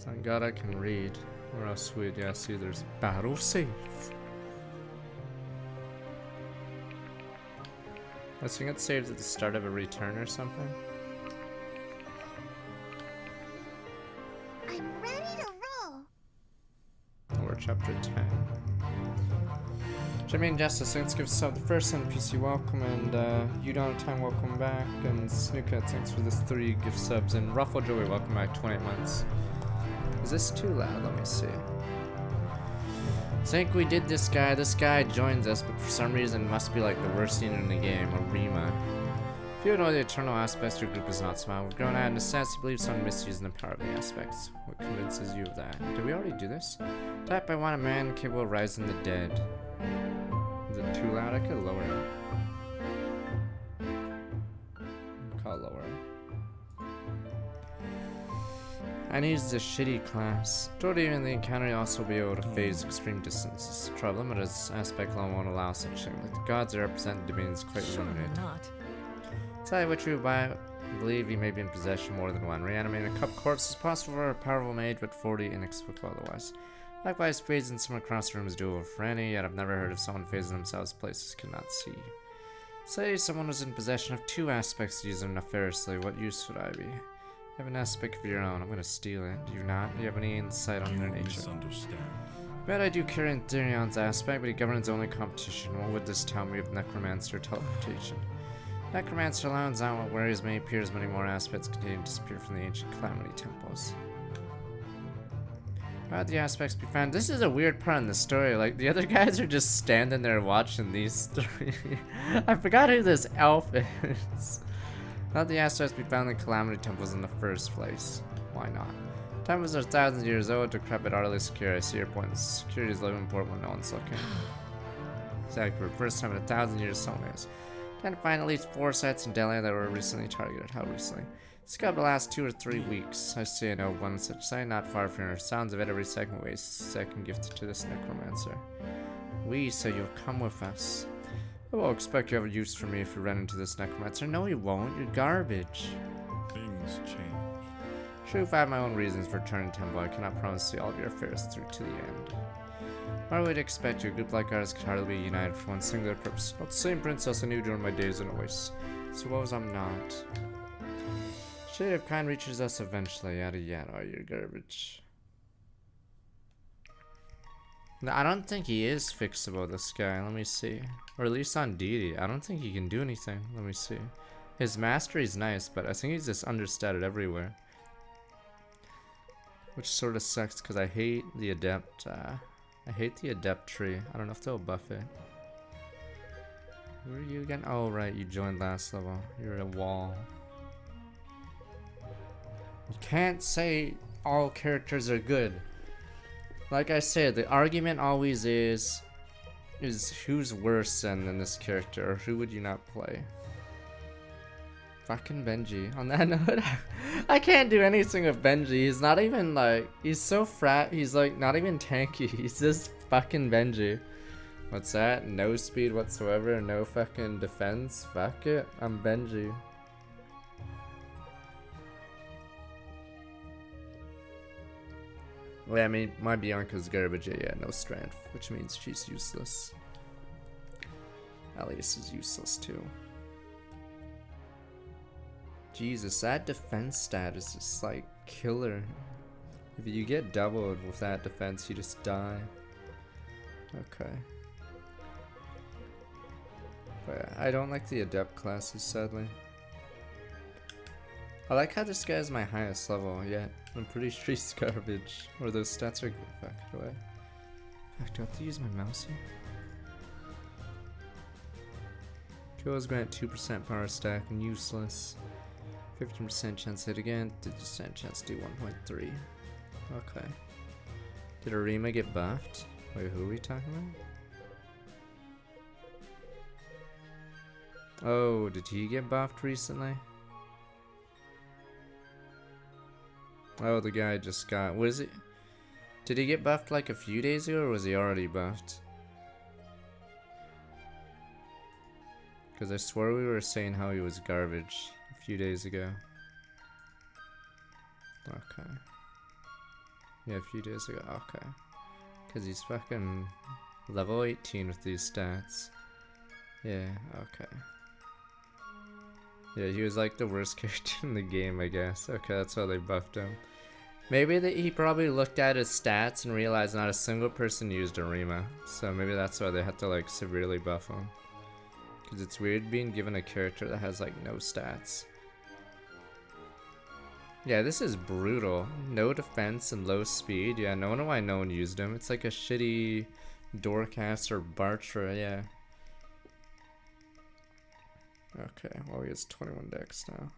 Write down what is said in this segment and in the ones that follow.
Thank God I can read. Or else we'd, yeah, see there's battle safe. I think it saves at the start of a return or something. I'm ready to roll. Or chapter 10. Jimmy and Justice, thanks give sub the first NPC welcome, and you don't time welcome back, and Snooket thanks for this 3 gift subs, and Ruffle Joey welcome back 28 months. Is this too loud? Let me see. Think we did this guy joins us, but for some reason must be like the worst unit in the game, or Rima. If you know the eternal aspects, your group is not small. We've grown out of necessity, believe some misuse in the power of the aspects. What convinces you of that? Did we already do this? Type I want a man capable of rising the dead. Is it too loud? I could lower it. I'll lower it. I use the shitty class. Toward even the encounter, you'll also be able to phase extreme distances. Trouble limited aspect alone won't allow such thing. Like the gods that represent dominions quite limited. Not. Tell you what you believe you may be in possession more than one. Reanimating a cup corpse is possible for a powerful mage, but 40 inexplicable otherwise. Likewise, phasing someone across the room is doable for any, yet I've never heard of someone phasing themselves places cannot see. Say someone was in possession of 2 aspects to use them nefariously, what use would I be? You have an aspect of your own, I'm gonna steal it. Do you not? Do you have any insight on their nature? Bet I do carry in Therion's aspect, but he governs only competition. What would this tell me of necromancer teleportation? Necromancer alone out what worries me, appears many more aspects continue to disappear from the ancient calamity temples. How would the aspects be found? This is a weird part in the story, like the other guys are just standing there watching these 3. I forgot who this elf is. How would the aspects be found in calamity temples in the first place? Why not? Temples are thousands of years old, decrepit, utterly secure. I see your point. Security is living important when no one's looking. Exactly, first time in 1,000 years, someone is. Trying to find at least 4 sites in Delhi that were recently targeted. How recently? It's got the last 2 or 3 weeks. I see I know one such site not far from here. Sounds of it every second waste. Second gift to this necromancer. We say you'll come with us. I will expect you have a use for me if you run into this necromancer. No, you won't. You're garbage. Things change. True, if I have my own reasons for returning temple, I cannot promise to see all of your affairs through to the end. I would expect you. A group like ours could hardly be united for one singular purpose. Not the same princess I knew during my days in Oasis. Suppose I'm not. Shade of kind reaches us eventually. Yada yada. Oh, you're garbage. No, I don't think he is fixable, this guy. Let me see. Or at least on Deity. I don't think he can do anything. Let me see. His mastery's nice, but I think he's just understated everywhere. Which sort of sucks because I hate the adept. I hate the adept tree. I don't know if they'll buff it. Who are you again? Oh, right. You joined last level. You're a wall. You can't say all characters are good. Like I said, the argument always is who's worse than this character, or who would you not play? Fucking Benji. On that note, I can't do anything with Benji. He's not even like, he's so he's like not even tanky. He's just fucking Benji. What's that? No speed whatsoever, no fucking defense. Fuck it, I'm Benji. Well, I mean, my Bianca's garbage, yeah, no strength, which means she's useless. Elias is useless too. Jesus, that defense stat is just like killer. If you get doubled with that defense, you just die. Okay. But I don't like the adept classes, sadly. I like how this guy is my highest level, yet I'm pretty sure he's garbage. Or those stats are good. Fuck, do I have to use my mouse here? Kills grant 2% power stack and useless. 15% chance hit again, 50% chance to do 1.3. Okay. Did Arima get buffed? Wait, who are we talking about? Oh, did he get buffed recently? Oh, the guy just got, what is it? Did he get buffed like a few days ago, or was he already buffed? Because I swear we were saying how he was garbage a few days ago. Okay. Yeah, a few days ago. Okay. Because he's fucking level 18 with these stats. Yeah, okay. Yeah, he was like the worst character in the game, I guess. Okay, that's why they buffed him. Maybe he probably looked at his stats and realized not a single person used Arima. So maybe that's why they had to like severely buff him. Because it's weird being given a character that has like no stats. Yeah, this is brutal. No defense and low speed. Yeah, no wonder why no one used him. It's like a shitty Doorcast or Bartra, yeah. Okay, well he has 21 decks now.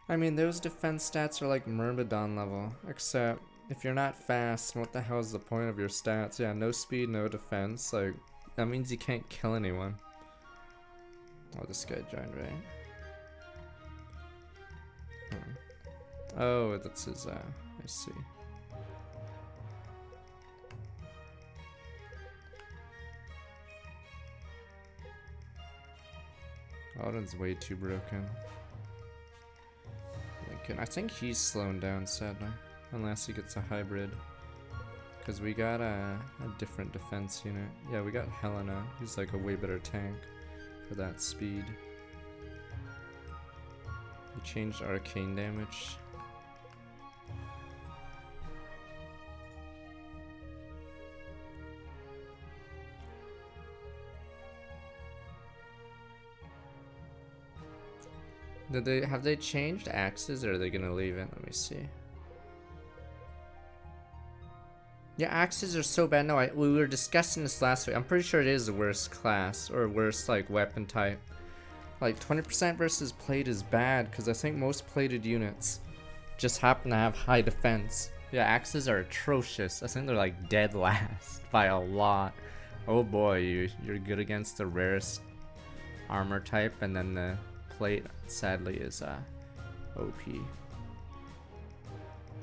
I mean, those defense stats are like Myrmidon level, except if you're not fast, what the hell is the point of your stats? Yeah, no speed, no defense, like, that means you can't kill anyone. Oh, this guy joined, right? Oh, that's his, I see. Alden's way too broken. Lincoln, I think he's slowing down, sadly. Unless he gets a hybrid. Because we got a different defense unit. Yeah, we got Helena, who's like a way better tank for that speed. We changed arcane damage. Have they changed axes, or are they gonna leave it? Let me see. Yeah, axes are so bad. No, we were discussing this last week. I'm pretty sure it is the worst class or worst like weapon type. Like 20% versus plate is bad because I think most plated units just happen to have high defense. Yeah, axes are atrocious. I think they're like dead last by a lot. Oh boy, you're good against the rarest armor type, and then the plate sadly is OP.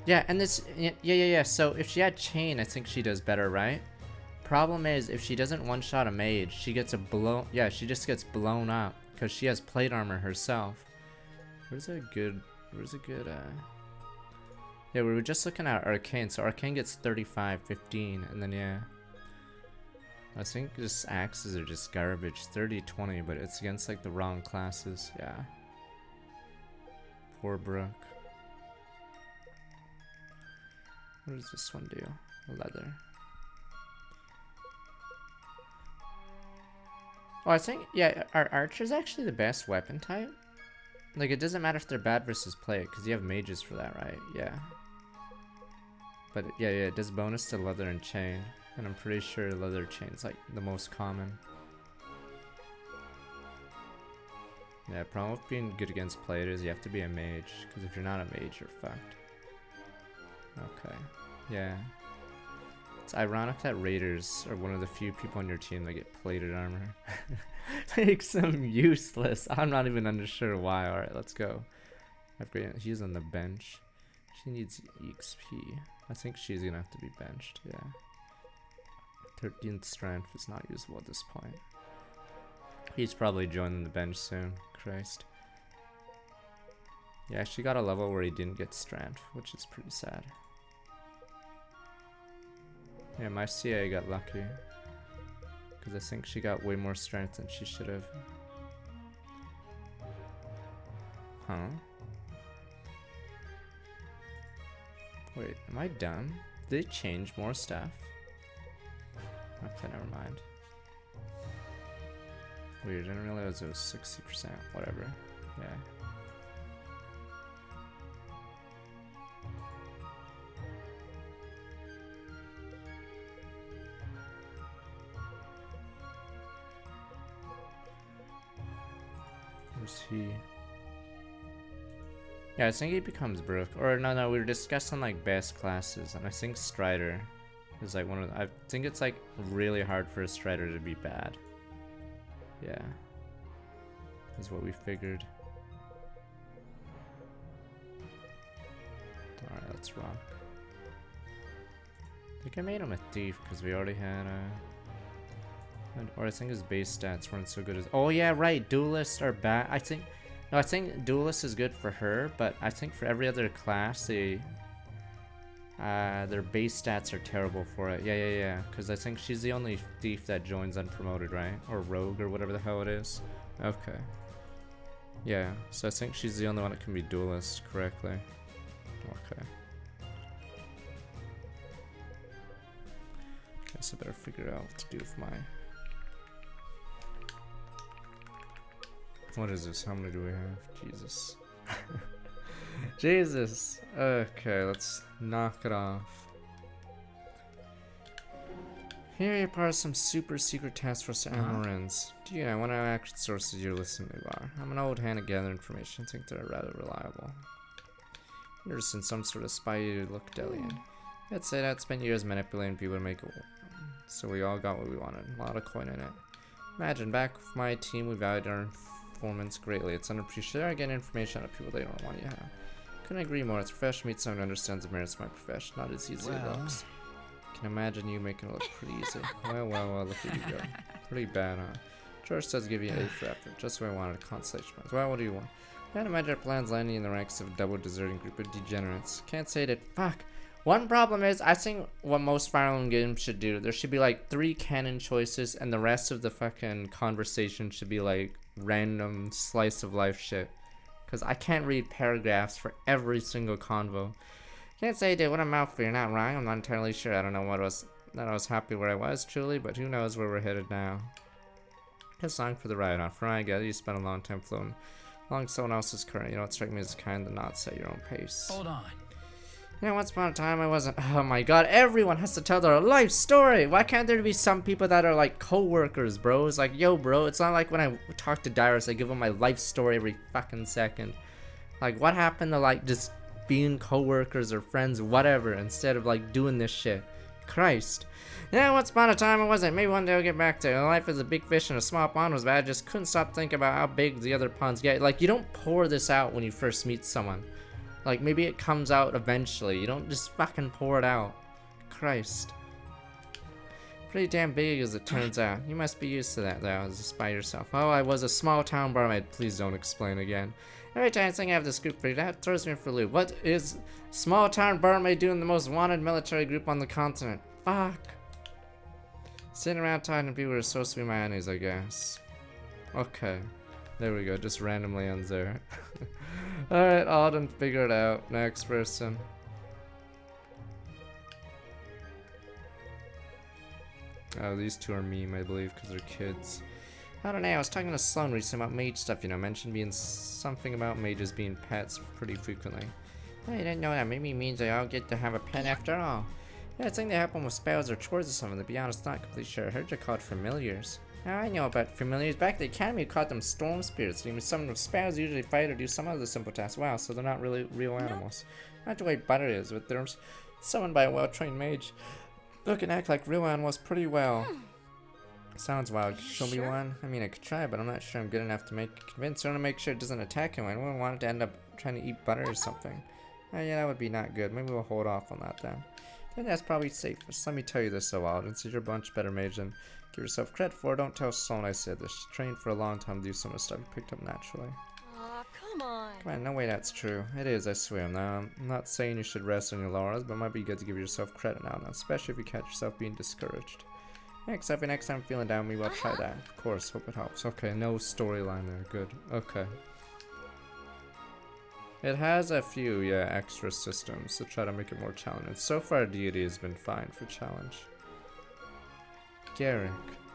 Yeah, and this yeah. So if she had chain, I think she does better, right? Problem is if she doesn't one-shot a mage, she gets she just gets blown up because she has plate armor herself. Where's a good yeah, we were just looking at arcane. So arcane gets 35, 15, and then yeah. I think just axes are just garbage. 30, 20, but it's against like the wrong classes. Yeah. Poor Brooke. What does this one do? Leather. Oh, I think, yeah, our archer's actually the best weapon type. Like, it doesn't matter if they're bad versus plate, because you have mages for that, right? Yeah. But yeah, it does bonus to leather and chain. And I'm pretty sure leather chain's like the most common. Yeah, problem with being good against plate is you have to be a mage, because if you're not a mage, you're fucked. Okay, yeah. It's ironic that raiders are one of the few people on your team that get plated armor. Makes them useless. I'm not even unsure why. Alright, let's go. He's on the bench. She needs EXP. I think she's gonna have to be benched, yeah. 13th strength is not usable at this point. He's probably joining the bench soon. Christ. Yeah, she got a level where he didn't get strength, which is pretty sad. Yeah, my CA got lucky. Because I think she got way more strength than she should have. Huh? Wait, am I dumb? Did they change more stuff? Okay, never mind. Weird, I didn't realize it was 60%. Whatever. Yeah. Where's he? Yeah, I think he becomes Brook. Or no, we were discussing like best classes, and I think Strider is like one of the, I think it's like really hard for a Strider to be bad. Yeah. Is what we figured. Alright, let's rock. I think I made him a thief because we already had or I think his base stats weren't so good as. Oh yeah, right. Duelists are bad. I think No, I think duelist is good for her, but I think for every other class, their base stats are terrible for it. Yeah. Because I think she's the only thief that joins unpromoted, right? Or rogue, or whatever the hell it is. Okay. Yeah, so I think she's the only one that can be duelist correctly. Okay. Guess I better figure out what to do with my... What is this? How many do we have? Jesus. Jesus. Okay, let's knock it off. Here you're part of some super secret task force Amarins. Do you know what actual sources you're listening to are? I'm an old hand at gathering information. I think they're rather reliable. Interested in some sort of spy you look alien. I'd say that spent years manipulating people to make it. So we all got what we wanted. A lot of coin in it. Imagine, back with my team, we valued our informants greatly. It's unappreciated. I get information out of people they don't want you to have. Couldn't agree more. It's fresh to meet someone who understands the merits of my profession. Not as easy as it looks. Can imagine you making it look pretty easy. Well, look at you go. Pretty bad, huh? George does give you A for effort. Just what I wanted, a consolation prize. Well, what do you want? Can't imagine our plans landing in the ranks of a double deserting group of degenerates. Can't say that. Fuck. One problem is, I think what most Fire Emblem games should do, there should be like 3 canon choices, and the rest of the fucking conversation should be like random slice of life shit. Because I can't read paragraphs for every single convo. Can't say I did what a mouthful. You're not wrong. I'm not entirely sure. I don't know what was that I was happy where I was truly, but who knows where we're headed now. A song for the ride off. From what I get, you spent a long time floating along someone else's current. You know what strike me as kind to not set your own pace. Hold on. You know, once upon a time I wasn't. Oh my god, everyone has to tell their life story. Why can't there be some people that are like co-workers, bro? It's like, yo, bro, it's not like when I talk to Dyrus, I give him my life story every fucking second. Like, what happened to like just being co-workers or friends, whatever, instead of like doing this shit? Christ. Yeah, once upon a time I wasn't. Maybe one day I'll get back to it. Life as a big fish in a small pond was bad. I just couldn't stop thinking about how big the other ponds get. Like, you don't pour this out when you first meet someone. Like, maybe it comes out eventually. You don't just fucking pour it out. Christ. Pretty damn big as it turns out. You must be used to that, though, as a spy yourself. Oh, I was a small town barmaid. Please don't explain again. Every time I think I have this group figured out, it throws me for a loop. What is small town barmaid doing the most wanted military group on the continent? Fuck. Sitting around talking to people who are supposed to be my enemies, I guess. Okay. There we go. Just randomly ends there. Alright, Auden, figure it out. Next person. Oh, these two are meme, I believe, because they're kids. I don't know, I was talking to Sloan recently about mage stuff, you know, mentioned being something about mages being pets pretty frequently. Oh, you didn't know that. Maybe it means they all get to have a pet after all. Yeah, I think they help them with spells or chores or something. To be honest, not completely sure. I heard you're called familiars. Now I know about familiars. Back at the academy, we called them storm spirits. They summon with spells, usually fight or do some other simple tasks. Wow, so they're not really real animals. Not the way Butter is, but they're summoned by a well-trained mage. Look and act like real animals pretty well. Sounds wild. Show me one? I mean, I could try, but I'm not sure I'm good enough to convince her to make sure it doesn't attack him. I wouldn't want it to end up trying to eat butter or something. Oh, yeah, that would be not good. Maybe we'll hold off on that then. I think that's probably safest. Let me tell you this, though, Alden. Since you're a much better mage than give yourself credit for, don't tell Sloan I said this. She's trained for a long time to do some of the stuff you picked up naturally. Aw, come on. Come on, no way that's true. It is, I swear. Now, I'm not saying you should rest on your laurels, but it might be good to give yourself credit now and then, especially if you catch yourself being discouraged. Yeah, except for next time I'm feeling down, maybe I'll try that. Of course, hope it helps. Okay, no storyline there. Good. Okay. It has a few, yeah, extra systems to try to make it more challenging. So far, Deity has been fine for challenge. Garrick.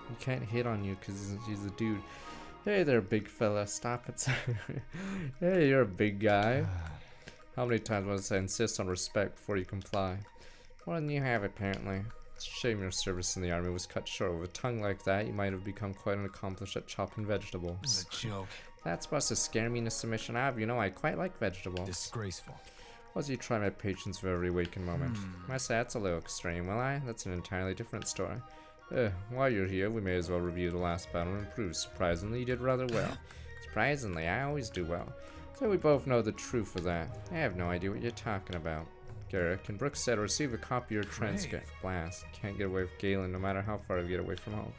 He can't hit on you because he's a dude. Hey there, big fella. Stop it. Hey, you're a big guy. How many times must I insist on respect before you comply? More than you have, apparently. It's a shame your service in the army was cut short. With a tongue like that, you might have become quite an accomplished at chopping vegetables. It's a joke. That's supposed to scare me into submission. You know, I quite like vegetables. Disgraceful. Was you try my patience for every waking moment? I say that's a little extreme, will I? That's an entirely different story. While you're here, we may as well review the last battle and improve. Surprisingly, you did rather well. Surprisingly, I always do well. So we both know the truth of that. I have no idea what you're talking about. Garrick, and Brooks said receive a copy of your transcript. Blast. Can't get away with Galen no matter how far I get away from home.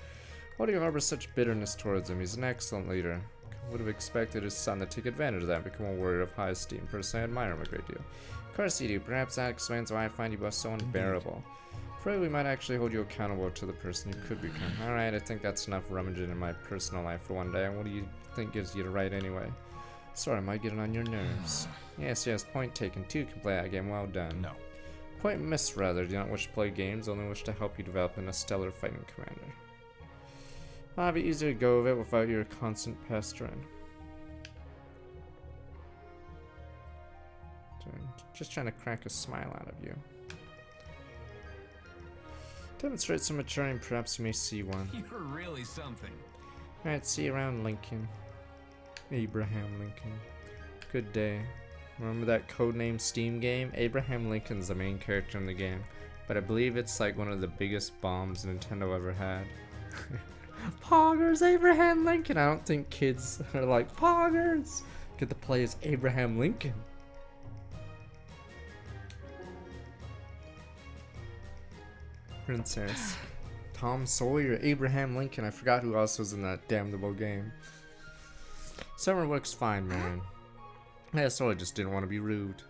Why do you harbor such bitterness towards him? He's an excellent leader. Would have expected his son to take advantage of that and become a warrior of high esteem. Personally, I admire him a great deal. Of course you do. Perhaps that explains why I find you both so unbearable. Afraid we might actually hold you accountable to the person you could become. Alright, I think that's enough rummaging in my personal life for one day. And what do you think gives you the right anyway? Sorry, am I getting on your nerves? Yes, point taken. 2 can play that game. Well done. No. Point missed, rather. Do not wish to play games, only wish to help you develop into a stellar fighting commander. I'll be easier to go with it without your constant pestering. Just trying to crack a smile out of you. Demonstrate some maturing, perhaps you may see one. You're really something. Alright, see you around, Lincoln. Abraham Lincoln. Good day. Remember that codename Steam game? Abraham Lincoln's the main character in the game, but I believe it's like one of the biggest bombs Nintendo ever had. Poggers, Abraham Lincoln! I don't think kids are like, Poggers! Get to play as Abraham Lincoln. Princess. Tom Sawyer, Abraham Lincoln. I forgot who else was in that damnable game. Summer works fine, Marion. I sort of just didn't want to be rude.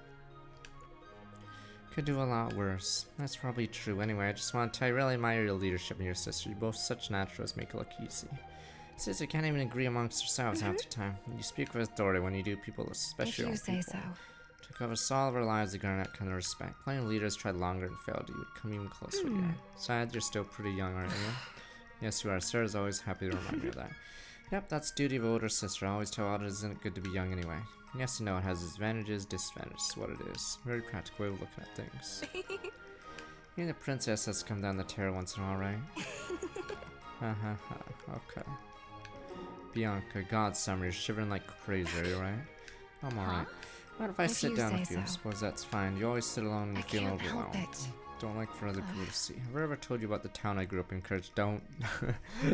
Could do a lot worse. That's probably true. Anyway, I just want to tell you, I really admire your leadership and your sister. You're both such naturals, make it look easy. Sister can't even agree amongst yourselves half the time. You speak with authority when you do, people, especially If you old say people. so. To cover all of our lives, we garner that kind of respect. Plenty of leaders tried longer and failed. You would come even closer to you. Besides, you're still pretty young, aren't you? Yes, you are. Sarah's always happy to remind me of that. Yep, that's the duty of an older sister. I always tell others it isn't good to be young anyway. Yes, you know, it has its advantages, disadvantages, what it is. Very practical way of looking at things. Even the princess has to come down the terror once in a while, right? Okay. Bianca, God, Summer, you're shivering like crazy, are you right? I'm alright. What if I sit down with you? So. Suppose that's fine. You always sit alone and you feel Can't help overwhelmed. it. Don't like for other people to see. Have I ever told you about the town I grew up in, Courage? Don't.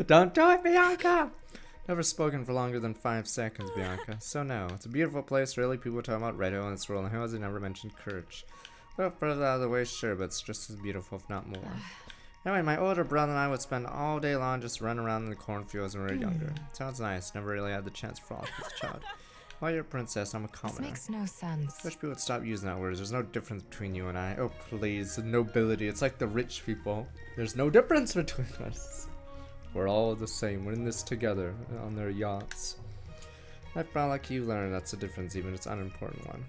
Don't do it, Bianca! Never spoken for longer than 5 seconds, Bianca. So no, it's a beautiful place, really. People talk about Red Hill and its rolling hills. They never mentioned Courage. Well, further out of the way, sure, but it's just as beautiful, if not more. Anyway, my older brother and I would spend all day long just running around in the cornfields when we were younger. Sounds nice. Never really had the chance to frolic as a child. While you're a princess, I'm a This commoner. makes no sense. Wish people would stop using that word. There's no difference between you and I. Oh, please. Nobility. It's like the rich people. There's no difference between us. We're all the same. We're in this together on their yachts. I found like you learned that's a difference, even it's an unimportant one.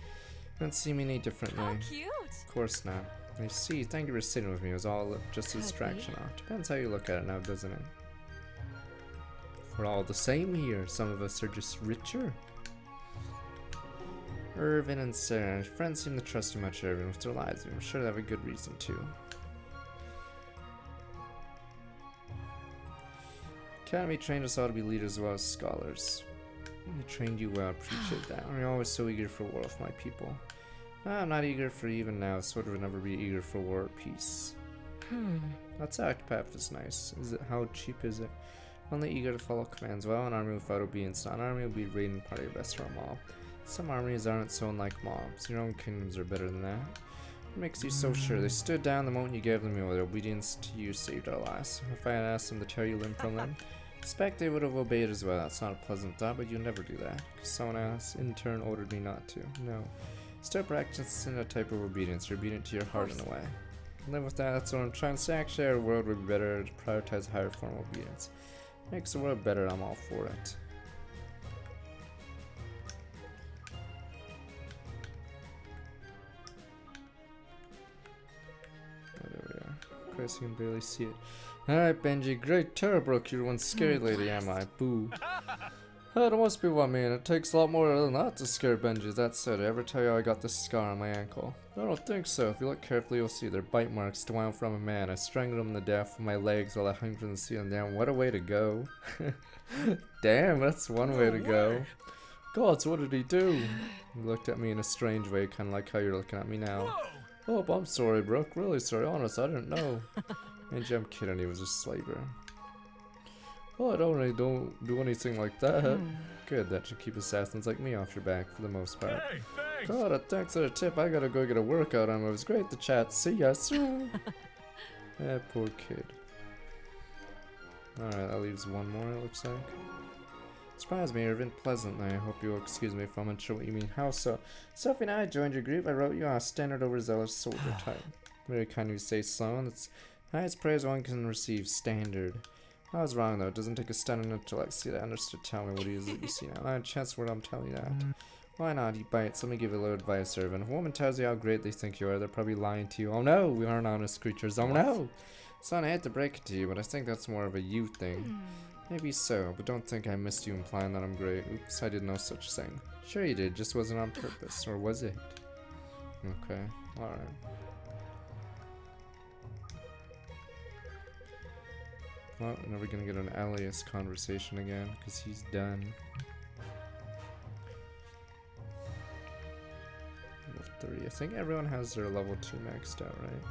You don't see me any differently. How cute. Of course not. I see. Thank you for sitting with me. It was all just a distraction. Depends how you look at it now, doesn't it? We're all the same here. Some of us are just richer. Irvin and Sarah. Friends seem to trust you much, Irvin, with their lives. I'm sure they have a good reason too. Academy trained us all to be leaders as well as scholars. He trained you well. Appreciate that. You're always so eager for war with my people. I'm not eager for even now. Sort of never be eager for war or peace. That Octopath is nice. How cheap is it? Only eager to follow commands. Well, an army without obedience. Not an army will be raiding part of your best for a mob. Some armies aren't so unlike mobs. Your own kingdoms are better than that. What makes you so sure? They stood down the moment you gave them your obedience to you saved our lives. If I had asked them to tear you limb from them, I suspect they would have obeyed as well. That's not a pleasant thought, but you never do that. Because someone else in turn ordered me not to. No. Still practicing a type of obedience. You're obedient to your heart in a way. Live with that, that's what I'm trying to say. Actually, our world would be better to prioritize a higher form of obedience. Makes the world better, I'm all for it. Oh, there we are. Of course, you can barely see it. Alright, Benji, great terror broke you one scary lady, am I? Boo. That must be what I mean. It takes a lot more than that to scare Benji. That said, I ever tell you I got this scar on my ankle? I don't think so. If you look carefully, you'll see they're bite marks to out from a man. I strangled him to death with my legs while I hung from the ceiling. Damn, what a way to go. Damn, that's one way to go. Gods, what did he do? He looked at me in a strange way, kind of like how you're looking at me now. Oh, I'm sorry, Brooke. Really sorry. Honest, I didn't know. Benji, I'm kidding. He was a slaver. Well, I don't do anything like that. Good, that should keep assassins like me off your back for the most part. Hey, thanks. God, thanks for the tip. I gotta go get a workout on. It was great to chat. See ya soon. Poor kid. Alright, that leaves one more, it looks like. Surprise me, Irvin, pleasantly. I hope you'll excuse me if I'm unsure what you mean. How so? Sophie and I joined your group. I wrote you on a standard overzealous soldier type. Very kind of you to say, Sloan. It's highest praise one can receive, standard. I was wrong though. It doesn't take a stunning intellect to understand. Tell me what it is that you see now. I had a chance word I'm telling you that. Why not? Eat bites. Let me give you a little advice, Irvin. If a woman tells you how great they think you are, they're probably lying to you. Oh no, we aren't honest creatures. Oh no! Son, I hate to break it to you, but I think that's more of a you thing. Maybe so, but don't think I missed you implying that I'm great. Oops, I did no such thing. Sure you did, just wasn't on purpose. Or was it? Okay, alright. Well, we're never gonna get an alias conversation again, because he's done. Level 3. I think everyone has their level 2 maxed out, right?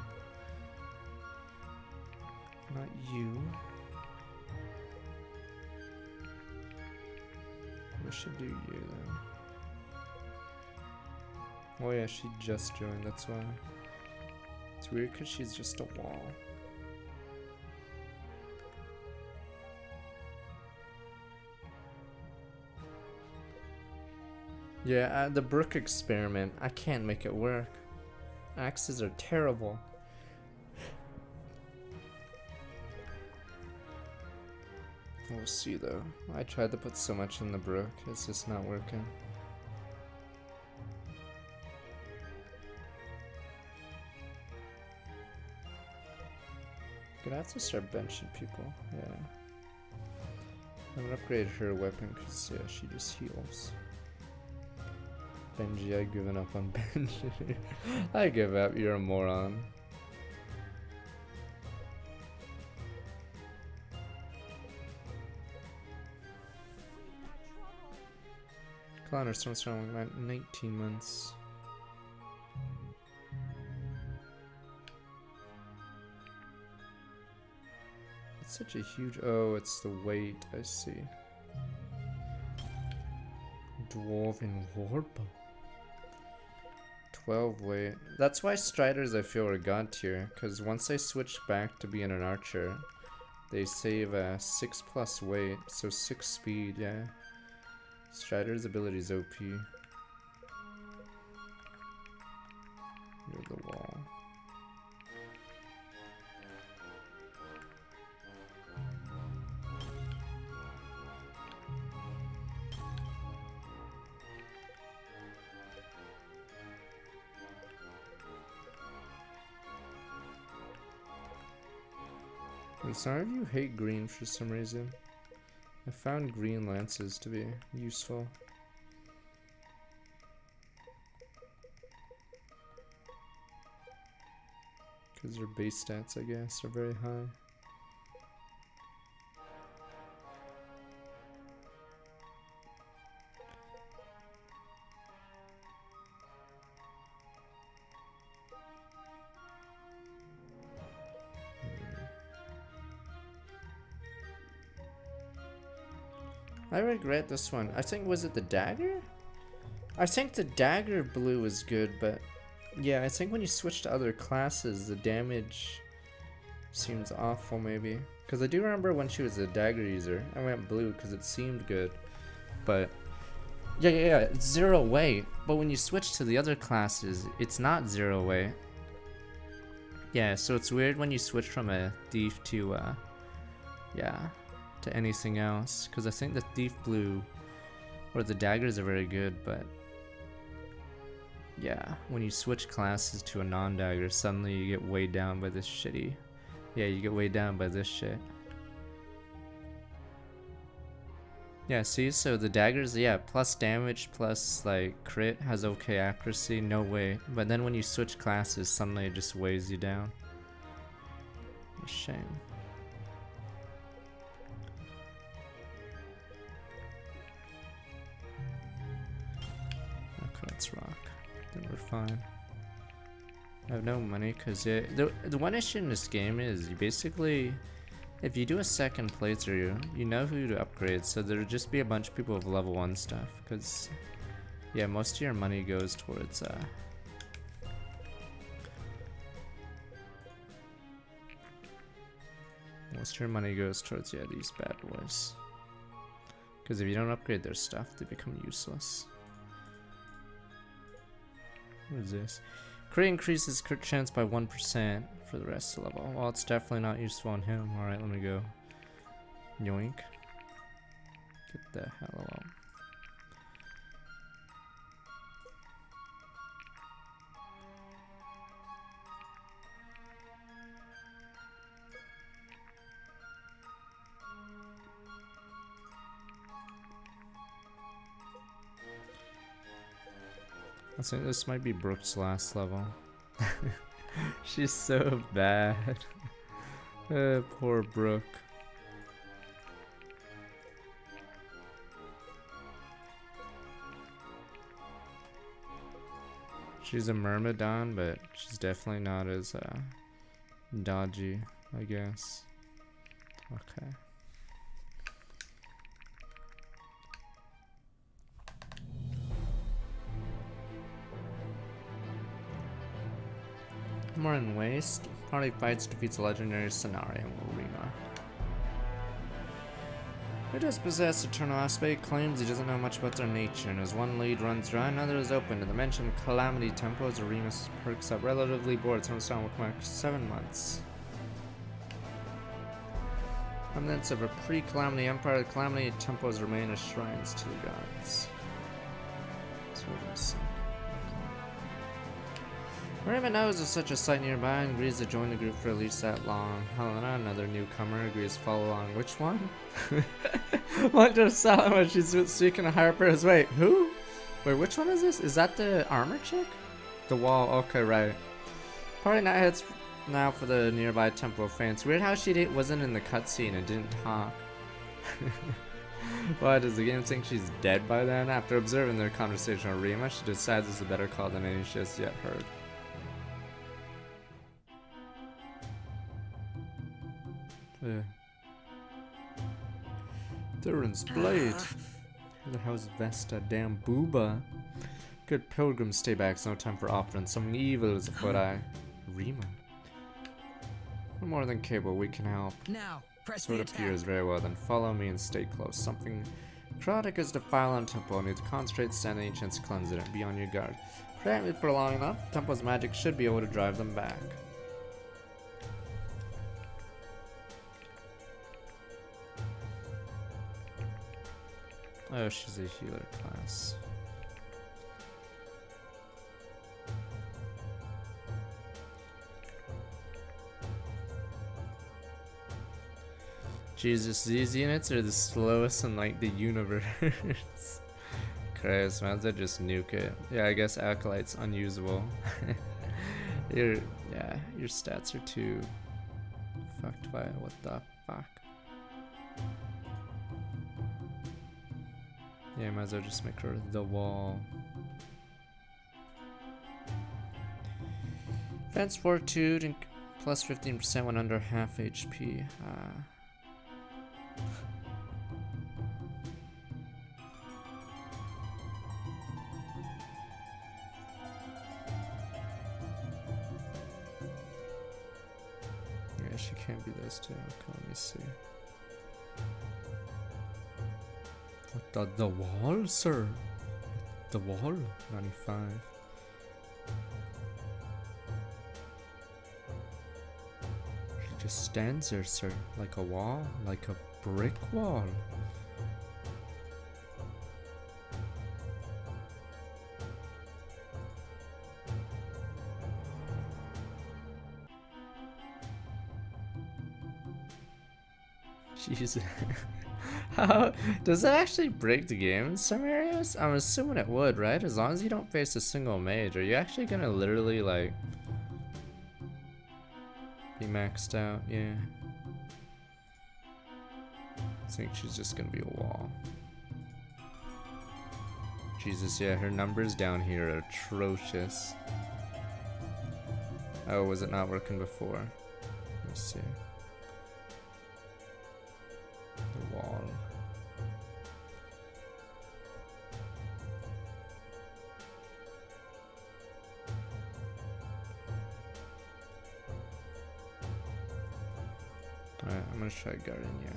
Not you. We should do you then. Oh yeah, she just joined, that's why. It's weird because she's just a wall. Yeah, the Brook experiment, I can't make it work. Axes are terrible. We'll see though. I tried to put so much in the Brook, it's just not working. Gonna have to start benching people, yeah. I'm gonna upgrade her weapon because yeah, she just heals. Benji, I've given up on Benji. I give up, you're a moron. Connor starts around about 19 months. It's such a huge. Oh, it's the weight. I see. Dwarven Warbow. 12 weight. That's why Striders I feel are god tier, because once they switch back to being an archer, they save 6+ weight, so 6 speed, yeah. Strider's ability is OP. You're the wall. And some of you hate green for some reason. I found green lances to be useful. Because their base stats, I guess, are very high. I regret this one. I think, was it the dagger? I think the dagger blue is good, but yeah, I think when you switch to other classes, the damage seems awful maybe. Because I do remember when she was a dagger user, I went blue because it seemed good. But yeah, it's 0 weight. But when you switch to the other classes, it's not 0 weight. Yeah, so it's weird when you switch from a thief to to anything else, because I think the thief blue or the daggers are very good, but yeah, when you switch classes to a non-dagger, suddenly you get weighed down by this shitty. Yeah, you get weighed down by this shit. Yeah, see, so the daggers, yeah, plus damage, plus like crit, has okay accuracy, no weight, but then when you switch classes, suddenly it just weighs you down. A shame. Let's rock. Then we're fine. I have no money because the one issue in this game is you basically, if you do a second playthrough, you know who to upgrade, so there'll just be a bunch of people with level 1 stuff, because yeah, most of your money goes towards okay, Most of your money goes towards, yeah, these bad boys. Because if you don't upgrade their stuff, they become useless. What is this? Crit increases crit chance by 1% for the rest of the level. Well, it's definitely not useful on him. Alright, let me go. Yoink. Get the hell out. I think this might be Brooke's last level. She's so bad. Poor Brooke. She's a Myrmidon, but she's definitely not as dodgy, I guess. Okay. More in Waste. Party fights, defeats a legendary scenario arena. Who does possess eternal aspect? Claims he doesn't know much about their nature, and as one lead runs dry, another is open. In the mentioned Calamity Temples, Arenas perks up relatively bored. Turns down with mark 7 months. Remnants of a pre-Calamity Empire, the Calamity Temples remain as shrines to the gods. So we're gonna see. Raymond knows of such a site nearby and agrees to join the group for at least that long. Helena, another newcomer, agrees to follow along. Which one? Wonder Salem when she's speaking to Harper's. Wait, who? Wait, which one is this? Is that the armor chick? The wall, okay, right. Party night heads now for the nearby Temple of Fans. Weird how she wasn't in the cutscene and didn't talk. Why, does the game think she's dead by then? After observing their conversation on Rima, she decides it's a better call than any she has yet heard. Yeah. Durin's blade. Who the hell's Vesta? Damn booba. Good pilgrims, stay back. It's no time for offering. Something evil is afoot. Rima. We're more than capable. We can help. Now, press So the it attack. appears very well. Then follow me and stay close. Something chaotic is defile on temple. Need to concentrate, stand any chance to cleanse it. Be on your guard. Apparently, for long enough, temple's magic should be able to drive them back. Oh, she's a healer class. Jesus, these units are the slowest in like the universe. Christ, might as well just nuke it. Yeah, I guess Acolyte's unusable. your stats are too fucked by it. What the fuck? Yeah, might as well just make her the wall. Defense Fortitude and plus 15% when under half HP. Yeah, she can't be those two. Okay, let me see. The wall, sir. The wall. 95. She just stands there, sir, like a wall, like a brick wall. Jesus. How does it actually break the game in some areas? I'm assuming it would, right? As long as you don't face a single mage. Are you actually gonna literally like be maxed out? Yeah. I think she's just gonna be a wall. Jesus, yeah, her numbers down here are atrocious. Oh, was it not working before? Let's see. The wall. Alright, I'm gonna try Gardenia.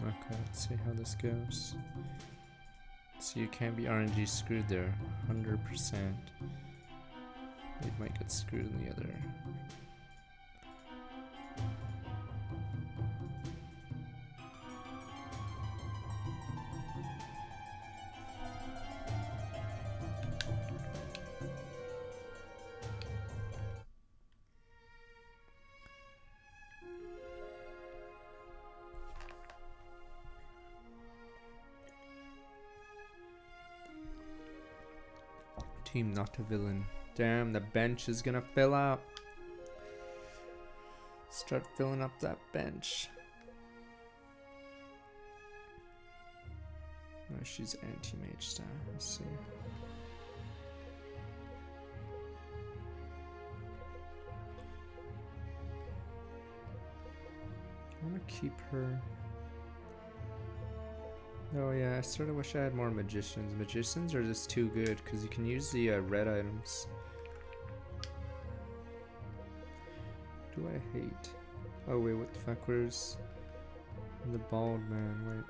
Okay, let's see how this goes. So you can't be RNG screwed there, 100%. You might get screwed in the other. Team not a villain. Damn, the bench is gonna fill up. Start filling up that bench. Oh, she's anti-mage style. Let's see. I wanna keep her. Oh yeah, I sort of wish I had more magicians. Magicians are just too good because you can use the red items. Do I hate? Oh wait, what the fuck? Where's the bald man? Wait.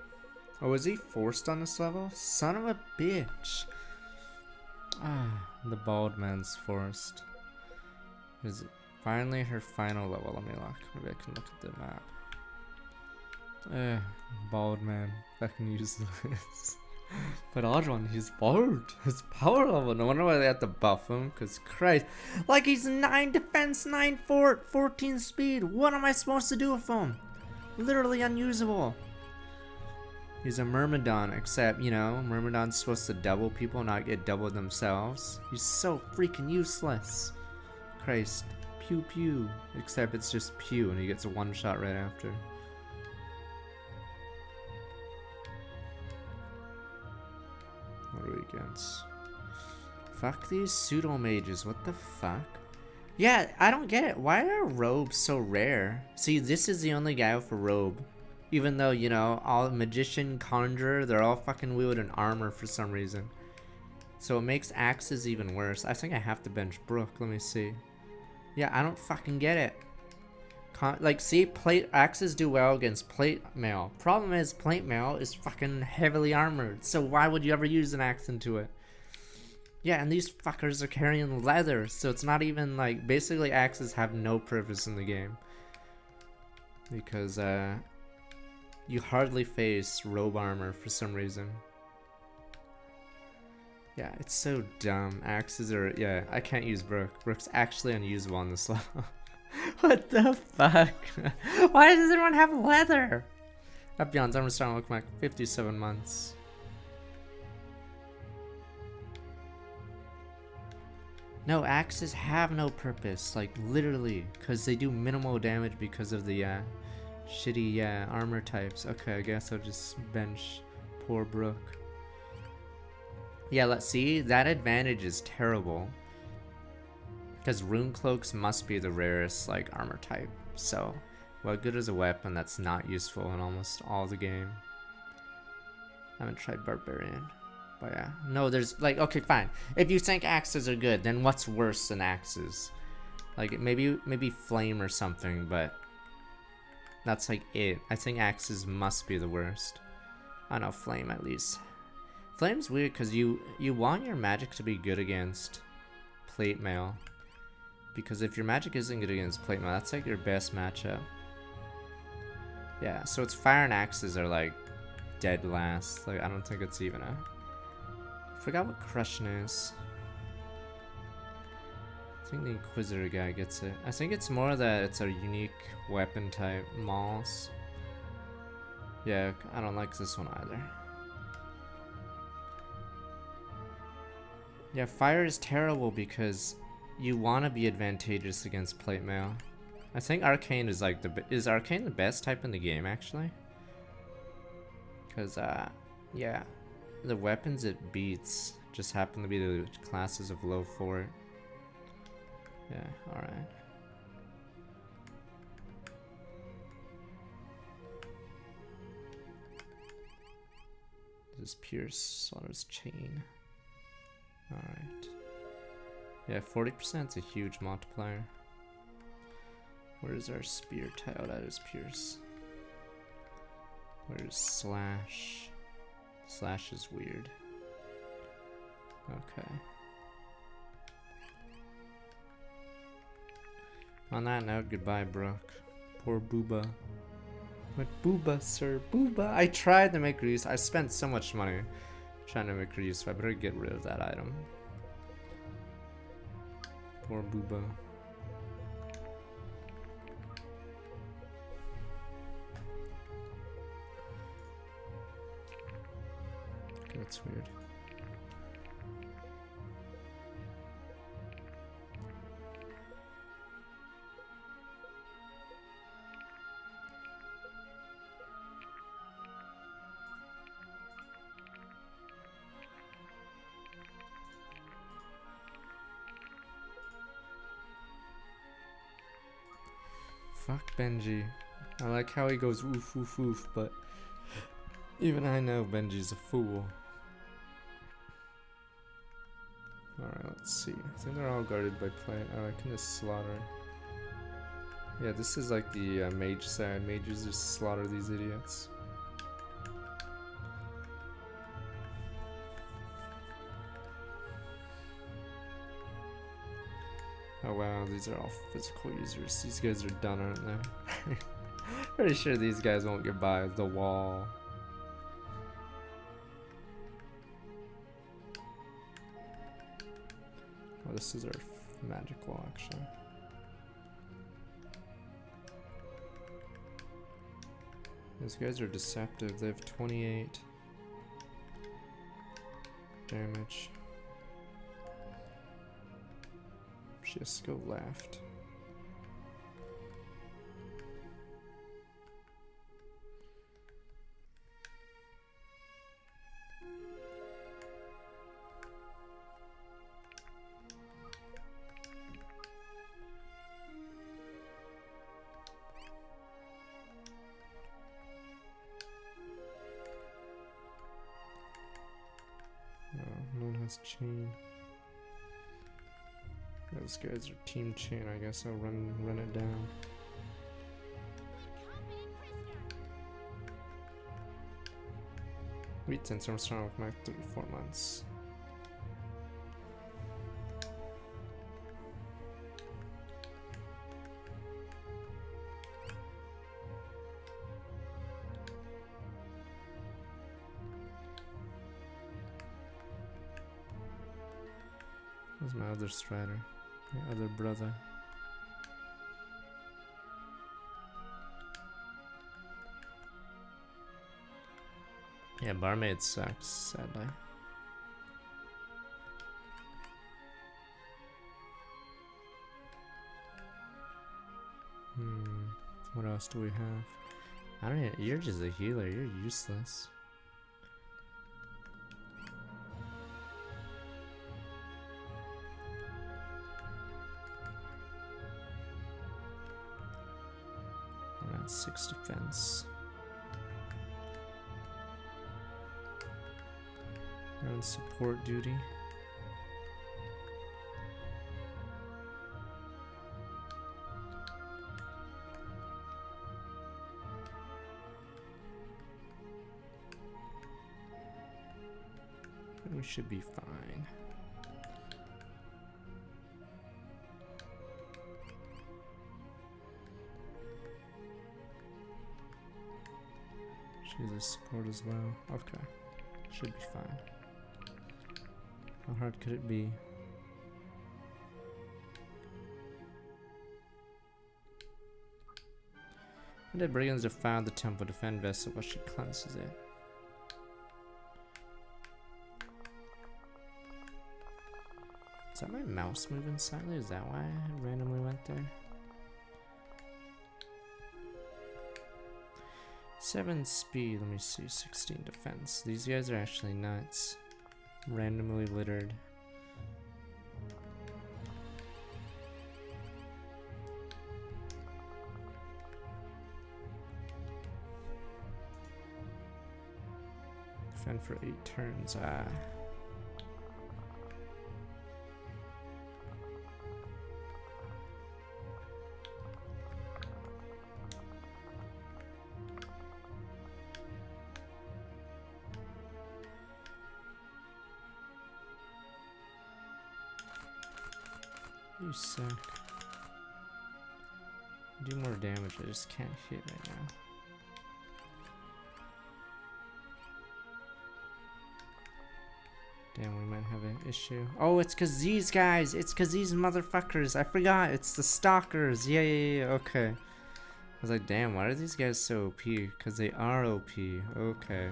Oh, is he forced on this level? Son of a bitch! Ah, the bald man's forced. Is it finally her final level? Let me look. Maybe I can look at the map. Bald man. Fucking useless. But Audron, he's bald. His power level. No wonder why they have to buff him. Cause Christ. Like he's 9 defense, 9 fort, 14 speed. What am I supposed to do with him? Literally unusable. He's a Myrmidon, except, you know, Myrmidon's supposed to double people, not get doubled themselves. He's so freaking useless. Christ. Pew pew. Except it's just pew and he gets a one shot right after. What are we against? Fuck these pseudo mages, what the fuck? Yeah, I don't get it. Why are robes so rare? See, this is the only guy with a robe. Even though, you know, all magician, conjurer, they're all fucking wielding armor for some reason. So it makes axes even worse. I think I have to bench Brook. Let me see. Yeah, I don't fucking get it. Like, see, plate axes do well against plate mail. Problem is, plate mail is fucking heavily armored. So why would you ever use an axe into it? Yeah, and these fuckers are carrying leather. So it's not even like, basically axes have no purpose in the game. Because, you hardly face robe armor for some reason. Yeah, it's so dumb. Axes are, yeah, I can't use Brook. Brook's actually unusable on this level. What the fuck? Why does everyone have leather? Up beyond, I'm starting to look like 57 months. No, axes have no purpose, like literally, because they do minimal damage because of the shitty armor types. Okay, I guess I'll just bench poor Brook. Yeah, let's see, that advantage is terrible. Because rune cloaks must be the rarest like armor type. So, what good is a weapon that's not useful in almost all the game? I haven't tried barbarian. But yeah, no, there's like, okay, fine. If you think axes are good, then what's worse than axes? Like maybe flame or something, but that's like it. I think axes must be the worst. I know, flame at least. Flame's weird because you want your magic to be good against plate mail. Because if your magic isn't good against plate mail, that's like your best matchup. Yeah, so it's fire and axes are like dead last. Like I don't think it's even a. I forgot what crushing is. I think the Inquisitor guy gets it. I think it's more that it's a unique weapon type, Mauls. Yeah, I don't like this one either. Yeah, fire is terrible because you want to be advantageous against plate mail. I think arcane is like is arcane the best type in the game actually? Cause yeah, the weapons it beats just happen to be the classes of low fort. Yeah, all right. is Pierce, Slaughter's Chain. Alright. Yeah, 40% is a huge multiplier. Where is our Spear type? Oh, that is Pierce. Where's Slash? Slash is weird. Okay. On that note, goodbye, Brooke. Poor Booba. But Booba, sir, Booba. I tried to make reuse. I spent so much money trying to make reuse, so I better get rid of that item. Poor Booba. That's weird. Fuck Benji. I like how he goes oof oof oof, but even I know Benji's a fool. Alright, let's see. I think they're all guarded by play. Oh, I can just slaughter. Yeah, this is like the mage side. Mages just slaughter these idiots. Oh wow, these are all physical users. These guys are done, aren't they? Pretty sure these guys won't get by the wall. Oh, this is our magic wall, actually. These guys are deceptive. They have 28 damage. Just go left. No one has chain. Those guys are team chain. I guess I'll run it down. Wheat since I'm strong with my 34 months. Where's my other strider? My other brother. Yeah, barmaid sucks, sadly. What else do we have? I don't even, you're just a healer, you're useless. Around 6 defense. They're on support duty. We should be fine. She's a support as well. Okay. Should be fine. How hard could it be? When did brigands defile the temple, defend vessel while she cleanses it? Is that my mouse moving slightly? Is that why I randomly went there? 7 speed, let me see, 16 defense. These guys are actually nuts. Randomly littered. Defend for 8 turns. You suck. Do more damage, I just can't hit right now. Damn, we might have an issue. Oh, it's cause these guys! It's cause these motherfuckers! I forgot! It's the stalkers! Yeah, okay. I was like, damn, why are these guys so OP? Cause they are OP. Okay.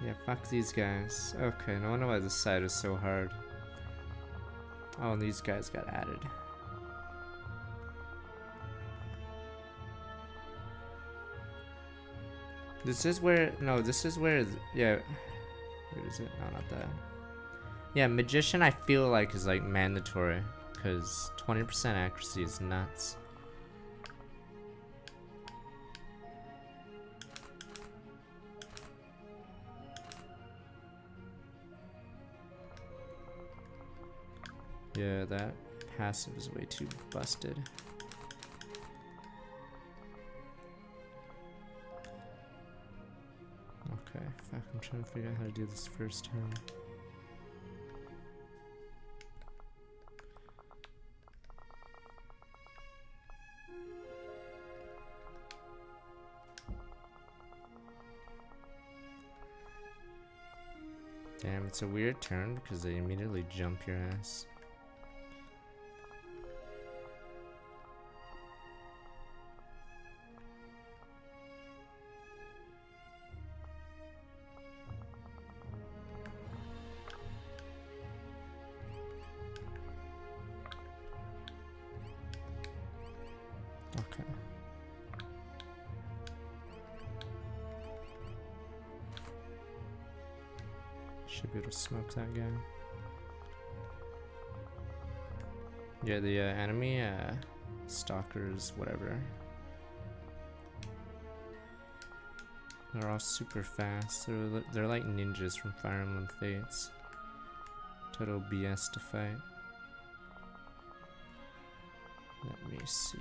Yeah, fuck these guys. Okay, no wonder why this side is so hard. Oh, and these guys got added. This is where, no, this is where, yeah. Wait, is it? No, not that. Yeah, Magician I feel like is like mandatory, because 20% accuracy is nuts. Yeah, that passive is way too busted. Okay, fuck, I'm trying to figure out how to do this first turn. Damn, it's a weird turn because they immediately jump your ass. Okay. Should be able to smoke that guy. Yeah, the enemy stalkers, whatever. They're all super fast. They're like ninjas from Fire Emblem Fates. Total BS to fight. Let me see.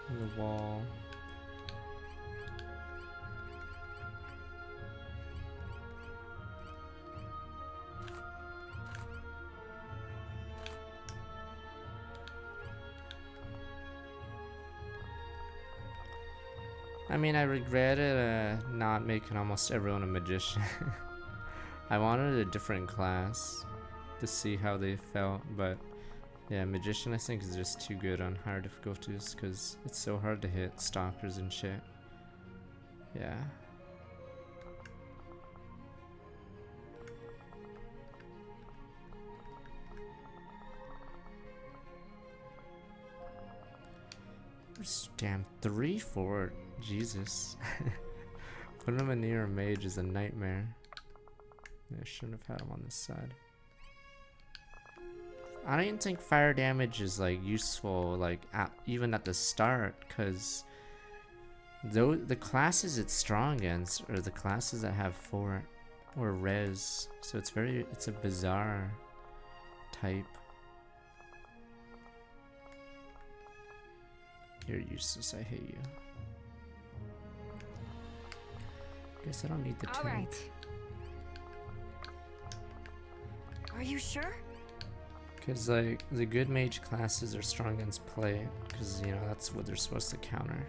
The wall. I mean, I regretted not making almost everyone a magician. I wanted a different class to see how they felt, but yeah, magician I think is just too good on higher difficulties because it's so hard to hit stalkers and shit. Yeah. Damn, 3-4. Jesus. Putting him in near a mage is a nightmare. Yeah, I shouldn't have had him on this side. I don't even think fire damage is like useful like even at the start, because the classes it's strong against are the classes that have 4 or res, so it's a bizarre type. You're useless, I hate you. Guess I don't need the tank. Alright. Are you sure? Because like the good mage classes are strong against play, because you know that's what they're supposed to counter.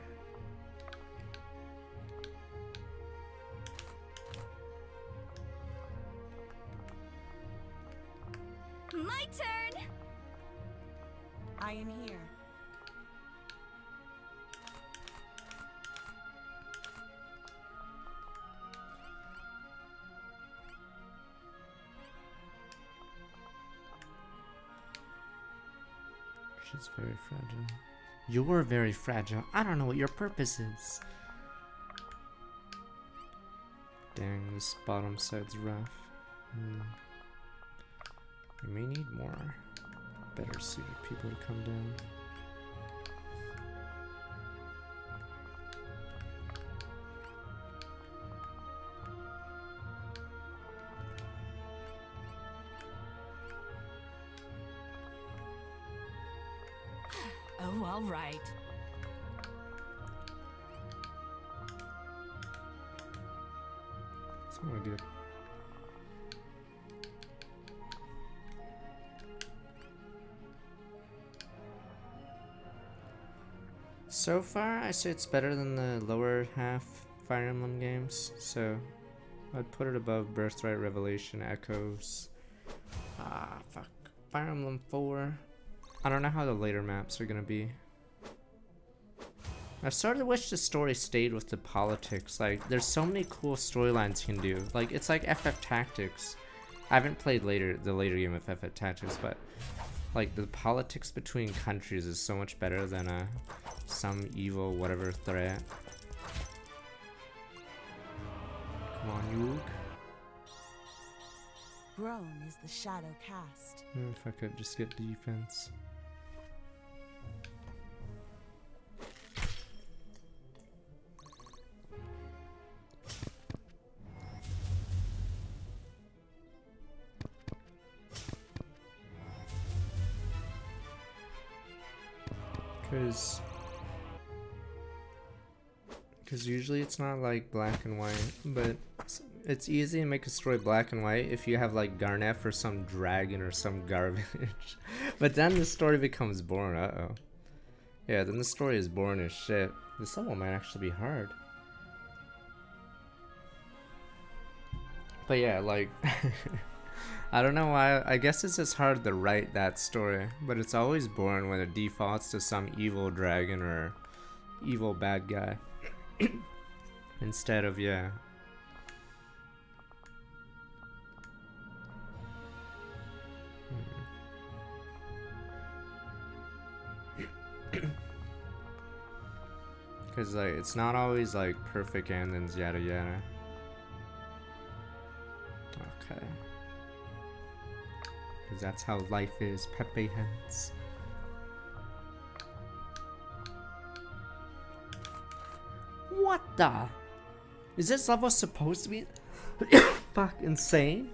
My turn! I am here. She's very fragile. You're very fragile. I don't know what your purpose is. Dang, this bottom side's rough. We may need more better suited people to come down. Oh, all right. That's what I did. So far, I say it's better than the lower half Fire Emblem games, so I'd put it above Birthright, Revelation, Echoes. Fuck. Fire Emblem 4. I don't know how the later maps are gonna be. I sort of wish the story stayed with the politics. Like, there's so many cool storylines you can do. Like, it's like FF Tactics. I haven't played the later game of FF Tactics, but like the politics between countries is so much better than some evil whatever threat. Come on, Yug. Grown is the shadow cast. If I could just get defense. Because usually it's not like black and white, but it's easy to make a story black and white if you have like Garneth or some dragon or some garbage. But then the story becomes boring. Uh-oh. Yeah, then the story is boring as shit. This level might actually be hard. But yeah, like I don't know why. I guess it's just hard to write that story, but it's always boring when it defaults to some evil dragon or evil bad guy instead of, yeah. Because like it's not always like perfect endings, yada yada. Okay. Because that's how life is, Pepe Hens. What the? Is this level supposed to be fuck insane?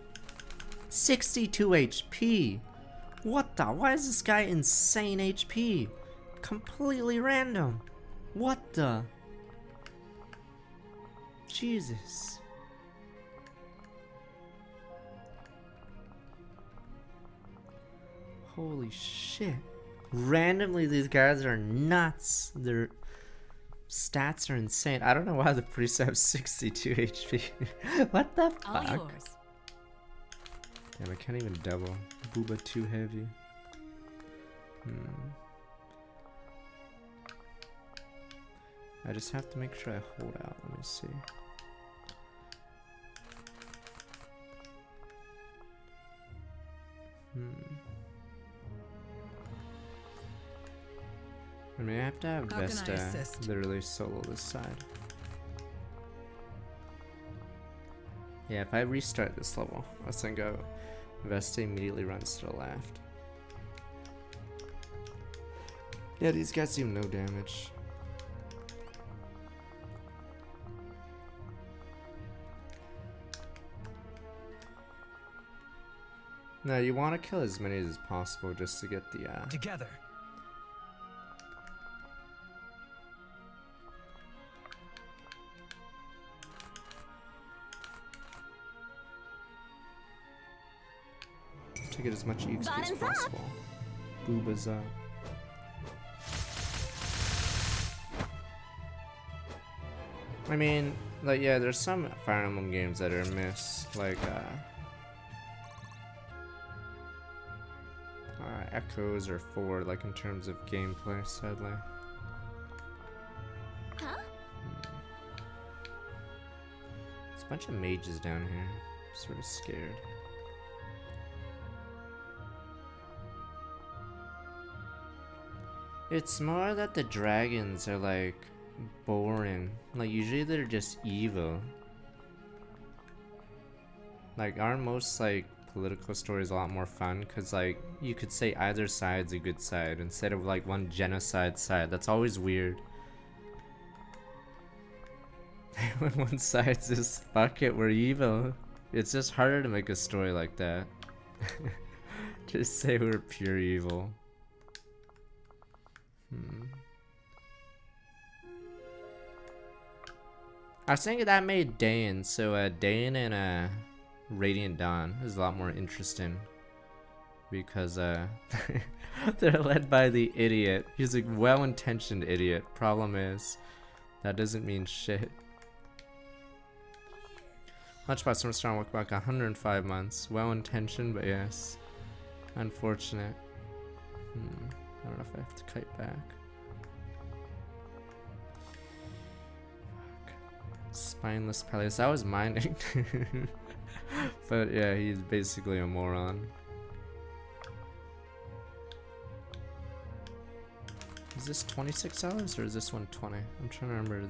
62 HP. What the? Why is this guy insane HP? Completely random. What the? Jesus. Holy shit. Randomly, these guys are nuts. Their stats are insane. I don't know why the priest have 62 HP. What the fuck? All yours. Damn, I can't even double. Booba too heavy. I just have to make sure I hold out. Let me see. I mean, I have to have Vesta literally solo this side. Yeah, if I restart this level, I was gonna go Vesta immediately runs to the left. Yeah, these guys do no damage. No, you want to kill as many as possible just to get the together. To get as much EXP as possible. Booba's up. I mean, like, yeah, there's some Fire Emblem games that are miss, like Echoes or 4, like in terms of gameplay, sadly. Huh? There's a bunch of mages down here. I'm sort of scared. It's more that the dragons are like boring. Like usually they're just evil. Like, aren't most like political stories a lot more fun? Cause like you could say either side's a good side instead of like one genocide side. That's always weird. When one side's just fuck it, we're evil. It's just harder to make a story like that. Just say we're pure evil. I was thinking that made Dayan, so Dayan and Radiant Dawn is a lot more interesting. Because they're led by the idiot. He's a well-intentioned idiot. Problem is, that doesn't mean shit. Lunchbox Summer Star worked back 105 months. Well-intentioned, but yes. Unfortunate. I don't know if I have to kite back. Fuck. Spineless Peleus. That was mining. But yeah, he's basically a moron. Is this $26 or is this one $20? I'm trying to remember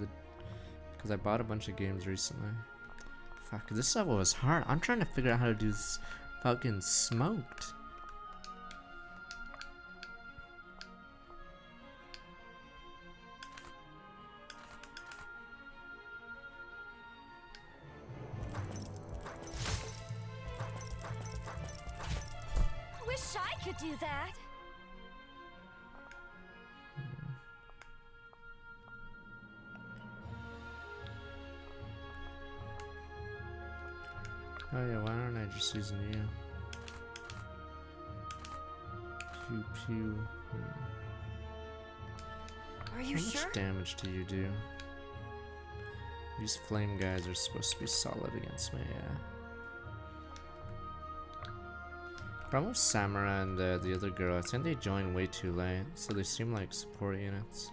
because I bought a bunch of games recently. Fuck, this level was hard. I'm trying to figure out how to do this fucking smoked. Wish I could do that. Oh yeah, why aren't I just using you? Pew pew. Are you How sure? much damage do you do? These flame guys are supposed to be solid against me, yeah. Problem with Samara and the other girl, I think they joined way too late, so they seem like support units.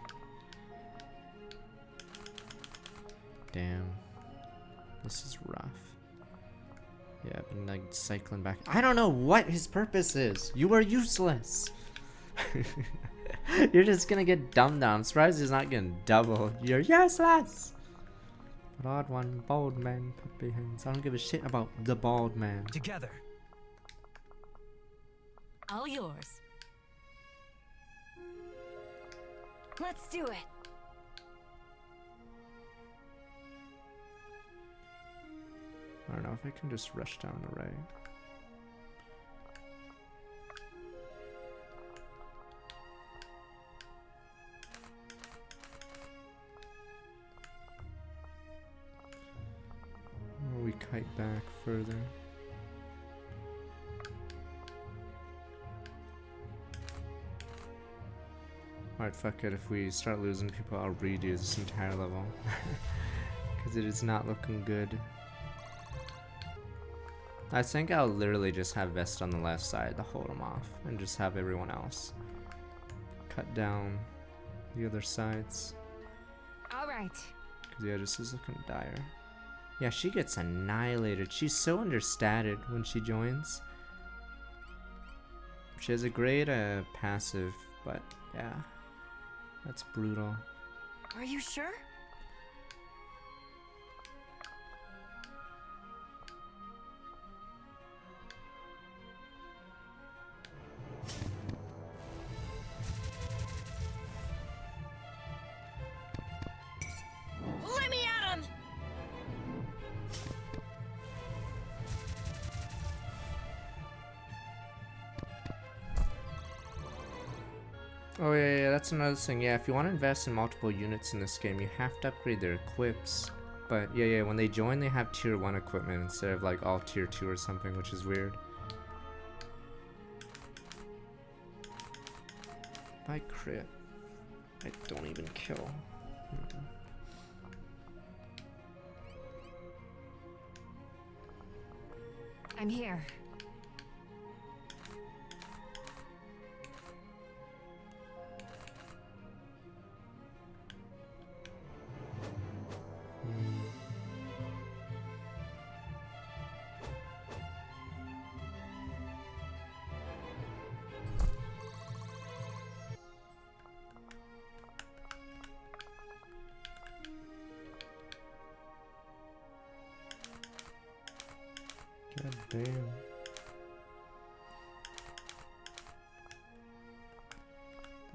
Damn. This is rough. Yeah, I've been like cycling back. I don't know what his purpose is. You are useless. You're just gonna get dumbed down. I'm surprised he's not getting double. You're useless. Broad one, bald man, puppy hands. I don't give a shit about the bald man. Together. All yours. Let's do it. I don't know if I can just rush down the right. Or we kite back further. Alright, fuck it. If we start losing people, I'll redo this entire level. Because it is not looking good. I think I'll literally just have Vest on the left side to hold him off, and just have everyone else cut down the other sides. All right. Because yeah, this is looking dire. Yeah, she gets annihilated. She's so understated when she joins. She has a great passive, but yeah, that's brutal. Are you sure? Let me at him! Oh yeah, that's another thing. Yeah, if you want to invest in multiple units in this game, you have to upgrade their equips. But yeah, when they join, they have tier 1 equipment instead of like all tier 2 or something, which is weird. If I crit, I don't even kill. I'm here. God Damn.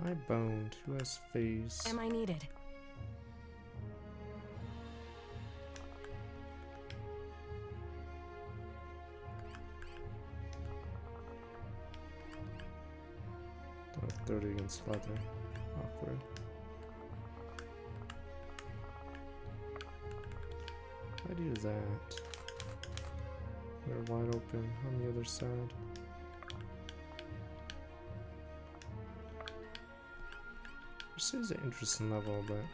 I boned. Who has phase? Am I needed? Oh, 30 against leather. Awkward. I do that. We're wide open on the other side. This is an interesting level, but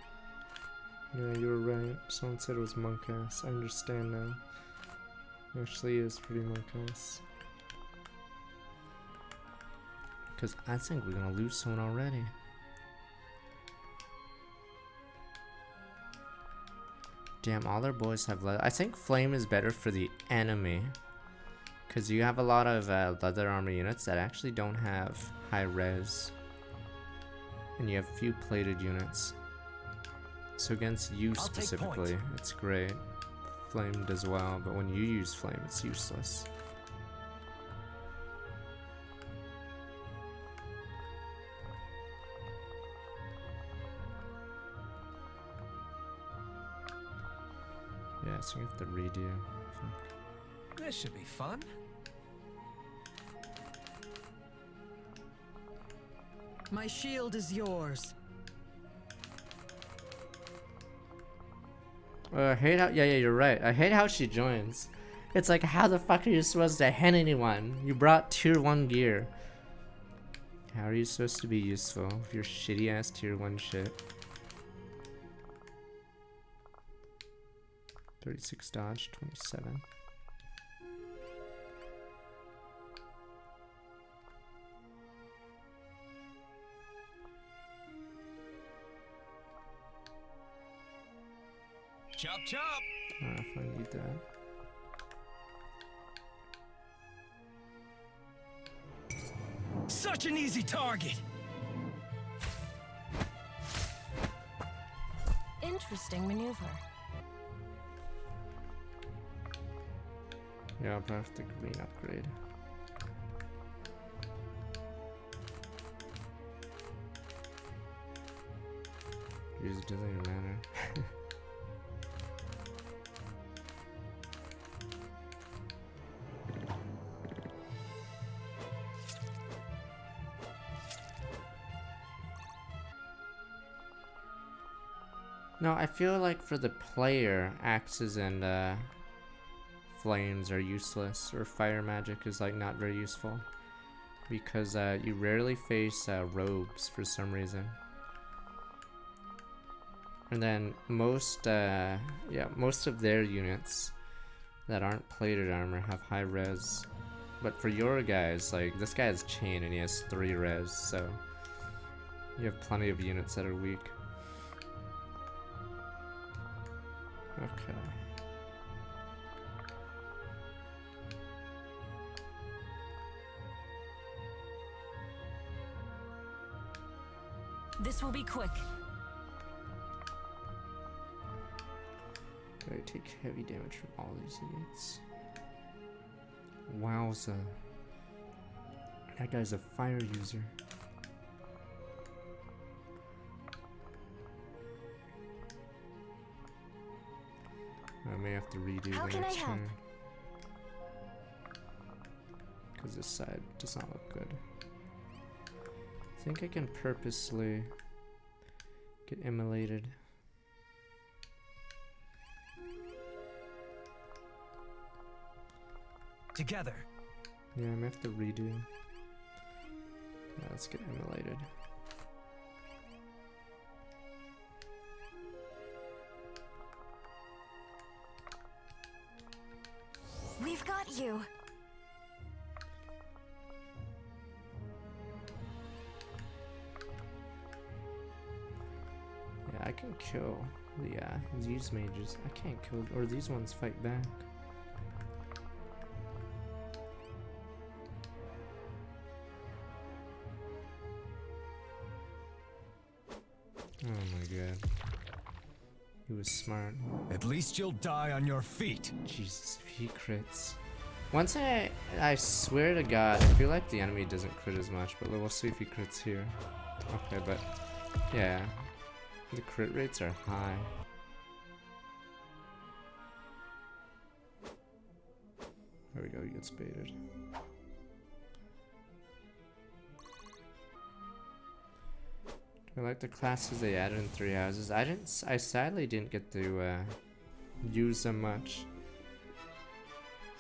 yeah, you were right. Someone said it was monk ass. I understand now. It actually is pretty monk ass. Because I think we're gonna lose someone already. Damn, all their boys have leather. I think flame is better for the enemy. Because you have a lot of leather armor units that actually don't have high res. And you have few plated units. So against you specifically, it's great. Flame does well, but when you use flame, it's useless. Yeah, so you have to redo. This should be fun. My shield is yours. I hate how, yeah, you're right. I hate how she joins. It's like, how the fuck are you supposed to hit anyone? You brought tier 1 gear. How are you supposed to be useful with your shitty ass tier 1 shit? 36 dodge, 27. Chop chop. If I need that. Such an easy target. Interesting maneuver. Yeah, I'll have the green upgrade. It doesn't even matter. No, I feel like for the player, axes and flames are useless, or fire magic is like not very useful, because you rarely face robes for some reason. And then most of their units that aren't plated armor have high res, but for your guys, like this guy has chain and he has 3 res, so you have plenty of units that are weak. Okay. This will be quick. I take heavy damage from all these units. Wowza. That guy's a fire user. I may have to redo How the can I next help? turn. Because this side does not look good. I think I can purposely get immolated. Together. Yeah, I may have to redo. Yeah, let's get immolated. We've got you. Yeah, I can kill these mages. I can't kill, or these ones fight back. Oh my god. He was smart. At least you'll die on your feet. Jesus, if he crits. Once I swear to God, I feel like the enemy doesn't crit as much, but we'll see if he crits here. Okay, but yeah, the crit rates are high. There we go, he gets baited. I like the classes they added in 3 houses. I sadly didn't get to use them much.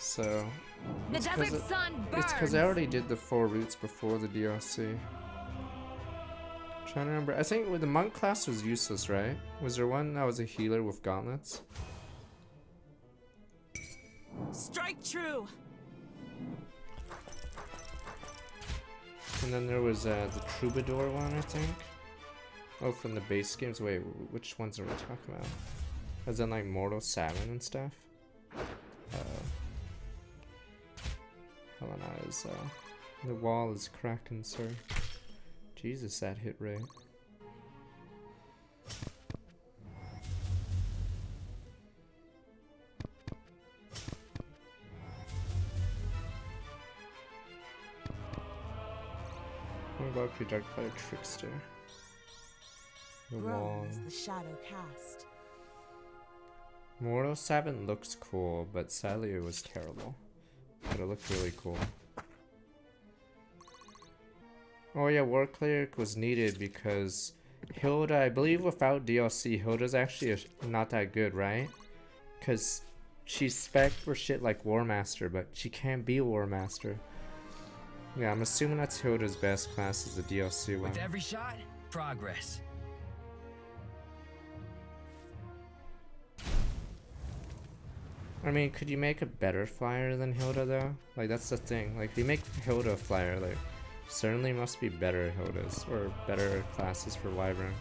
So The desert sun burns. it's because I already did the 4 routes before the DLC. Trying to remember. I think with the monk class was useless, right? Was there one that was a healer with gauntlets? Strike true. And then there was the troubadour one, I think. Oh, from the base games. Wait, which ones are we talking about? As in like Mortal 7 and stuff? Helena is the wall is cracking, sir. Jesus, that hit rate. What about conducted by a trickster? The wall. Rome is the shadow cast. Mortal 7 looks cool, but sadly it was terrible. But it looked really cool. Oh yeah, War Cleric was needed because Hilda, I believe without DLC, Hilda's actually not that good, right? Because she's spec for shit like War Master, but she can't be War Master. Yeah, I'm assuming that's Hilda's best class is the DLC one. With every shot, progress. I mean, could you make a better flyer than Hilda though? Like that's the thing. Like if you make Hilda a flyer, like certainly must be better Hildas or better classes for Wyvern.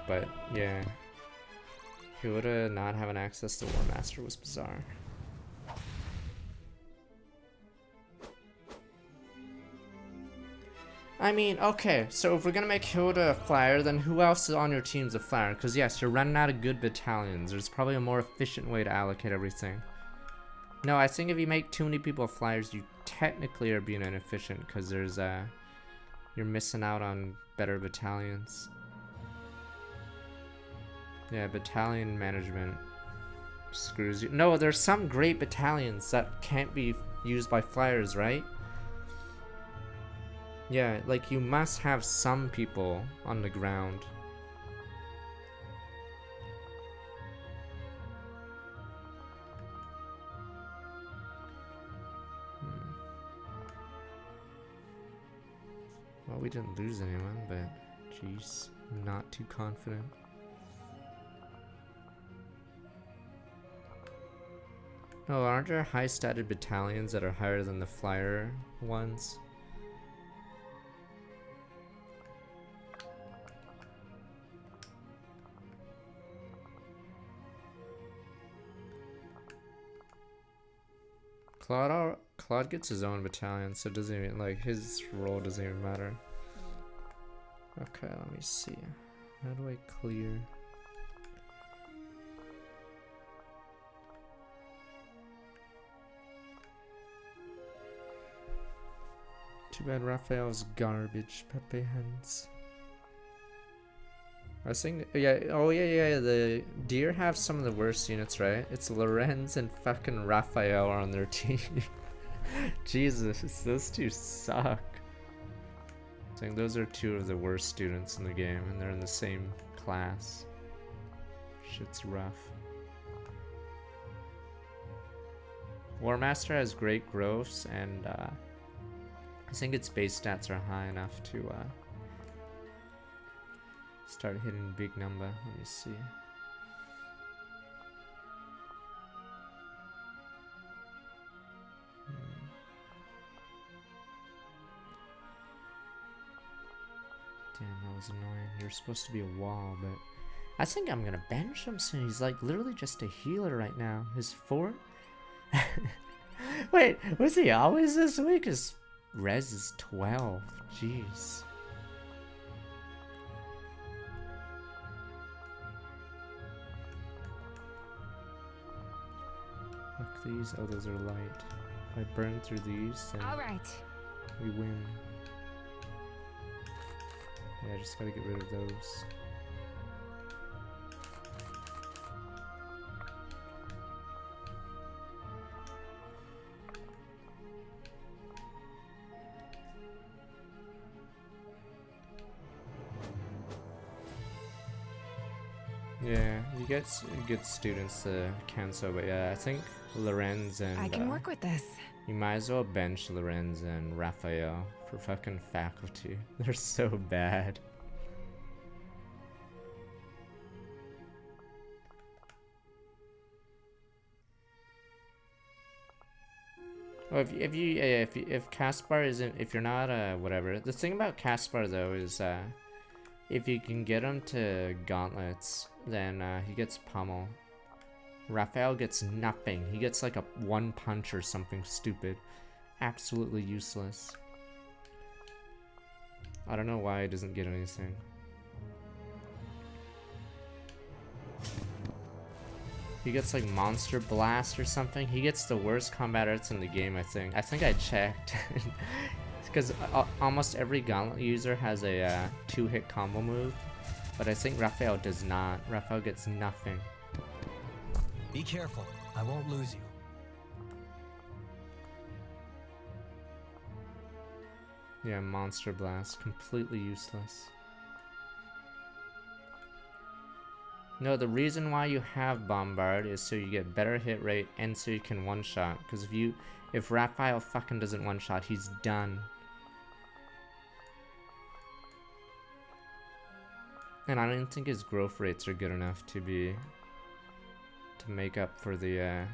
But yeah, Hilda not having access to War Master was bizarre. I mean, okay, so if we're gonna make Hilda a flyer, then who else is on your team's a flyer? Because yes, you're running out of good battalions. There's probably a more efficient way to allocate everything. No, I think if you make too many people flyers, you technically are being inefficient because there's you're missing out on better battalions. Yeah, battalion management screws you. No, there's some great battalions that can't be used by flyers, right? Yeah, like you must have some people on the ground. Well, we didn't lose anyone, but jeez, I'm not too confident. No, aren't there high statted battalions that are higher than the flyer ones? Claude gets his own battalion, so it doesn't even, like, his role doesn't even matter. Okay, let me see. How do I clear? Too bad Raphael's garbage, Pepe hands. I was saying, yeah, oh yeah, the Deer have some of the worst units, right? It's Lorenz and fucking Raphael are on their team. Jesus, those two suck. I think those are two of the worst students in the game, and they're in the same class. Shit's rough. War Master has great growths, and I think its base stats are high enough to start hitting big number. Let me see. Damn, that was annoying. You're supposed to be a wall, but I think I'm gonna bench him soon. He's like literally just a healer right now. His fort. Wait, was he always this weak? His res is 12. Jeez. Please. Oh, those are light. If I burn through these, then All right. we win. Yeah, I just gotta get rid of those. Yeah, you get good students to cancel, but yeah, I think Lorenz and I can work with this. you might as well bench Lorenz and Raphael for fucking faculty. They're so bad. Well, if Caspar isn't, if you're not whatever. The thing about Caspar though is if you can get him to gauntlets, then he gets pummel. Raphael gets nothing. He gets like a one punch or something stupid. Absolutely useless. I don't know why he doesn't get anything. He gets like Monster Blast or something. He gets the worst combat arts in the game, I think. I think I checked. Because almost every gauntlet user has a 2-hit combo move. But I think Raphael does not. Raphael gets nothing. Be careful. I won't lose you. Yeah, Monster Blast. Completely useless. No, the reason why you have Bombard is so you get better hit rate and so you can one-shot. Because if Raphael fucking doesn't one-shot, he's done. And I don't think his growth rates are good enough to make up for the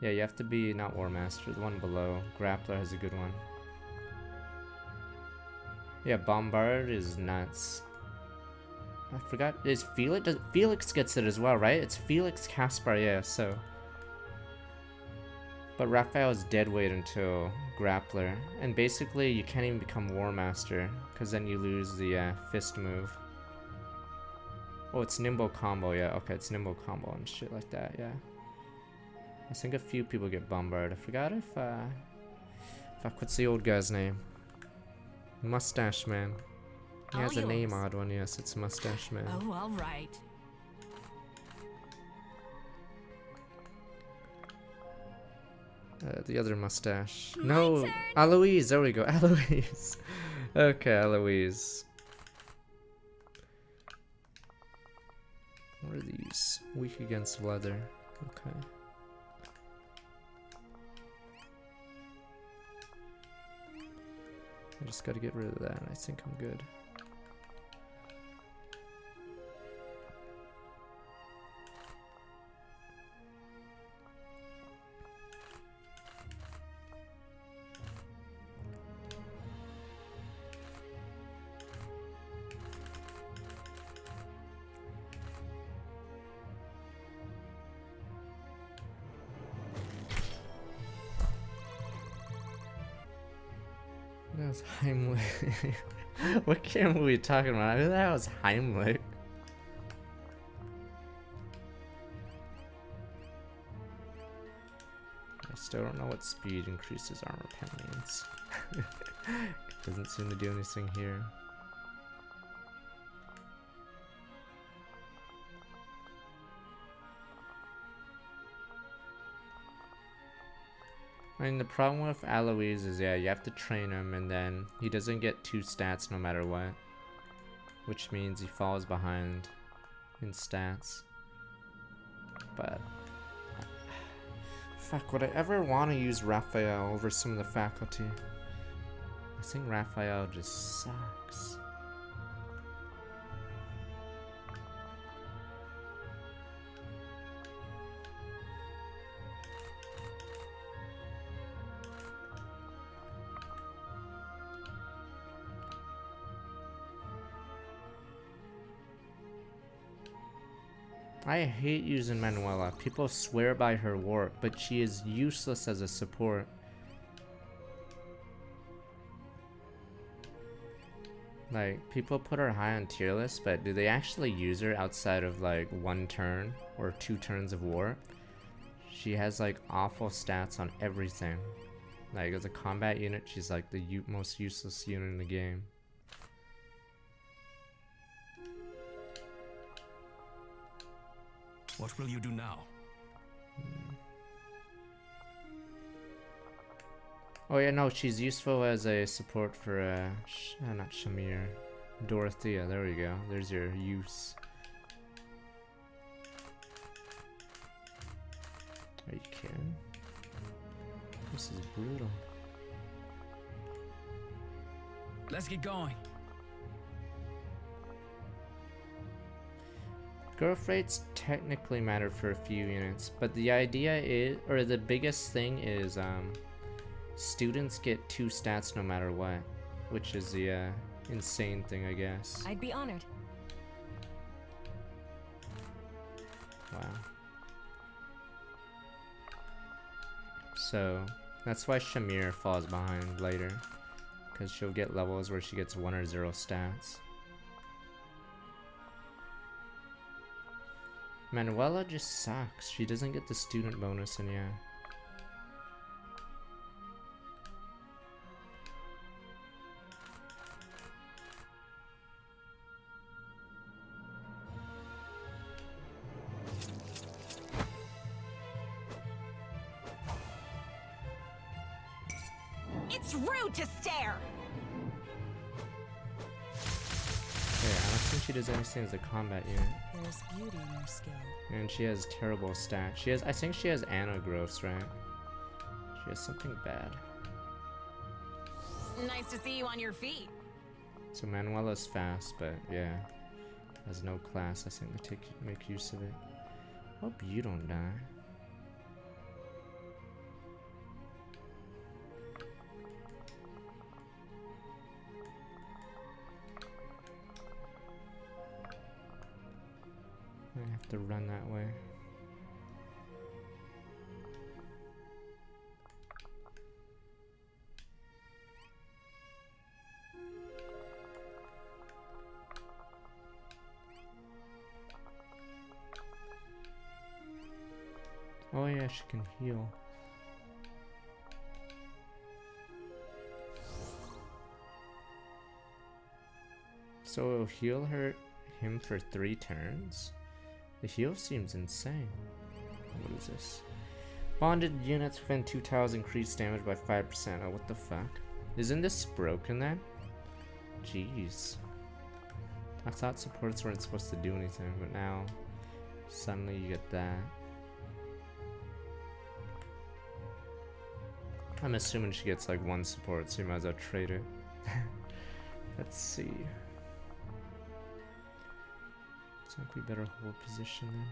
yeah, you have to be not War Master, the one below. Grappler has a good one. Yeah, Bombard is nuts. I forgot, is Felix gets it as well, right? It's Felix Caspar, yeah, so. But Raphael is dead weight until Grappler. And basically, you can't even become War Master, because then you lose the fist move. Oh, it's Nimble Combo, yeah, okay, it's Nimble Combo and shit like that, yeah. I think a few people get bombarded. I forgot if, fuck, what's the old guy's name? Mustache Man. He has a name odd one, yes, it's Mustache Man. Oh, all right. The other mustache. My No, turn. Aloise, there we go, Aloise. Okay, Aloise. What are these? Weak against leather. Okay. I just gotta get rid of that, and I think I'm good. That was Heimlich. What game were we talking about? I mean, that was Heimlich. I still don't know what speed increases armor pen means. Doesn't seem to do anything here. I mean, the problem with Aloise is, yeah, you have to train him, and then he doesn't get 2 stats no matter what. Which means he falls behind in stats. But fuck, would I ever want to use Raphael over some of the faculty? I think Raphael just sucks. I hate using Manuela. People swear by her warp, but she is useless as a support. Like, people put her high on tier list, but do they actually use her outside of like 1 turn or 2 turns of warp? She has like awful stats on everything. Like as a combat unit, she's like the most useless unit in the game. What will you do now? Oh yeah, no, she's useful as a support for not Shamir, Dorothea. There we go. There's your use. Are you kidding? This is brutal. Let's get going. Growth rates technically matter for a few units, but the idea is, or the biggest thing is, students get 2 stats no matter what, which is the insane thing, I guess. I'd be honored. Wow. So that's why Shamir falls behind later, because she'll get levels where she gets 1 or 0 stats. Manuela just sucks. She doesn't get the student bonus, and yeah. It's rude to stare. Yeah, I don't think she does anything as a combat unit. There's beauty in your skill. And she has terrible stats. She has, I think she has Anna growths, right? She has something bad. Nice to see you on your feet. So Manuela's fast, but yeah, has no class. I think they make use of it. Hope you don't die. I have to run that way. Oh yeah, she can heal. So it'll heal him for 3 turns? The heal seems insane. What is this? Bonded units within 2 tiles increase damage by 5%. Oh, what the fuck? Isn't this broken then? Jeez. I thought supports weren't supposed to do anything, but now suddenly you get that. I'm assuming she gets like 1 support, so you might as well trade it. Let's see. I think we better hold position then.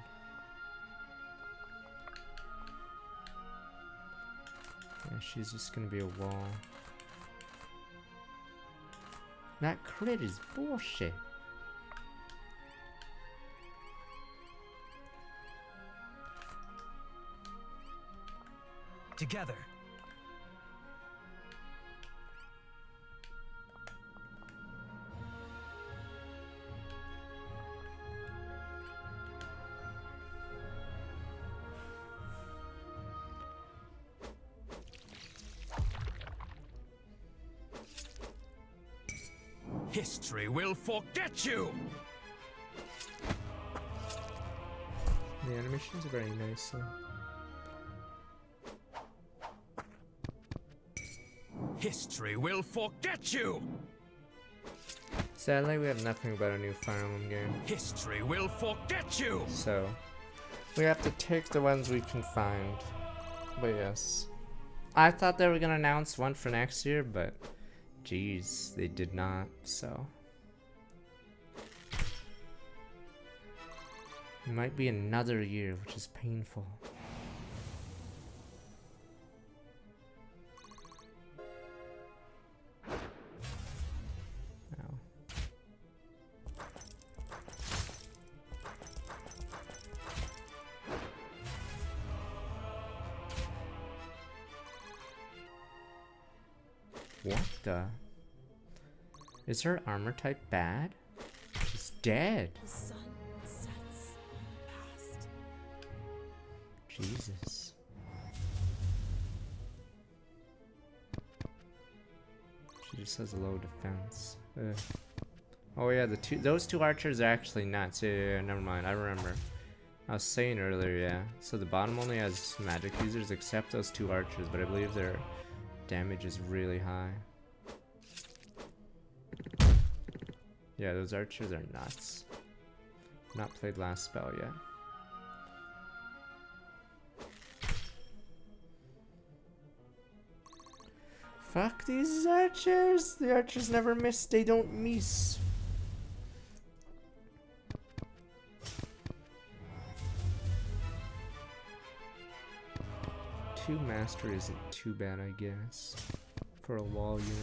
Yeah, she's just gonna be a wall. That crit is bullshit. Together. History will forget you! The animations are very nice though. History will forget you! Sadly, we have nothing about a new Fire Emblem game. History will forget you! So, we have to take the ones we can find. But yes. I thought they were gonna announce one for next year, but jeez, they did not, so. It might be another year, which is painful. Ow. What the? Is her armor type bad? She's dead. The sun sets on the past. Jesus. just has a low defense. Ugh. Oh yeah, those two archers are actually nuts. Yeah, never mind. I remember. I was saying earlier, yeah. So the bottom only has magic users except those two archers, but I believe their damage is really high. Yeah, those archers are nuts. Not played last spell yet. Fuck these archers! The archers never miss, they don't miss. Two master isn't too bad, I guess, for a wall unit.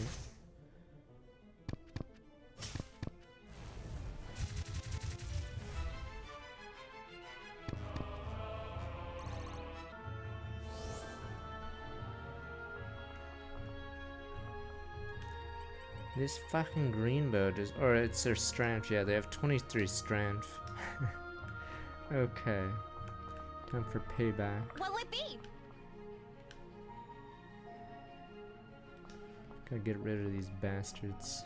This fucking green bow is, or it's their strength. Yeah, they have 23 strength. Okay, time for payback. What'll it be? Gotta get rid of these bastards.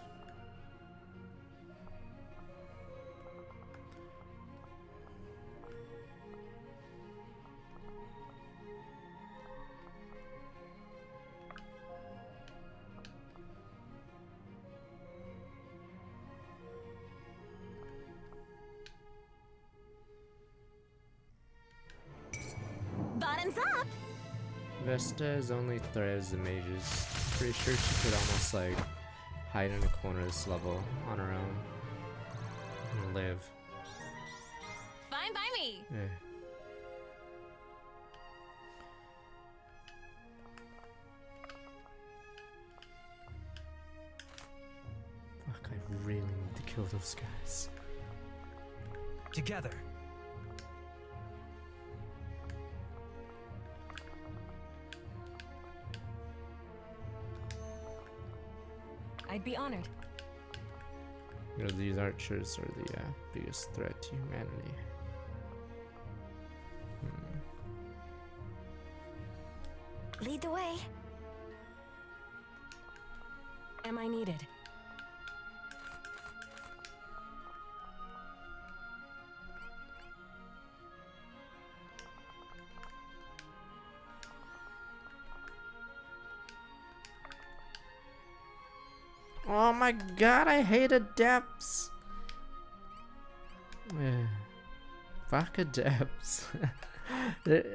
Bottoms up. Vesta is only threads the mages. Pretty sure she could almost like hide in a corner of this level on her own and live. Fine by me. Eh. Fuck, I really need to kill those guys. Together. I'd be honored. You know, these archers are the biggest threat to humanity. Lead the way. Am I needed? Oh my god, I hate adepts. Fuck adepts.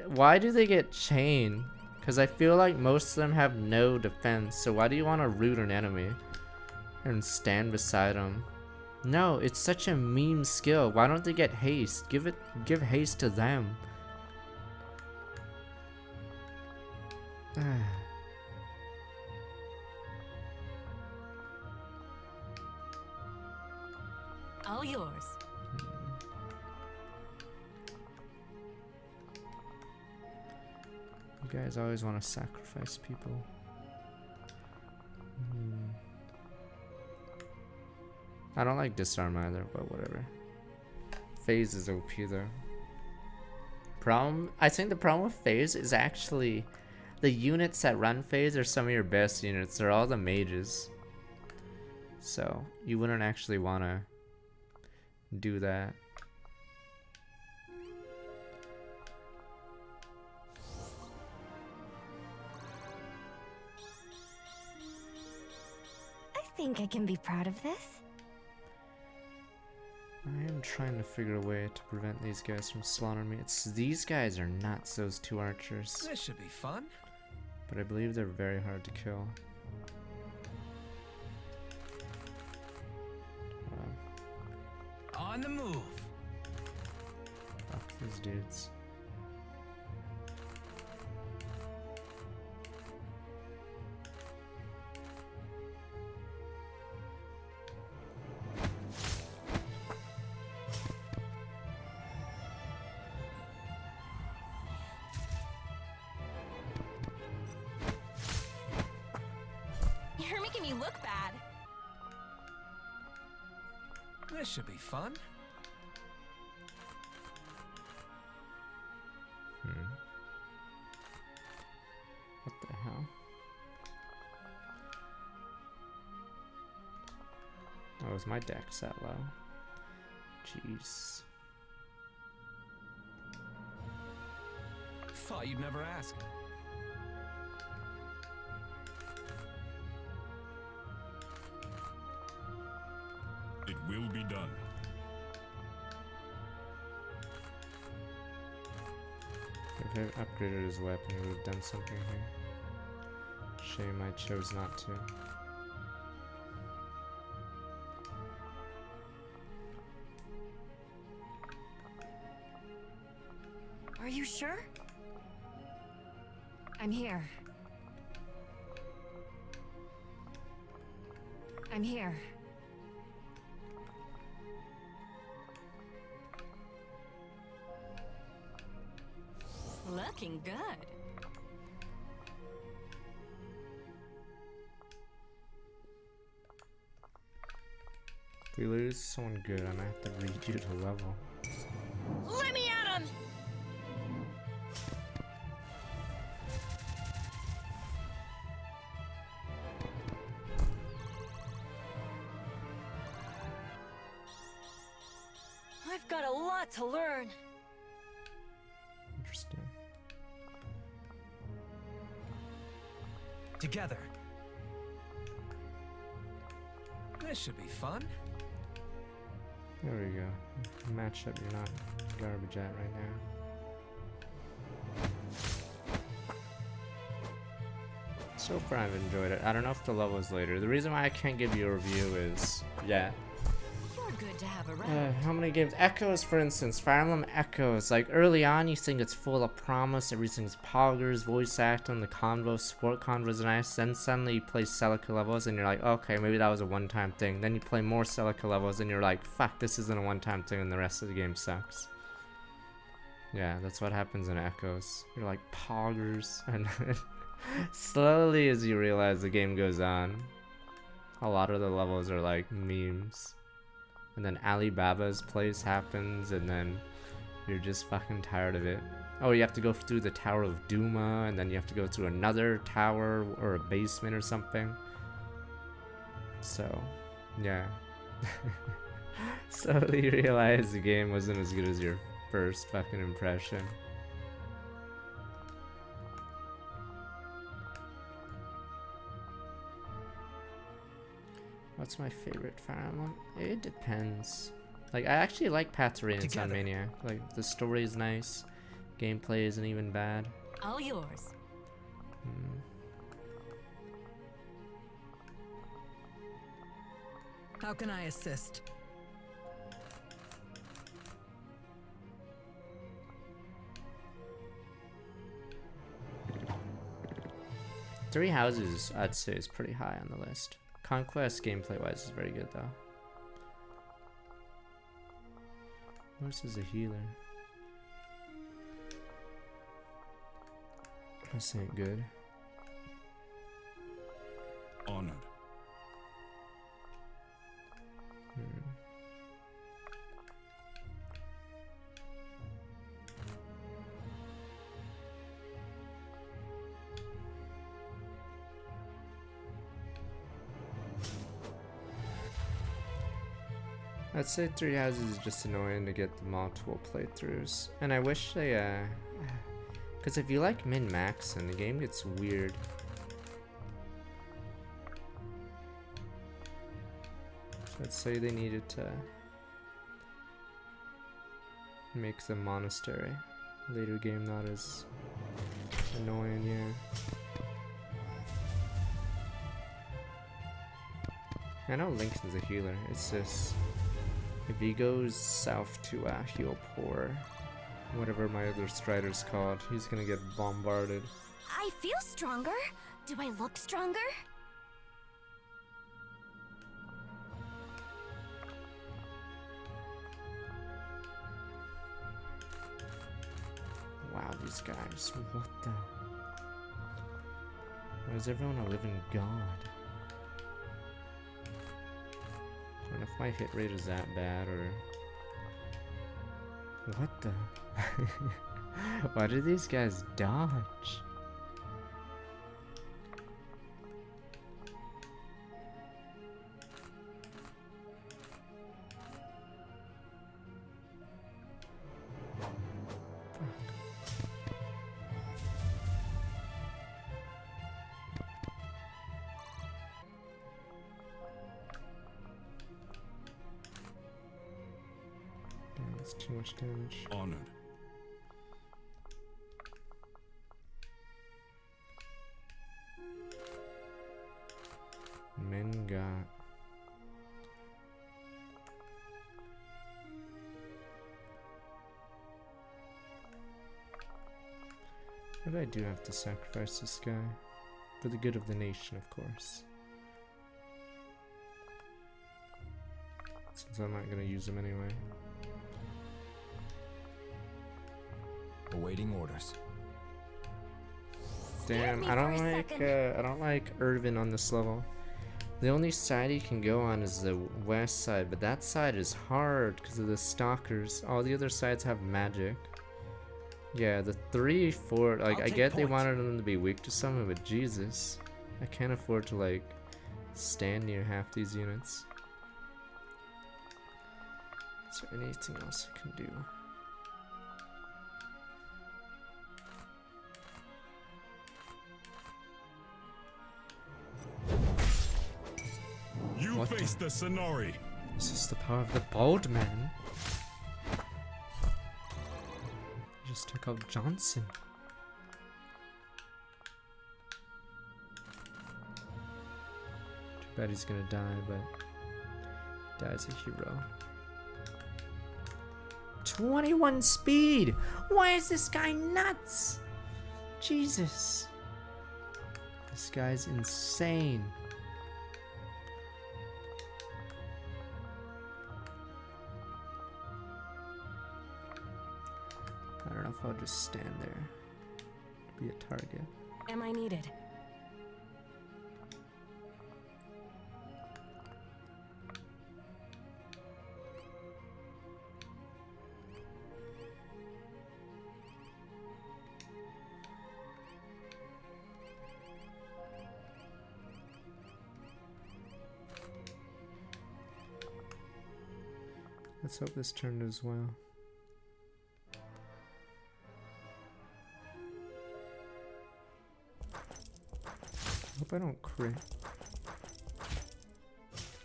Why do they get chained? Because I feel like most of them have no defense, so why do you want to root an enemy and stand beside them? No, it's such a meme skill. Why don't they get haste? Give haste to them. All yours. You guys always want to sacrifice people. I don't like disarm either, but whatever. Phase is OP though. I think the problem with phase is actually the units that run phase are some of your best units. They're all the mages. So you wouldn't actually want to do that. I think I can be proud of this. I am trying to figure a way to prevent these guys from slaughtering me. These guys are nuts, those two archers. This should be fun. But I believe they're very hard to kill. On the move. Fuck these dudes. You're making me look bad. This should be fun. What the hell? Oh, is my deck that low? Jeez. Thought you'd never ask. It will be done. If I upgraded his weapon, he would have done something here. Shame I chose not to. Are you sure? I'm here. I'm here. Looking good. If we lose someone good, I'm gonna have to read you to level. Let me at him! I've got a lot to learn. Interesting. Together. This should be fun. There we go. Matchup you're not garbage at right now. So far I've enjoyed it. I don't know if the level is later. The reason why I can't give you a review is, yeah. You're good to have around. How many games? Echoes, for instance. Fire Emblem Echoes. Like, early on, you think it's full of promise. Everything's poggers, voice acting, the convo, support convos are nice. Then suddenly you play Celica levels, and you're like, okay, maybe that was a one-time thing. Then you play more Celica levels, and you're like, fuck, this isn't a one-time thing, and the rest of the game sucks. Yeah, that's what happens in Echoes. You're like, poggers. And slowly, as you realize the game goes on, a lot of the levels are like memes. And then Alibaba's place happens, and then you're just fucking tired of it. Oh, you have to go through the Tower of Duma, and then you have to go through another tower or a basement or something. So, yeah. Slowly you realize the game wasn't as good as your first fucking impression. What's my favorite Fire Emblem? It depends. Like, I actually like Path to Radiance on Mania. Like, the story is nice. Gameplay isn't even bad. All yours. How can I assist? Three Houses, I'd say, is pretty high on the list. Conquest, gameplay-wise, is very good, though. This is a healer. This ain't good. Honored. I'd say Three Houses is just annoying to get the multiple playthroughs. And I wish they, because if you like min-max, then the game gets weird. So I'd say they needed to make the monastery later game not as annoying, yeah. I know Link is a healer, it's just if he goes south to heal poor, whatever my other strider's called, he's gonna get bombarded. I feel stronger. Do I look stronger? Wow, these guys, what the? Why is everyone a living god? I don't know if my hit rate is that bad or... What the? Why do these guys dodge? That's too much damage. Honored. Menga. Maybe I do have to sacrifice this guy. For the good of the nation, of course. Since I'm not gonna use him anyway. Awaiting orders. Damn, me I don't for a like second. I don't like Irvin on this level. The only side he can go on is the west side, but that side is hard because of the stalkers. All the other sides have magic. Yeah, the 3, 4, like I'll I take get they point. wanted them to be weak to something, but Jesus, I can't afford to like stand near half these units. Is there anything else I can do? You What face the Sonori. This is the power of the bald man. He just took out Johnson. Too bad he's gonna die, but dies a hero. 21 speed! Why is this guy nuts? Jesus. This guy's insane. I don't know if I'll just stand there to be a target. Am I needed? Let's hope this turn does well. Hope I don't crit.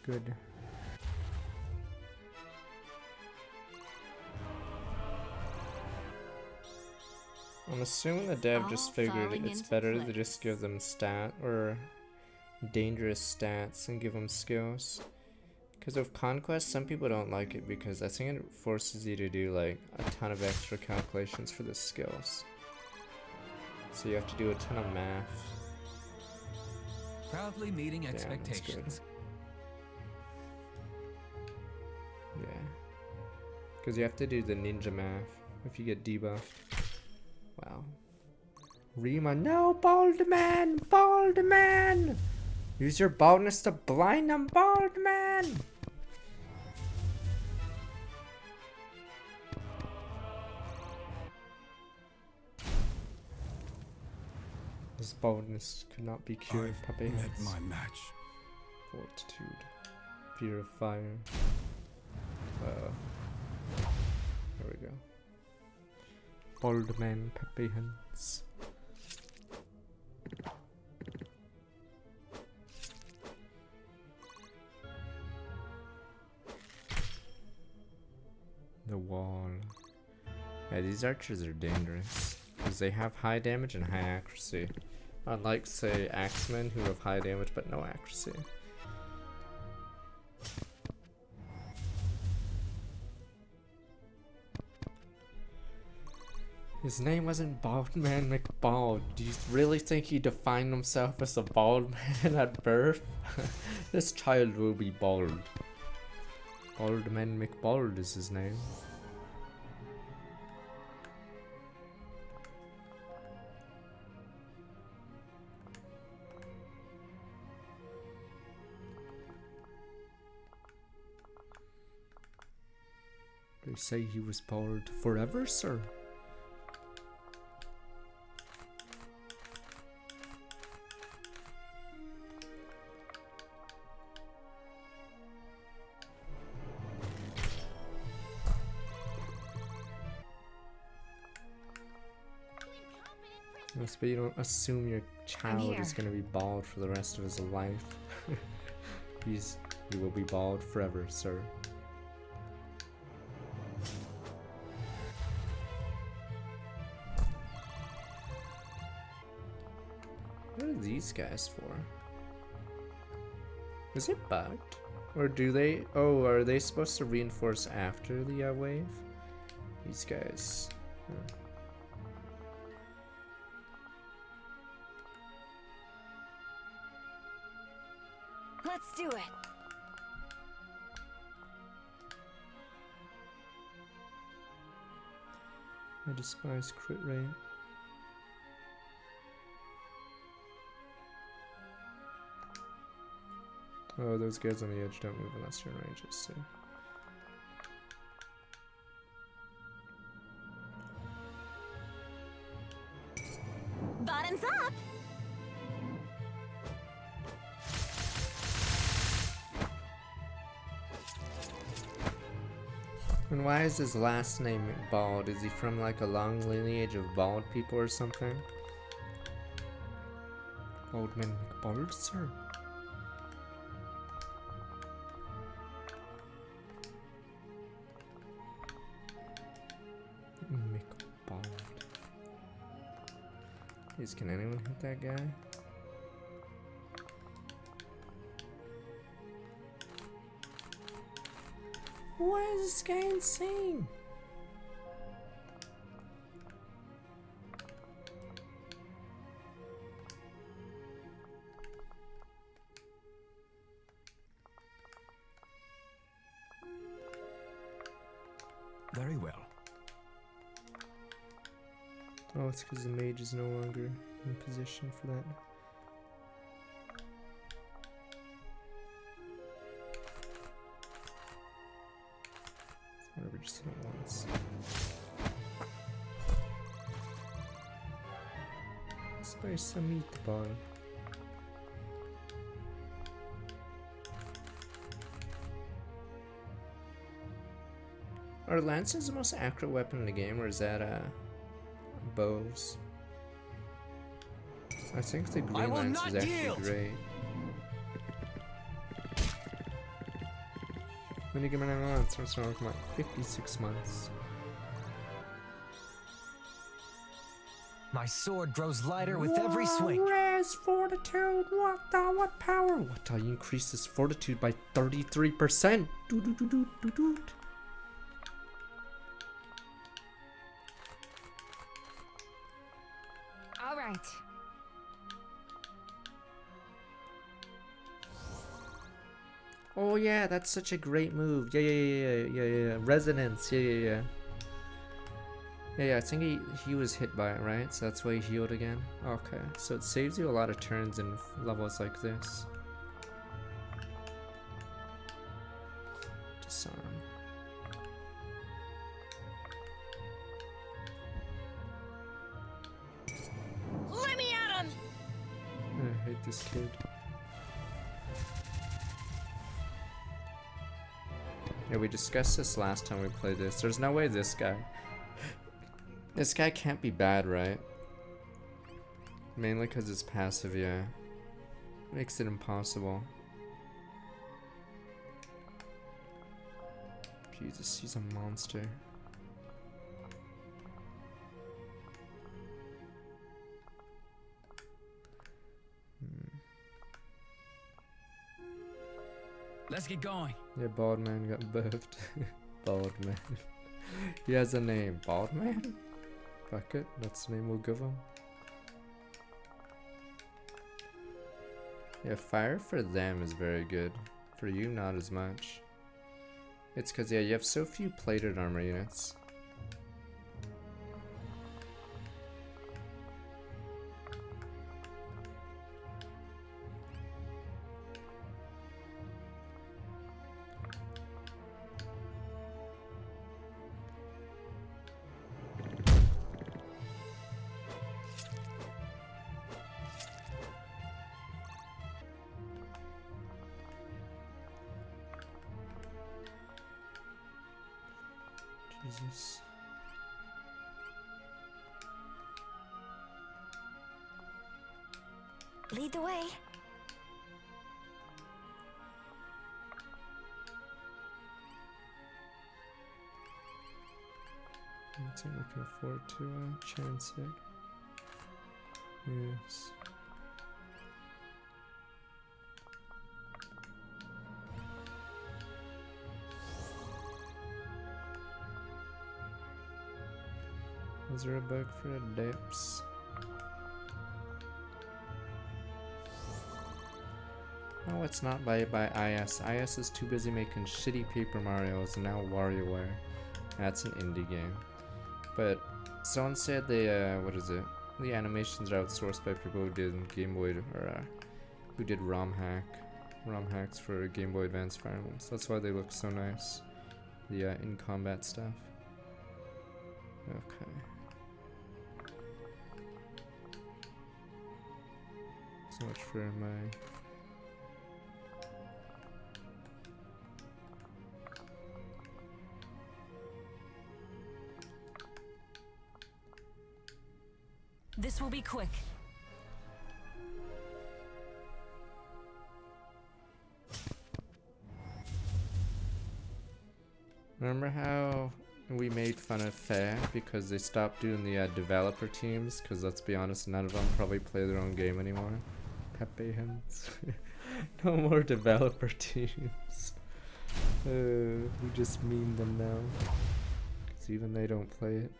Good. I'm assuming the dev just All figured falling it's into better to place. just give them stat or dangerous stats and give them skills. Because of Conquest, some people don't like it because I think it forces you to do like a ton of extra calculations for the skills. So you have to do a ton of math. Proudly meeting Damn, that's good. expectations. Yeah. Because you have to do the ninja math if you get debuffed. Wow. Rima, no, bald man! Bald man! Use your baldness to blind them, bald man! This baldness could not be cured, I've Pepe. met my match. Fortitude. Fear of fire. There we go. Bald man, Pepe hands. The wall. Yeah, these archers are dangerous because they have high damage and high accuracy. Unlike, say, axemen who have high damage but no accuracy. His name wasn't Baldman McBald. Do you really think he defined himself as a bald man at birth? This child will be bald. Baldman McBald is his name. They say he was bald forever, sir. Must be you don't assume your child is here. gonna be bald for the rest of his life. He will be bald forever, sir. are these guys for? Is it bugged? Or do they... Oh, are they supposed to reinforce after the wave? These guys. Huh. Let's do it. I despise crit rate. Oh, those guys on the edge don't move unless you're in ranges, so. Bottoms up. And why is his last name Bald? Is he from like a long lineage of bald people or something? Baldman McBald, sir. McBald. Please, can anyone hit that guy? Why is this guy insane? Very well. Oh, it's because the mage is no longer in position for that. Whatever, just hit it once. Spare some meatball. Are lances the most accurate weapon in the game, or is that bows? I think the green lance is actually great. When you give me an lance, it's around like 56 months. My sword grows lighter with every swing. Res fortitude, what power? What? You increase this fortitude by 33%. Do do do do do do. All right. Oh yeah, that's such a great move. Yeah. Resonance. Yeah. I think he was hit by it, right? So that's why he healed again. Okay, so it saves you a lot of turns in levels like this. Disarm. Let me at him! I hate this kid. Yeah, we discussed this last time we played this. There's no way this guy can't be bad, right? Mainly because it's passive, yeah. Makes it impossible. Jesus, he's a monster. Let's get going. Yeah, Bald Man got buffed. Bald Man. He has a name. Bald Man? Fuck it, that's the name we'll give him. Yeah, fire for them is very good. For you, not as much. It's because, yeah, you have so few plated armor units. Jesus. Lead the way. I don't think we can afford to chance it. Yes. Is there a bug for a dips? No, it's not by IS. IS is too busy making shitty Paper Marios and now WarioWare. That's an indie game. But someone said they, what is it? The animations are outsourced by people who did Game Boy, or who did ROM hacks for Game Boy Advance Fire Emblems. That's why they look so nice. The in combat stuff. Okay. So much for my. This will be quick. Remember how we made fun of Fair because they stopped doing the developer teams? Because let's be honest, none of them probably play their own game anymore. Pepe hands. No more developer teams. We just meme them now. Because even they don't play it.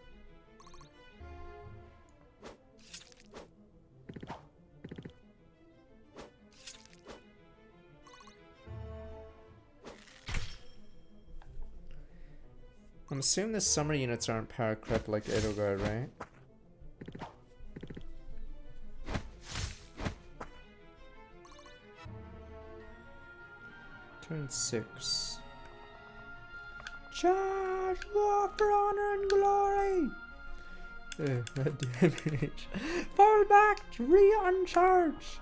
I'm assuming the summer units aren't power crept like Edelgard, right? Turn 6. Charge! Walk for honor and glory! That damage. Fall back! Re-uncharge!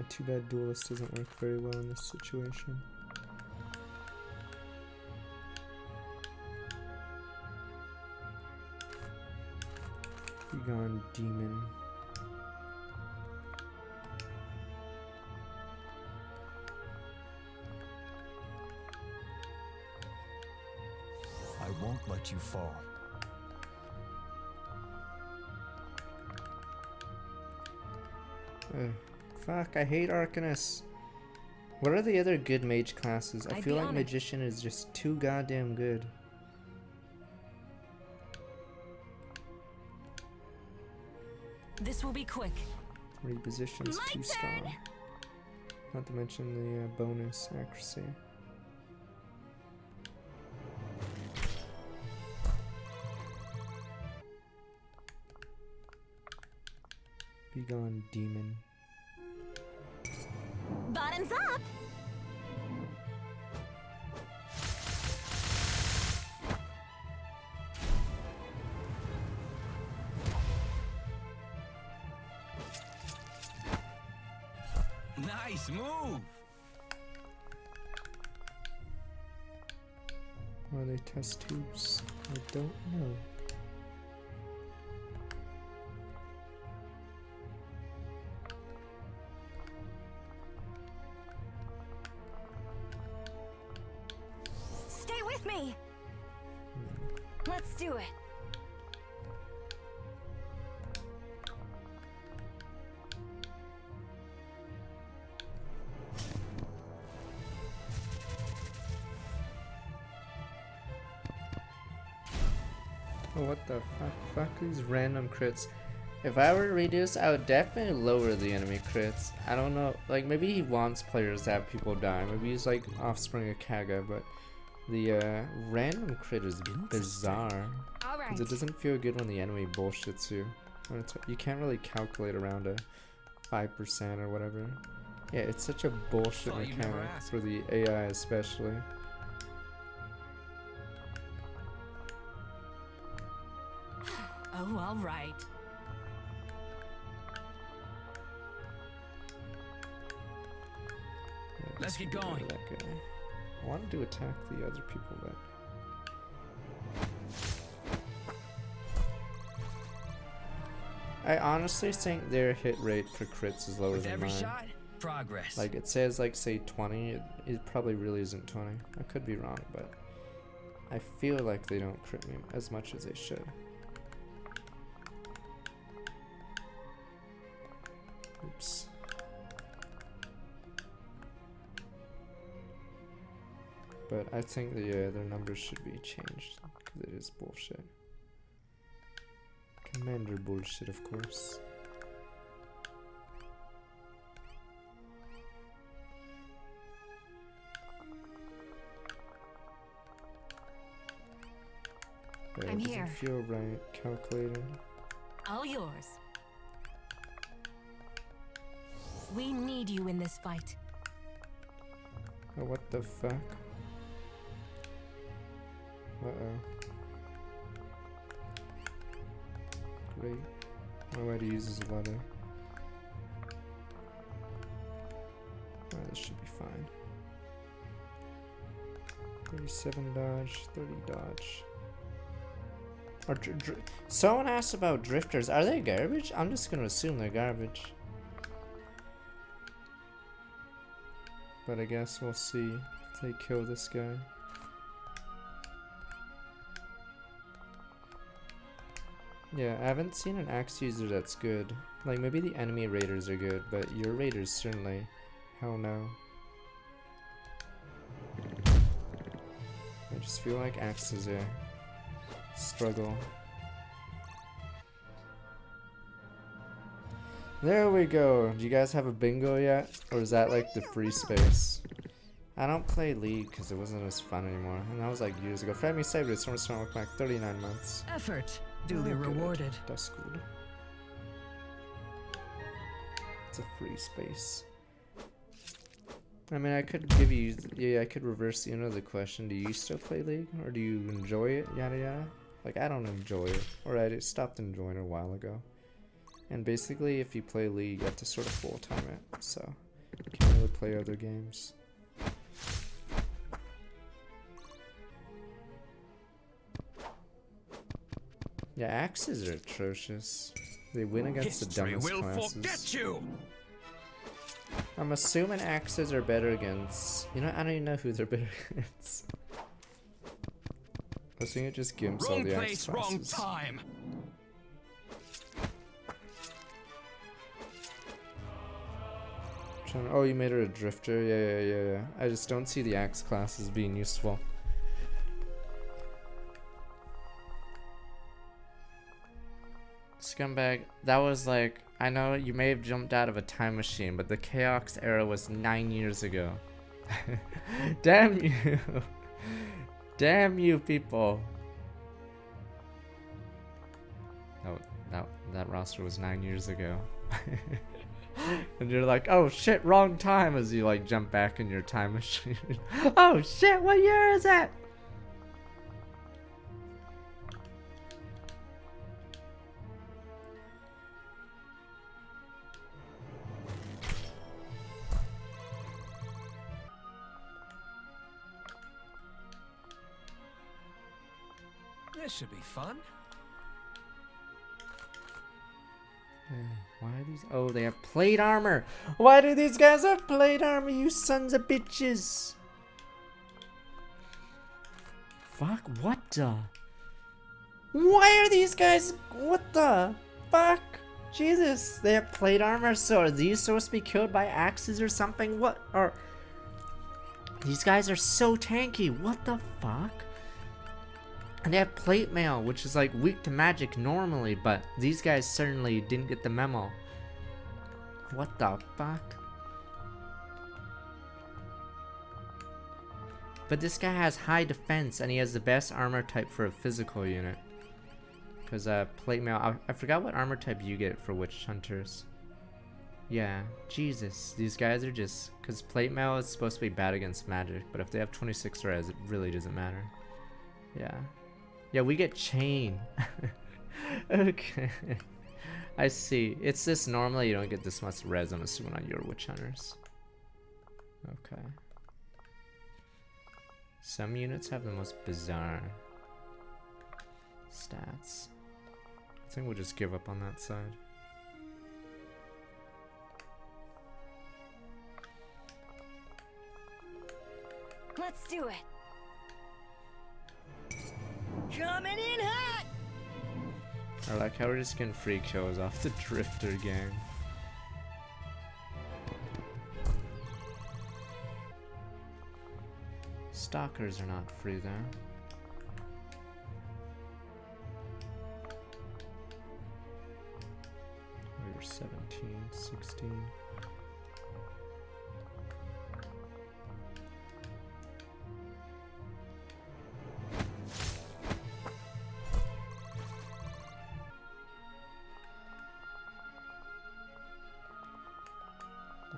Too bad Duelist doesn't work very well in this situation. Be gone, demon. I won't let you fall. Fuck, I hate Arcanist. What are the other good mage classes? I feel like Magician is just too goddamn good. This will be quick. Reposition's too strong. Not to mention the bonus accuracy. Be gone, demon. Bottoms up! Nice move! Are they test tubes? I don't know. Stay with me. Let's do it. Oh, what the fuck? Fuck these random crits. If I were to reduce, I would definitely lower the enemy crits. I don't know, like maybe he wants players to have people die. Maybe he's like offspring of Kaga, but the random crit is bizarre. Because it doesn't feel good when the enemy bullshits you. When it's, you can't really calculate around a 5% or whatever. Yeah, it's such a bullshit mechanic for the AI especially. Oh, all right. Let's get going. That guy. I wanted to attack the other people, but I honestly think their hit rate for crits is lower With than every mine. shot, progress. Like it says like say 20, it probably really isn't 20. I could be wrong, but I feel like they don't crit me as much as they should. Oops. But I think their numbers should be changed because it is bullshit. Commander bullshit, of course. But I'm it here. doesn't feel right calculating. All yours. We need you in this fight. Oh, what the fuck? Uh-oh. Great. My way to use his letter. Alright, this should be fine. 37 dodge, 30 dodge. Someone asked about drifters. Are they garbage? I'm just gonna assume they're garbage. But I guess we'll see if they kill this guy. Yeah, I haven't seen an axe user that's good. Like, maybe the enemy raiders are good, but your raiders certainly. Hell no. I just feel like axes are struggle. There we go. Do you guys have a bingo yet? Or is that like the free space? I don't play League because it wasn't as fun anymore. And that was like years ago. Fred me saved it. Storm went back 39 months. Effort duly Oh, good. rewarded. That's good. It's a free space. I mean, I could give you, yeah, I could reverse the question. Do you still play League? Or do you enjoy it? Yada yada. Like, I don't enjoy it. Or I stopped enjoying it a while ago. And basically, if you play League, you have to sort of full-time it. So, you can't really play other games. Yeah, axes are atrocious. They win against the dumbest classes. Forget you. I'm assuming axes are better against... You know, I don't even know who they're better against. I think it just gimps all Wrong the place, axe wrong classes. time. Oh, you made her a drifter? Yeah. I just don't see the axe classes being useful. Scumbag, that was like, I know you may have jumped out of a time machine, but the Chaos era was 9 years ago. Damn you. Damn you people. Oh, that roster was 9 years ago. And you're like, oh shit, wrong time, as you like jump back in your time machine. Oh shit, what year is it? This should be fun. Why are these? Oh, they have plate armor. Why do these guys have plate armor, you sons of bitches? Fuck, what the? Why are these guys? What the fuck? Jesus, they have plate armor, so are these supposed to be killed by axes or something? What are... These guys are so tanky, what the fuck? And they have plate mail, which is like weak to magic normally, but these guys certainly didn't get the memo. What the fuck? But this guy has high defense and he has the best armor type for a physical unit. Because plate mail, I forgot what armor type you get for witch hunters. Yeah, Jesus, these guys are just, because plate mail is supposed to be bad against magic, but if they have 26 res, it really doesn't matter. Yeah. Yeah, we get chain. Okay. I see. It's just normally you don't get this much res, I'm assuming, on your witch hunters. Okay. Some units have the most bizarre stats. I think we'll just give up on that side. Let's do it. Coming in hot! I like how we're just getting free kills off the Drifter gang. Stalkers are not free there. We're 17, 16.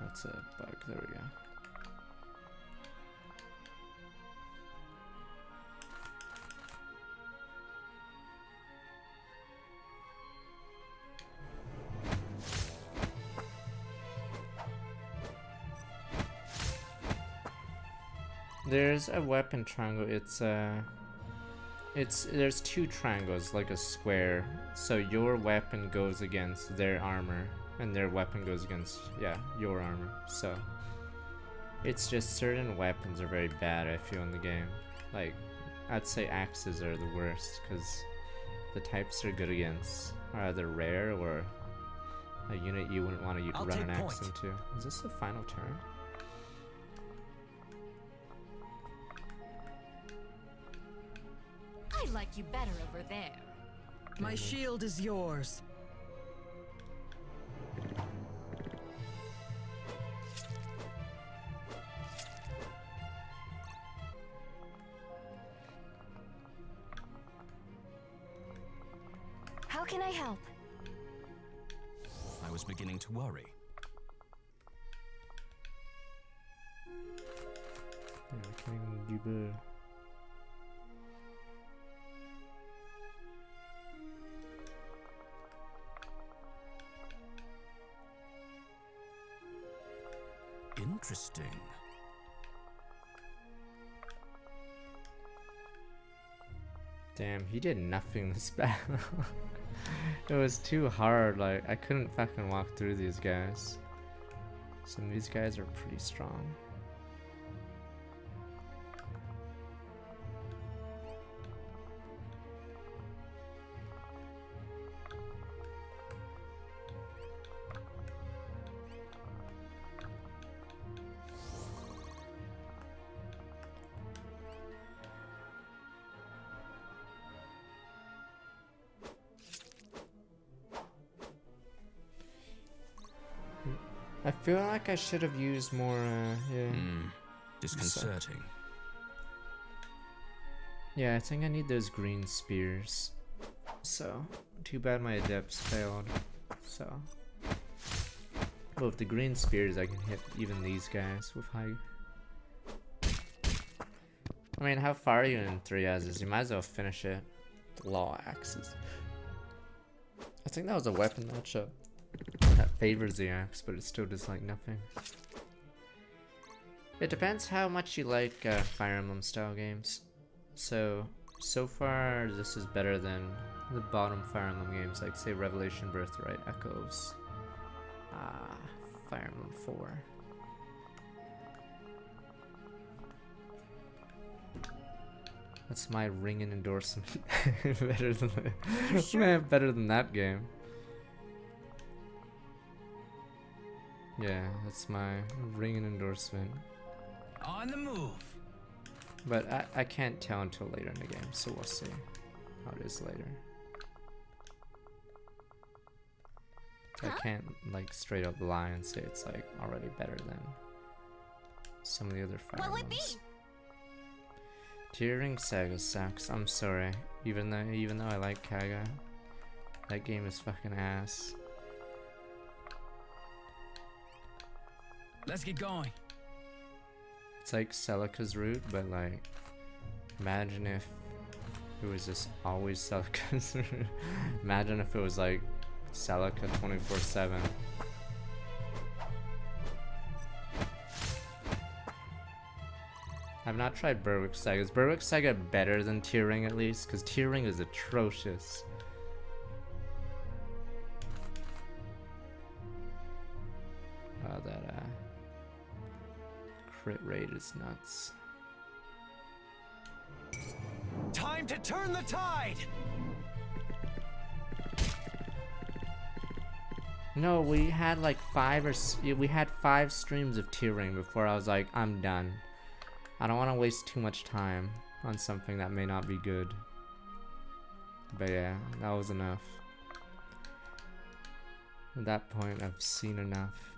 That's a bug. There we go. There's a weapon triangle. There's two triangles like a square. So your weapon goes against their armor, and their weapon goes against your armor. So it's just certain weapons are very bad, I feel, in the game. Like I'd say axes are the worst because the types they're good against are either rare or a unit you wouldn't want to run an axe into. Is this the final turn? I like you better over there. My shield is yours. How can I help? I was beginning to worry. Yeah, I can't even do better. Interesting. Damn, he did nothing this battle. It was too hard, like I couldn't fucking walk through these guys. Some of these guys are pretty strong. I feel like I should have used more, Disconcerting. Yeah, I think I need those green spears. So, too bad my adepts failed. So, well, with the green spears, I can hit even these guys with high. I mean, how far are you in 3 S's? You might as well finish it. Law axes. I think that was a weapon matchup that favors the axe, but it still does like nothing. It depends how much you like Fire Emblem style games. So far this is better than the bottom Fire Emblem games, like say Revelation Birthright, Echoes, Fire Emblem 4. That's my ringing endorsement. Better than better than that game. Yeah, that's my ringing endorsement. On the move. But I can't tell until later in the game, so we'll see how it is later. I can't like straight up lie and say it's like already better than some of the other Fire Emblems. Tearing Saga sucks. I'm sorry. Even though I like Kaga, that game is fucking ass. Let's get going. It's like Celica's route, but like, imagine if it was just always Celica's route. Imagine if it was like Celica 24/7. I've not tried Berwick Saga. Is Berwick Saga better than Tear Ring at least? Because Tear Ring is atrocious. Oh, that crit rate is nuts. Time to turn the tide. No, we had like 5 streams of Tear Ring before I was like, I'm done. I don't want to waste too much time on something that may not be good. But yeah, that was enough. At that point, I've seen enough.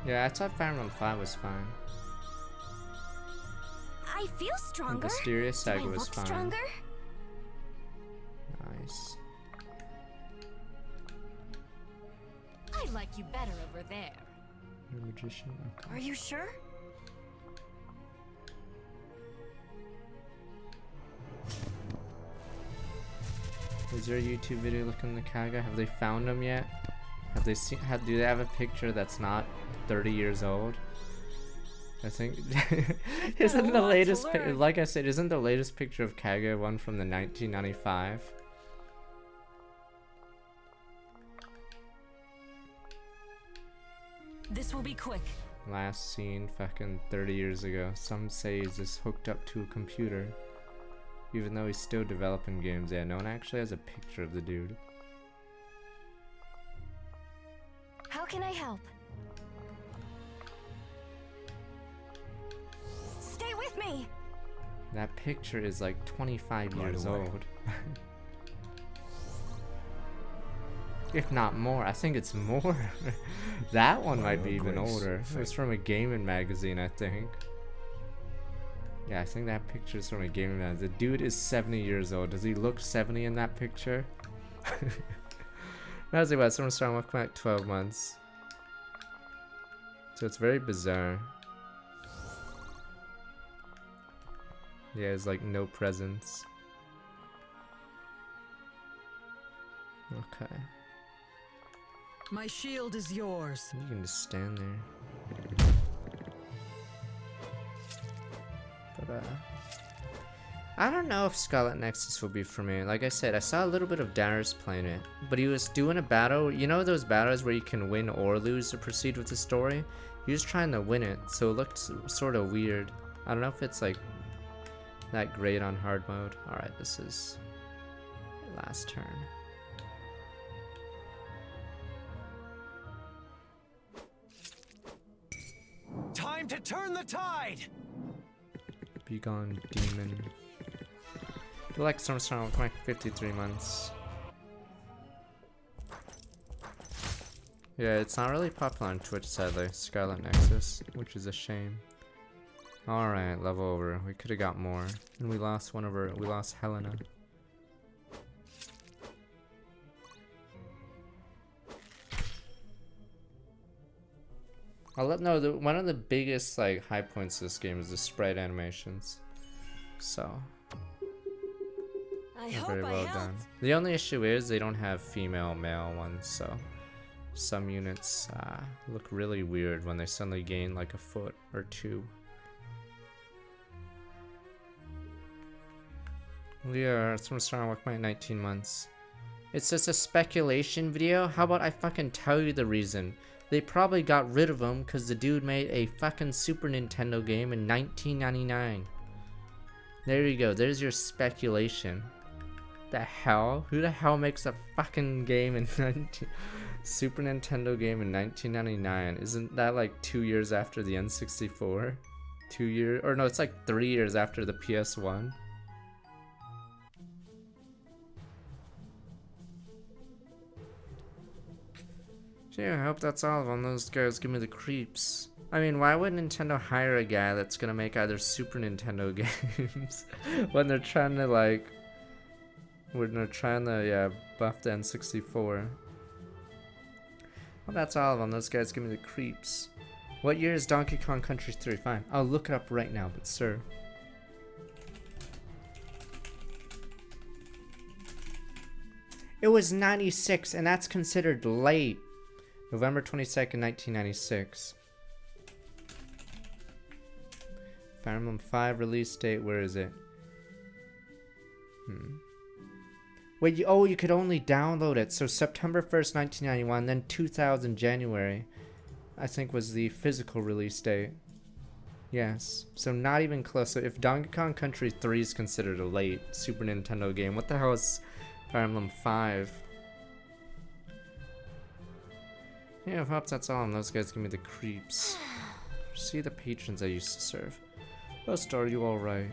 Yeah, I thought Fire Emblem 5 was fine. I feel stronger. Mysterious Do I Saga was look fine. stronger? Nice. I like you better over there. You're a magician? Okay. Are you sure? Is there a YouTube video looking at the Kaga? Have they found him yet? Have they seen? Do they have a picture that's not 30 years old? I think isn't the latest like I said, isn't the latest picture of Kaga one from the 1995? This will be quick. Last seen fucking 30 years ago. Some say he's just hooked up to a computer. Even though he's still developing games. Yeah, no one actually has a picture of the dude. How can I help? Stay with me. That picture is like 25 Right years away. old. If not more. I think it's more. That one might be even Grace, older. It was from a gaming magazine, I think. Yeah, I think that picture is from a gaming magazine. The dude is 70 years old. Does he look 70 in that picture? That's about someone starting with like 12 months. So it's very bizarre. Yeah, it's like no presence. Okay. My shield is yours. You can just stand there. But I don't know if Scarlet Nexus will be for me. Like I said, I saw a little bit of Darius playing it, but he was doing a battle. You know those battles where you can win or lose to proceed with the story? He was trying to win it, so it looked sort of weird. I don't know if it's like that great on hard mode. Alright, this is last turn. Time to turn the tide! Be gone, demon. The like Storm with like 53 months. Yeah, it's not really popular on Twitch, sadly. Scarlet Nexus, which is a shame. Alright, level over. We could have got more. And we lost one of our. We lost Helena. One of the biggest like high points of this game is the sprite animations. So I they're hope very I well helped. done. The only issue is they don't have female male ones, so some units look really weird when they suddenly gain like a foot or two. We are from starting with my 19 months. It's just a speculation video. How about I fucking tell you the reason? They probably got rid of him because the dude made a fucking Super Nintendo game in 1999. There you go. There's your speculation. The hell? Who the hell makes a fucking game in Super Nintendo game in 1999? Isn't that like 2 years after the N64? 2 years? Or no, it's like 3 years after the PS1. Yeah, I hope that's all of them. Those guys give me the creeps. I mean, why would Nintendo hire a guy that's gonna make either Super Nintendo games when they're trying to yeah, buff the N64? Well, that's all of them. Those guys give me the creeps. What year is Donkey Kong Country 3? Fine, I'll look it up right now, but sir. It was 96, and that's considered late. November 22nd, 1996. Fire Emblem 5 release date, where is it? Wait, you could only download it. So September 1st, 1991, then 2000 January. I think, was the physical release date. Yes, so not even close. So if Donkey Kong Country 3 is considered a late Super Nintendo game, what the hell is Fire Emblem 5? Yeah, I hope that's all, and those guys give me the creeps. See the patrons I used to serve. Rust, are you alright?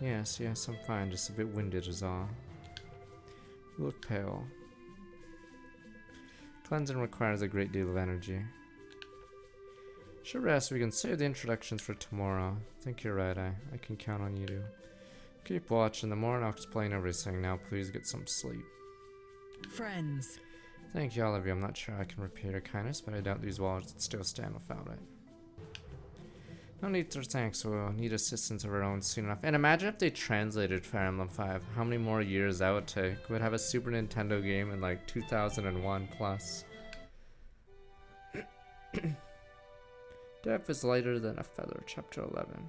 Yes, I'm fine, just a bit winded is all. You look pale. Cleansing requires a great deal of energy. Sure, rest, we can save the introductions for tomorrow. I think you're right, I can count on you to keep watch. In the morning I'll explain everything. Now please get some sleep. Friends. Thank you, all of you. I'm not sure I can repay your kindness, but I doubt these walls would still stand without it. No need for thanks, we'll need assistance of our own soon enough. And imagine if they translated Fire Emblem 5, how many more years that would take. We'd have a Super Nintendo game in like 2001 plus. Death is lighter than a feather, chapter 11.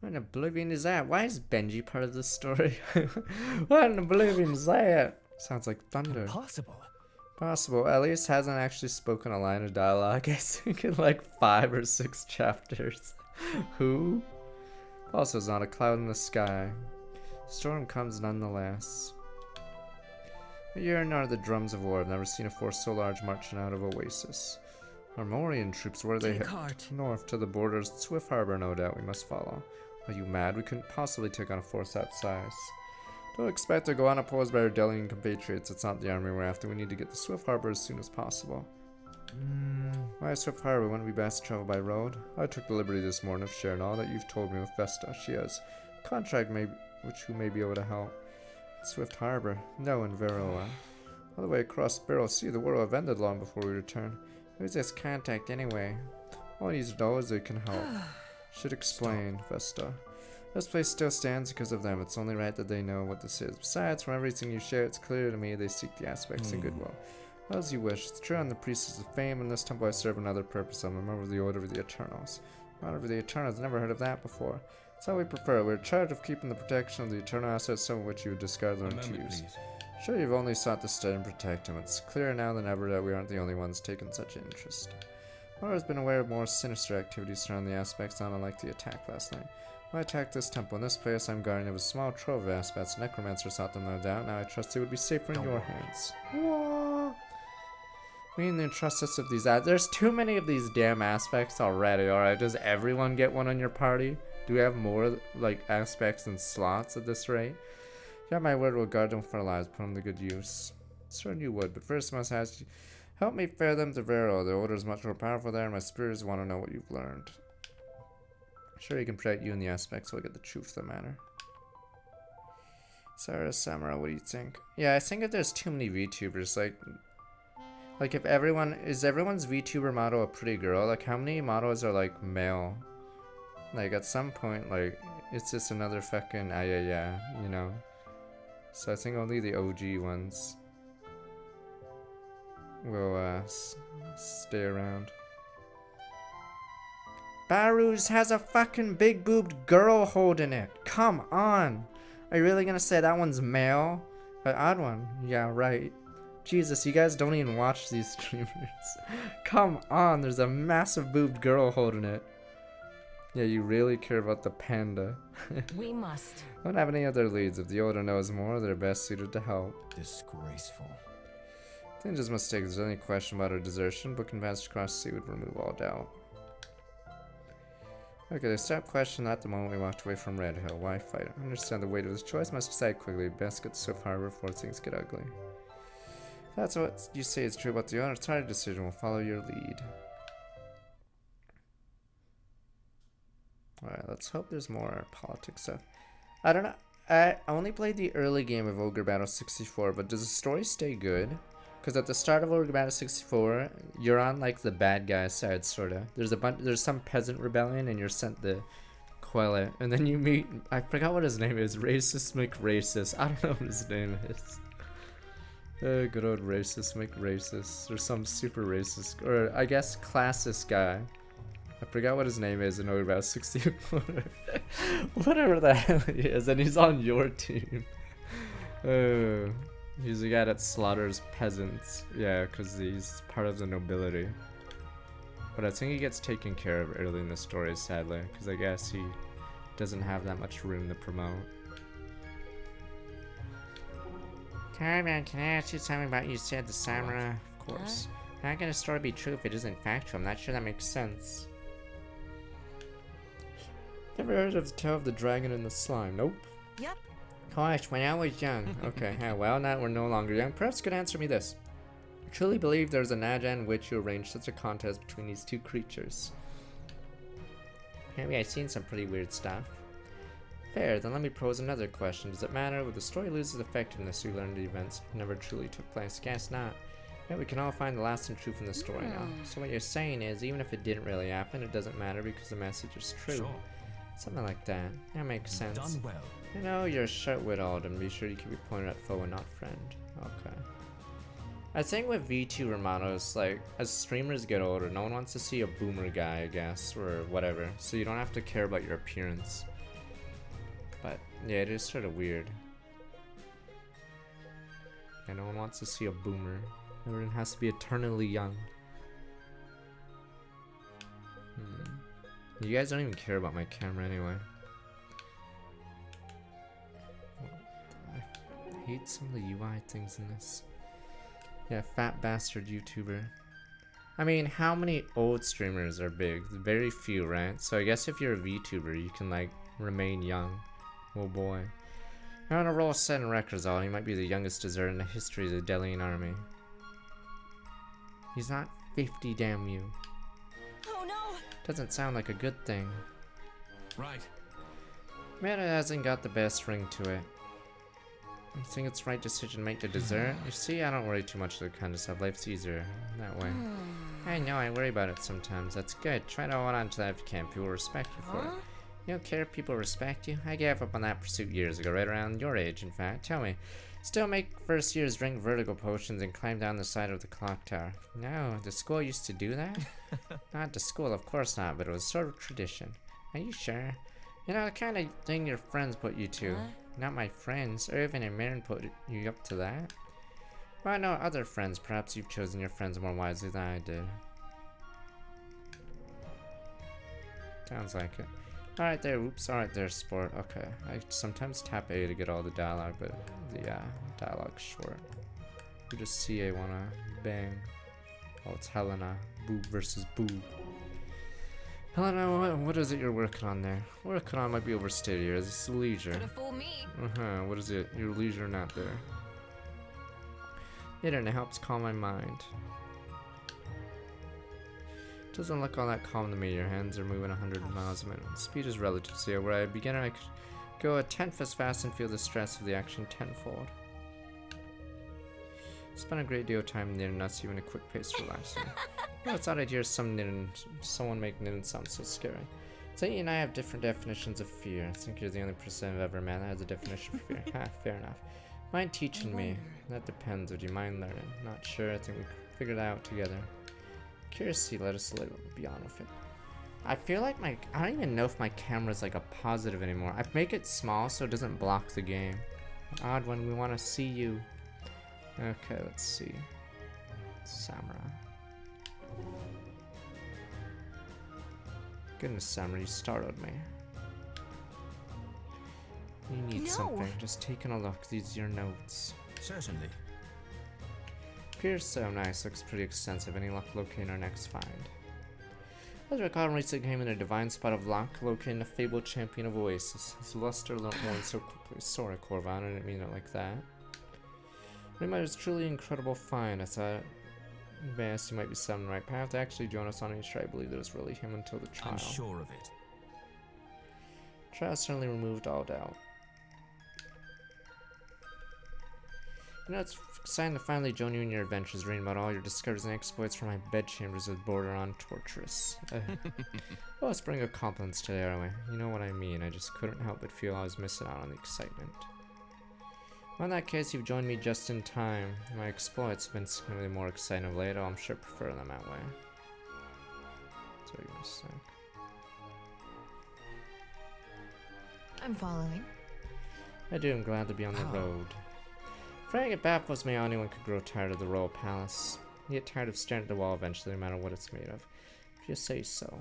What in oblivion is that? Why is Benji part of this story? What in oblivion is that? Sounds like thunder. Impossible. Possible. Elias hasn't actually spoken a line of dialogue, I think, in like 5 or 6 chapters. Who? Also, it's not a cloud in the sky. Storm comes nonetheless. A year and are the drums of war. I've never seen a force so large marching out of Oasis. Armorian troops, where they head? North to the borders. Swift Harbor, no doubt. We must follow. Are you mad? We couldn't possibly take on a force that size. Don't expect to go unopposed by our Delian compatriots. It's not the army we're after. We need to get to Swift Harbor as soon as possible. Why Swift Harbor? Wouldn't it be best to travel by road? I took the liberty this morning of sharing all that you've told me with Vesta. She has a contract which you may be able to help. Swift Harbor? No, in Veroa. All the way across Barrel Sea, the war have ended long before we return. Who's this contact anyway? All he needs to know is they can help. Should explain, Vesta. This place still stands because of them. It's only right that they know what this is. Besides, from everything you share, it's clear to me they seek the aspects in goodwill. As you wish. It's true I'm the priestess of fame. In this temple I serve another purpose. I'm a member of the Order of the Eternals. Order of the Eternals? Never heard of that before. It's how we prefer. We're in charge of keeping the protection of the Eternal assets, some of which you would discard learn to use. Sure, you've only sought to study and protect him. It's clearer now than ever that we aren't the only ones taking such interest. Mara has been aware of more sinister activities surrounding the aspects, not unlike the attack last night. When I attacked this temple, in this place I'm guarding it with a small trove of aspects. Necromancers sought them, no doubt. Now I trust they would be safer in your hands. Whoa. We need to entrust us with these there's too many of these damn aspects already, alright? Does everyone get one on your party? Do we have more, like, aspects and slots at this rate? You have my word, we'll guard them for our lives, put them to good use. Certain you would, but first I must ask you, help me fare them to Vero. The order is much more powerful there, and my spirits want to know what you've learned. Sure, you can protect you in the aspects, so we'll get the truth of the matter. Sarah Samara, what do you think? Yeah, I think if there's too many VTubers, like if everyone's VTuber model a pretty girl? Like, how many models are, like, male? Like, at some point, like, it's just another fucking yeah, you know? So I think only the OG ones will, stay around. Barus has a fucking big-boobed girl holding it. Come on. Are you really gonna say that one's male? An odd one. Yeah, right. Jesus, you guys don't even watch these streamers. Come on, there's a massive boobed girl holding it. Yeah, you really care about the panda. We must. Don't have any other leads. If the Order knows more, they're best suited to help. Disgraceful. Ninja's mistake. If there's any question about her desertion, booking passage across the sea would remove all doubt. Okay, they stopped questioning at the moment we walked away from Red Hill. Why fight? I understand the weight of this choice. Must decide quickly. Best get to Swift Harbor before things get ugly. If that's what you say is true about the Order. It's not a decision. We'll follow your lead. Alright, let's hope there's more politics stuff. I don't know. I only played the early game of Ogre Battle 64, but does the story stay good? Because at the start of Ogre Battle 64, you're on like the bad guy side, sorta. There's some peasant rebellion, and you're sent to quell it. And then you meet, I forgot what his name is, Racist McRacist. I don't know what his name is. Good old Racist McRacist, or some super racist, or I guess classist guy. I forgot what his name is, and we're about 64. Whatever the hell he is, and he's on your team. Oh, he's the guy that slaughters peasants. Yeah, because he's part of the nobility. But I think he gets taken care of early in the story, sadly, because I guess he doesn't have that much room to promote. Caravan, can I ask you something about you said the samurai? Of course. How can a story be true if it isn't factual? I'm not sure that makes sense. Never heard of the Tale of the Dragon and the Slime? Nope. Yep. Gosh, when I was young. Okay, yeah, well, now we're no longer young. Perhaps you could answer me this. I truly believe there's a Naja in which you arranged such a contest between these two creatures. Maybe I've seen some pretty weird stuff. Fair, then let me pose another question. Does it matter? Would the story lose its effectiveness if we learned the events never truly took place? Guess not. Yeah, we can all find the lasting truth in the story now. So what you're saying is, even if it didn't really happen, it doesn't matter because the message is true. Sure. Something like that. That makes sense. Done well. You know, you're sharp-witted, and be sure you keep your pointer at foe and not friend. Okay. I think with V2 Romano's, like, as streamers get older, no one wants to see a boomer guy, I guess, or whatever. So you don't have to care about your appearance. But, yeah, it is sort of weird. Yeah, no one wants to see a boomer. Everyone has to be eternally young. You guys don't even care about my camera anyway. I hate some of the UI things in this. Yeah, fat bastard YouTuber. I mean, how many old streamers are big? Very few, right? So I guess if you're a VTuber, you can, like, remain young. Oh boy. You're on a roll setting records, all. He might be the youngest deserter in the history of the Delian army. He's not 50, damn you. Oh no! Doesn't sound like a good thing. Right. Man, it hasn't got the best ring to it. I think it's the right decision to make the dessert. You see, I don't worry too much of the kind of stuff. Life's easier that way. I know, I worry about it sometimes. That's good. Try to hold on to that if you can. People will respect you for it. You don't care if people respect you? I gave up on that pursuit years ago, right around your age, in fact. Tell me, still make first years drink vertigo potions and climb down the side of the clock tower? No, the school used to do that? Not the school, of course not, but it was sort of tradition. Are you sure? You know, the kind of thing your friends put you to. Not my friends. Irvin and Marin put you up to that. Well, I know other friends. Perhaps you've chosen your friends more wisely than I did. Sounds like it. Alright there, oops, alright there, sport. Okay, I sometimes tap A to get all the dialogue, but the dialogue's short. You just see A wanna bang. Oh, it's Helena. Boob versus boob. Helena, what is it you're working on there? Working on might be overstated here. Is this leisure? Could have fooled me. What is it? Your leisure not there. The internet helps calm my mind. Doesn't look all that calm to me. Your hands are moving 100 miles a minute. Speed is relative, so where I beginner I could go a tenth as fast and feel the stress of the action tenfold. Spend a great deal of time knitting, not even a quick pace relaxing. I thought I'd hear someone make knitting sound so scary. So you and I have different definitions of fear. I think you're the only person I've ever met that has a definition of fear. Ha, fair enough. Mind teaching me? That depends. Would you mind learning? Not sure. I think we can figure it out together. Curiosity let us live beyond with it. I feel like I don't even know if my camera's like a positive anymore. I make it small so it doesn't block the game. Odd when we want to see you. Okay, let's see. Samurai. Goodness, Samurai, you startled me. You need something. Just taking a look. These are your notes. Certainly. Appears so nice. Looks pretty extensive. Any luck locating our next find? As I recall, recently came in a divine spot of luck, locating a fabled champion of Oasis. His luster learnt more so quickly. Sorry, Corvan, I didn't mean it like that. It was truly incredible find. I thought best you might be some right path to actually join us on each try. I believe it was really him until the trial. I'm sure of it. Trial certainly removed all doubt. You know, it's exciting to finally join you in your adventures, reading about all your discoveries and exploits from my bedchambers that border on torturous. Well, let's bring up compliments today, aren't we? You know what I mean. I just couldn't help but feel I was missing out on the excitement. Well, in that case, you've joined me just in time. My exploits have been significantly more exciting of late. I'm sure I prefer them that way. Sorry, give me a sec. I'm following. I do, I'm glad to be on the road. Finding it baffles me how anyone could grow tired of the royal palace. You get tired of staring at the wall eventually, no matter what it's made of. If you say so.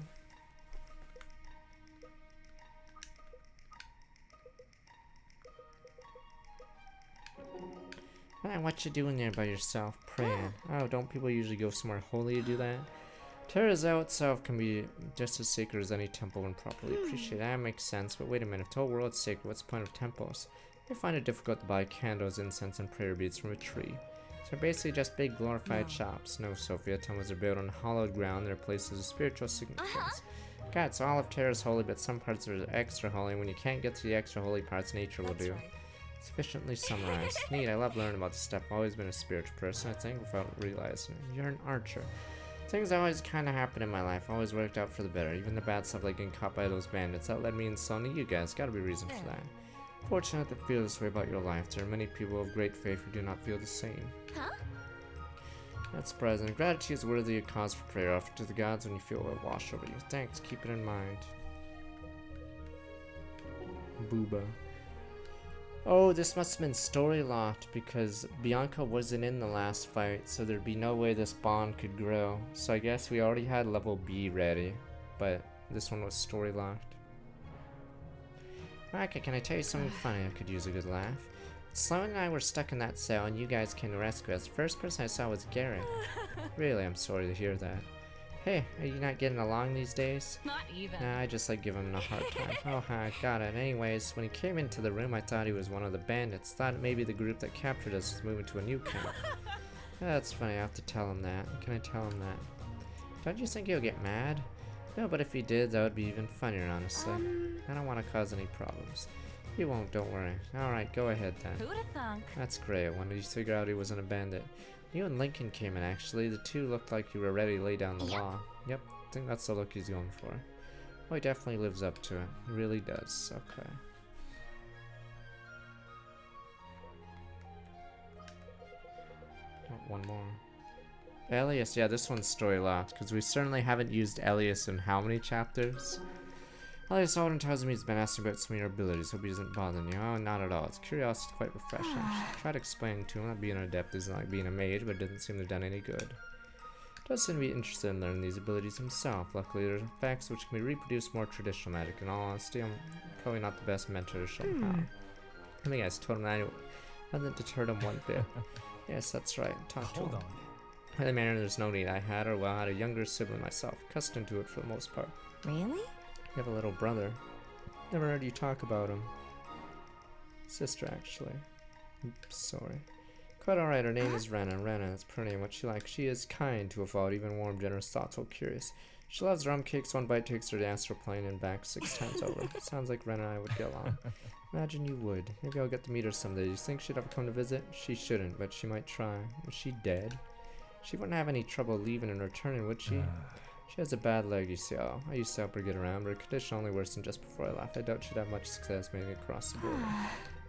Ah, what you doing there by yourself, praying? Oh, don't people usually go somewhere holy to do that? Terrazao itself can be just as sacred as any temple when properly appreciated. That makes sense, but wait a minute, if the whole world's sacred, what's the point of temples? I find it difficult to buy candles, incense, and prayer beads from a tree. So they're basically just big glorified shops. No, Sophia, temples are built on hallowed ground. They're places of spiritual significance. God, so all of Terra is holy, but some parts are extra holy. When you can't get to the extra holy parts, nature will do. Sufficiently summarized. Neat, I love learning about this stuff. I've always been a spiritual person, I think, without realizing it. You're an archer. Things always kind of happen in my life. Always worked out for the better. Even the bad stuff like getting caught by those bandits. That led me and Sonny, you guys. Gotta be a reason for that. Fortunate to feel this way about your life. There are many people of great faith who do not feel the same. Huh? That's surprising. Gratitude is worthy of cause for prayer. Offer to the gods when you feel it will wash over you. Thanks. Keep it in mind. Booba. Oh, this must have been story locked because Bianca wasn't in the last fight, so there'd be no way this bond could grow. So I guess we already had level B ready, but this one was story locked. Okay, can I tell you something funny? I could use a good laugh. Sloan and I were stuck in that cell and you guys came to rescue us. First person I saw was Garrett. Really, I'm sorry to hear that. Hey, are you not getting along these days? Not even. Nah, I just like giving him a hard time. Oh, hi, got it. Anyways, when he came into the room, I thought he was one of the bandits. Thought maybe the group that captured us was moving to a new camp. That's funny, I have to tell him that. Can I tell him that? Don't you think he'll get mad? No, but if he did, that would be even funnier, honestly. I don't want to cause any problems. He won't, don't worry. Alright, go ahead then. Who'da thunk? That's great. When did you figure out he wasn't a bandit? You and Lincoln came in, actually. The two looked like you were ready to lay down the law. Yep, I think that's the look he's going for. Oh, he definitely lives up to it. He really does. Okay. Oh, one more. Elias, yeah, this one's story locked, because we certainly haven't used Elias in how many chapters? Elias often tells me he's been asking about some of your abilities. Hope he doesn't bother you. Oh, not at all. It's curiosity, quite refreshing. Tried explaining to him that being an adept isn't like being a mage, but it didn't seem to have done any good. Does seem to be interested in learning these abilities himself. Luckily, there's effects which can be reproduced more traditional magic. In all honesty, I'm probably not the best mentor to show him how. I think I just told him that hasn't deterred him one bit. Yes, that's right. Talk to him. Hold on. By manner, there's no need. I had a younger sibling myself, accustomed to it for the most part. Really? You have a little brother. Never heard you talk about him. Sister, actually. Oops, sorry. Quite alright, her name is Rena. Rena, that's pretty and what she likes. She is kind to a fault, even warm, generous, thoughtful, curious. She loves rum cakes. One bite takes her to astral plane and back 6 times over. Sounds like Rena and I would get along. Imagine you would. Maybe I'll get to meet her someday. Do you think she'd ever come to visit? She shouldn't, but she might try. Is she dead? She wouldn't have any trouble leaving and returning, would she? She has a bad leg, you see. Oh, I used to help her get around, but her condition only worsened just before I left. I doubt she'd have much success making it across the border.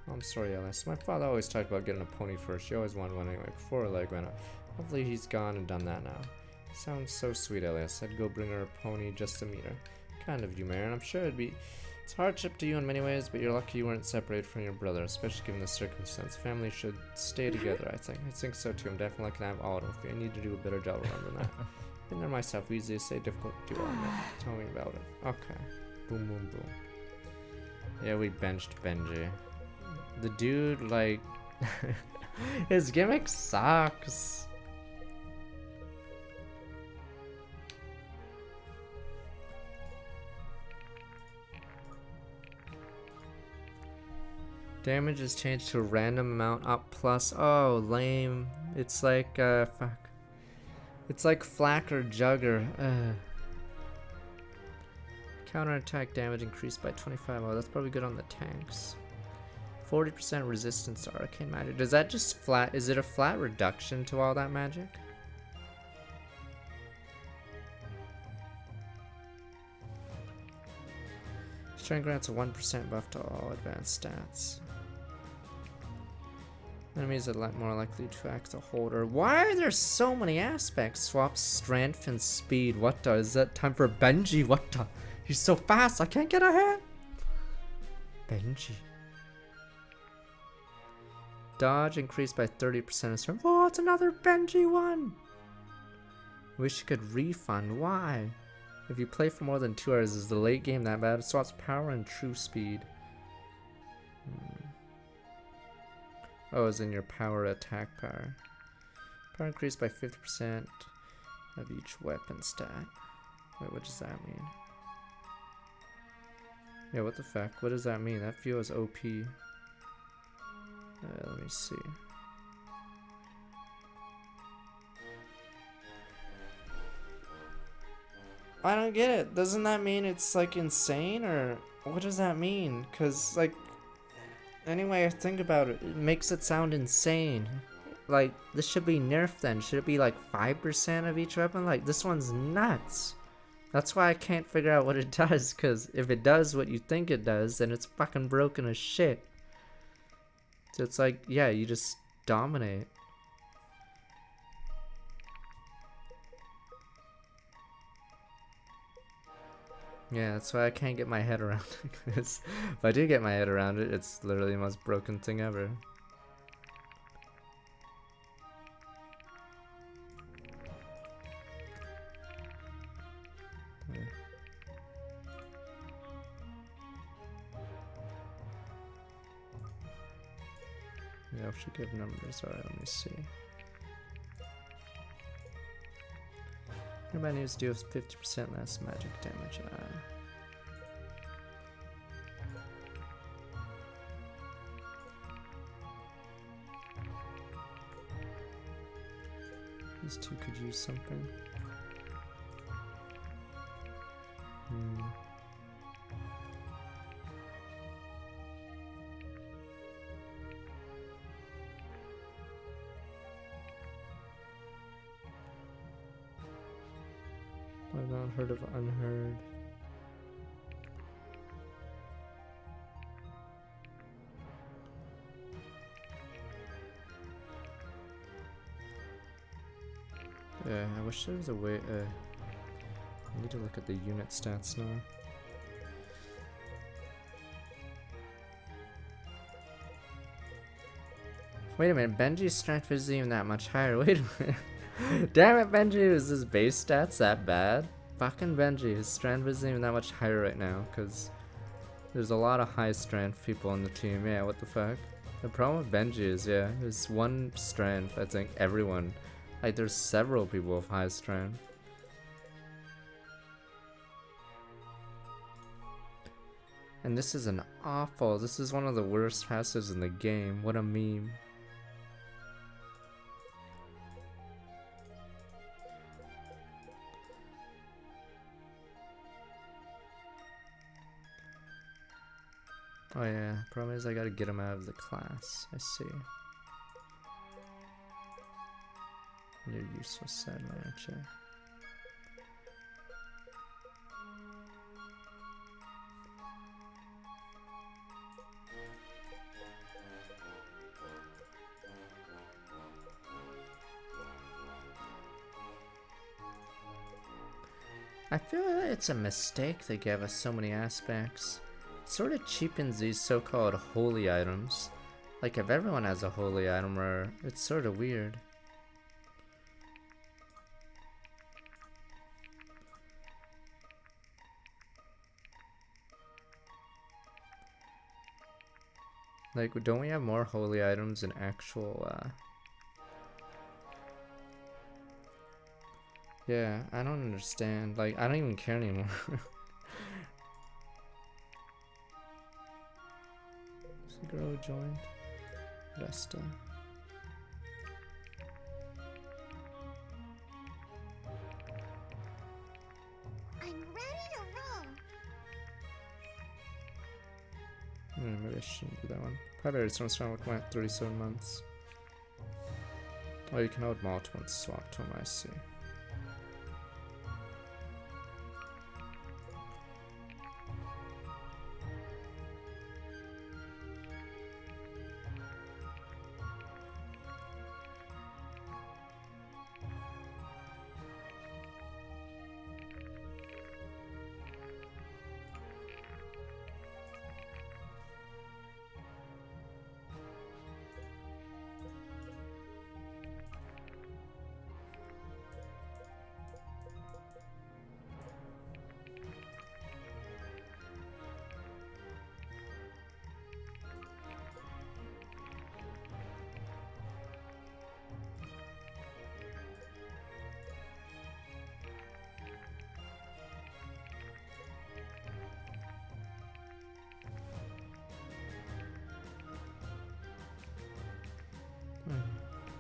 Oh, I'm sorry, Alice. My father always talked about getting a pony first. She always wanted one anyway, before her leg went up. Hopefully he's gone and done that now. Sounds so sweet, Alice. I'd go bring her a pony just to meet her. Kind of you, Marion. I'm sure it's a hardship to you in many ways, but you're lucky you weren't separated from your brother, especially given the circumstance. Family should stay together, I think. I think so too. I'm definitely lucky to have all of you. I need to do a better job remembering that. Been there myself, easy to say, difficult to do. Tell me about it. Okay. Boom, boom, boom. Yeah, we benched Benji. The dude, like, his gimmick sucks. Damage is changed to a random amount up plus. Oh, lame. It's like, fuck. It's like Flak or Jugger. Counterattack damage increased by 25. Oh, that's probably good on the tanks. 40% resistance to arcane magic. Does that just flat? Is it a flat reduction to all that magic? Strength grants a 1% buff to all advanced stats. Enemies are more likely to act a holder. Why are there so many aspects? Swap strength and speed. What the? Is that time for Benji? What the? He's so fast, I can't get ahead. Benji. Dodge increased by 30% of strength. Oh, it's another Benji one. Wish you could refund. Why? If you play for more than 2 hours, is the late game that bad? It swaps power and true speed. Oh, it's in your power attack power. Power increased by 50% of each weapon stat. Wait, what does that mean? Yeah, what the fuck? What does that mean? That feels OP. Let me see. I don't get it. Doesn't that mean it's like insane, or what does that mean? Cause like, anyway I think about it, it makes it sound insane. Like, this should be nerfed then. Should it be like 5% of each weapon? Like, this one's nuts. That's why I can't figure out what it does, cause if it does what you think it does, then it's fucking broken as shit. So it's like, yeah, you just dominate. Yeah, that's why I can't get my head around it. Because if I do get my head around it, it's literally the most broken thing ever. Yeah. Yeah, I should give numbers. Alright, let me see. Nearby news deals 50% less magic damage. These two could use something. I've not heard of Unheard. Yeah, I wish there was a way. I need to look at the unit stats now. Wait a minute, Benji's strength isn't even that much higher. Wait a minute. Damn it, Benji, is his base stats that bad? Fucking Benji, his strength isn't even that much higher right now, because there's a lot of high strength people on the team. Yeah, what the fuck? The problem with Benji is, yeah, there's one strength, I think everyone, like there's several people with high strength. And this is an awful, this is one of the worst passives in the game. What a meme. Oh yeah, problem is I gotta get him out of the class. I see. You're useless, sadly, aren't you? I feel like it's a mistake they gave us so many aspects. It sort of cheapens these so-called holy items. Like if everyone has a holy item, or it's sort of weird. Like, don't we have more holy items in actual, Yeah, I don't understand. Like, I don't even care anymore. Girl joined. Vesta. I'm ready to roll. Maybe I shouldn't do that one. Probably it's not strong with my 37 months. Oh, you can hold multiple and swap to them, I see.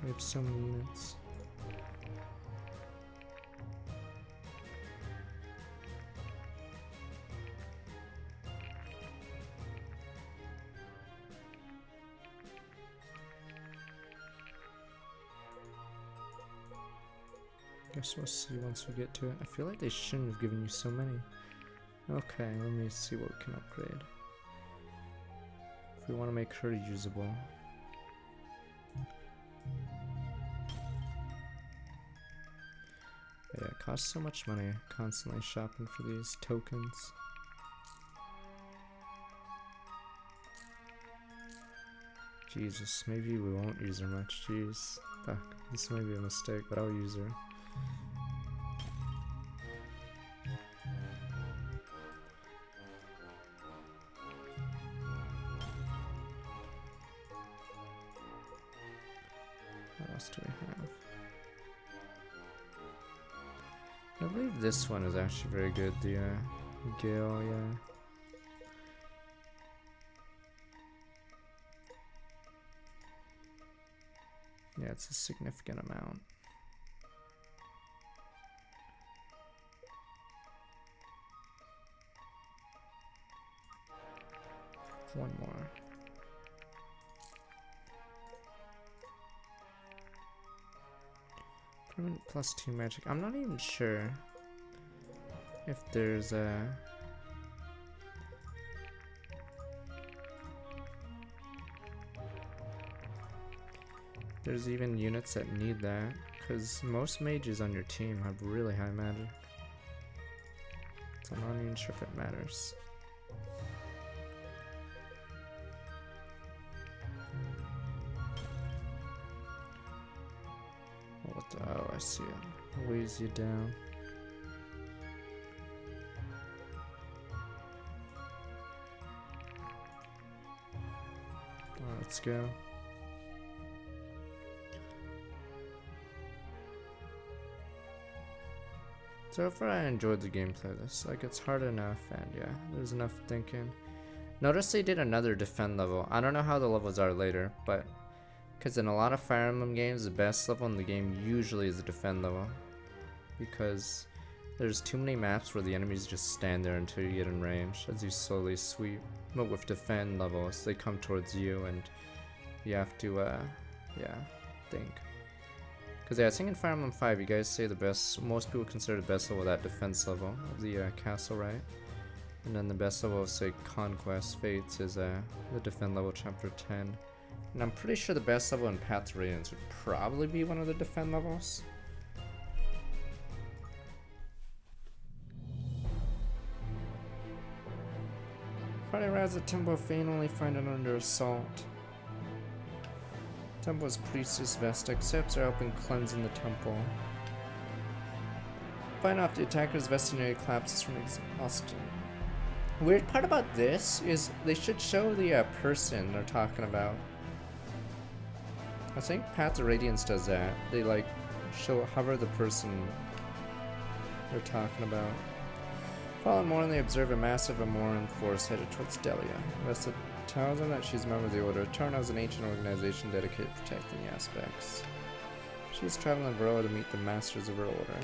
We have so many units. Guess we'll see once we get to it. I feel like they shouldn't have given you so many. Okay, let me see what we can upgrade. If we want to make her usable. Yeah, it costs so much money constantly shopping for these tokens. Jesus, maybe we won't use her much. Jeez. Fuck, this may be a mistake, but I'll use her. What else do we have? I believe this one is actually very good, the Gale, yeah. Yeah, it's a significant amount. One more. Permanent +2 magic. I'm not even sure if there's a... There's even units that need that, because most mages on your team have really high magic. So I'm not even sure if it matters. What the, oh, I see it. Weighs you down. Alright, let's go. So far I enjoyed the gameplay of this. Like, it's hard enough, and yeah, there's enough thinking. Notice they did another defend level. I don't know how the levels are later, but because in a lot of Fire Emblem games, the best level in the game usually is the defend level, because there's too many maps where the enemies just stand there until you get in range as you slowly sweep. But with defend levels, they come towards you and you have to yeah, think. Because yeah, I think in Fire Emblem 5, you guys say the best, most people consider the best level that defense level of the castle, right? And then the best level of, say, Conquest Fates is the defend level chapter 10. And I'm pretty sure the best level in Path to Radiance would probably be one of the defend levels. Friday arrives at Temple of Fane, only find it under assault. Temple's priestess Vesta accepts her help in cleansing the temple. Find off the attacker's Vesta nearly collapses from exhaustion. Weird part about this is they should show the person they're talking about. I think Path to Radiance does that. They like hover the person they're talking about. Following Morin, they observe a massive Amoran force headed towards Delia. Vesta tells them that she's a member of the Order. Tarn is an ancient organization dedicated to protecting the aspects. She's traveling in Varroa to meet the masters of her order.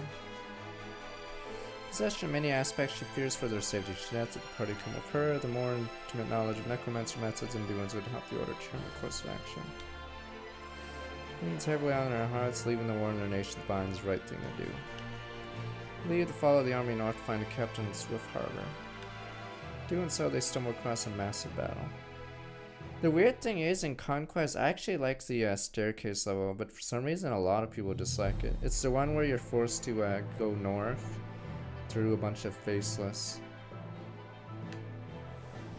Possession of many aspects, she fears for their safety. She asks that the party come with her. The more intimate knowledge of necromancer methods and doings would help the Order turn the course of action. Leans heavily on their hearts, leaving the war in their nation's binds the right thing to do. Leave to follow the army north to find a captain in Swift Harbor. Doing so, they stumble across a massive battle. The weird thing is, in Conquest, I actually like the staircase level, but for some reason a lot of people dislike it. It's the one where you're forced to go north through a bunch of faceless.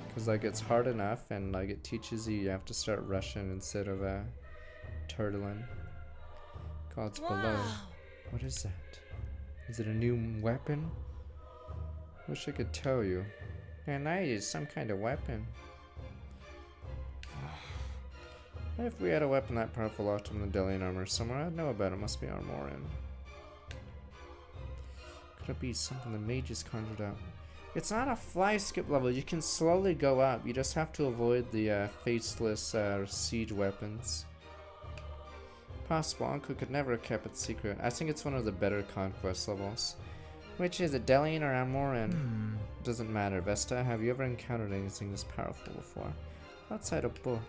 Because like it's hard enough, and like it teaches you have to start rushing instead of turtling. Gods below. What is that? Is it a new weapon? Wish I could tell you. Man, I use some kind of weapon. If we had a weapon that powerful locked in the Delian armor somewhere, I'd know about it. Must be Armorin. Could it be something the mages conjured up? It's not a fly skip level. You can slowly go up. You just have to avoid the faceless siege weapons. Possible. Uncle could never have kept it secret. I think it's one of the better conquest levels. Which is it, Delian or Amoran? Doesn't matter. Vesta, have you ever encountered anything this powerful before? Outside a book.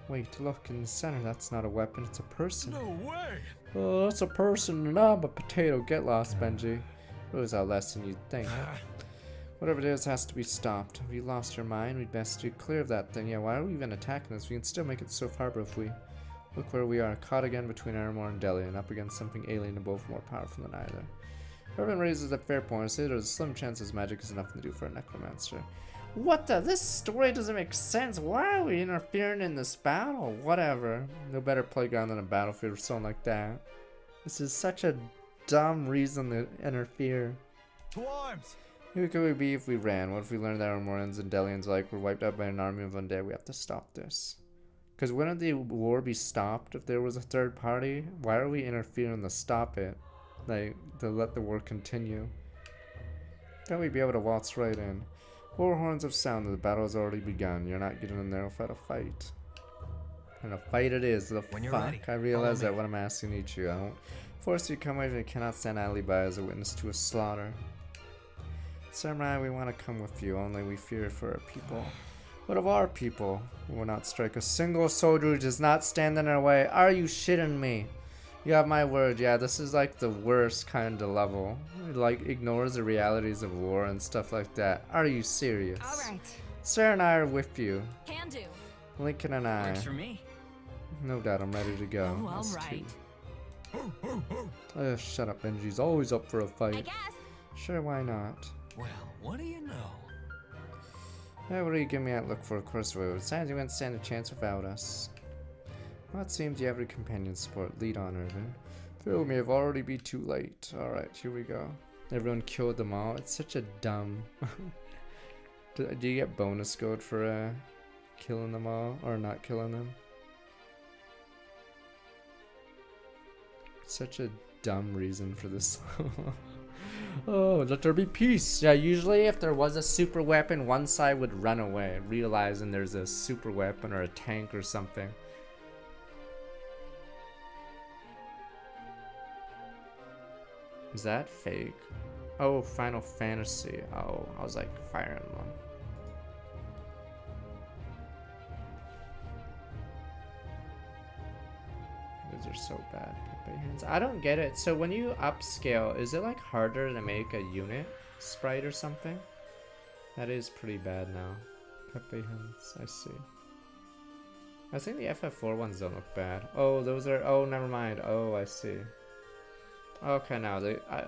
Wait, look in the center. That's not a weapon, it's a person. No way! Oh, that's a person and I'm a potato. Get lost, Benji. It was out less than you'd think. Whatever it is has to be stopped. Have you lost your mind? We'd best steer clear of that thing. Yeah, why are we even attacking this? We can still make it so far, but if we... Look where we are, caught again between Aramor and Delian, up against something alien and both more powerful than either. Everyone raises a fair point. I say there's a slim chance his magic is enough to do for a necromancer. What the? This story doesn't make sense. Why are we interfering in this battle? Whatever. No better playground than a battlefield or something like that. This is such a dumb reason to interfere. To arms! Who could we be if we ran? What if we learned that our Morans and Delians were wiped out by an army of undead? We have to stop this. Because wouldn't the war be stopped if there was a third party? Why are we interfering to stop it? Like, to let the war continue? Then we'd be able to waltz right in. War horns have sounded. The battle has already begun. You're not getting in there without a fight. And a fight it is. The When you're fuck? ready, I realize follow that me. when I'm asking each of you. I won't force you to come with me. I cannot stand idly by as a witness to a slaughter. Samurai, we want to come with you. Only we fear for our people. What of our people? We will not strike a single soldier who does not stand in our way. Are you shitting me? You have my word. Yeah, this is like the worst kind of level. It like ignores the realities of war and stuff like that. Are you serious? Alright. Sarah and I are with you. Can do. Lincoln and I. Works for me. No doubt, I'm ready to go. Oh, Us alright. too. Shut up, Benji's always up for a I fight. guess. Sure, why not? Well, what do you know? Hey, what are you giving me that look for? Of course we would. Sounds you wouldn't stand a chance without us. Well, it seems you have your companion support. Lead on, Irvin. Feel me, I've already be too late. Alright, here we go. Everyone killed them all. It's such a dumb... do you get bonus gold for killing them all? Or not killing them? Such a dumb reason for this. Oh, let there be peace. Yeah, usually if there was a super weapon, one side would run away, realizing there's a super weapon or a tank or something. Is that fake? Oh, Final Fantasy. Oh, I was like, Fire Emblem. Those are so bad. Pepe hands. I don't get it. So when you upscale, is it like harder to make a unit sprite or something? That is pretty bad now. Pepe hands, I see. I think the FF4 ones don't look bad. Oh, those are. Oh, never mind. Oh, I see. Okay, now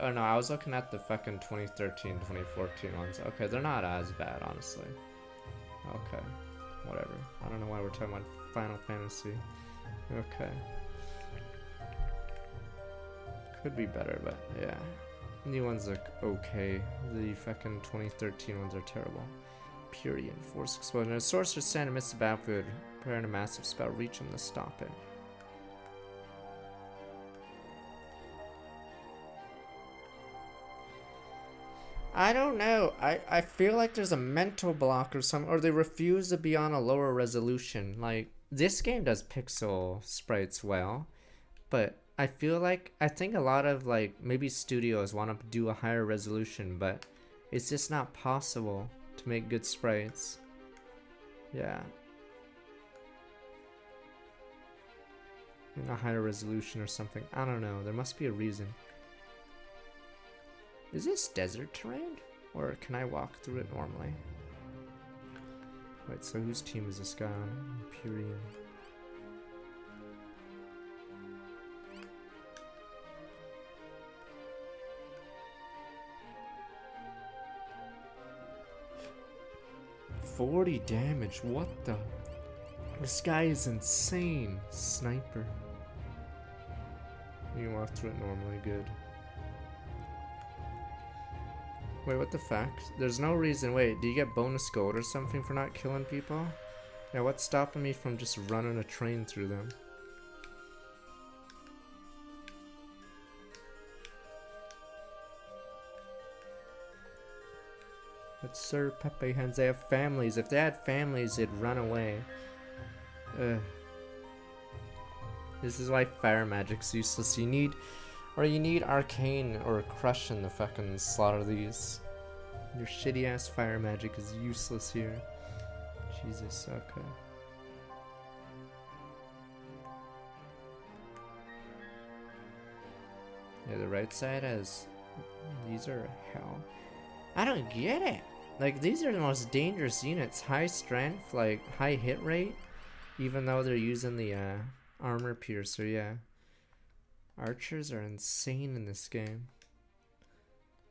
oh no, I was looking at the fucking 2013, 2014 ones. Okay, they're not as bad, honestly. Okay, whatever. I don't know why we're talking about Final Fantasy. Okay. Could be better, but yeah. New ones look okay. The fucking 2013 ones are terrible. Purian, Force Explosion. A sorcerer stand amidst the battlefield, preparing a massive spell. Reach him to stop it. I don't know. I feel like there's a mental block or something, or they refuse to be on a lower resolution. Like, this game does pixel sprites well, but I think a lot of, like, maybe studios want to do a higher resolution, but it's just not possible to make good sprites. Yeah. In a higher resolution or something. I don't know. There must be a reason. Is this desert terrain? Or can I walk through it normally? Wait, so whose team is this guy on? Purian. $40 damage, what the? This guy is insane. Sniper. You can walk through it normally, good. Wait, what the fuck? There's no reason. Wait, do you get bonus gold or something for not killing people? Yeah, what's stopping me from just running a train through them? But Sir Pepe Hands, they have families. If they had families, they'd run away. Ugh. This is why fire magic's useless. You need arcane or crush in the fucking slaughter these. Your shitty ass fire magic is useless here. Jesus, okay. Yeah, the right side has... These are hell. I don't get it! Like, these are the most dangerous units. High strength, like, high hit rate. Even though they're using the armor piercer, yeah. Archers are insane in this game.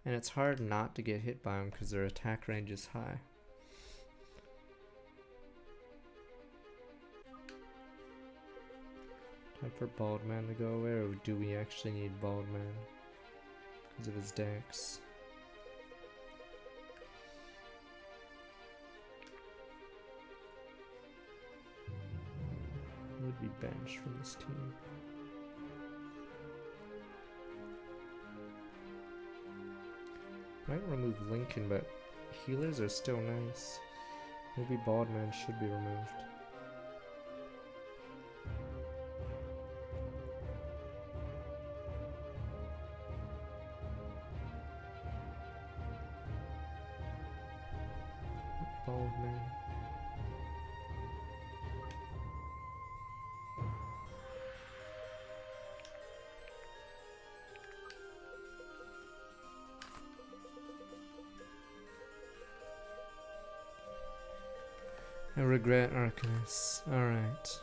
And it's hard not to get hit by them because their attack range is high. Time for Bald Man to go away, or do we actually need Bald Man? Because of his dex. Who would be benched from this team? Might remove Lincoln, but healers are still nice. Maybe Bald Man should be removed. Bald Man. I regret Arcanus. Alright.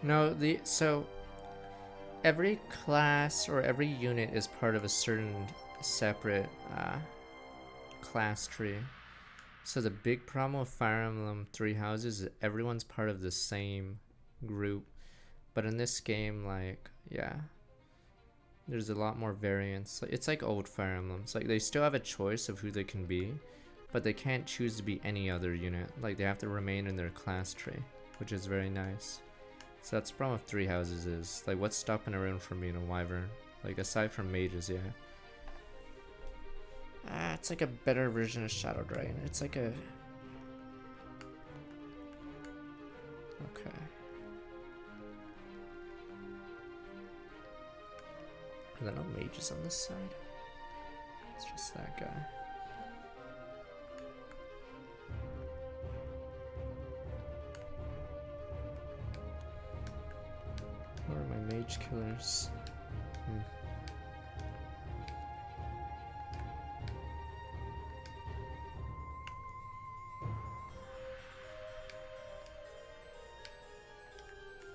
No, so every class or every unit is part of a certain separate class tree. So the big problem with Fire Emblem Three Houses is everyone's part of the same group. But in this game, like, yeah, there's a lot more variance. It's like old Fire Emblems. Like, they still have a choice of who they can be, but they can't choose to be any other unit. Like, they have to remain in their class tree, which is very nice. So that's the problem with Three Houses is, like, what's stopping everyone from being a Wyvern? Like, aside from mages, yeah. It's like a better version of Shadow Dragon. It's like a... Okay. Are there no mages on this side? It's just that guy. Where are my mage killers?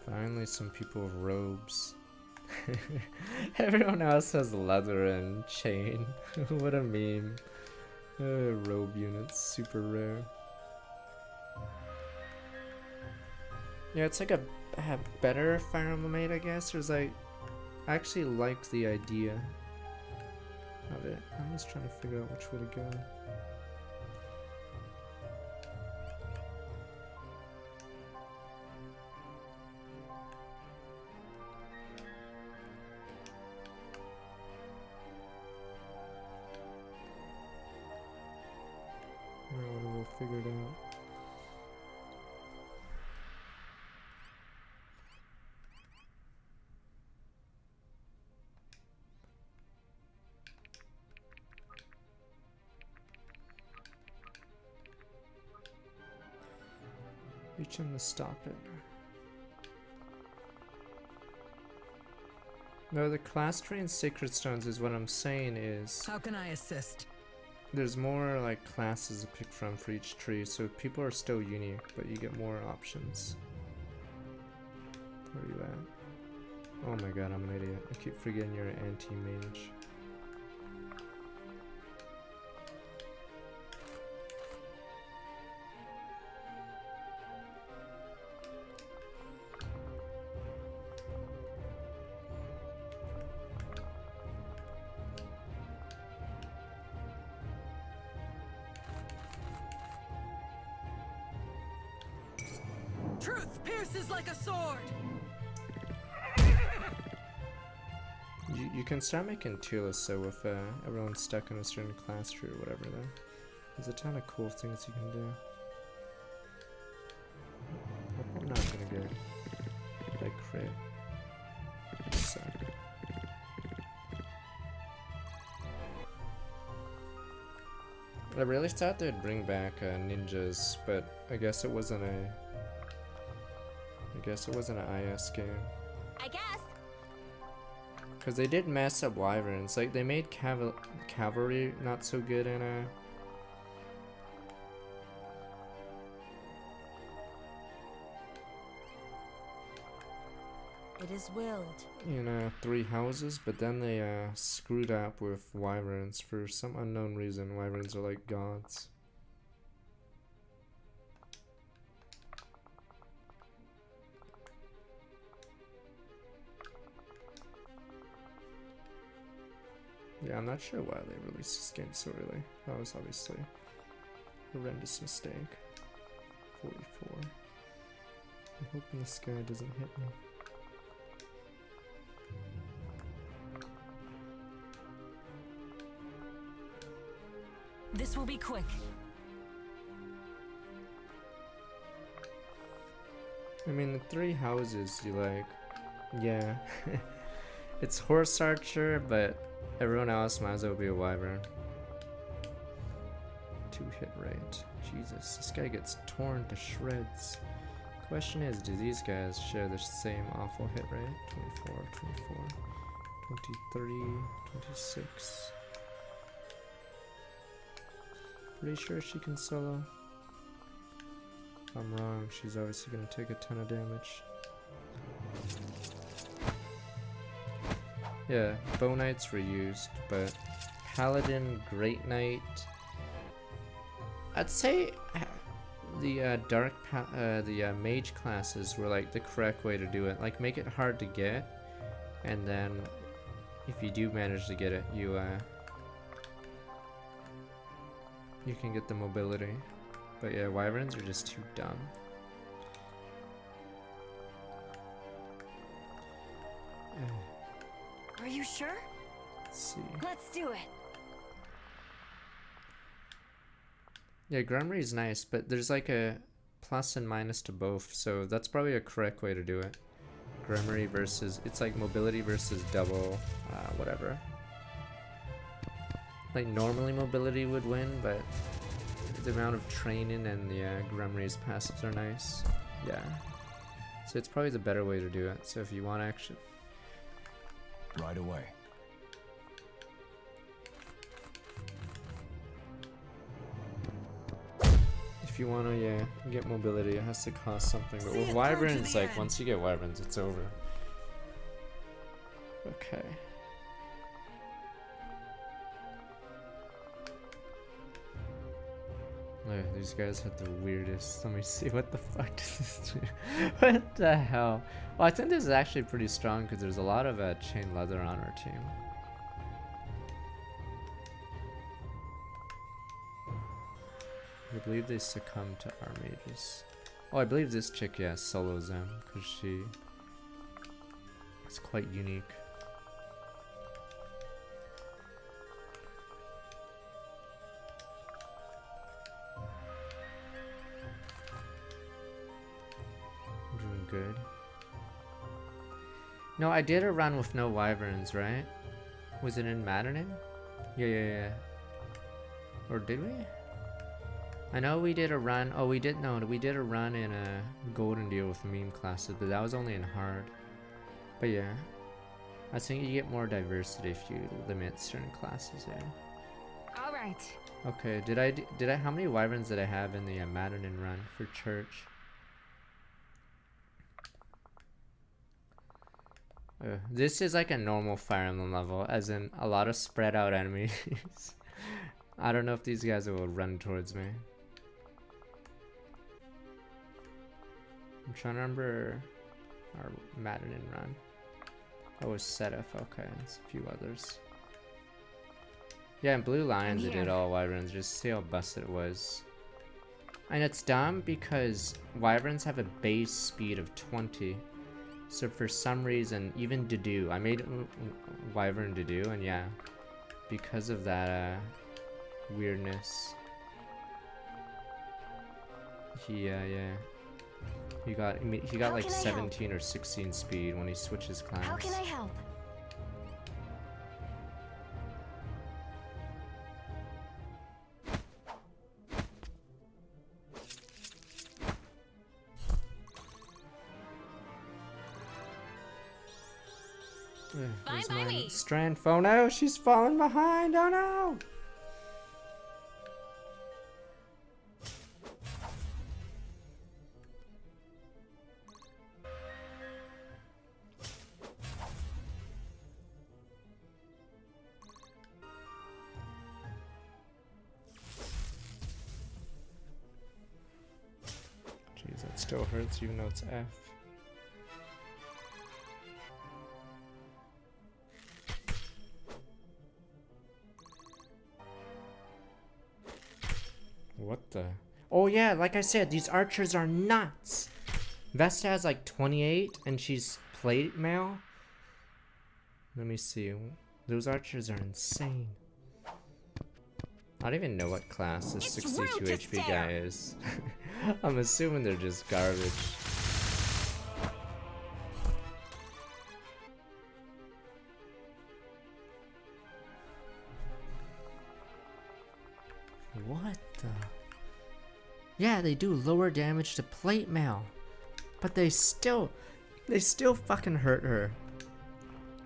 Finally some people with robes. Everyone else has leather and chain. What a meme. Robe units, super rare. Yeah, it's like a better Fire Emblem 8, I guess. There's like, I actually like the idea of it. I'm just trying to figure out which way to go. We'll figure it out. Reach him to stop it. No, the class tree and Sacred Stones is what I'm saying is... How can I assist? There's more like classes to pick from for each tree, so people are still unique, but you get more options. Where are you at? Oh my god, I'm an idiot. I keep forgetting you're an anti-mage. Truth pierces like a sword. You can start making tier lists so if everyone's stuck in a certain class tree or whatever though. There's a ton of cool things you can do. Hope I'm not gonna get like crit. Suck. I really thought they'd bring back ninjas, but I guess it wasn't an IS game. I guess. Cause they did mess up wyverns. Like they made cavalry not so good in It is willed. Three Houses, but then they screwed up with wyverns for some unknown reason. Wyverns are like gods. Yeah, I'm not sure why they released this game so early. That was obviously a horrendous mistake. 44. I'm hoping this guy doesn't hit me. This will be quick. I mean, the Three Houses, you like, yeah. It's Horse Archer, but everyone else might as well be a wyvern. 2-hit rate. Jesus, this guy gets torn to shreds. Question is, do these guys share the same awful hit rate? 24, 24, 23, 26. Pretty sure she can solo. If I'm wrong, she's obviously gonna take a ton of damage. Yeah, Bow Knights were used, but Paladin, Great Knight. I'd say the Mage classes were like the correct way to do it. Like make it hard to get, and then if you do manage to get it, you can get the mobility. But yeah, wyverns are just too dumb. Are you sure? Let's see. Let's do it. Yeah, Grumry is nice, but there's like a plus and minus to both, so that's probably a correct way to do it. Grumry versus, it's like mobility versus double, whatever. Like normally mobility would win, but the amount of training and the Grumry's passives are nice. Yeah. So it's probably the better way to do it. So if you want action. Right away. If you want to, yeah, get mobility, it has to cost something. But See with it wyverns, through to the like end. once you get wyverns, it's over. Okay. Look, these guys had the weirdest. Let me see. What the fuck does this do? What the hell? Well, I think this is actually pretty strong because there's a lot of chain leather on our team. I believe they succumb to our mages. Oh, I believe this chick, yeah, solos them because she is quite unique. Doing good. No, I did a run with no wyverns, right? Was it in Maddening? Yeah. Or did we? I know we did a run. Oh, we did a run in a Golden Deal with meme classes, but that was only in hard. But yeah, I think you get more diversity if you limit certain classes there. All right. Okay, did I? How many wyverns did I have in the Maddening run for church? This is like a normal Fire Emblem level, as in a lot of spread out enemies. I don't know if these guys will run towards me. I'm trying to remember our Maddening run. Oh, it was Setef, okay, there's a few others. Yeah, in Blue Lions, they did all wyverns, just see how busted it was. And it's dumb because wyverns have a base speed of 20. So for some reason, even Dedue, I made wyvern Dedue, and yeah, because of that weirdness, he got like 17 or 16 speed when he switches class. How can I help? Where's by my me. strand phone? Oh, she's falling behind. Oh no! Jeez, that still hurts even though it's F. What the? Oh yeah, like I said, these archers are nuts. Vesta has like 28 and she's plate mail. Let me see. Those archers are insane. I don't even know what class this 62 HP guy is. I'm assuming they're just garbage. What the? Yeah, they do lower damage to plate mail, but they still fucking hurt her.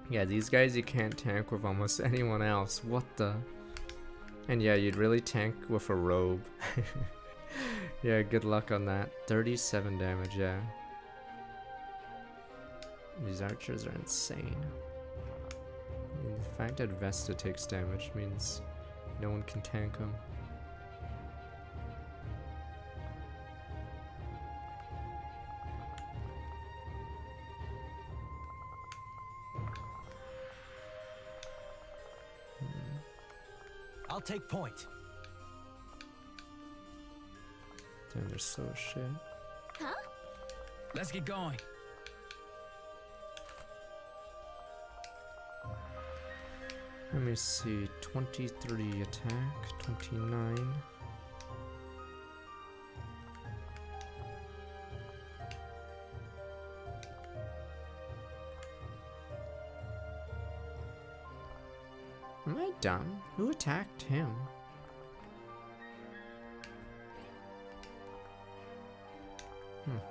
Yeah, these guys you can't tank with almost anyone else. What the? And yeah, you'd really tank with a robe. Yeah, good luck on that. 37 damage, yeah. These archers are insane. I mean, the fact that Vesta takes damage means no one can tank them. I'll take point. Damn, they're so shit. Huh? Let's get going. Let me see. 23 attack, 29. Am I dumb? Who attacked him?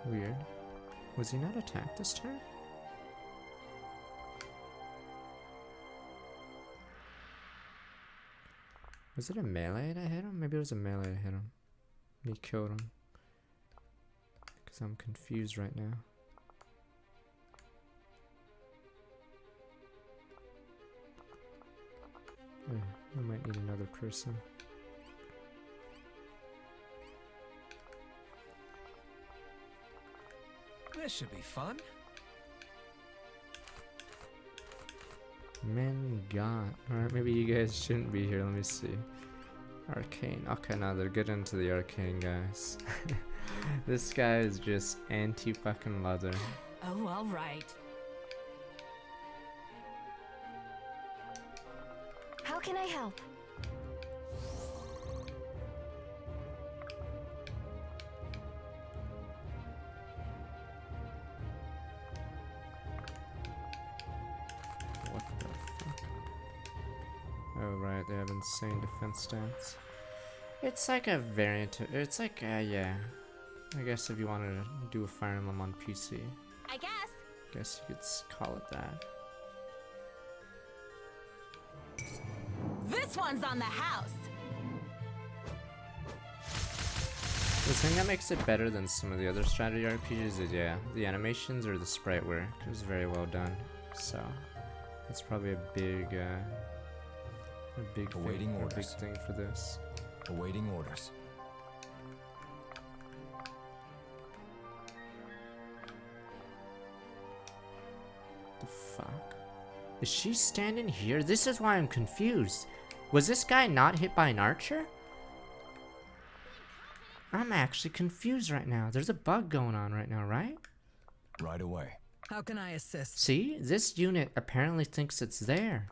Weird. Was he not attacked this turn? Was it a melee that hit him? Maybe it was a melee that hit him. And he killed him. Because I'm confused right now. I might need another person. This should be fun. Men got. Alright, maybe you guys shouldn't be here. Let me see. Arcane. Okay, now they're getting into the arcane, guys. This guy is just anti-fucking leather. Oh, all right. How can I help? What the fuck? Oh, right, they have insane defense stats. It's like a variant. It's like, yeah. I guess if you wanted to do a Fire Emblem on PC, I guess you could call it that. This one's on the house. The thing that makes it better than some of the other strategy RPGs is, yeah, the animations or the sprite work. It was very well done. So, that's probably a big Awaiting orders. thing for this. Awaiting orders. The fuck? Is she standing here? This is why I'm confused. Was this guy not hit by an archer? I'm actually confused right now. There's a bug going on right now, right? Right away. How can I assist? See? This unit apparently thinks it's there.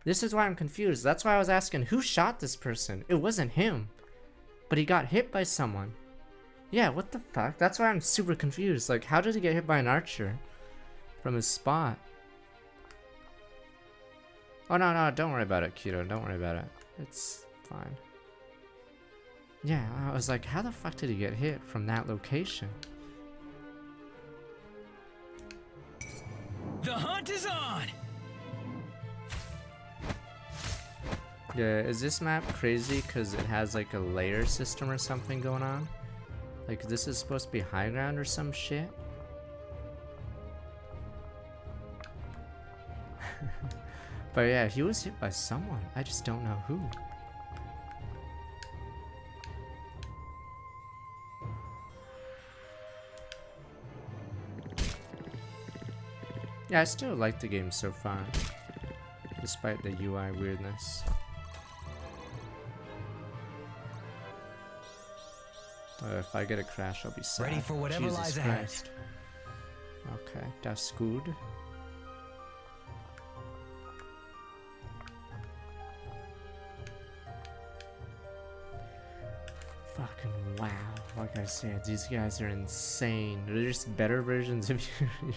This is why I'm confused. That's why I was asking, who shot this person? It wasn't him. But he got hit by someone. Yeah, what the fuck? That's why I'm super confused. Like, how did he get hit by an archer? From his spot. Oh, no, don't worry about it, Keto. Don't worry about it. It's fine. Yeah, I was like, how the fuck did he get hit from that location? The hunt is on! Yeah, is this map crazy because it has like a layer system or something going on? Like, this is supposed to be high ground or some shit? But yeah, he was hit by someone. I just don't know who. Yeah, I still like the game so far, despite the UI weirdness. If I get a crash, I'll be sad. Ready for whatever Jesus lies ahead. Christ. Okay, that's good. Fucking wow. Like I said, these guys are insane. They're just better versions of you.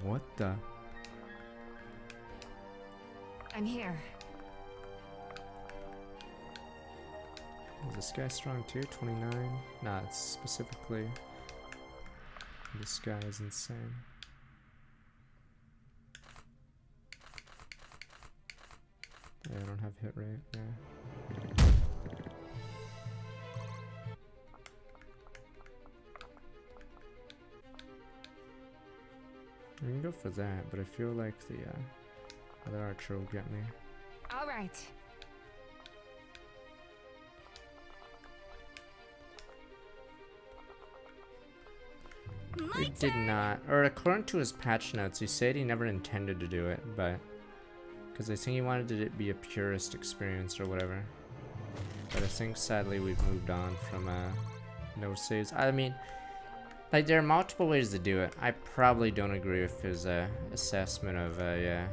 What the? I'm here. Is this guy strong too? 29? Nah, it's specifically. This guy is insane. Yeah, I don't have hit rate, yeah. I can go for that, but I feel like the other archer will get me. All right. He did not, or according to his patch notes, he said he never intended to do it, but because I think he wanted it to be a purist experience or whatever. But I think sadly we've moved on from no saves. I mean, like, there are multiple ways to do it. I probably don't agree with his assessment of yeah.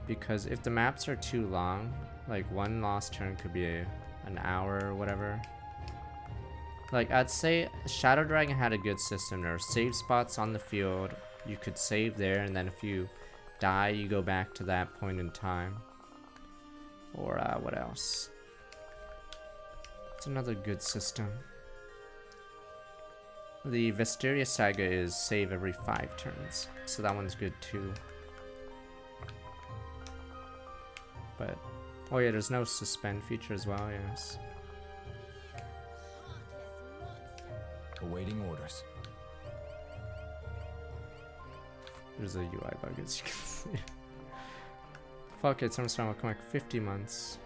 Because if the maps are too long, like one lost turn could be an hour or whatever. Like, I'd say Shadow Dragon had a good system. There were save spots on the field. You could save there, and then if you die, you go back to that point in time. Or what else? It's another good system. The Vesteria Saga is save every 5 turns, so that one's good too. But, oh yeah, there's no suspend feature as well, yes. Awaiting orders. There's a UI bug, as you can see. Fuck it, Summer Storm will come like 50 months.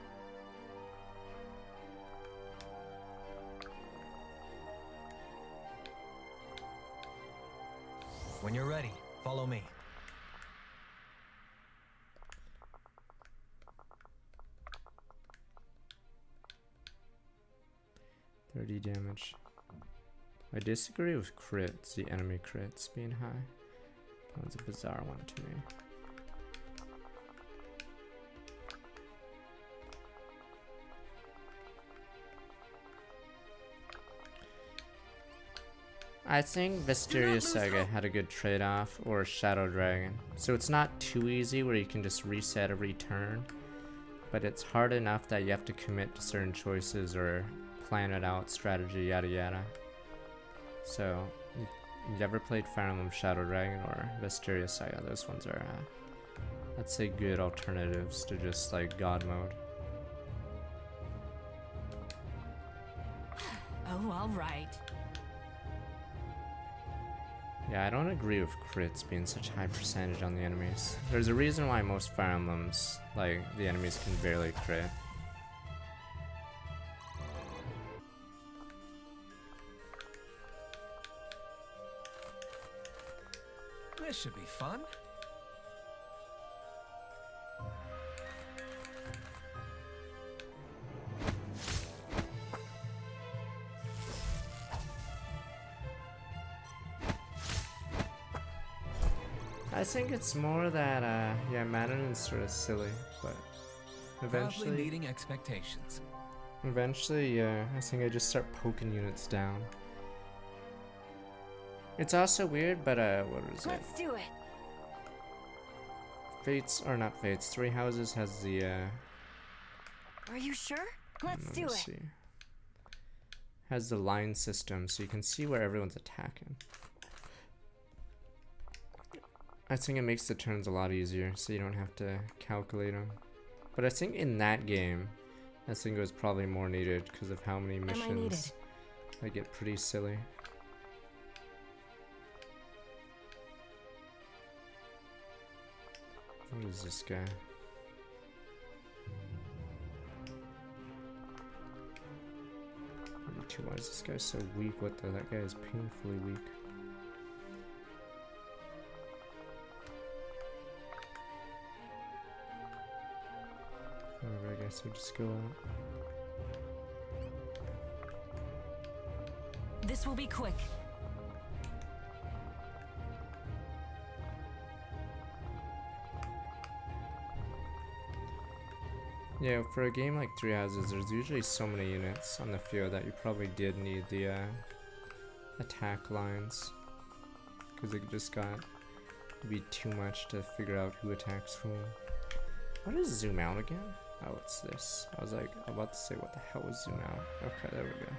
When you're ready, follow me. $30 damage. I disagree with crits, the enemy crits being high. That was a bizarre one to me. I think Vesteria Saga had a good trade-off, or Shadow Dragon. So it's not too easy where you can just reset every turn, but it's hard enough that you have to commit to certain choices or plan it out, strategy, yada yada. So, you've ever played Fire Emblem Shadow Dragon or Vesteria Saga? Those ones are, I'd say, good alternatives to just like God mode. Oh, all right. Yeah, I don't agree with crits being such a high percentage on the enemies. There's a reason why most Fire Emblems, like, the enemies can barely crit. This should be fun. I think it's more that, yeah, Mandarin's sort of silly, but Proudly eventually, meeting expectations. yeah, I think I just start poking units down. It's also weird, but, what is it? Let's do it. Fates, or not Fates, Three Houses has the, Are you sure? Let's let do me it. see. Has the line system, so you can see where everyone's attacking. I think it makes the turns a lot easier, so you don't have to calculate them. But I think in that game, I think it was probably more needed because of how many I needed? missions that get pretty silly. What is this guy? Why is this guy so weak? What the? That guy is painfully weak. Whatever, I guess we just go out. This will be quick. Yeah, for a game like Three Houses, there's usually so many units on the field that you probably did need the attack lines, because it just got to be too much to figure out who attacks whom. What is zoom out again? Oh, it's this. I was like about to say, what the hell was zoom out? Okay, there we go.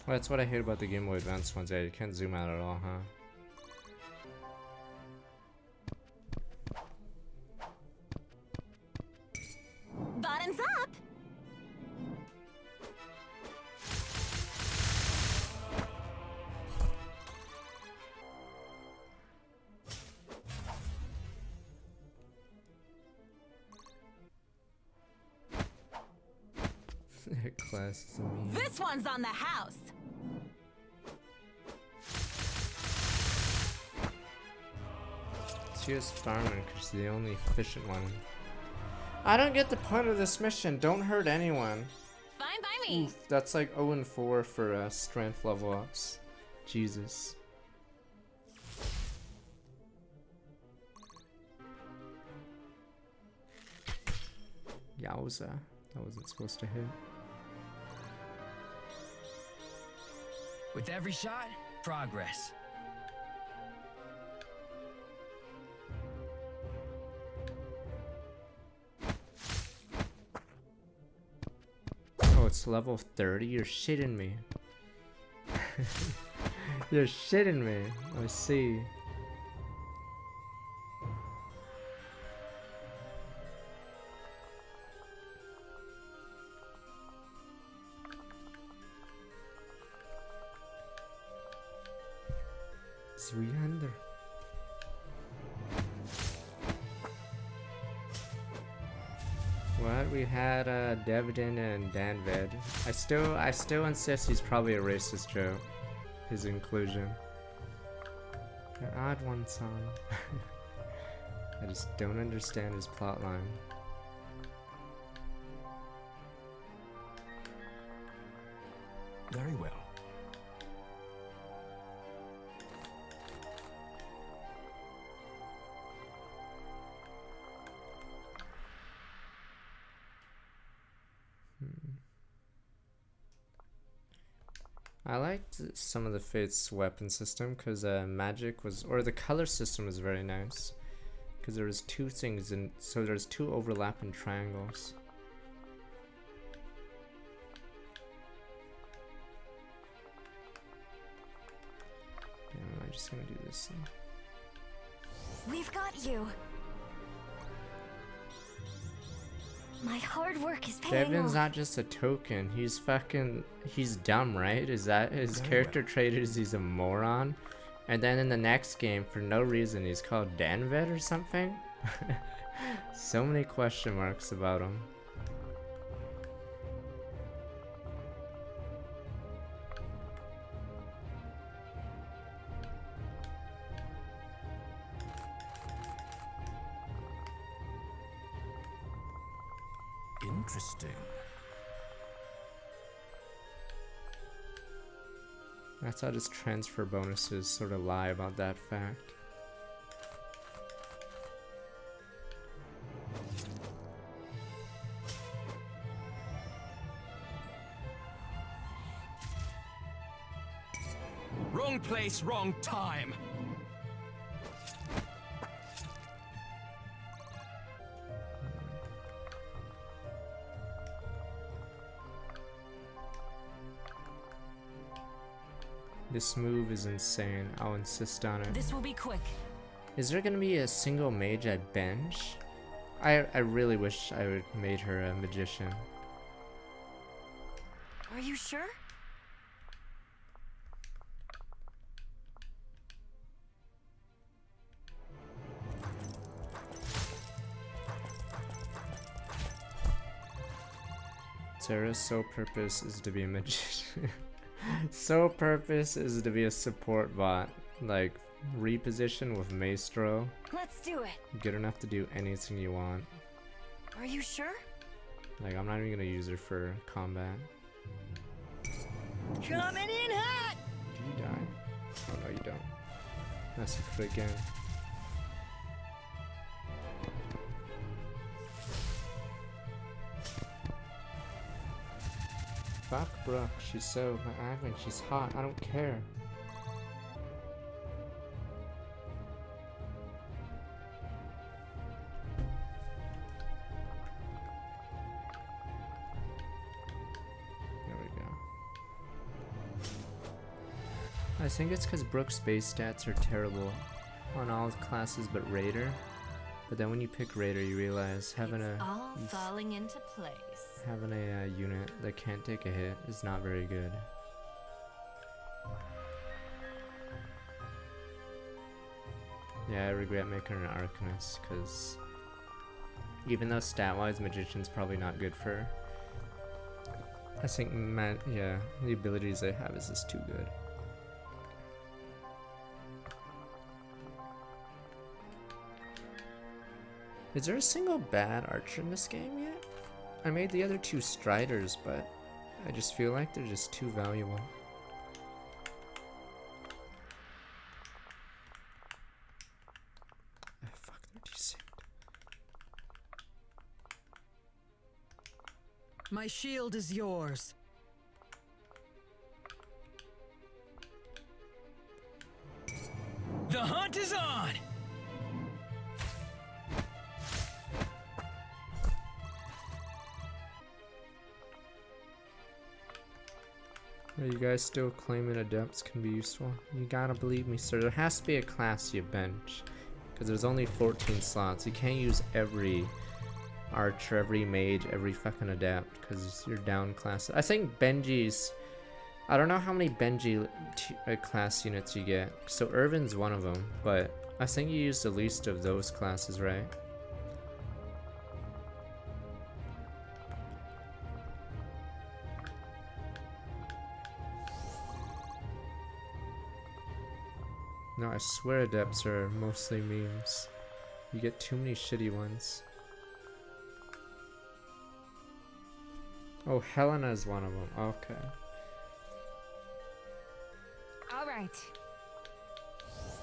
Well, that's what I hate about the Game Boy Advance ones. Yeah, you can't zoom out at all, huh? Bottoms up. Class is a meme. This one's on the house. She was farming because she's the only efficient one. I don't get the point of this mission. Don't hurt anyone. Fine by me. Oof, that's like 0 and 4 for strength level ups. Jesus. Yowza. That wasn't supposed to hit. With every shot, progress. Oh, it's level 30? You're shitting me. You're shitting me. I see. $300. What? We had Devdin and Danved. I still insist he's probably a racist joke. His inclusion. An odd one, son. I just don't understand his plotline. Very well. I liked some of the Fate's weapon system because magic was, or the color system was very nice. Because there was two things, and so there's two overlapping triangles. Yeah, I'm just gonna do this thing. We've got you. My hard work is paying Devon's off. not just a token. He's fucking. He's dumb, right? Is that his character trait? Is he's a moron? And then in the next game, for no reason, he's called Danved or something? So many question marks about him. Interesting. I thought his transfer bonuses sort of lie about that fact. Wrong place, wrong time. This move is insane. I'll insist on it. This will be quick. Is there gonna be a single mage I bench? I really wish I would made her a magician. Are you sure? Sarah's sole purpose is to be a magician. Sole purpose is to be a support bot. Like, reposition with Maestro. Let's do it. Good enough to do anything you want. Are you sure? Like, I'm not even gonna use her for combat. Coming in hot! Do you die? Oh no, you don't. That's a crit again. Fuck Brooke, she's so my admin, she's hot, I don't care. There we go. I think it's because Brooke's base stats are terrible on all classes but Raider. But then when you pick Raider, you realize having It's a all falling into place. having a unit that can't take a hit is not very good. Yeah, I regret making her an Arcanist, because even though stat-wise Magician's probably not good for her, I think, yeah, the abilities they have is just too good. Is there a single bad archer in this game yet? I made the other two Striders, but I just feel like they're just too valuable. Ah, fuck, they're desynced. My shield is yours. The hunt is on! Are you guys still claiming adepts can be useful? You gotta believe me, sir. There has to be a class you bench, because there's only 14 slots. You can't use every archer, every mage, every fucking adept, because you're down class. I think Benji's... I don't know how many Benji class units you get. So Irvin's one of them, but I think you use the least of those classes, right? No, I swear adepts are mostly memes. You get too many shitty ones. Oh, Helena is one of them. Okay. All right.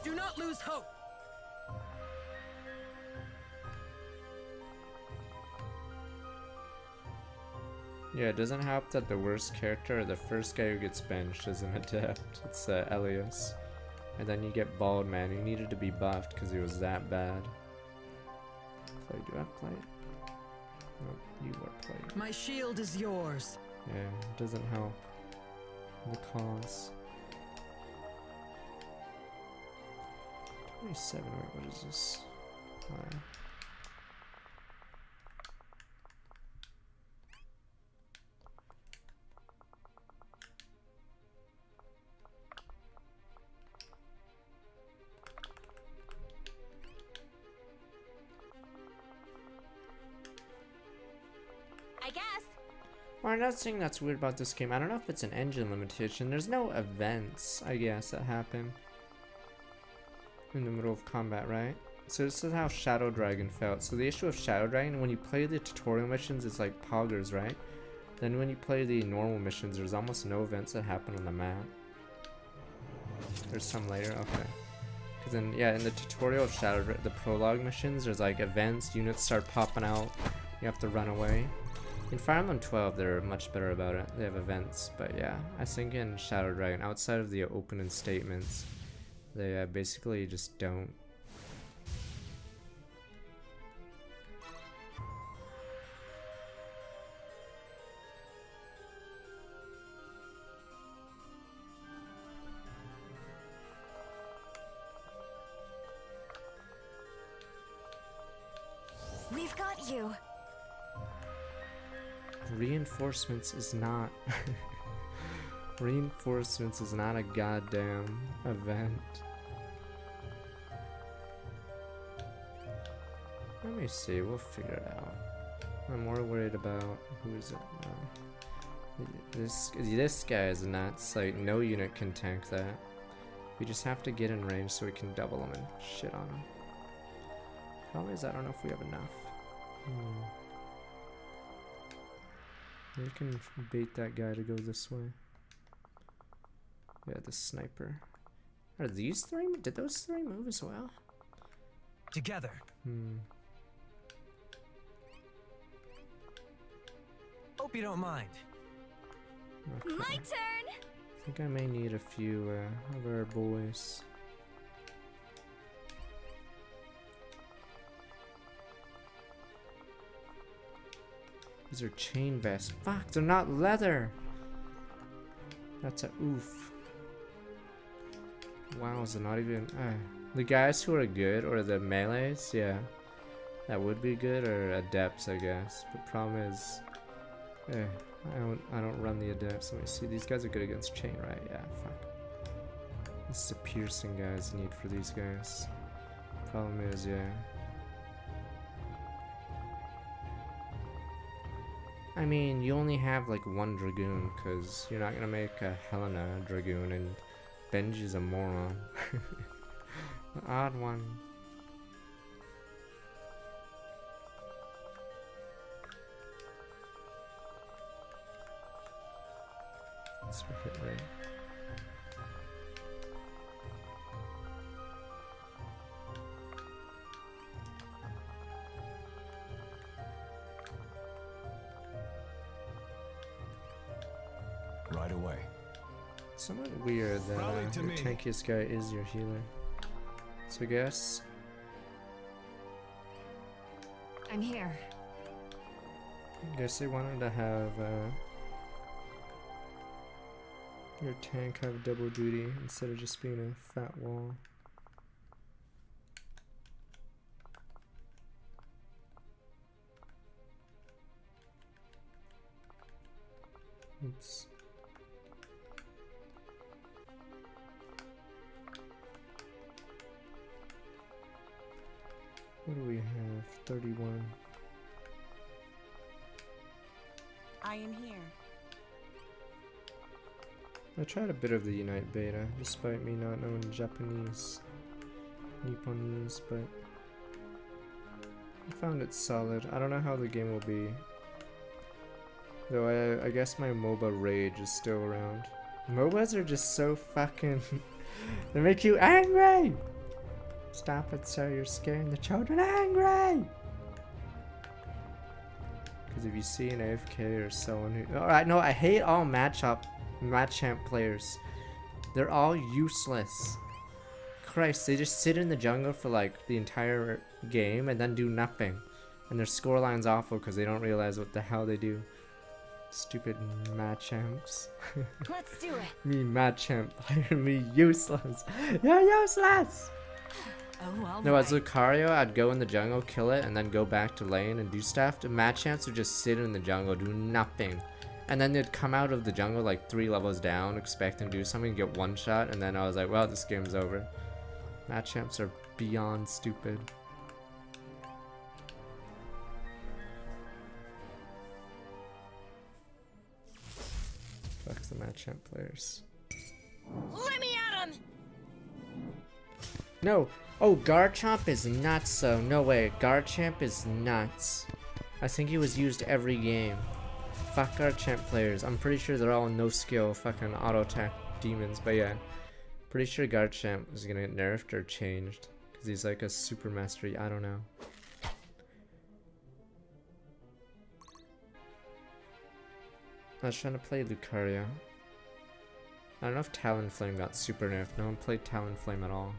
Do not lose hope! Yeah, it doesn't help that the worst character or the first guy who gets benched is an adept. It's Elias. And then you get Bald Man, who needed to be buffed because he was that bad. Play, do I play? No, you are playing. My shield is yours. Yeah, it doesn't help the cause. 27, wait, what is this? I guess. Well, another thing that's weird about this game, I don't know if it's an engine limitation. There's no events, I guess, that happen in the middle of combat, right? So this is how Shadow Dragon felt. So the issue of Shadow Dragon, when you play the tutorial missions, it's like poggers, right? Then when you play the normal missions, there's almost no events that happen on the map. There's some later, okay. Because then, yeah, in the tutorial of Shadow Dragon, the prologue missions, there's like events, units start popping out, you have to run away. In Fire Emblem 12, they're much better about it. They have events, but yeah, I think in Shadow Dragon, outside of the opening statements, they basically just don't. We've got you. Reinforcements is not. Reinforcements is not a goddamn event. Let me see, we'll figure it out. I'm more worried about who is it now. This guy is nuts. Like no unit can tank that. We just have to get in range so we can double him and shit on him. Problem is I don't know if we have enough. We can bait that guy to go this way. Yeah, the sniper. Are these three? Did those three move as well? Together. Hope you don't mind. Okay. My turn. I think I may need a few of our boys. These are chain vests. Fuck, they're not leather. That's a oof. Wow, is it not even... the guys who are good, or the melees, yeah. That would be good, or adepts, I guess. But problem is... I don't run the adepts. Let me see. These guys are good against chain, right? Yeah, fuck. This is the piercing guys need for these guys. Problem is, yeah. I mean, you only have like one Dragoon, because you're not gonna make a Helena Dragoon, and Benji's a moron. The odd one. Let's hit right. Right away. Somewhat weird that Rally to your me. tankiest guy is your healer. So I guess I'm here. they wanted to have your tank have double duty instead of just being a fat wall. Oops. What do we have? 31. I am here. I tried a bit of the Unite beta, despite me not knowing Japanese, Nipponese, but I found it solid. I don't know how the game will be, though I guess my MOBA rage is still around. MOBAs are just so fucking... they make you angry! Stop it, sir, you're scaring the children angry! Because if you see an AFK or someone who... Alright, no, I hate all Machamp players. They're all useless. Christ, they just sit in the jungle for like the entire game and then do nothing. And their scoreline's awful because they don't realize what the hell they do. Stupid Machamps. Let's do it. Me Machamp player, me useless. You're useless! Oh, well. No, as Lucario, I'd go in the jungle, kill it, and then go back to lane and do stuff. The Machamps would just sit in the jungle, do nothing. And then they'd come out of the jungle like 3 levels down, expecting to do something, get one shot, and then I was like, well, this game's over. Machamps are beyond stupid. Fuck the Machamp players. Let me at him. No! Oh, Garchomp is nuts, so no way. Garchomp is nuts. I think he was used every game. Fuck Garchomp players. I'm pretty sure they're all no skill fucking auto attack demons, but yeah. Pretty sure Garchomp is gonna get nerfed or changed. Because he's like a super mastery, I don't know. I was trying to play Lucario. I don't know if Talonflame got super nerfed. No one played Talonflame at all.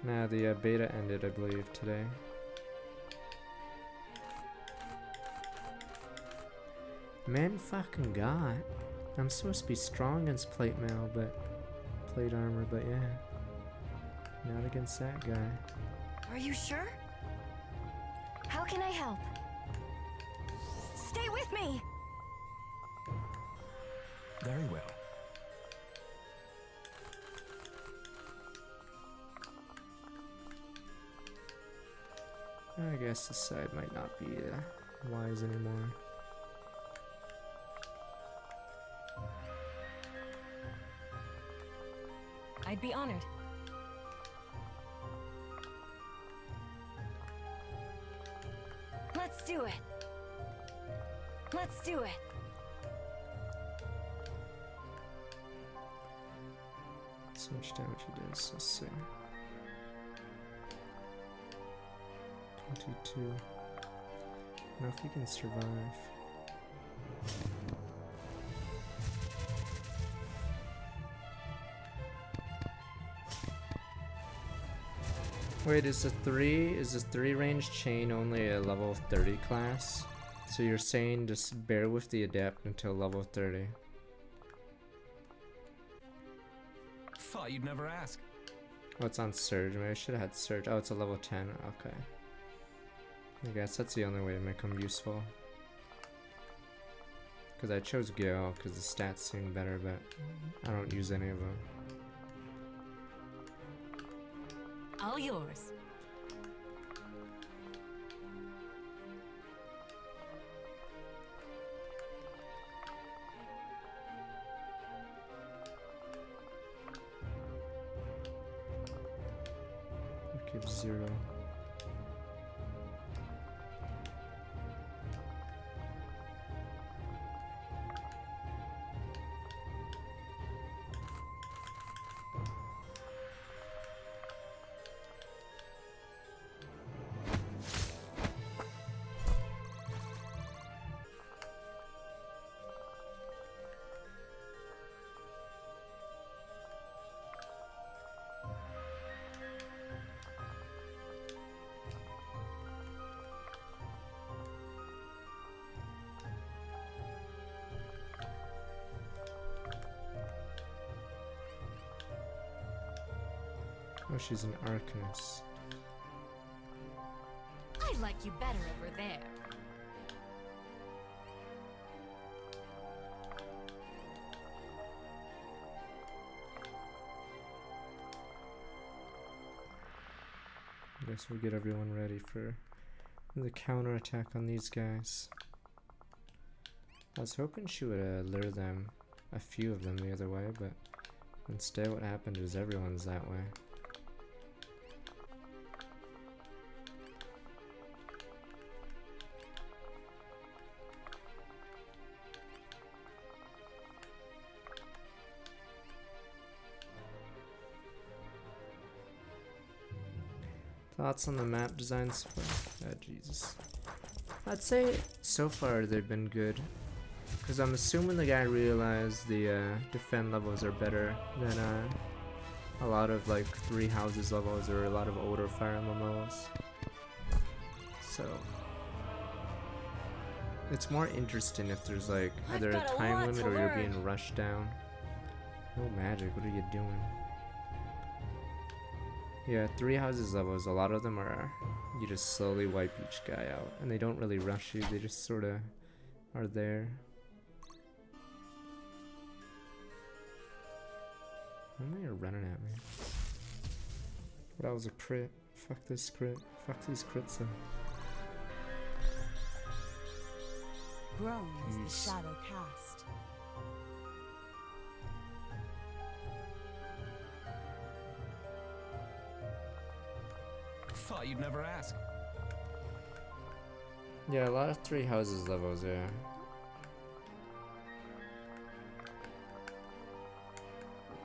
Nah, the beta ended, I believe, today. Man fucking god. I'm supposed to be strong against plate mail, but plate armor, but yeah. Not against that guy. Are you sure? How can I help? Stay with me! Very well. I guess this side might not be wise anymore. I'd be honored. Let's do it. Let's do it. So much damage he does. Let's see. 22. Now if he can survive. Wait, is the 3 range chain only a level 30 class? So you're saying just bear with the adept until level 30? Thought you'd never ask. Oh, it's on Surge. Maybe I should have had Surge. Oh, it's a level 10. Okay. I guess that's the only way to make them useful. Because I chose Gale because the stats seem better, but I don't use any of them. All yours. Give 0. Oh, she's an Arcanist. I like you better over there. I guess we'll get everyone ready for the counterattack on these guys. I was hoping she would lure them, a few of them the other way, but instead what happened is everyone's that way. Thoughts on the map designs? Oh, Jesus. I'd say so far they've been good. Because I'm assuming the guy realized the defend levels are better than a lot of like 3 houses levels or a lot of older Fire Emblem levels. So it's more interesting if there's like either a time limit or you're being rushed down. No magic, what are you doing? Yeah, 3 houses levels, a lot of them are, you just slowly wipe each guy out. And they don't really rush you, they just sort of are there. Why am I running at me? That was a crit. Fuck this crit. Fuck these crits though. grown as the Yes. shadow cast. Thought you'd never ask. Yeah, a lot of three houses levels, yeah.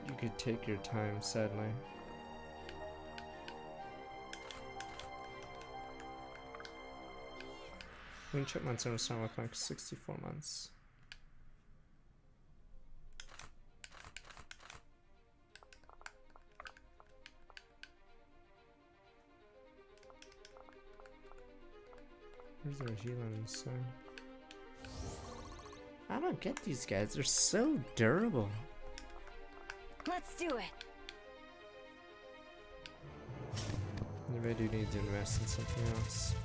You could take your time, sadly. Green chipmunks are sound like 64 months. Where's their healing inside? I don't get these guys, they're so durable. Let's do it. Maybe I do need to invest in something else.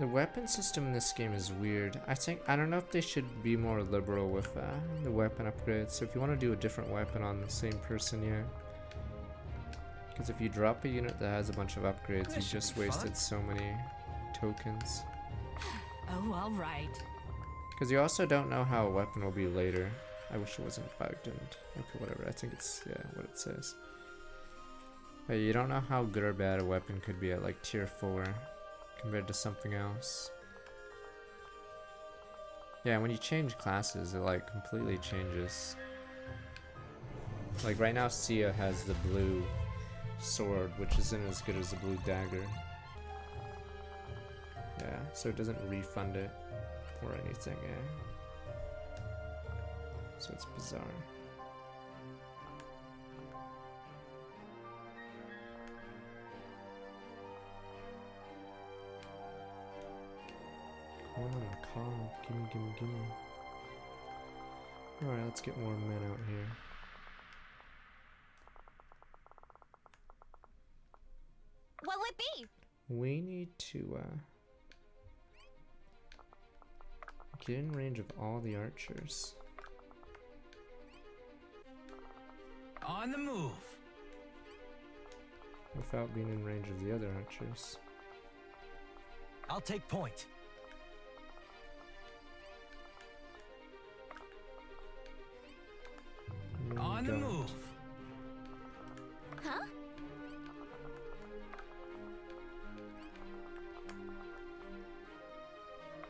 The weapon system in this game is weird. I don't know if they should be more liberal with the weapon upgrades. So if you want to do a different weapon on the same person, yeah. Because if you drop a unit that has a bunch of upgrades, you This should just be wasted fun. so many tokens. Oh, all right. Because you also don't know how a weapon will be later. I wish it wasn't bugged and okay, whatever. I think it's what it says. But you don't know how good or bad a weapon could be at like tier 4 compared to something else. Yeah, when you change classes, it like completely changes. Like right now, Sia has the blue sword, which isn't as good as the blue dagger. Yeah, so it doesn't refund it or anything, yeah. So it's bizarre. Corn on the cob, gimme, gimme, gimme. Alright, let's get more men out here. What'll it be? We need to get in range of all the archers. On the move. Without being in range of the other archers. I'll take point. No, On you the don't. move. Huh?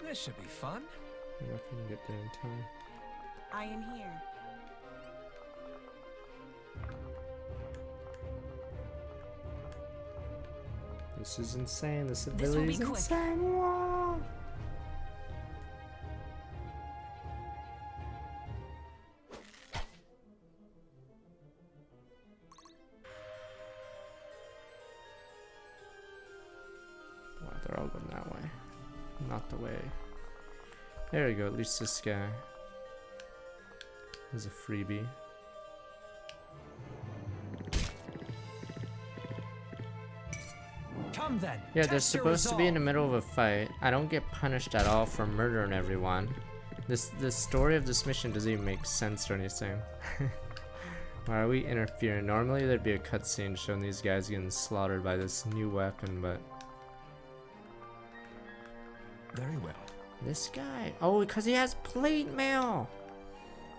This should be fun. I don't know if you can get there in time. I am here. This is insane. This This will ability be is quick. insane. Whoa. Wow, they're all going that way. Not the way. There we go. At least this guy is a freebie. Come then. Yeah, they're test your supposed to be in the resolve. middle of a fight. I don't get punished at all for murdering everyone. The story of this mission doesn't even make sense or anything. Why are we interfering? Normally there'd be a cutscene showing these guys getting slaughtered by this new weapon, but Very well. this guy, oh, because he has plate mail.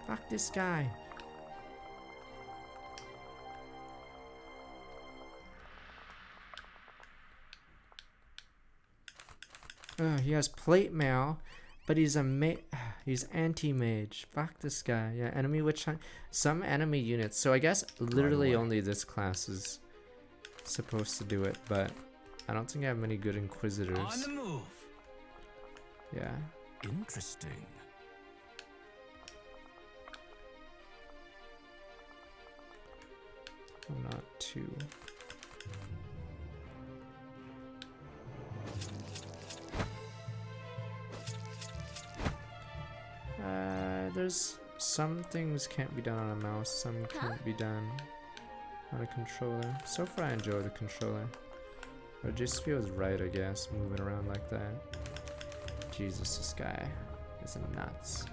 Fuck this guy. He has plate mail, but he's a he's anti-mage. Fuck this guy. Yeah, enemy witch hunt. Some enemy units. So I guess literally only this class is supposed to do it, but I don't think I have many good On inquisitors. the move. Yeah. Interesting. I'm not too. There's some things can't be done on a mouse, some can't be done on a controller. So far I enjoy the controller. It just feels right, I guess, moving around like that. Jesus, this guy is nuts.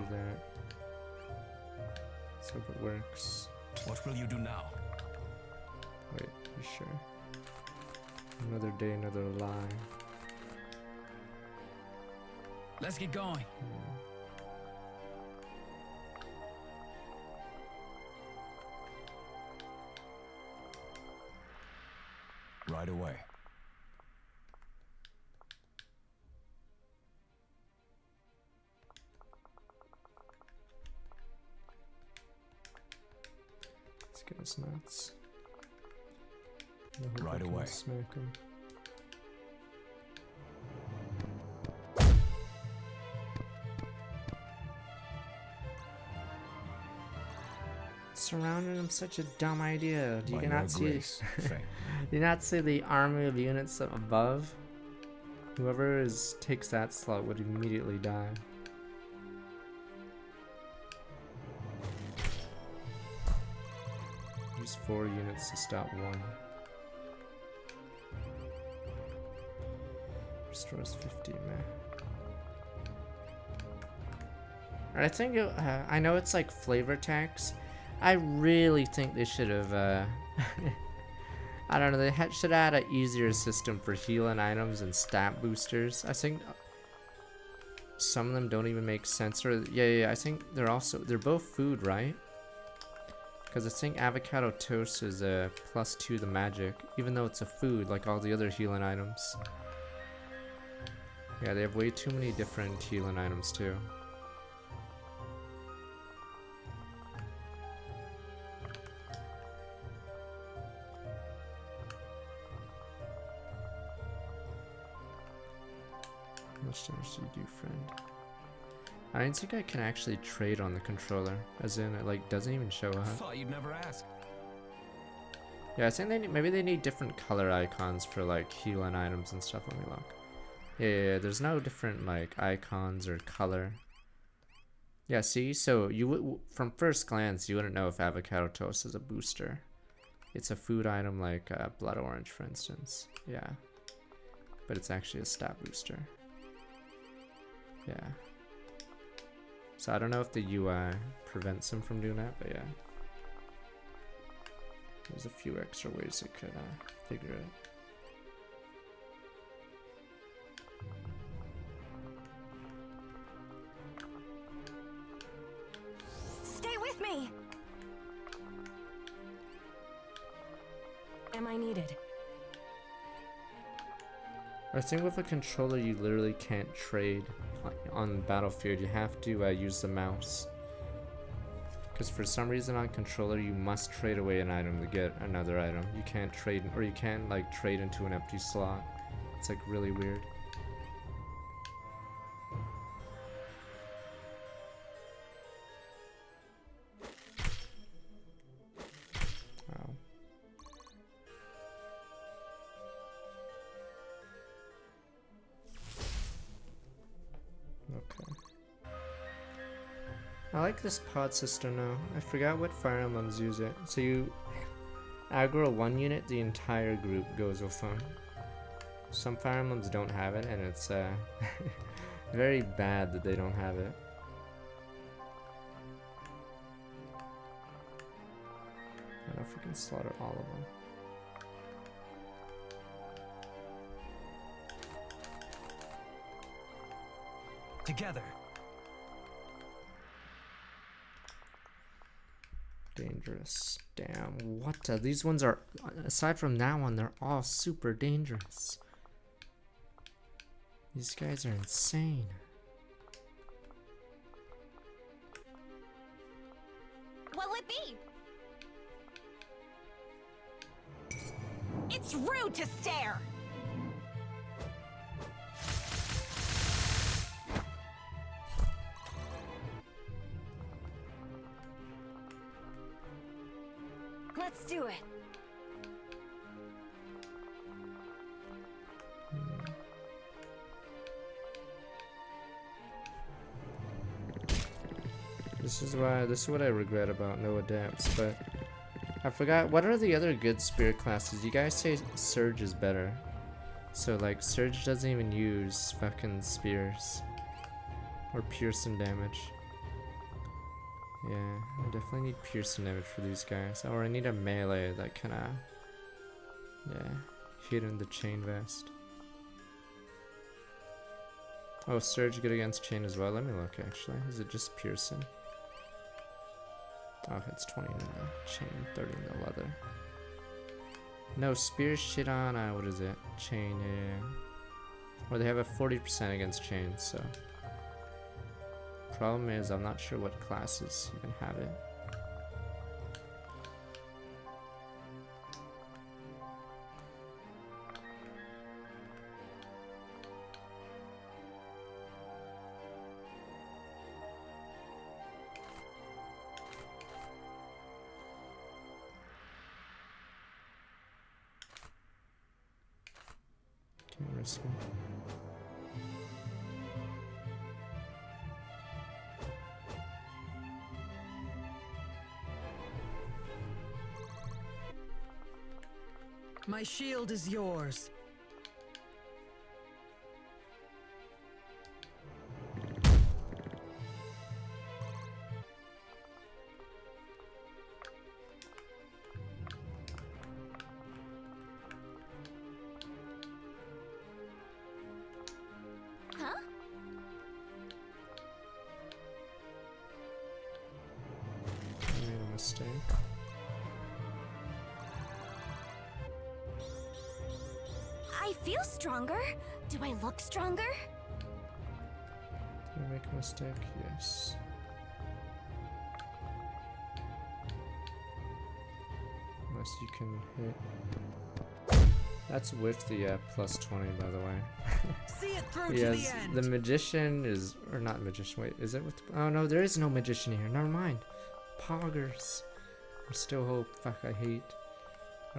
that. Let's hope it works. What will you do now? Wait, you sure? Another day, another lie. Let's get going. Right away. This guy's nuts. I hope Right I can away. Smack him. Surrounding him, such a dumb idea. Do you By not your see? grace, Fang. Do you not see the army of units up above? Whoever takes that slot would immediately die. Use 4 units to stop 1. Restores 50, man. Alright, I think I know it's like flavor tax. I really think they should have I don't know, they should add an easier system for healing items and stat boosters. I think some of them don't even make sense. Or yeah, I think they're both food, right? Because I think avocado toast is a +2 the magic, even though it's a food like all the other healing items. Yeah, they have way too many different healing items too. How much damage do you do, friend? I don't think I can actually trade on the controller, as in it like doesn't even show up. Thought you'd never ask. Yeah, I think maybe they need different color icons for like healing items and stuff. Let me look. Yeah, there's no different like icons or color. Yeah, see, so you would from first glance you wouldn't know if avocado toast is a booster. It's a food item like blood orange, for instance. Yeah, but it's actually a stat booster. Yeah. So I don't know if the UI prevents him from doing that, but yeah. There's a few extra ways it could figure it. Stay with me! Am I needed? I think with a controller you literally can't trade on Battlefield. You have to use the mouse. Because for some reason on controller you must trade away an item to get another item. You can't trade, or you can't like trade into an empty slot. It's like really weird. Wow. Okay. I like this pod system now. I forgot what Fire Emblems use it. So you aggro one unit, the entire group goes with them. Some Fire Emblems don't have it, and it's very bad that they don't have it. I don't know if we can slaughter all of them. Together. Dangerous. Damn, what? These ones are, aside from that one, they're all super dangerous. These guys are insane. What'll it be? It's rude to stare! Let's do it. This is what I regret about no adapts, but I forgot, what are the other good spirit classes? You guys say Surge is better. So like Surge doesn't even use fucking spears or piercing damage. Yeah, I definitely need piercing damage for these guys. Or I need a melee that kinda, yeah, hit in the chain vest. Oh, surge good against chain as well. Let me look actually. Is it just piercing? Oh, it's 20 in the chain, 30 in the leather. No, spear shit on, what is it? Chain, yeah. Or they have a 40% against chain, so. Problem is, I'm not sure what classes even have it. Too risky. My shield is yours. Huh? I made a mistake. I feel stronger. Do I look stronger? Did I make a mistake? Yes. Unless you can hit. That's with the plus 20, by the way. See it through Yes, to the end. the magician is, or not magician, wait, is it with, oh no, there is no magician here, never mind. Poggers. There's still hope, fuck, I hate.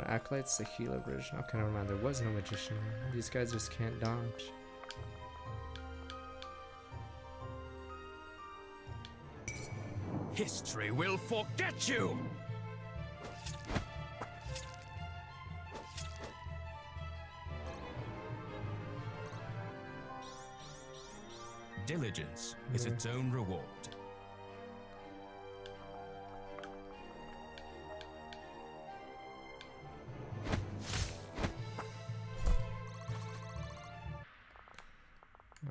Acolyte's the healer version, okay, never mind, there was no magician here. These guys just can't dodge. History will forget you! Diligence is its own reward.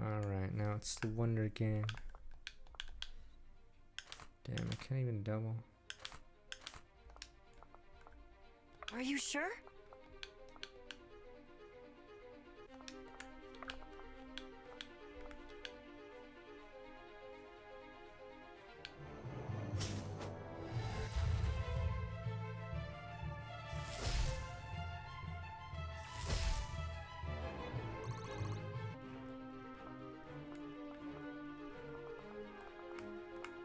Alright, now it's the Wonder Game. Damn, I can't even double. Are you sure?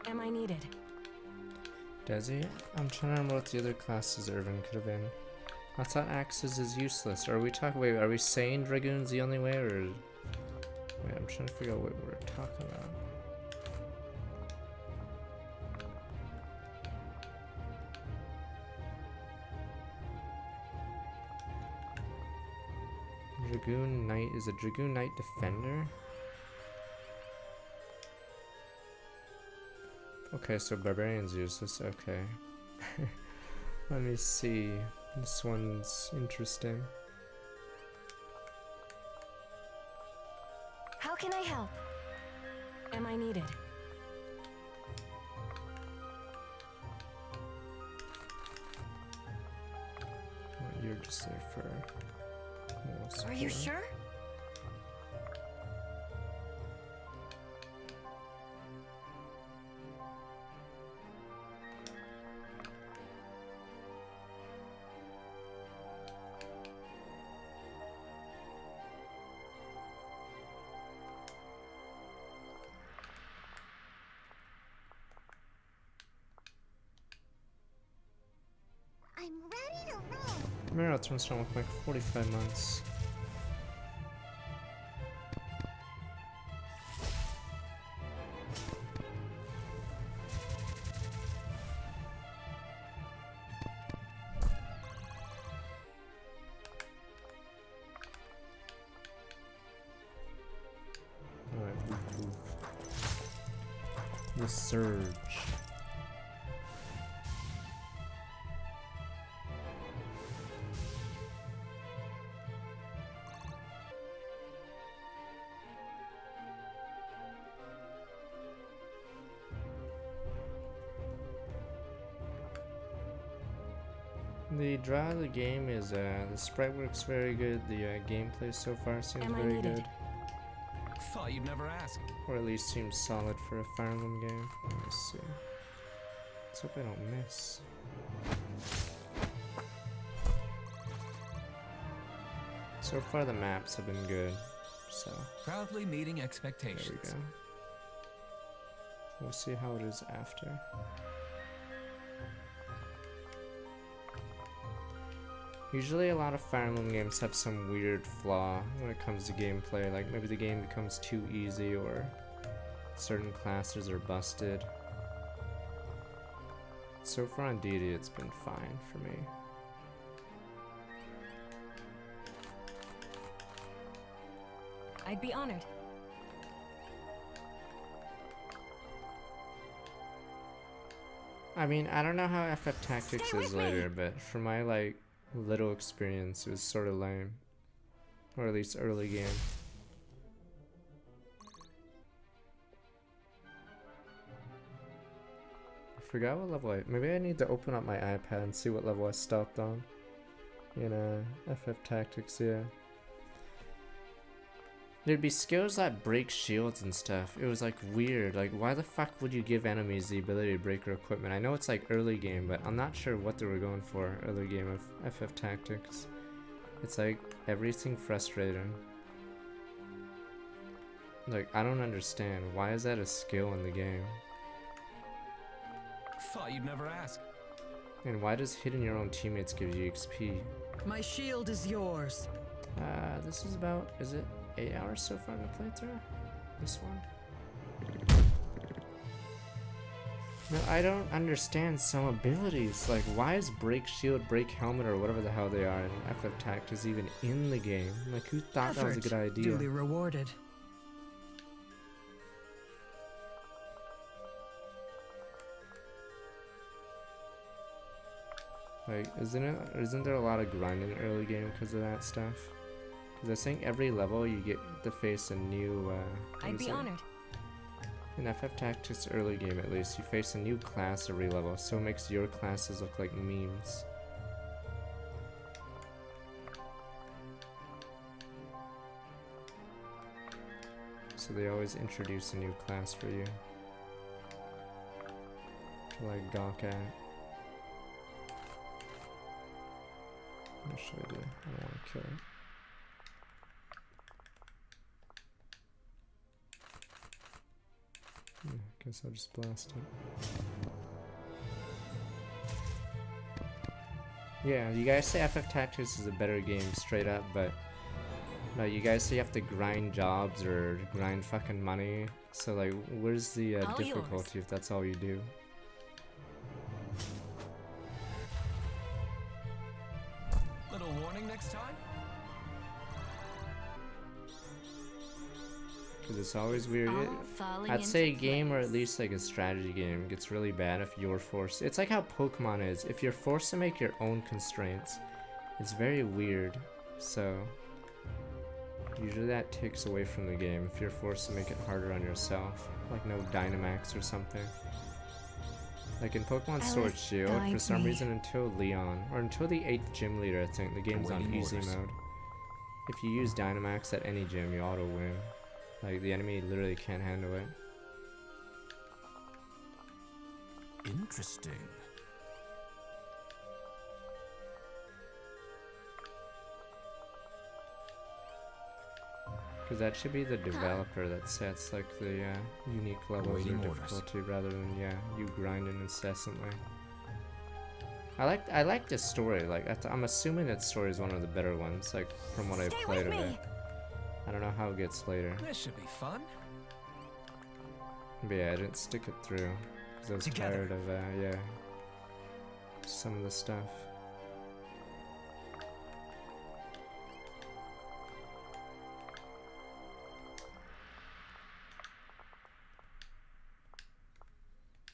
Am I needed? Does he? I'm trying to remember what the other classes Irvin could have been. I thought Axes is useless. Are we talking, wait, are we saying Dragoon's the only way, or? Wait, I'm trying to figure out what we're talking about. Dragoon Knight, is a Dragoon Knight Defender? Okay, so Barbarian's useless, okay. Let me see. This one's interesting. How can I help? Am I needed? Well, you're just there for moral Are you support. sure? I'm ready to roll. Marathon's done with like 45 months. Alright, the surge. The draw of the game is the sprite works very good. The gameplay so far seems Am I very needed? good, Thought you'd never ask. or at least seems solid for a Fire Emblem game. Let me see. Let's hope I don't miss. So far the maps have been good, so Proudly meeting there we expectations. go. We'll see how it is after. Usually a lot of Fire Emblem games have some weird flaw when it comes to gameplay, like maybe the game becomes too easy or certain classes are busted. So far on Deity it's been fine for me. I'd be honored. I mean, I don't know how FF Tactics Stay is with me. later, but from my like little experience it was sort of lame. Or at least early game. I forgot what level maybe I need to open up my iPad and see what level I stopped on. In FF Tactics, yeah. There'd be skills that break shields and stuff. It was like weird. Like, why the fuck would you give enemies the ability to break your equipment? I know it's like early game, but I'm not sure what they were going for early game of FF Tactics. It's like everything frustrating. Like, I don't understand. Why is that a skill in the game? Thought you'd never ask. And why does hitting your own teammates give you XP? My shield is yours. This is about, is it 8 hours so far in the playthrough? This one? No, I don't understand some abilities. Like, why is break shield, break helmet, or whatever the hell they are in FF Tactics even in the game? Like, who thought that was a good idea? Duly rewarded. Like, isn't there a lot of grinding early game because of that stuff? Because I think every level you get to face a new, what I'd is be it? honored. In FF Tactics early game at least, you face a new class every level, so it makes your classes look like memes. So they always introduce a new class for you to like gawk at. What should I do? I don't want to kill it. Guess I'll just blast it. Yeah, you guys say FF Tactics is a better game straight up, but no, you guys say you have to grind jobs or grind fucking money. So like, where's the All difficulty if that's all you do? Little warning next time? Because it's always weird. All It- falling I'd say a into game, or at place. least like a strategy game, gets really bad if you're forced. It's like how Pokemon is. If you're forced to make your own constraints, it's very weird. So usually that takes away from the game if you're forced to make it harder on yourself, like no Dynamax or something. Like in Pokemon Sword Alice, Shield, for guide some me. reason until Leon, or until the 8th gym leader, I think the game's on Awaiting easy orders. mode. If you use Dynamax at any gym, you auto win. Like the enemy literally can't handle it. Interesting. Because that should be the developer that sets like the unique levels of Awaiting orders. difficulty rather than you grinding incessantly. I like this story. Like I'm assuming that story is one of the better ones. Like from what I've Stay played with of me. it. I don't know how it gets later. This should be fun. But yeah, I didn't stick it through because I was Together. tired of some of the stuff.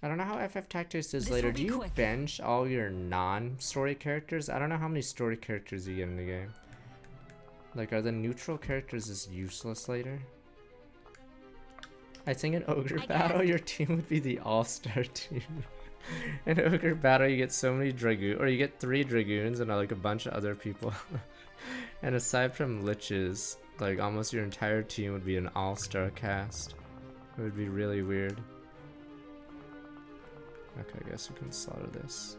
I don't know how FF Tactics is This later. will Do be you quick. bench all your non-story characters? I don't know how many story characters you get in the game. Like, are the neutral characters just useless later? I think in Ogre I Battle, guess. your team would be the all-star team. In ogre battle, you get so many dragoon, or you get 3 dragoons and like a bunch of other people. And aside from liches, like almost your entire team would be an all-star cast. It would be really weird. Okay, I guess we can slaughter this.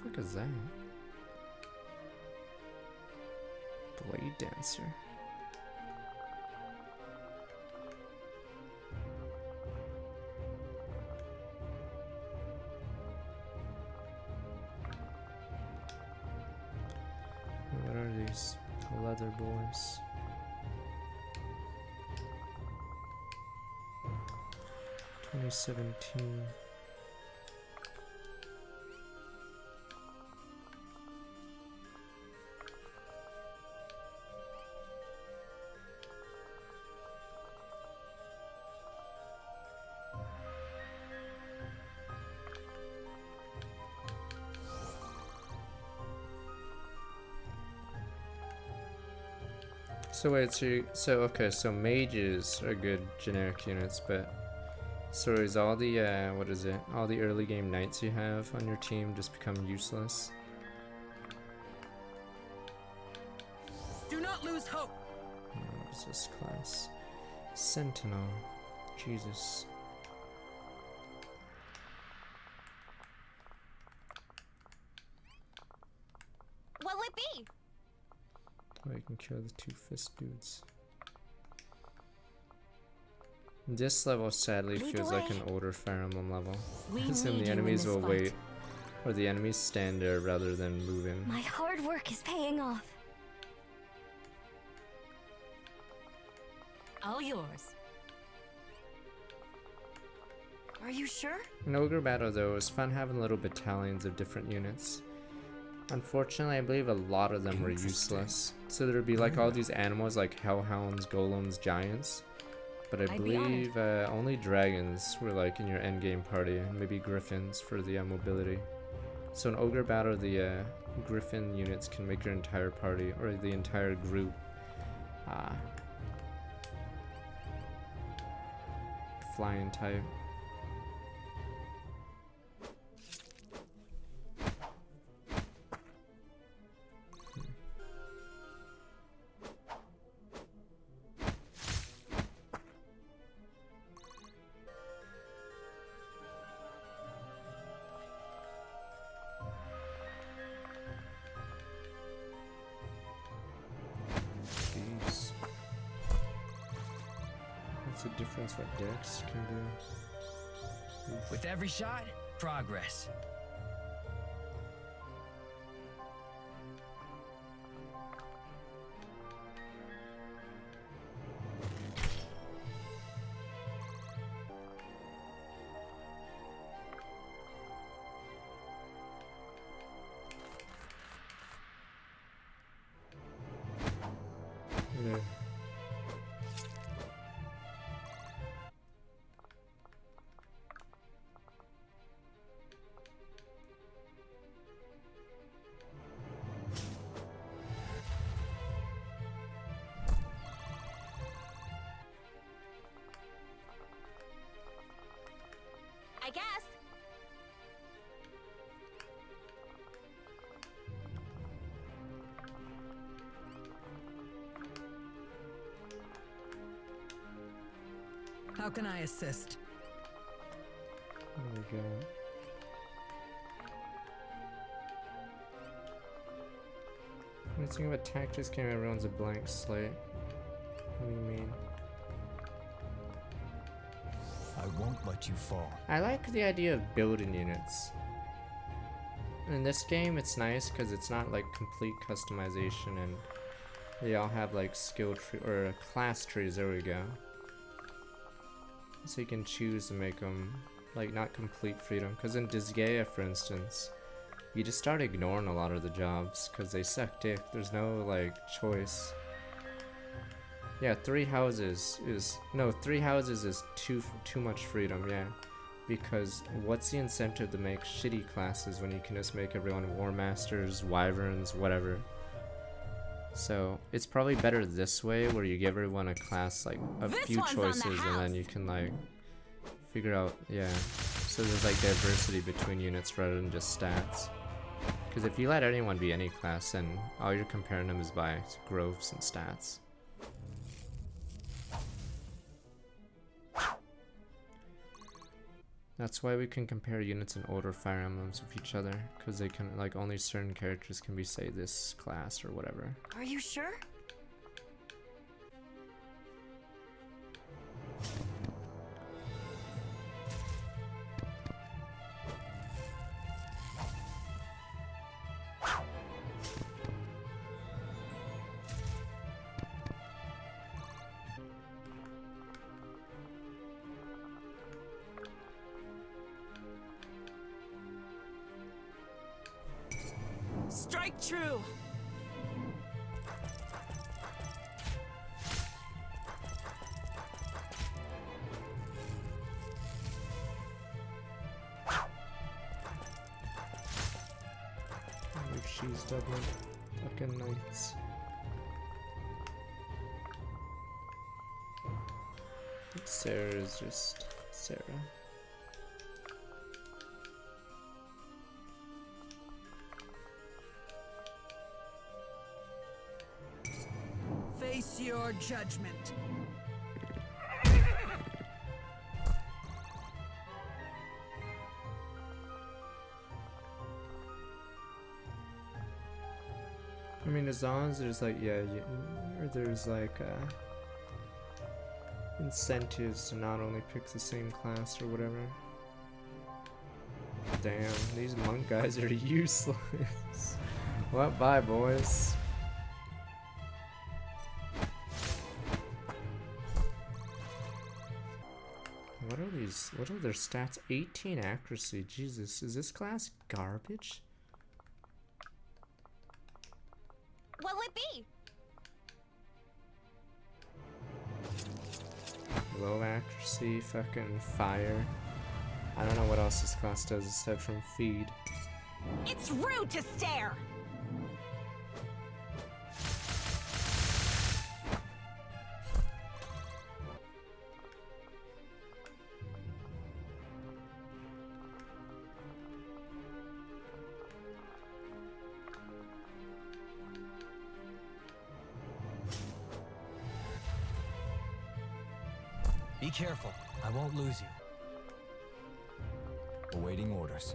What the fuck is that? Blade Dancer. What are these leather boys? $2017. So wait, so okay, so mages are good generic units, but so is all the what is it? All the early game knights you have on your team just become useless? Do not lose hope. What is this class? Sentinel. Jesus. What'll it be? Oh, you can kill the 2-fist dudes. This level sadly Lead feels the like way. an older Fire Emblem level. We As need in you the in enemies this will fight. wait, or the enemies stand there rather than move in. My hard work is paying off. All yours. Are you sure? In Ogre Battle though, it was fun having little battalions of different units. Unfortunately, I believe a lot of them were useless. So there would be like all these animals like hellhounds, golems, giants. But I I'd be honored. believe only dragons were like in your endgame party, and maybe griffins for the mobility. So in Ogre Battle, the griffin units can make your entire party, or the entire group, flying type. Jeez. What's the difference what Dex can do? Oof. With every shot, progress. Yeah. I guess. How can I assist? There we go. When you think about tactics game, everyone's a blank slate. What do you mean? I won't let you fall. I like the idea of building units. In this game, it's nice because it's not like complete customization, and they all have like skill tree or class trees. There we go. So you can choose to make them like not complete freedom. Because in Disgaea, for instance, you just start ignoring a lot of the jobs because they suck dick. There's no like choice. Yeah, 3 houses is too much freedom. Yeah, because what's the incentive to make shitty classes when you can just make everyone War Masters, Wyverns, whatever? So it's probably better this way, where you give everyone a class like a This few one's on the choices, and then house. you can like figure out. Yeah. So So there's like diversity between units rather than just stats. Because if you let anyone be any class, then all you're comparing them is by growths and stats. That's why we can compare units in older Fire Emblems with each other, because they can, like, only certain characters can be, say, this class or whatever. Are you sure? Strike true! If she's doubling fucking knights. Sarah is just Sarah. Face your judgment. I mean, as long as there's like, yeah, or there's like incentives to not only pick the same class or whatever. Damn, these monk guys are useless. What bye, boys? What are these? What are their stats? 18 accuracy. Jesus, is this class garbage? What'll it be? Low accuracy, fucking fire. I don't know what else this class does aside from feed. It's rude to stare! Be careful. I won't lose you. Awaiting orders.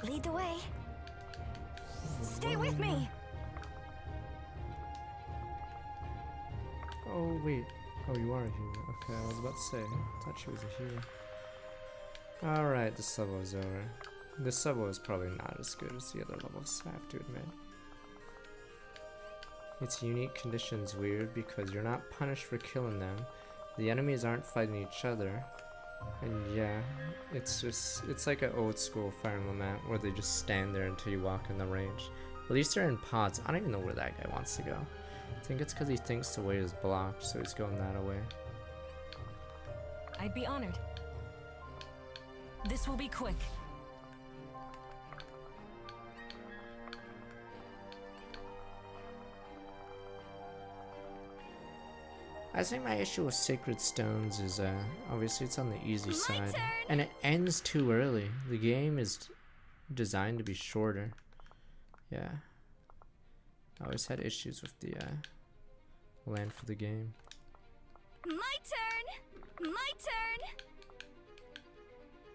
Lead the way. Stay with me. Oh wait. Oh, you are a hero. Okay, I was about to say. I thought she was a hero. Alright, this level is over. This level is probably not as good as the other levels, I have to admit. It's unique conditions weird because you're not punished for killing them. The enemies aren't fighting each other. And yeah, it's like an old school Fire Emblem map where they just stand there until you walk in the range. At least they're in pods. I don't even know where that guy wants to go. I think it's because he thinks the way is blocked, so he's going that way. I'd be honored. This will be quick. I think my issue with Sacred Stones is obviously it's on the easy side. turn. And it ends too early. The game is designed to be shorter. Yeah. I always had issues with the land for the game. My turn! My turn!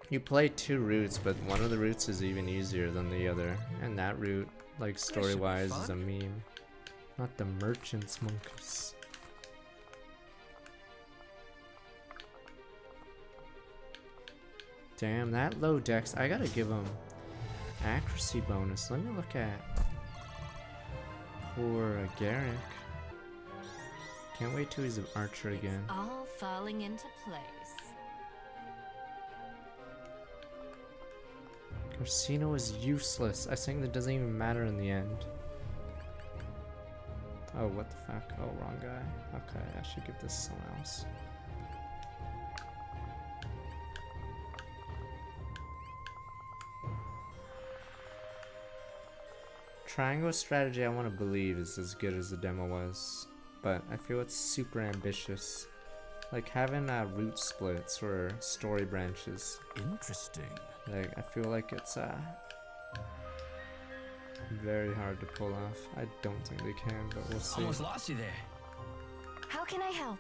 You play two routes, but one of the routes is even easier than the other. And that route, like story-wise, is a meme. Not the merchants, monkeys. Damn, that low dex. I gotta give him accuracy bonus. Let me look at poor Garrick. Can't wait till he's an archer again. All falling into place. Corsino is useless. I think that doesn't even matter in the end. Oh, what the fuck? Oh, wrong guy. Okay, I should give this to someone else. Triangle strategy, I want to believe, is as good as the demo was, but I feel it's super ambitious. Like having route splits or story branches. Interesting. Like I feel like it's very hard to pull off. I don't think they can, but we'll see. Almost lost you there. How can I help?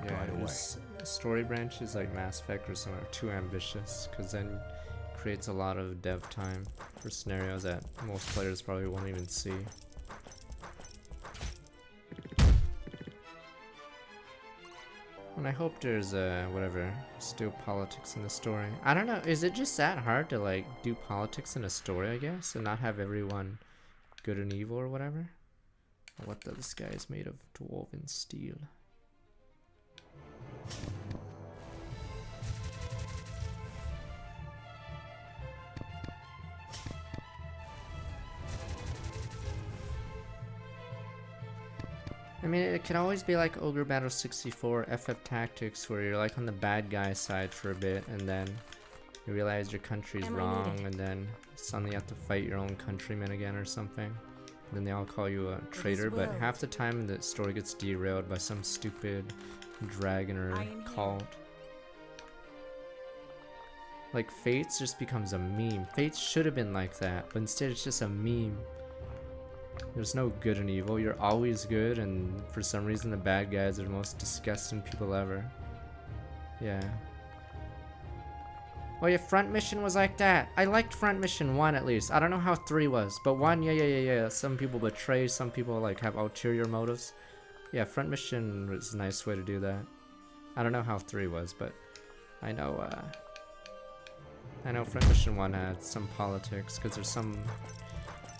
Yeah, Right away. just story branches like Mass Effect or something are too ambitious, because then it creates a lot of dev time for scenarios that most players probably won't even see. And I hope there's whatever, still politics in the story. I don't know, is it just that hard to like do politics in a story, I guess, and not have everyone good and evil or whatever? What this guy is made of dwarven steel. I mean, it can always be like Ogre Battle 64, FF Tactics, where you're like on the bad guy side for a bit, and then you realize your country's Am I wrong, needed? and then suddenly you have to fight your own countrymen again or something. And then they all call you a traitor, but willed. half the time the story gets derailed by some stupid dragon or I am here. cult. Like Fates just becomes a meme. Fates should have been like that, but instead it's just a meme. There's no good and evil. You're always good, and for some reason the bad guys are the most disgusting people ever. Yeah. Oh yeah, Front Mission was like that. I liked Front Mission 1 at least. I don't know how 3 was, but 1, yeah. Some people betray, some people like have ulterior motives. Yeah, Front Mission was a nice way to do that. I don't know how 3 was, but I know Front Mission 1 had some politics, because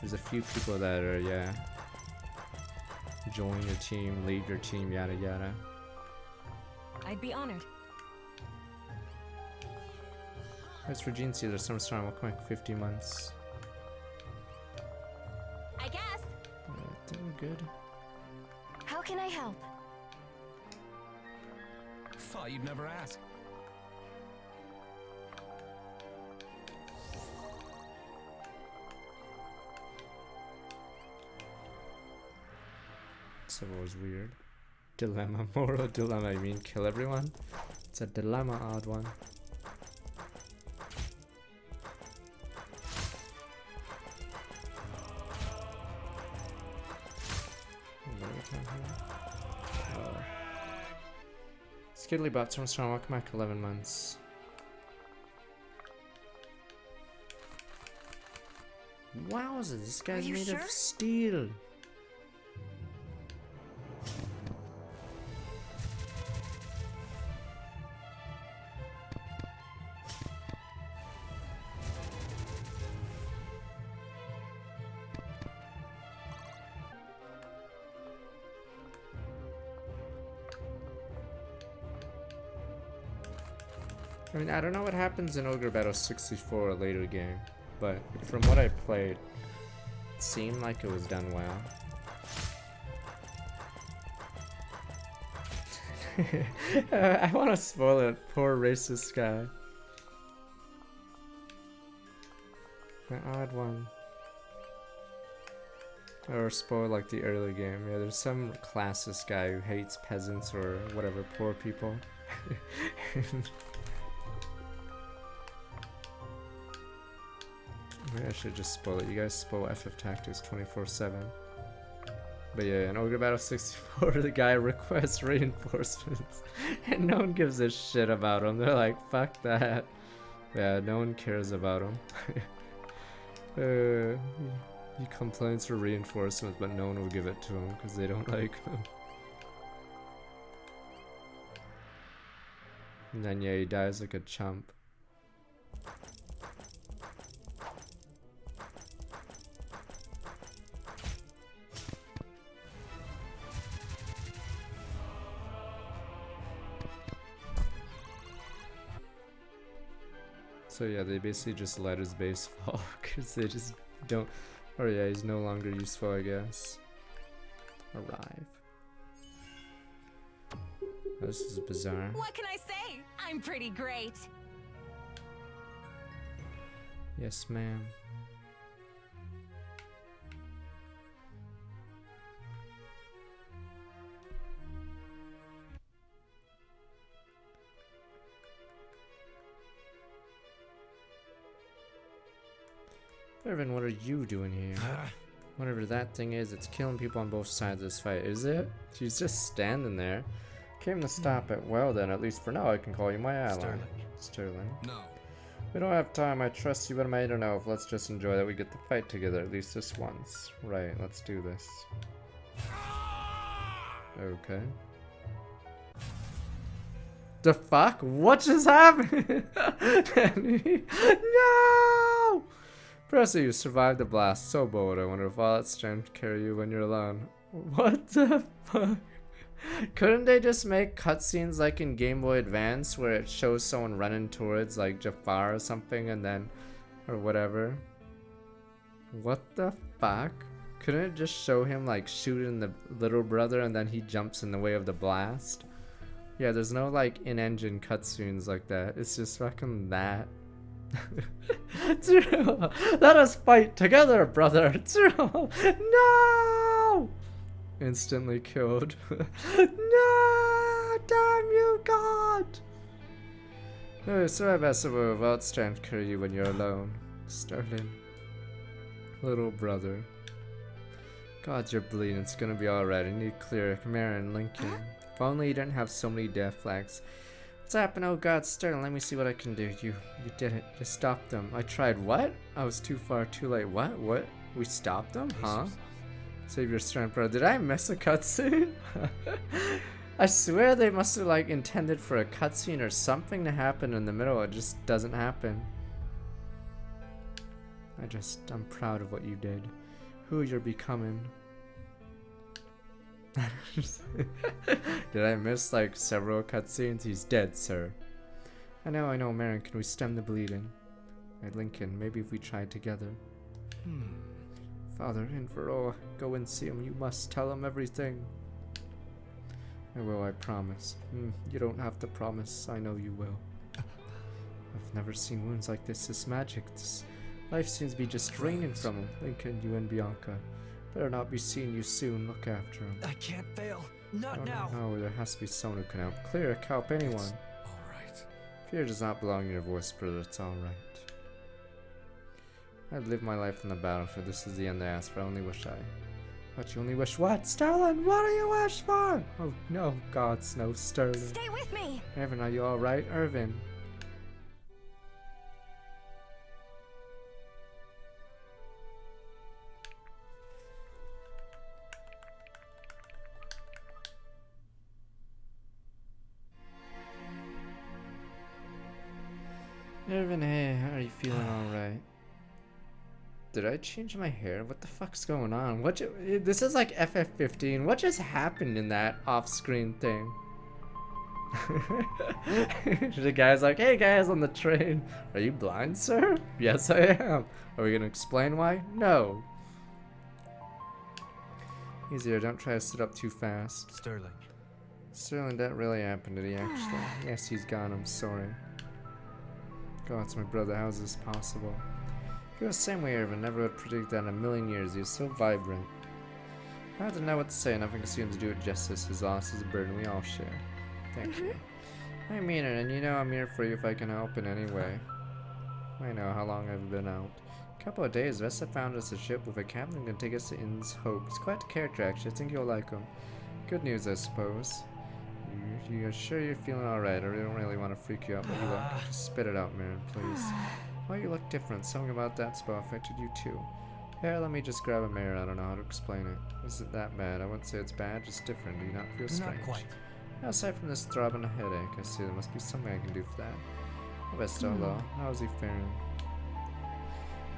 there's a few people that are, yeah, join your team, leave your team, yada yada. I'd be honored. As Regine sees, there's some strong, welcome like 50 months. I guess. I think we're good. How can I help? Thought you'd never ask. Civil was weird. Dilemma, moral dilemma, I mean kill everyone? It's a dilemma, odd one. Skiddly Bots from Strong, welcome back 11 months. Wowza, this guy's you made sure? of steel. I mean, I don't know what happens in Ogre Battle 64, a later game, but from what I played, it seemed like it was done well. I want to spoil it, poor racist guy. An odd one. Or spoil like the early game. Yeah, there's some classist guy who hates peasants or whatever, poor people. Maybe I should just spoil it. You guys spoil FF Tactics 24/7. But yeah, in Ogre Battle 64, the guy requests reinforcements, and no one gives a shit about him. They're like, fuck that. Yeah, no one cares about him. He complains for reinforcements, but no one will give it to him because they don't like him. And then yeah, he dies like a chump. So yeah, they basically just let his base fall because they just don't. Oh yeah, he's no longer useful, I guess. Arrive. This is bizarre. What can I say? I'm pretty great. Yes, ma'am. Irvin, what are you doing here? Whatever that thing is, it's killing people on both sides of this fight, is it? She's just standing there. Came to stop it. Well then, at least for now I can call you my ally. Sterling. No. We don't have time, I trust you, but I don't know if let's just enjoy that we get to fight together at least this once. Right, let's do this. Okay. The fuck? What just happened? No! Percy, you survived the blast. So bold. I wonder if all that strength carry you when you're alone. What the fuck? Couldn't they just make cutscenes like in Game Boy Advance where it shows someone running towards like Jafar or something and then, or whatever? What the fuck? Couldn't it just show him like shooting the little brother and then he jumps in the way of the blast? Yeah, there's no like in-engine cutscenes like that. It's just fucking that. Let us fight together, brother. No! Instantly killed. No! Damn you, God! Oh, so I best without strength carry you when you're alone. Sterling. Little brother. God, you're bleeding. It's gonna be alright. I need clear. Come here and Lincoln. If only you didn't have so many death flags. What's happened? Oh God, Sterling, let me see what I can do. You did it. You stopped them. I tried. What? I was too far, too late. What? What? We stopped them? Huh? Save your strength, bro. Did I miss a cutscene? I swear they must have like intended for a cutscene or something to happen in the middle. It just doesn't happen. I'm proud of what you did. Who you're becoming. Did I miss like several cutscenes? He's dead, sir. I know, Marin, can we stem the bleeding? Right, Lincoln, maybe if we tried together. Father, Infero, go and see him. You must tell him everything. I will, I promise. You don't have to promise. I know you will. I've never seen wounds like this. This magic. This life seems to be just draining from him. Lincoln, you and Bianca. Better not be seeing you soon. Look after him. I can't fail. Not now. No, there has to be someone who can help. Clear, help anyone. Alright. Fear does not belong in your voice, brother. It's alright. I'd live my life on the battlefield. This is the end I asked for. I only wish I... What, you only wish what? Sterling, what do you wish for? Oh, no, God, Snow, Sterling. Stay with me! Irvin, are you alright? Irvin. Irvin, hey, how are you feeling alright? Did I change my hair? What the fuck's going on? This is like FF15. What just happened in that off-screen thing? The guy's like, hey guys on the train. Are you blind, sir? Yes, I am. Are we gonna explain why? No. Easier, don't try to sit up too fast. Sterling, that really happened, did he actually? Yes, he's gone, I'm sorry. God, it's my brother, how is this possible? You're the same way, Irvin. Never would predict that in a million years. He's so vibrant. I don't know what to say. Nothing seems to do it justice. His loss is a burden we all share. Thank you. I mean it, and you know I'm here for you if I can help in any way. I know. How long have you been out? A couple of days. Vesta found us a ship with a captain who can take us to Inn's Hope. He's quite a character, actually. I think you'll like him. Good news, I suppose. You're sure you're feeling alright? I don't really want to freak you out, but you look. Just spit it out, Marin, please. Why you look different? Something about that spell affected you too. Here, let me just grab a mirror. I don't know how to explain it. Is it that bad? I wouldn't say it's bad, just different. Do you not feel strange? Not quite. Aside from this throb and a headache, I see there must be something I can do for that. Oh, best hello. How is he faring?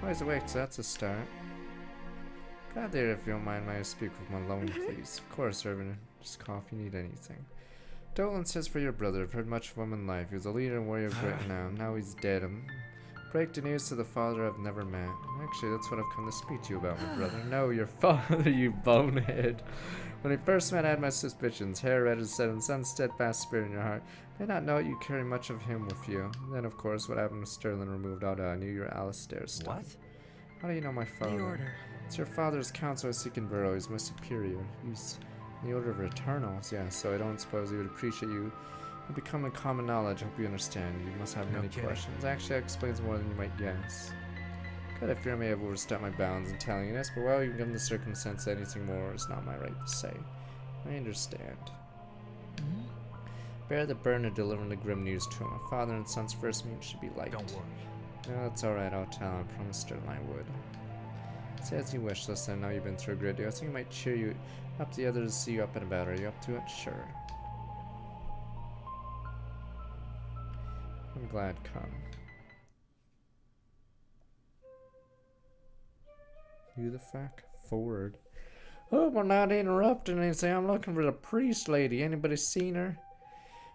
Oh, he's awake, so that's a start. Glad there, if you don't mind, may I speak with my alone, please? Of course, Irvin. Just call if you need anything. Dolan says for your brother. I've heard much of him in life. He was a leader and warrior of great now. Now he's dead. Break the news to the father I've never met. Actually, that's what I've come to speak to you about, my brother. No, your father, you bonehead. When we first met, I had my suspicions. Hair red as said, and sun steadfast spirit in your heart. May not know you carry much of him with you. And then, of course, what happened to Sterling removed all doubt. I knew your Alistair stuff. What? How do you know my father? The order. It's your father's counsel I seek in Burrow. He's my superior. He's in the order of Eternals. Yeah, so I don't suppose he would appreciate you. Becoming common knowledge, I hope you understand. You must have many questions. Actually, that explains more than you might guess. Could I fear may have overstepped my bounds in telling you this, but well, given the circumstance, anything more is not my right to say. I understand. Bear the burden of delivering the grim news to him. A father and son's first meeting should be light. Don't worry. No, that's alright, I'll tell him. I promised Sterling I would. Say as you wish, listen, I know you've been through a great deal. I think it might cheer you up the others to see you up and about. Are you up to it? Sure. I'm glad, come. Who the fuck? Forward. Oh, we're not interrupting anything. I'm looking for the priest lady. Anybody seen her?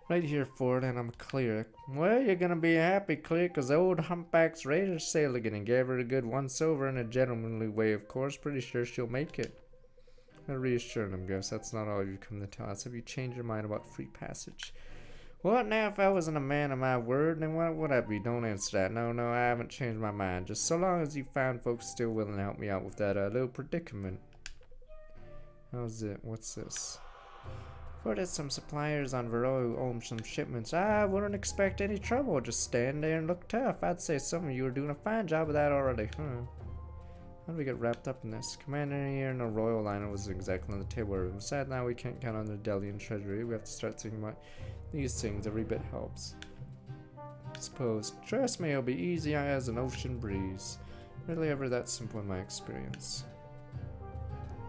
Right here, Ford, and I'm clear. Well, you're gonna be happy, clear, 'cause the old humpback's ready to sail again and gave her a good once over in a gentlemanly way, of course. Pretty sure she'll make it. I reassured him, guess that's not all you've come to tell us. Have you changed your mind about free passage? What now, if I wasn't a man of my word, then what would I be? Don't answer that. No, I haven't changed my mind. Just so long as you found folks still willing to help me out with that little predicament. How's it? What's this? There's some suppliers on Varroa who own some shipments. I wouldn't expect any trouble. Just stand there and look tough. I'd say some of you are doing a fine job of that already. How did we get wrapped up in this? Commander here in a royal liner was exactly on the table. Besides, now we can't count on the Delian treasury. We have to start thinking about these things. Every bit helps. Suppose. Trust me, it'll be easy as an ocean breeze. Really ever that simple in my experience.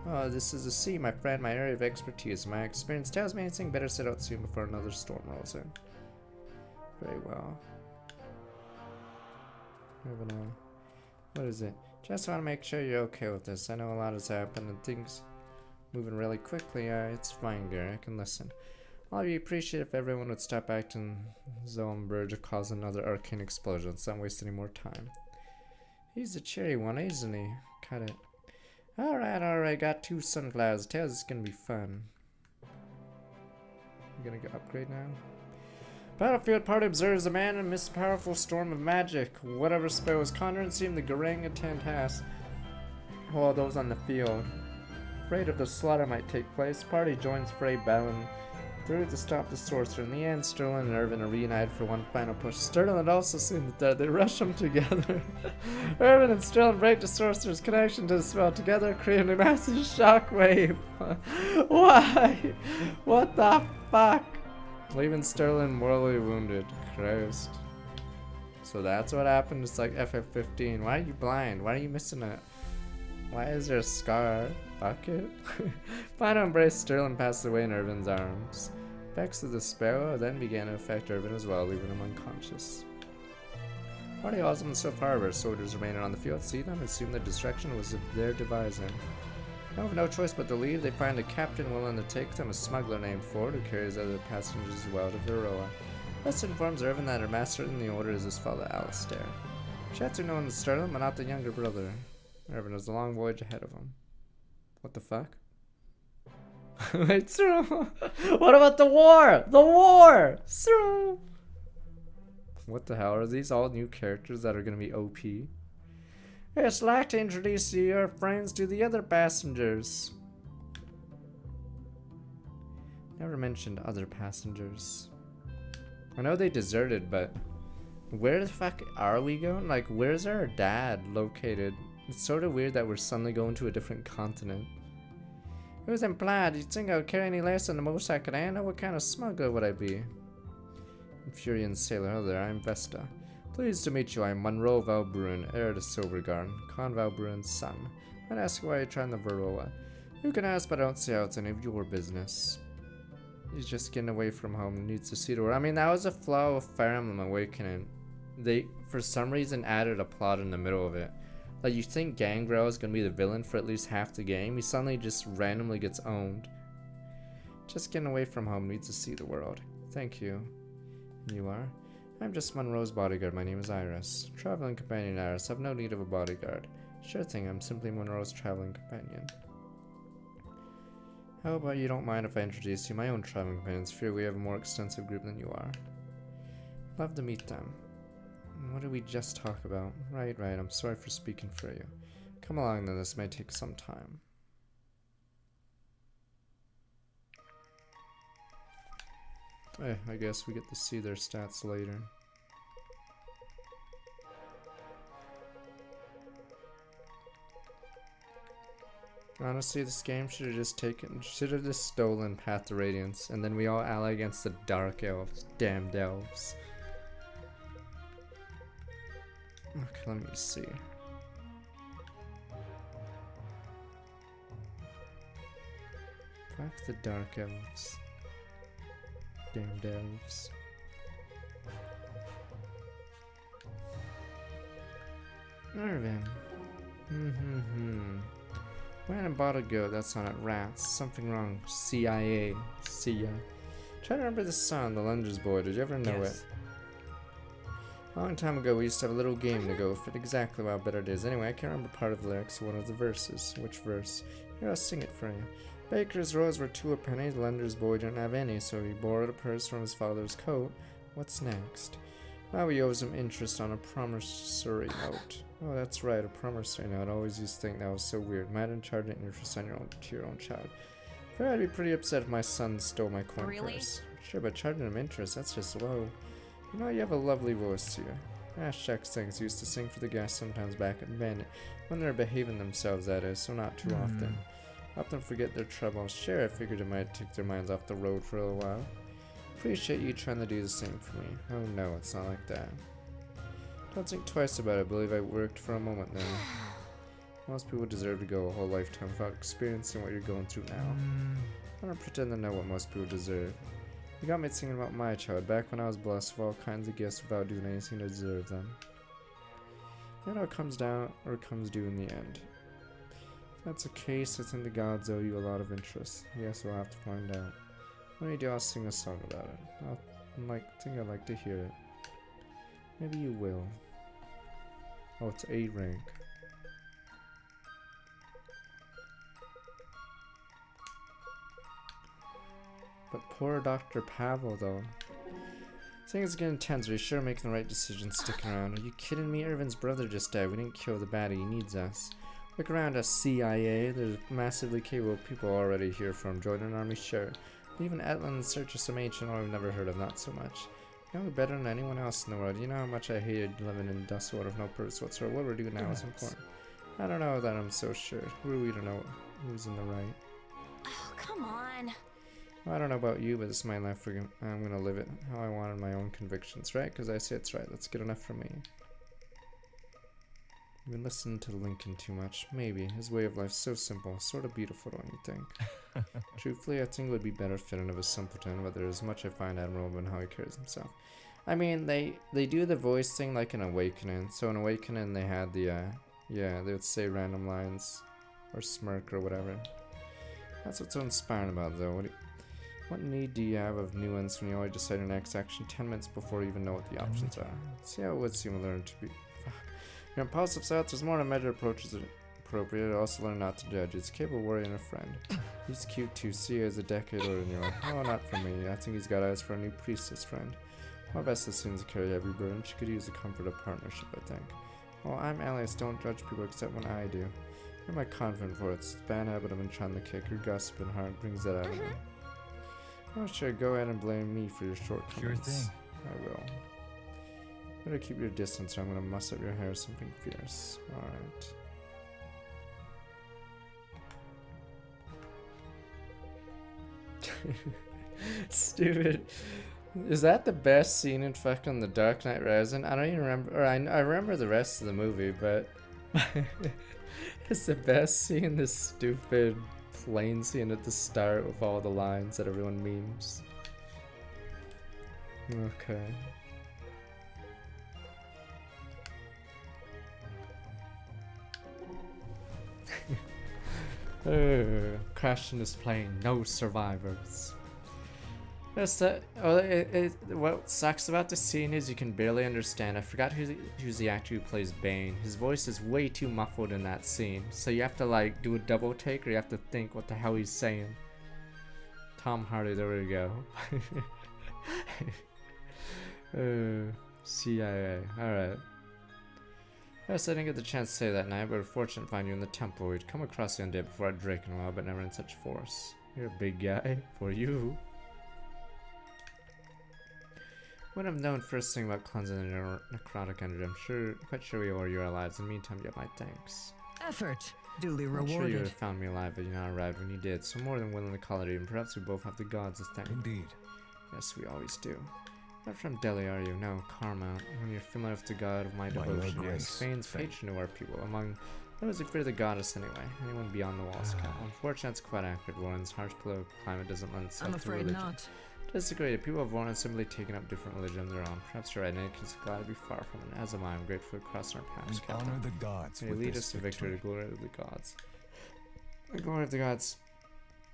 Oh, this is the sea, my friend, my area of expertise. My experience tells me anything better set out soon before another storm rolls in. Very well. What is it? Just want to make sure you're okay with this. I know a lot has happened and things moving really quickly. It's fine, Gary. I can listen. I'll be appreciative if everyone would stop acting as though I'm verge of causing another arcane explosion. Let's not waste any more time. He's a cheery one, isn't he? Cut it. Alright, got 2 sunflowers. Tells it's gonna be fun. I'm gonna go upgrade now. Battlefield party observes a man in this powerful storm of magic. Whatever spell was conjuring seemed the orangutan has. While those on the field. Afraid of the slaughter might take place, party joins Frey battling through to stop the sorcerer. In the end, Sterling and Irvin are reunited for one final push. Sterling had also seen the dead. They rush them together. Irvin and Sterling break the sorcerer's connection to the spell together, creating a massive shockwave. Why? What the fuck? Leaving Sterling mortally wounded. Christ. So that's what happened. It's like FF15. Why are you blind? Why are you missing it? Why is there a scar? Fuck it. Final embrace, Sterling passes away in Irvin's arms. Effects of the spell then began to affect Irvin as well, leaving him unconscious. Party awesome so far, our soldiers remaining on the field. See them, assume the destruction was of their devising. Now with no choice but to leave, they find a captain willing to take them, a smuggler named Ford, who carries other passengers as well to Varroa. This informs Irvin that her master in the order is his father, Alistair. Chatsu known as Sterling, but not the younger brother. Irvin has a long voyage ahead of him. What the fuck? Wait, sir. What about the war? The war! Sir. What the hell? Are these all new characters that are gonna be OP? Yes, I'd like to introduce your friends to the other passengers. Never mentioned other passengers. I know they deserted, but where the fuck are we going? Like, where's our dad located? It's sort of weird that we're suddenly going to a different continent. It was implied. You'd think I would carry any less than the most I could handle? What kind of smuggler would I be? Infurian sailor. Hello there, I'm Vesta. Pleased to meet you. I'm Monroe Valbrun, heir to Silvergarn, Con Valbrun's son. I'd ask why you're trying the Varroa. You can ask, but I don't see how it's any of your business. He's just getting away from home, needs to see the world. I mean, that was a flaw of Fire Emblem Awakening. They, for some reason, added a plot in the middle of it. Like, you think Gangrel is gonna be the villain for at least half the game. He suddenly just randomly gets owned. Just getting away from home, needs to see the world. Thank you. You are? I'm just Monroe's bodyguard. My name is Iris. Traveling companion Iris. I've no need of a bodyguard. Sure thing, I'm simply Monroe's traveling companion. How about you don't mind if I introduce you my own traveling companions? Fear we have a more extensive group than you are. Love to meet them. What did we just talk about? Right, I'm sorry for speaking for you. Come along then, this may take some time. I guess we get to see their stats later. Honestly, this game should have just stolen Path to Radiance, and then we all ally against the Dark Elves. Damned elves. Okay, let me see. Fuck the Dark Elves. Damned elves. Irvin. Went and bought a goat. That's not it. Rats. Something wrong. CIA. See ya. Try to remember this song, The Lender's Boy. Did you ever know it? A long time ago, we used to have a little game to go fit exactly how better it is. Anyway, I can't remember part of the lyrics of one of the verses. Which verse? Here, I'll sing it for you. Baker's rolls were 2 a penny. The lender's boy didn't have any, so he borrowed a purse from his father's coat. What's next? Now he owes him interest on a promissory note. Oh, that's right, a promissory note. I always used to think that was so weird. Imagine charging interest on your own child. I feel I'd be pretty upset if my son stole my coin purse. Sure, but charging him interest, that's just low. You know, you have a lovely voice here. Ash Sings used to sing for the guests sometimes back at Bandit. When they're behaving themselves, that is, so not too often. Help them forget their troubles. Sure, I figured it might take their minds off the road for a little while. Appreciate you trying to do the same for me. Oh no, it's not like that. Don't think twice about it. I believe I worked for a moment there. Most people deserve to go a whole lifetime without experiencing what you're going through now. I don't pretend to know what most people deserve. You got me thinking about my child, back when I was blessed with all kinds of gifts without doing anything to deserve them. You know, it comes down, or it comes due in the end. If that's the case, I think the gods owe you a lot of interest. I guess we'll have to find out. When you do, I'll sing a song about it. Think I'd like to hear it. Maybe you will. Oh, it's A rank. But poor Dr. Pavel, though. Things getting intense. Are you sure making the right decision sticking around? Are you kidding me? Irvin's brother just died. We didn't kill the baddie. He needs us. Look around us, CIA. There's massively capable people already here from. Join an army, sure. Even Etland in search of some ancient or I've never heard of, not so much. You know better than anyone else in the world. You know how much I hated living in dust water with no purpose whatsoever. What we're doing now is important. I don't know that I'm so sure. Who are we to know who's in the right? Oh, come on. Well, I don't know about you, but this is my life. I'm gonna live it how I want in my own convictions, right? Because I say it's right. That's good enough for me. You've been listening to Lincoln too much. Maybe. His way of life's so simple, sort of beautiful, don't you think? Truthfully, I think it would be better fitting of a simpleton, but there is much I find admirable in how he carries himself. I mean, they do the voice thing like in Awakening. So in Awakening, they had the, they would say random lines, or smirk, or whatever. That's what's so inspiring about it, though. What need do you have of nuance when you always decide your next action 10 minutes before you even know what the options are? See how it would seem to learn to be... Your impulsive thoughts is more than a measured approach is appropriate. Also learn not to judge. It's capable warrior and a friend. He's cute too. See, as a decade older than you are. Oh, not for me. I think he's got eyes for a new priestess friend. My best assumes to carry heavy burden. She could use the comfort of partnership, I think. Well, I'm Alice. Don't judge people except when I do. You're my confidant for it. It's a bad habit of trying to kick. Your gossiping heart brings that out of me. Oh, sure. Go ahead and blame me for your shortcomings. Sure thing. I will. Better keep your distance or I'm gonna muss up your hair something fierce. Alright. Stupid. Is that the best scene in fucking The Dark Knight Rises? I don't even remember, or I remember the rest of the movie, but it's the best scene, this stupid plane scene at the start with all the lines that everyone memes. Okay. Crashed in this plane, no survivors. That's that. What sucks about this scene is you can barely understand. I forgot who's the actor who plays Bane. His voice is way too muffled in that scene, so you have to like do a double take or you have to think what the hell he's saying. Tom Hardy, there we go. CIA, alright. Yes, I didn't get the chance to say that night, but we're fortunate to find you in the temple. We'd come across you one day before I'd Drake in a while, but never in such force. You're a big guy. For you. Wouldn't have known first thing about cleansing the necrotic energy. I'm quite sure we owe you our lives. In the meantime, you have my thanks. Effort. Duly I'm sure you would rewarded. have found me alive had you not arrived when you did, so more than willing to call it even. Perhaps we both have the gods to thank. Indeed. Yes, we always do. Not from Delhi, are you? No, Karma. When you're familiar with the god of my By your devotion, grace, Spain's thank- patron to our people. Among those who fear the goddess anyway. Anyone beyond the walls count. Unfortunately, it's quite accurate. Warren's harsh political climate doesn't lend itself I'm to afraid religion. not. Disagree. The people of Warren have simply taken up different religion of their own. Perhaps you're right, and it's glad to be far from it. As am I. I'm grateful to cross our paths, We honor Captain. the gods May with lead this us to victory, victory. the glory of the gods. The glory of the gods.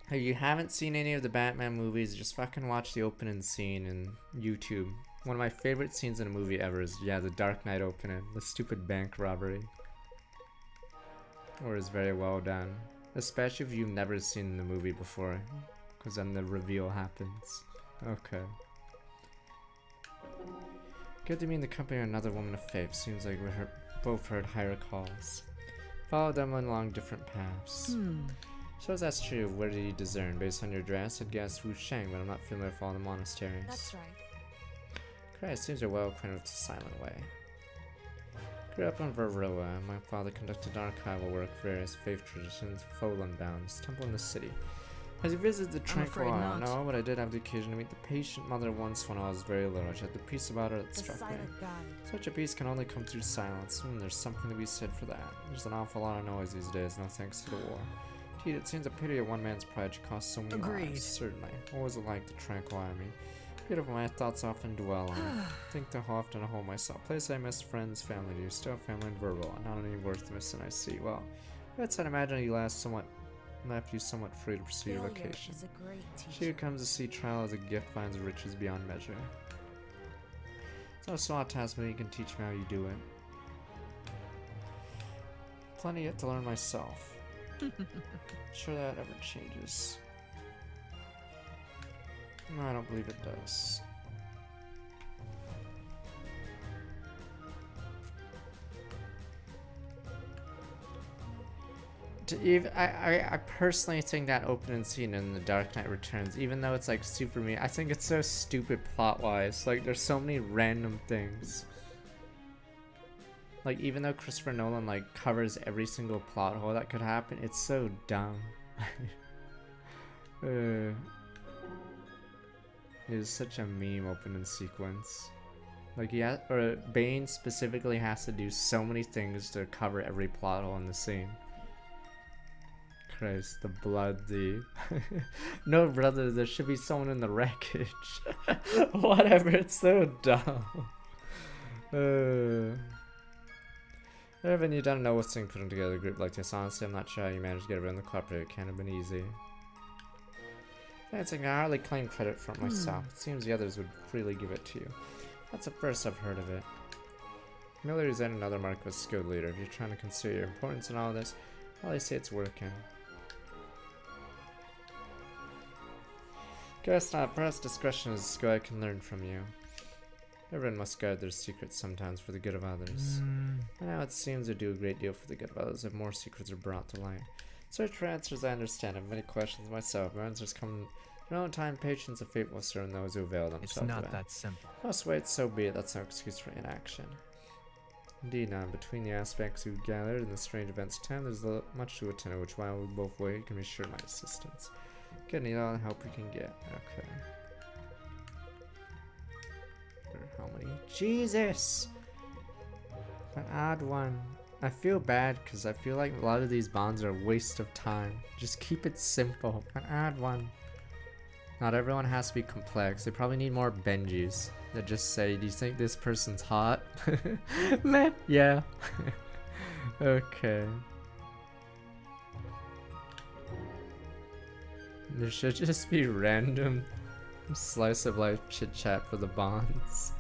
Hey, you haven't seen any of the Batman movies, just fucking watch the opening scene in YouTube. One of my favorite scenes in a movie ever is, yeah, the Dark Knight opening. The stupid bank robbery. Or is very well done. Especially if you've never seen the movie before. Because then the reveal happens. Okay. Good to be in the company of another woman of faith. Seems like we both heard higher calls. Follow them along different paths. So if that's true, where did you discern? Based on your dress, I'd guess Wu Shang, but I'm not familiar with all the monasteries. That's right. Christ, seems you're well acquainted with the Silent Way. Grew up in Varroa. My father conducted archival work, various faith traditions, Folan bounds, temple in the city. Has you visited the Tranquil afraid Isle? not. No, but I did have the occasion to meet the patient mother once when I was very little. She had the peace about her that The struck me. silent guide. Such a peace can only come through silence, and there's something to be said for that. There's an awful lot of noise these days, no thanks to the war. Indeed, it seems a pity that one man's pride should cost so many Agreed. lives. Certainly. What was it like, the Tranquil Army? Beautiful, my thoughts often dwell on it. Think to how often I hold myself. Place I miss friends, family. Do you still have family in Verbal? Not any worth missing, I see. Well, that said, imagine you left you somewhat free to pursue your Failure vocation. is a great She teacher. who comes to see trial as a gift finds riches beyond measure. It's not a small task, but you can teach me how you do it. Plenty yet to learn myself. Sure that ever changes. No, I don't believe it does. I personally think that opening scene in The Dark Knight Returns, even though it's like super me, I think it's so stupid plot wise. Like there's so many random things. Like even though Christopher Nolan like covers every single plot hole that could happen, it's so dumb. It is such a meme opening sequence. Like Bane specifically has to do so many things to cover every plot hole in the scene. Christ, the blood, no, brother, there should be someone in the wreckage. Whatever, it's so dumb. Evan, you don't know what's in putting together a group like this. Honestly, I'm not sure how you managed to get everyone to cooperate. It can't have been easy. I think I hardly claim credit for it myself. It seems the others would freely give it to you. That's the first I've heard of it. Miller is yet another mark of a skilled leader. If you're trying to consider your importance in all this, well, I say it's working. Guess not. Perhaps discretion is a skill I can learn from you. Everyone must guard their secrets sometimes for the good of others. And now it seems to do a great deal for the good of others if more secrets are brought to light. Search for answers, I understand. I have many questions myself. My answers come in their own time. Patience, a fate will serve those who avail themselves It's of not it. that simple. Must wait, so be it. That's no excuse for inaction. Indeed, now, between the aspects we've gathered and the strange events of time, there's much to attend to, which while we both wait, you can be sure of my assistance. Good, need all the help we can get. Okay. How many? Jesus! An odd one. I feel bad because I feel like a lot of these bonds are a waste of time. Just keep it simple. An odd one. Not everyone has to be complex. They probably need more Benjis that just say, do you think this person's hot? Meh, yeah. Okay. There should just be random slice of life chit chat for the bonds.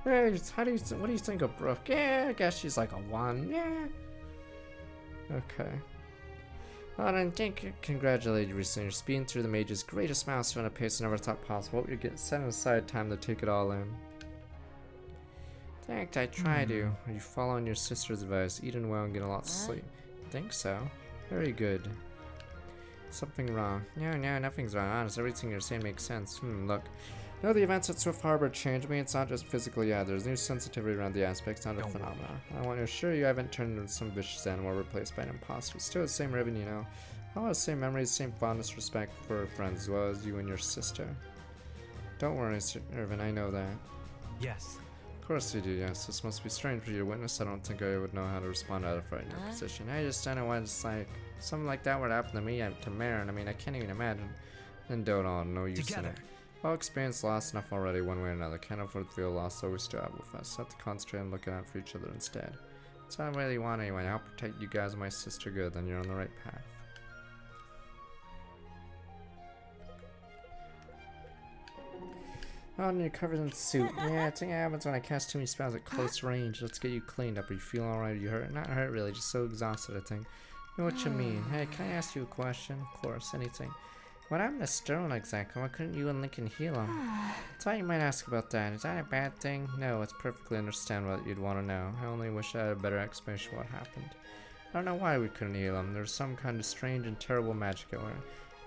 Hey, what do you think of Brooke? Yeah, I guess she's like a 1. Yeah. Okay. Well, I didn't think congratulate you recently. You're speeding through the mage's greatest milestone at a pace I never thought possible. You're getting setting aside time to take it all in. Thanked, I try to. Are you following your sister's advice? Eating well and getting a lot of sleep. Think so. Very good. Something wrong. No, nothing's wrong. Honest, everything you're saying makes sense. Look. No, the events at Swift Harbor changed me. It's not just physically either. There's new sensitivity around the aspects, not a Don't phenomena. I want to assure you I haven't turned into some vicious animal replaced by an imposter. Still the same Ribbon, you know. All the same memories, same fondness, respect for friends, as well as you and your sister. Don't worry, Sir Irvin, I know that. Yes. Of course you do, yes. This must be strange for you to witness. I don't think I would know how to respond out of frightening position. I just don't know why it's like something like that would happen to me, to Marin. I mean, I can't even imagine. Then don't on, no use in Together. it. Well, experienced lost enough already, one way or another. Can't afford to feel lost, so we still have with us. Have to concentrate on looking out for each other instead. That's what I really want anyway. I'll protect you guys and my sister good, then you're on the right path. Oh, and you're covered in soot. Yeah, I think it happens when I cast too many spells at close range. Let's get you cleaned up. Are you feeling alright? Are you hurt? Not hurt really, just so exhausted, I think. Know what you mean. Hey, can I ask you a question? Of course, anything. What happened to Sterling exactly? Why couldn't you and Lincoln heal him? I thought you might ask about that. Is that a bad thing? No, it's perfectly understandable that you'd want to know. I only wish I had a better explanation of what happened. I don't know why we couldn't heal him. There was some kind of strange and terrible magic at work.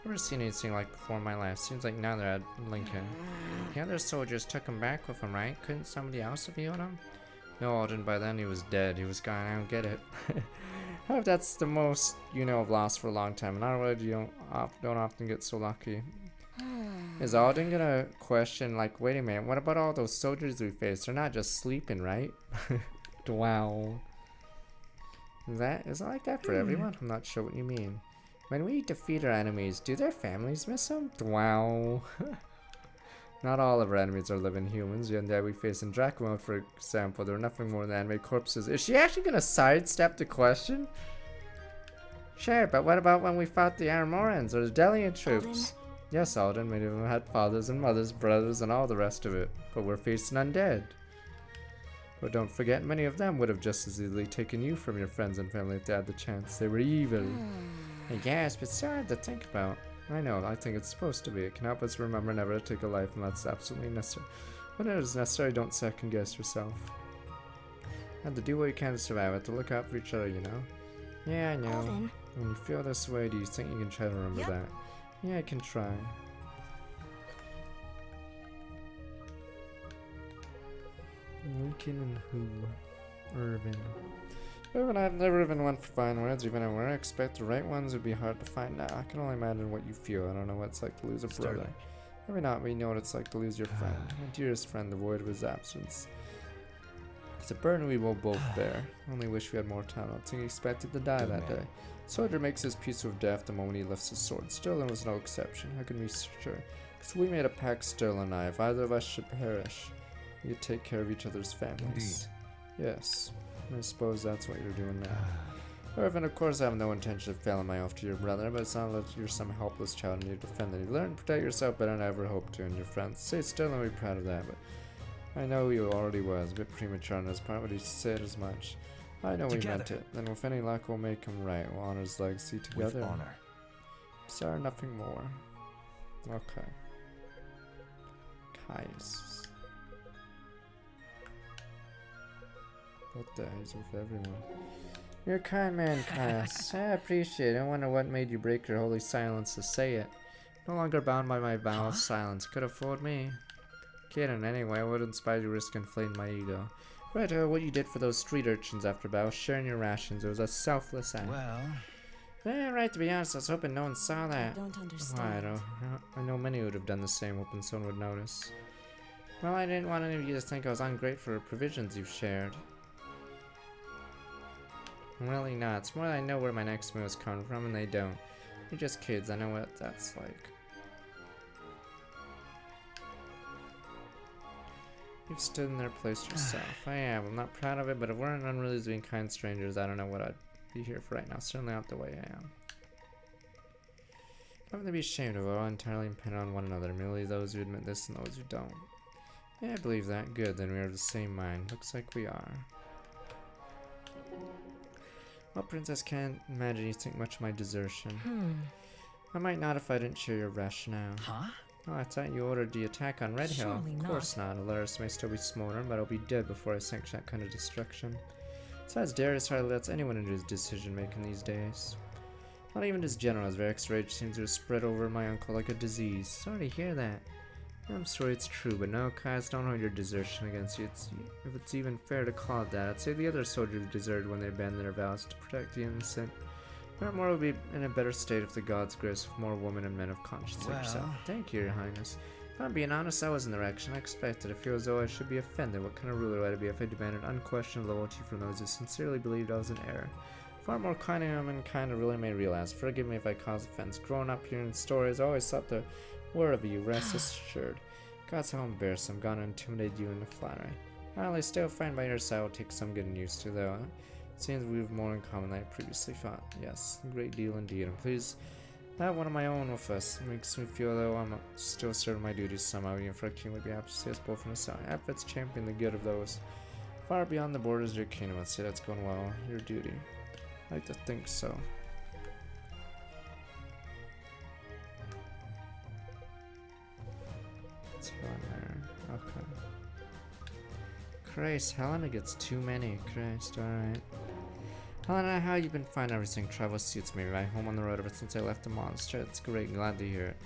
Never seen anything like before in my life. Seems like now they're at Lincoln. The other soldiers took him back with them, right? Couldn't somebody else have healed him? No, Alden, by then he was dead. He was gone. I don't get it. I hope that's the most you know of lost for a long time. And I really don't often get so lucky. Is Alden gonna question, like, wait a minute, what about all those soldiers we faced? They're not just sleeping, right? Wow. Is it like that for everyone? I'm not sure what you mean. When we defeat our enemies, do their families miss them? Wow. Not all of our enemies are living humans. The undead we face in Draco mode, for example, they're nothing more than anime corpses. Is she actually gonna sidestep the question? Sure, but what about when we fought the Armorans or the Delian troops? Yes, Alden, many of them had fathers and mothers, brothers, and all the rest of it. But we're facing undead. But don't forget, many of them would have just as easily taken you from your friends and family if they had the chance. They were evil. I guess, but so hard to think about. I know, I think it's supposed to be. It can help us remember never to take a life unless it's absolutely necessary. When it is necessary, don't second guess yourself. You have to do what you can to survive. You have to look out for each other, you know? Yeah, I know. Alden. When you feel this way, do you think you can try to remember that? Yeah, I can try. Lincoln and who? Irvin. Irvin, I've never been one for fine words, even when I expect the right ones would be hard to find out. I can only imagine what you feel. I don't know what it's like to lose a brother. Every night we know what it's like to lose your friend, my dearest friend, the void of his absence. It's a burden we will both bear. I only wish we had more time. I don't think he expected to die that day. Soldier makes his peace with death the moment he lifts his sword. Sterling was no exception. How can we be sure? Because we made a pact, Sterling and I. If either of us should perish, we could take care of each other's families. Yes. I suppose that's what you're doing now. Irvin, of course I have no intention of failing my oath to your brother, but it's not like you're some helpless child and you defend that. You learn to protect yourself better than I ever hoped to, and your friends. Say still and be proud of that, but I know you already was. A bit premature on his part, but he said as much. I know we meant it. Then with any luck we'll make him right. We'll honor his legacy together. With honor. Sorry, nothing more. Okay. Caius. What the he's with everyone? You're a kind man, Caius. I appreciate it. I wonder what made you break your holy silence to say it. No longer bound by my vow of silence. Could have fooled me. Kidding, anyway. I wouldn't inspire you to risk inflating my ego. Right, what you did for those street urchins after battle, sharing your rations. It was a selfless act. Well, Yeah, right, to be honest, I was hoping no one saw I that. don't Why, understand. I know many would have done the same, hoping someone would notice. Well, I didn't want any of you to think I was ungrateful for provisions you've shared. I'm really not. It's more that I know where my next meal is coming from, and they don't. You're just kids, I know what that's like. You've stood in their place yourself. I am. I'm not proud of it, but if we're unreally being kind strangers, I don't know what I'd be here for right now. Certainly not the way I am. Nothing to be ashamed of. We're all entirely dependent on one another. Merely those who admit this and those who don't. Yeah, I believe that. Good, then we are of the same mind. Looks like we are. Well, Princess, can't imagine you think much of my desertion. I might not if I didn't share your rationale. Huh? Oh, I thought you ordered the attack on Red Hill. Surely Of course not. Alaris may still be smoldering, but I'll be dead before I sanction that kind of destruction. Besides, Darius hardly lets anyone into his decision-making these days. Not even his generals. Varric's rage seems to have spread over my uncle like a disease. Sorry to hear that. I'm sorry it's true, but no, guys, don't hold your desertion against you. If it's even fair to call it that, I'd say the other soldiers deserted when they abandoned their vows to protect the innocent. Paramore will be in a better state if the gods grace with more women and men of conscience like yourself. Thank you, Your Highness. If I'm being honest, I was in the direction I expected. I feel as though I should be offended. What kind of ruler would I be if I demanded unquestioned loyalty from those who sincerely believed I was in error? Far more kind of womankind a ruler may realize. Forgive me if I cause offense. Growing up hearing stories, I always thought the word of you, rest assured. God's how embarrassed I'm gonna intimidate you into flattery. I'll still find by your side will take some getting used to, though. It seems we have more in common than I previously thought. Yes, a great deal indeed. And please have one of my own with us. It makes me feel though I'm still serving my duties somehow, even for a king would be happy to see us both in a side. Efforts champion the good of those far beyond the borders of your kingdom. I'd say that's going well. Your duty. I like to think so. Let's go in there. Okay. Christ, Helena gets too many. Christ, alright. Helena, how you been finding everything? Travel suits me, right? Home on the road ever since I left the monastery. It's great, glad to hear it.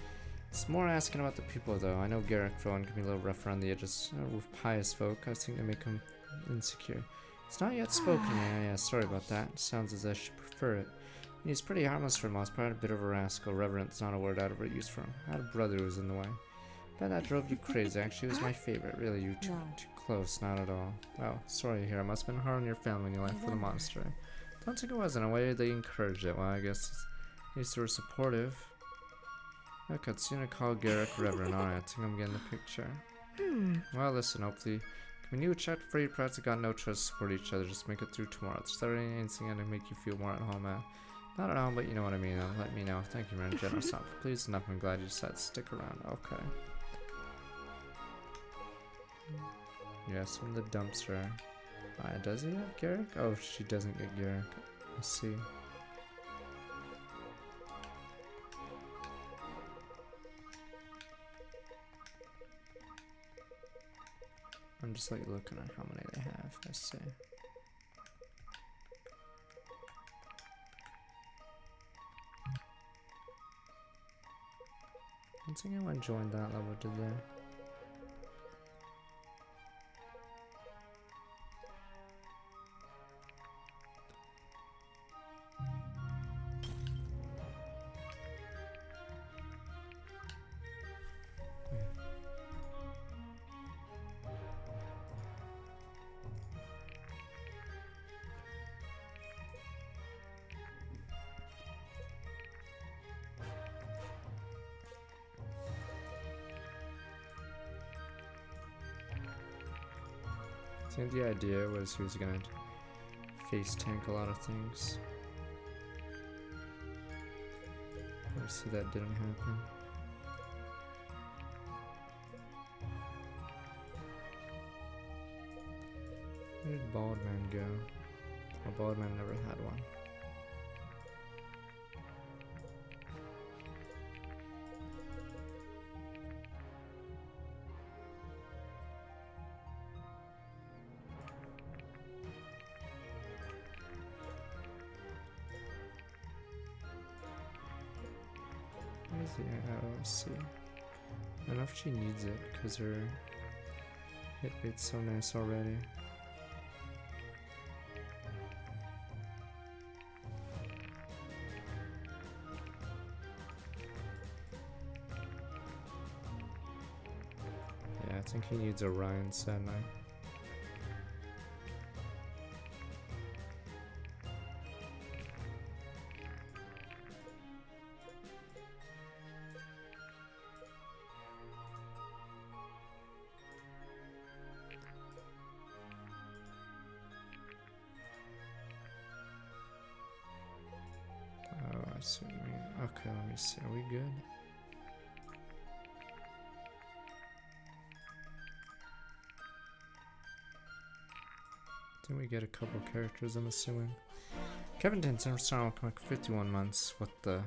It's more asking about the people, though. I know Garrick Rowan can be a little rough around the edges with pious folk. I think they make him insecure. It's not yet spoken. Yeah, sorry about that. Sounds as I should prefer it. He's pretty harmless for the most part, a bit of a rascal. Reverent's not a word I'd ever use for him. I had a brother who was in the way. Bet that drove you crazy. Actually, he was my favorite. Really, you too close. Not at all. Oh, sorry to hear. I must have been hard on your family when you left for the monastery. Don't think it was. In a way, they encouraged it. Well, I guess at least they were supportive. I could soon call Garrick Reverend. Alright, I think I'm getting the picture. Well, listen, hopefully when you check for your parts, got no choice to support each other. Just make it through tomorrow. Is there anything to make you feel more at home? Not at home, but you know what I mean. Let me know. Thank you, man. Generous offer. Please enough. I'm glad you decided to stick around. Okay. Yes, from the dumpster. Does he have Garrick? Oh, she doesn't get Garrick. I see. I'm just like looking at how many they have. I see. I don't think anyone joined that level, did they? I think the idea was he was gonna face tank a lot of things. Obviously that didn't happen. Where did Bald Man go? Well, Bald Man never had one. Oh, I see. I don't know if she needs it because her hit rate's so nice already. Yeah, I think he needs Orion Senai. I see what you mean. Okay, let me see. Are we good? Didn't we get a couple characters, I'm assuming? Kevin Tinson, Star Comic 51 months with the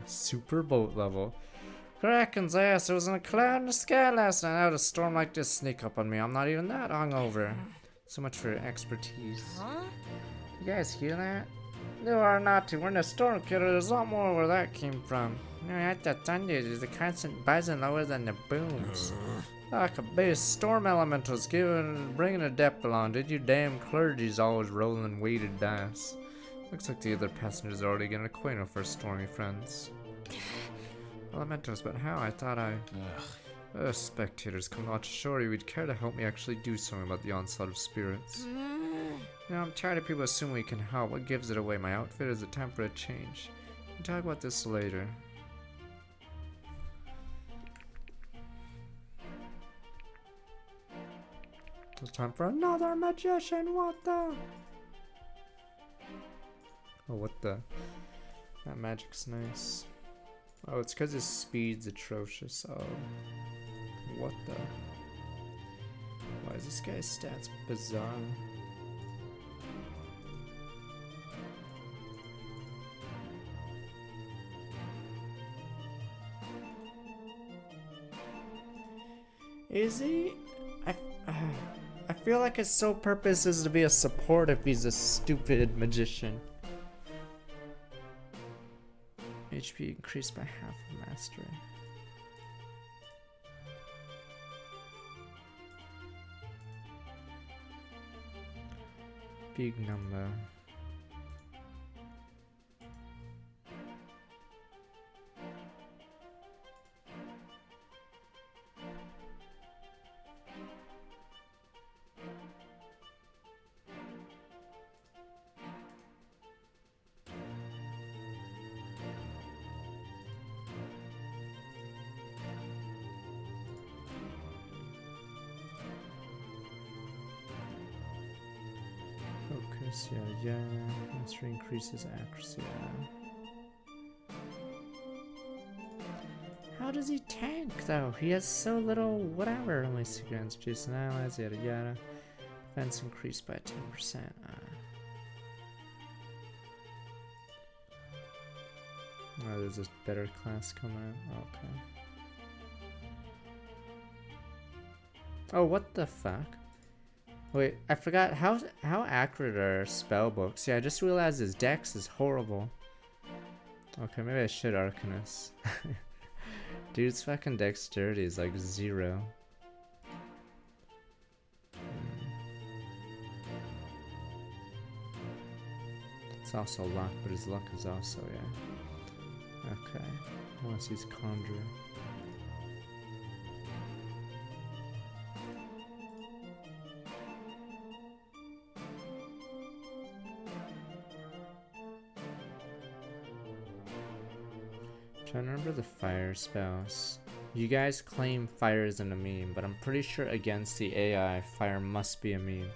super boat level. Kraken's ass, it was in a cloud in the sky last night. I had a storm like this sneak up on me. I'm not even that hungover. So much for your expertise. Huh? You guys hear that? No, are not to. We're in a storm, kiddo. There's a lot more where that came from. No, at the thunder, there's a constant buzzing lower than the booms. Like a base storm elementals bringing a depth along. Did you damn clergy's always rolling weighted dice? Looks like the other passengers are already getting acquainted with our stormy friends. Elementals, but how? I thought I... spectators, come to watch ashore. You'd care to help me actually do something about the onslaught of spirits. Now, I'm tired of people assuming we can help. What gives it away? My outfit is it time for a change? We'll talk about this later. It's time for another magician. What the? Oh, what the? That magic's nice. Oh, it's because his speed's atrocious. Oh. What the? Why is this guy's stats bizarre? Is he? I feel like his sole purpose is to be a support if he's a stupid magician. HP increased by half of mastery. Big number. Focus, yeah. Mastery increases accuracy, How does he tank, though? He has so little whatever. Only seconds, Jason allies, yada yada. Defense increased by 10%. Oh, there's this better class coming out. Okay. Oh, what the fuck? Wait, I forgot how accurate are spell books. Yeah, I just realized his dex is horrible. Okay, maybe I should Arcanist. Dude's fucking dexterity is like 0. It's also luck, but his luck is also, yeah. Okay, unless he's Conjurer. Trying to remember the fire spells. You guys claim fire isn't a meme, but I'm pretty sure against the AI, fire must be a meme.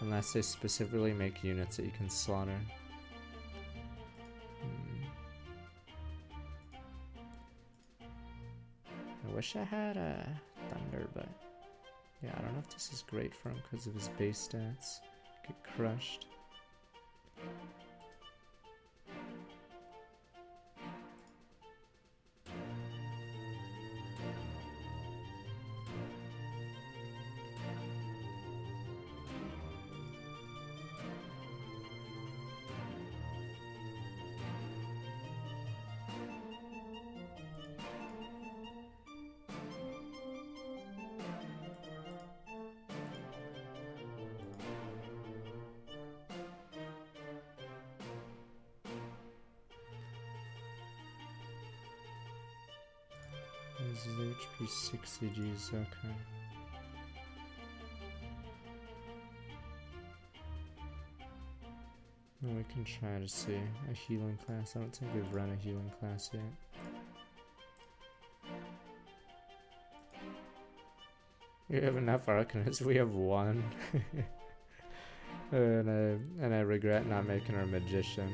Unless they specifically make units that you can slaughter. I wish I had a thunder, but yeah, I don't know if this is great for him because of his base stats. Get crushed. This is HP 60 Gs, okay. Well, we can try to see a healing class. I don't think we've run a healing class yet. We have enough Arcanists, we have 1. and I regret not making our Magician.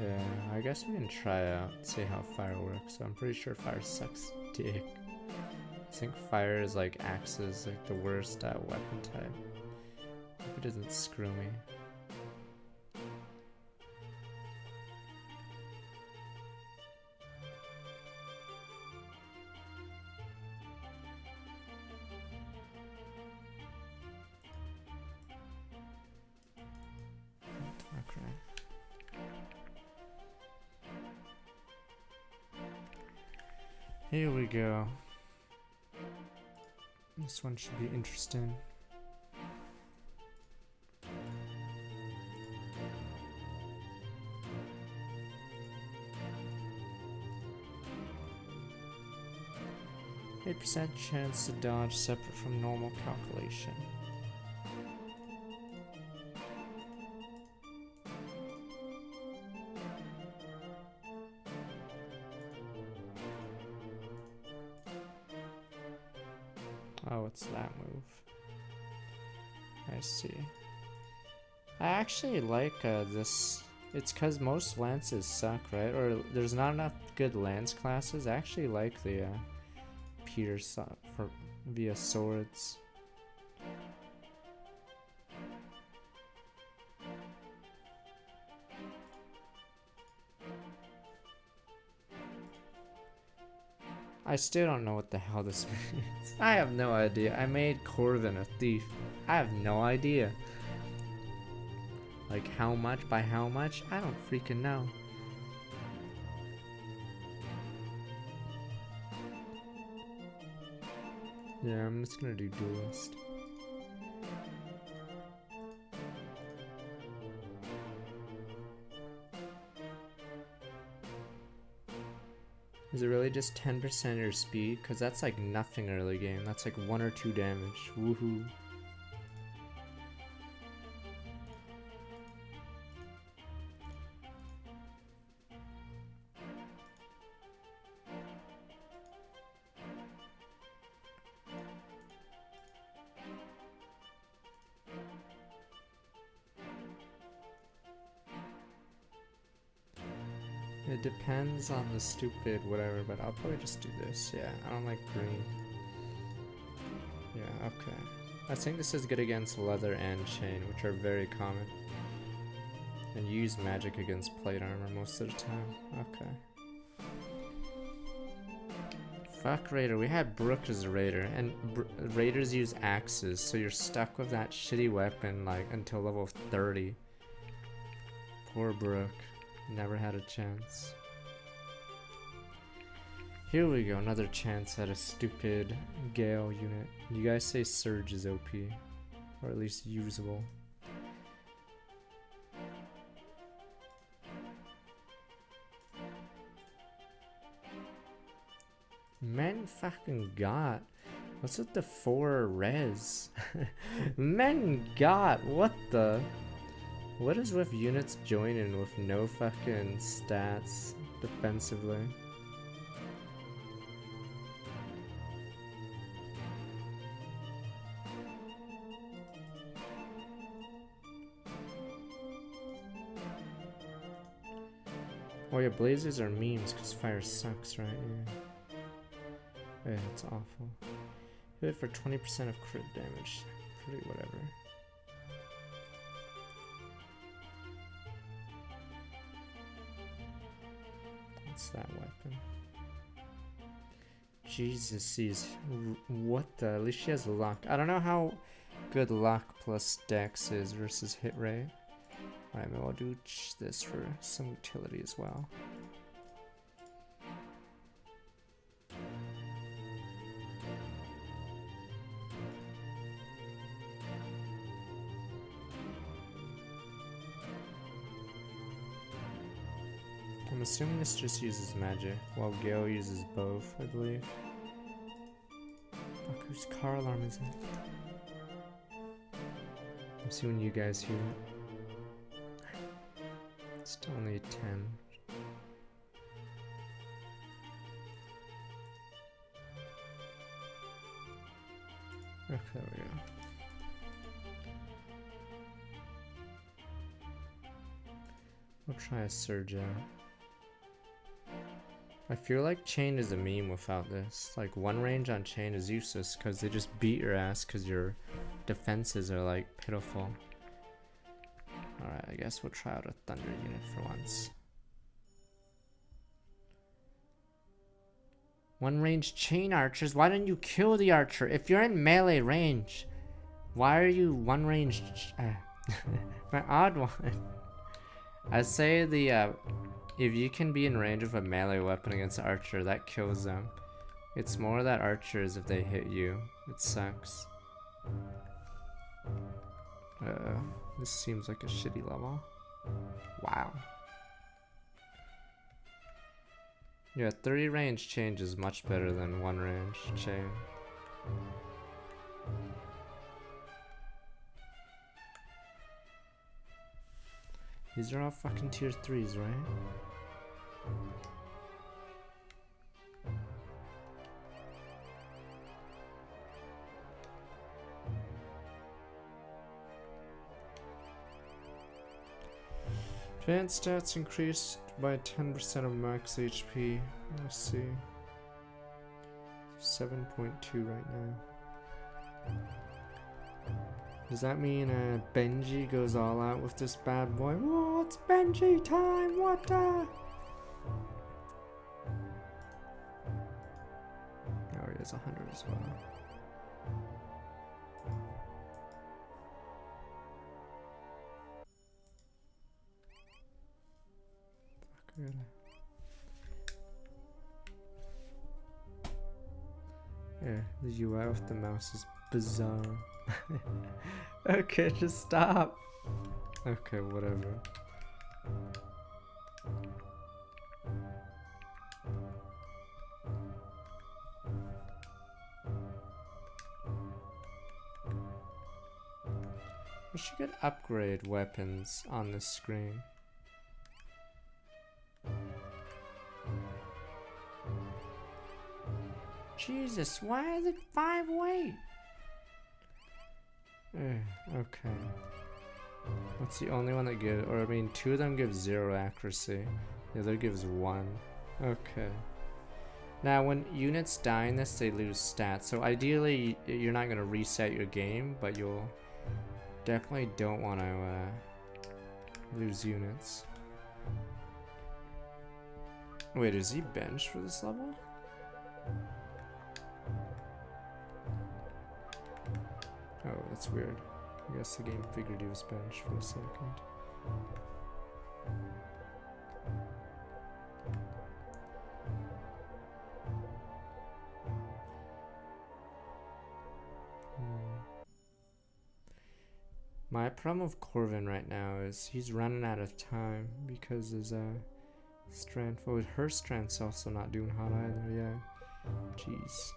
Yeah, I guess we can try out, see how fire works. I'm pretty sure fire sucks dick. I think fire is like axes, like the worst weapon type. Hope it doesn't screw me. Here we go. This one should be interesting. %, chance to dodge separate from normal calculation. Oh, it's that move. I see. I actually like this. It's because most lances suck, right? Or there's not enough good lance classes. I actually like the Peter for via swords. I still don't know what the hell this means. I have no idea. I made Corvin a thief. I have no idea. Like how much by how much? I don't freaking know. Yeah, I'm just gonna do duelist. Is it really just 10% of your speed? Because that's like nothing early game. That's like 1 or 2 damage. Woohoo. It depends on the stupid whatever, but I'll probably just do this. Yeah, I don't like green. Yeah, okay. I think this is good against leather and chain, which are very common. And you use magic against plate armor most of the time. Okay. Fuck Raider. We had Brook as a Raider, and Raiders use axes, so you're stuck with that shitty weapon like until level 30. Poor Brook. Never had a chance. Here we go, another chance at a stupid Gale unit. You guys say Surge is OP, or at least usable. Men fucking got. What's with the 4 res? Men got. What the? What is with units joining with no fucking stats defensively? Oh yeah, blazers are memes because fire sucks, right? Yeah. Yeah, it's awful. Hit for 20% of crit damage. Pretty whatever. That weapon. Jesus, she's what the? At least she has luck. I don't know how good luck plus dex is versus hit rate. Alright, maybe I'll do this for some utility as well. I'm assuming this just uses magic, while Gale uses both, I believe. Fuck, whose car alarm is it? I'm assuming you guys hear it. Still only 10. Okay, there we go. We'll try a Surge out. I feel like chain is a meme without this. Like 1 range on chain is useless because they just beat your ass because your defenses are like pitiful. Alright, I guess we'll try out a thunder unit for once. 1 range chain archers? Why didn't you kill the archer? If you're in melee range, why are you 1 range? My odd one. I say the if you can be in range of a melee weapon against an archer, that kills them. It's more that archers, if they hit you, it sucks. This seems like a shitty level. Wow. Yeah, 3 range change is much better than 1 range chain. These are all fucking tier 3s, right? Advanced stats increased by 10% of max HP. Let's see. 7.2 right now. Does that mean Benji goes all out with this bad boy? Whoa, it's Benji time! What the? Oh, he has 100 as well. Fuck, yeah, the UI with the mouse is bizarre. Okay, just stop. Okay, whatever. We should get upgrade weapons on this screen. Jesus, why is it 5 weight? Okay. What's the only one that gives, or I mean 2 of them give 0 accuracy. The other gives 1. Okay. Now when units die in this, they lose stats. So ideally you're not going to reset your game, but you'll definitely don't want to lose units. Wait, is he benched for this level? Oh, that's weird. I guess the game figured he was benched for a second. My problem with Corvin right now is he's running out of time because his strength, well, her strength's also not doing hot either, yeah. Jeez.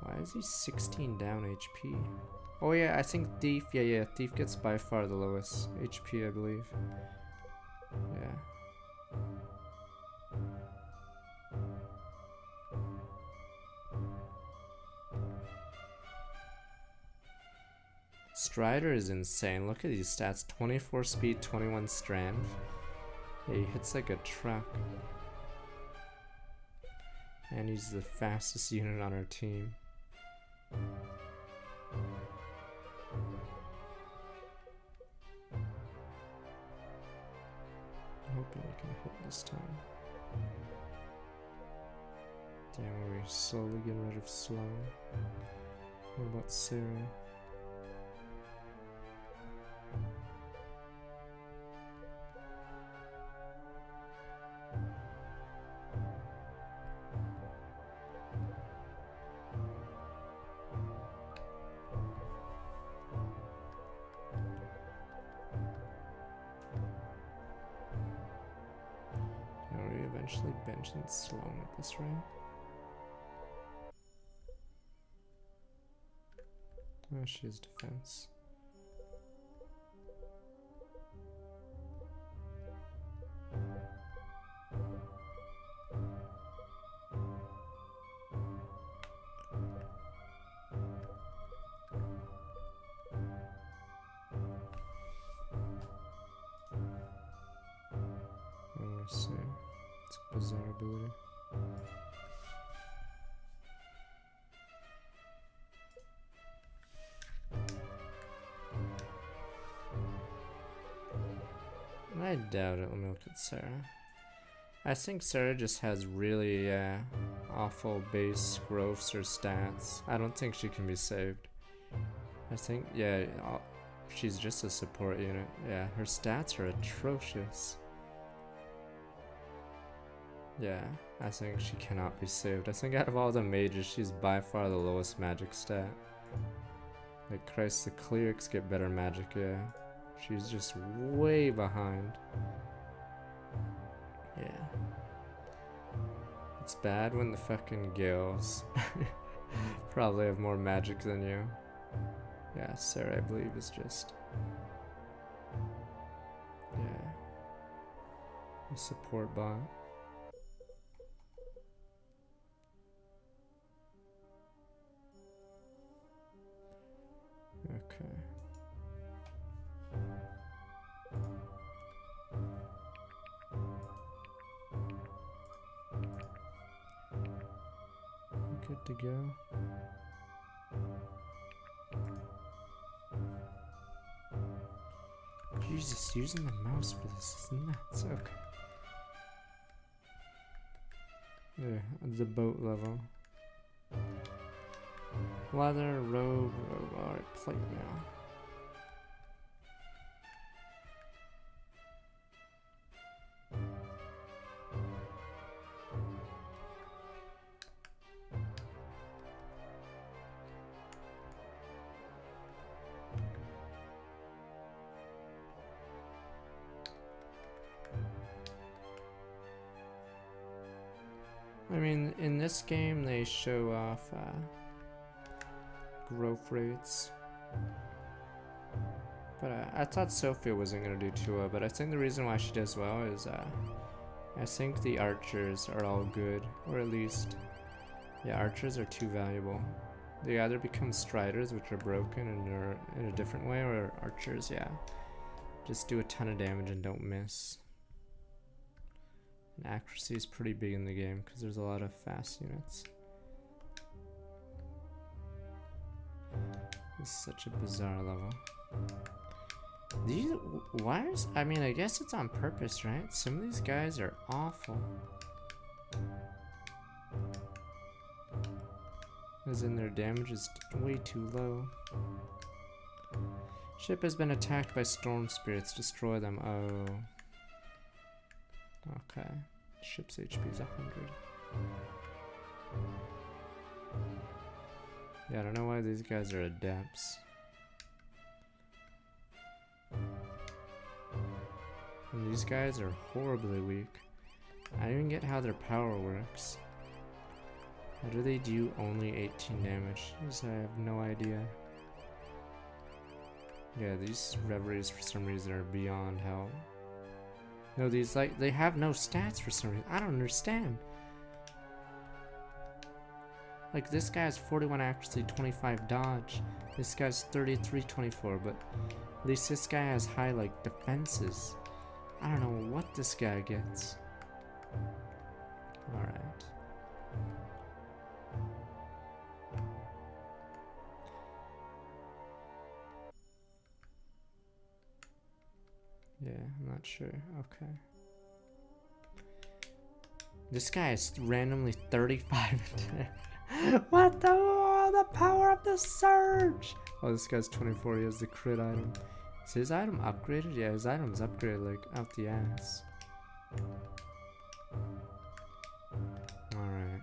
Why is he 16 down HP? Oh yeah, I think Thief, yeah, Thief gets by far the lowest HP, I believe. Yeah. Strider is insane. Look at these stats. 24 speed, 21 strength. Yeah, he hits like a truck. And he's the fastest unit on our team. I'm hoping we can hit this time. Damn, we're slowly getting rid of Slow. What about Sarah? Eventually benching Sloan at this rate. Oh, she has defense. Let's see. It's a bizarre ability. I doubt it. Let me look at Sarah. I think Sarah just has really awful base growths or stats. I don't think she can be saved. I think, yeah, she's just a support unit. Yeah, her stats are atrocious. Yeah. I think she cannot be saved. I think out of all the mages, she's by far the lowest magic stat. Like Christ, the clerics get better magic, yeah. She's just way behind. Yeah. It's bad when the fucking Gales probably have more magic than you. Yeah, Sarah, I believe, is just... yeah. A support bot. Okay. Good to go. Jesus, using the mouse for this is nuts. Okay. Yeah, the boat level. Leather, robe, alright, plate now. I mean, in this game they show off growth rates. But I thought Sophia wasn't gonna do too well, but I think the reason why she does well is I think the archers are all good, or at least, yeah, archers are too valuable. They either become striders, which are broken and are in a different way, or archers, yeah, just do a ton of damage and don't miss. And accuracy is pretty big in the game because there's a lot of fast units. This is such a bizarre level. These wires, I mean, I guess it's on purpose, right? Some of these guys are awful. As in their damage is way too low. Ship has been attacked by storm spirits. Destroy them. Oh. Okay. Ship's HP is 100. Yeah, I don't know why these guys are adepts. And these guys are horribly weak. I don't even get how their power works. How do they do only 18 damage? I have no idea. Yeah, these reveries for some reason are beyond hell. No, these, like, they have no stats for some reason. I don't understand. Like, this guy has 41 accuracy, 25 dodge. This guy's 33, 24, but at least this guy has high, like, defenses. I don't know what this guy gets. Alright. Yeah, I'm not sure. Okay. This guy is randomly 35 attack. What the? Oh, the power of the surge! Oh, this guy's 24. He has the crit item. Is his item upgraded? Yeah, his item's upgraded like out the ass. Alright.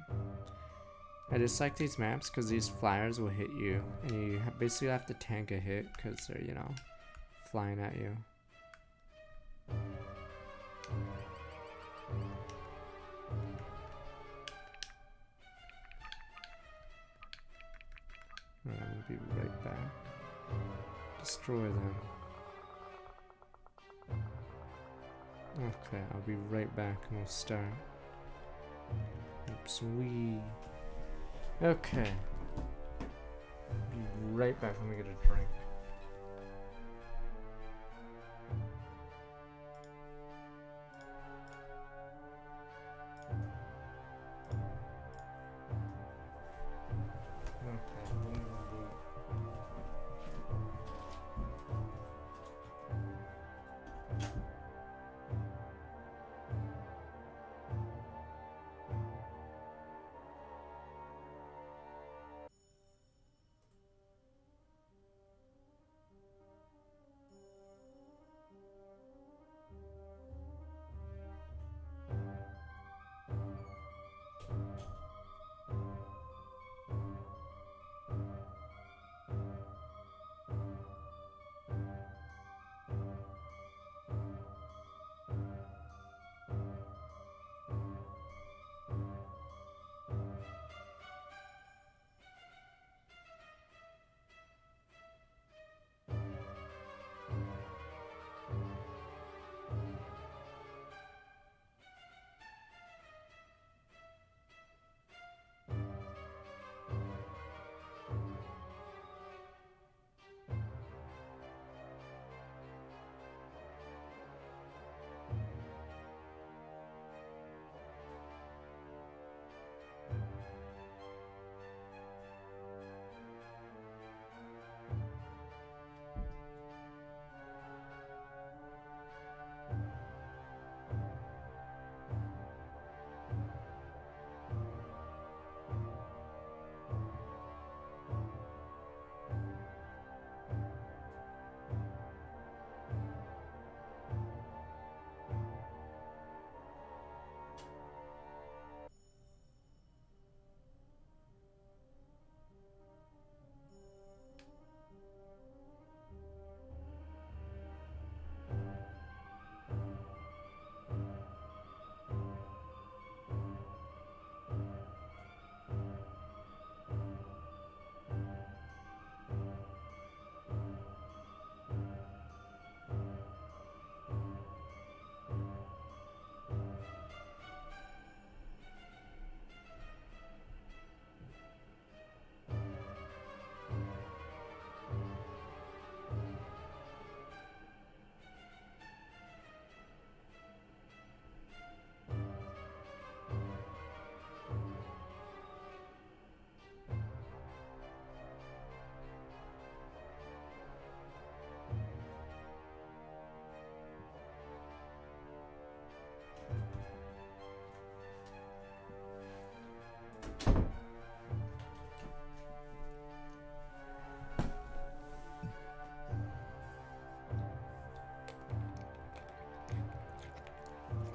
I just like these maps because these flyers will hit you. And you basically have to tank a hit because they're, you know, flying at you. Alright, I'm gonna be right back. Destroy them. Okay, I'll be right back and we'll start. Oops, wee. Okay. Be right back when we get a drink.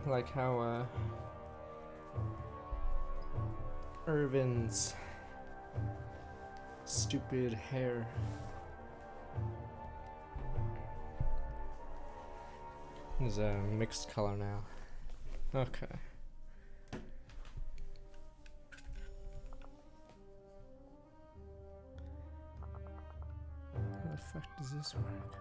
like how Irvin's stupid hair is a mixed color now. Okay. How the fuck does this work?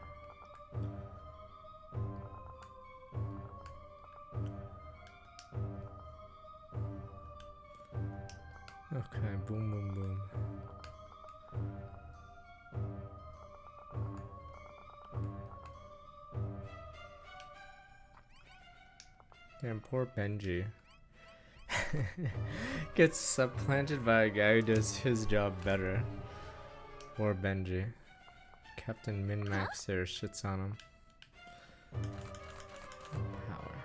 Okay, boom, boom, boom. Damn, poor Benji. Gets supplanted by a guy who does his job better. Poor Benji. Captain Min-Max there shits on him. Power.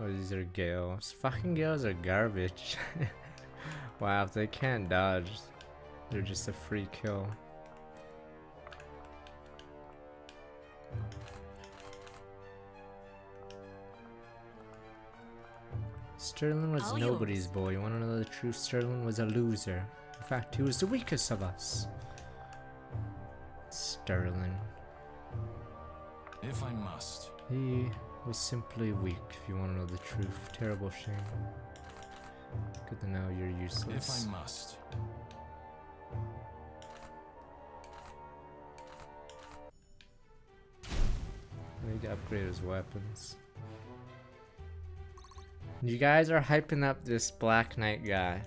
Oh, these are Gales. Fucking Gales are garbage. Wow, if they can't dodge, they're just a free kill. Sterling was All nobody's yours. boy. You wanna know the truth? Sterling was a loser. In fact, he was the weakest of us. Sterling. If I must. He was simply weak, if you wanna know the truth. Terrible shame. Good to know you're useless. If I must. I need to upgrade his weapons. You guys are hyping up this Black Knight guy.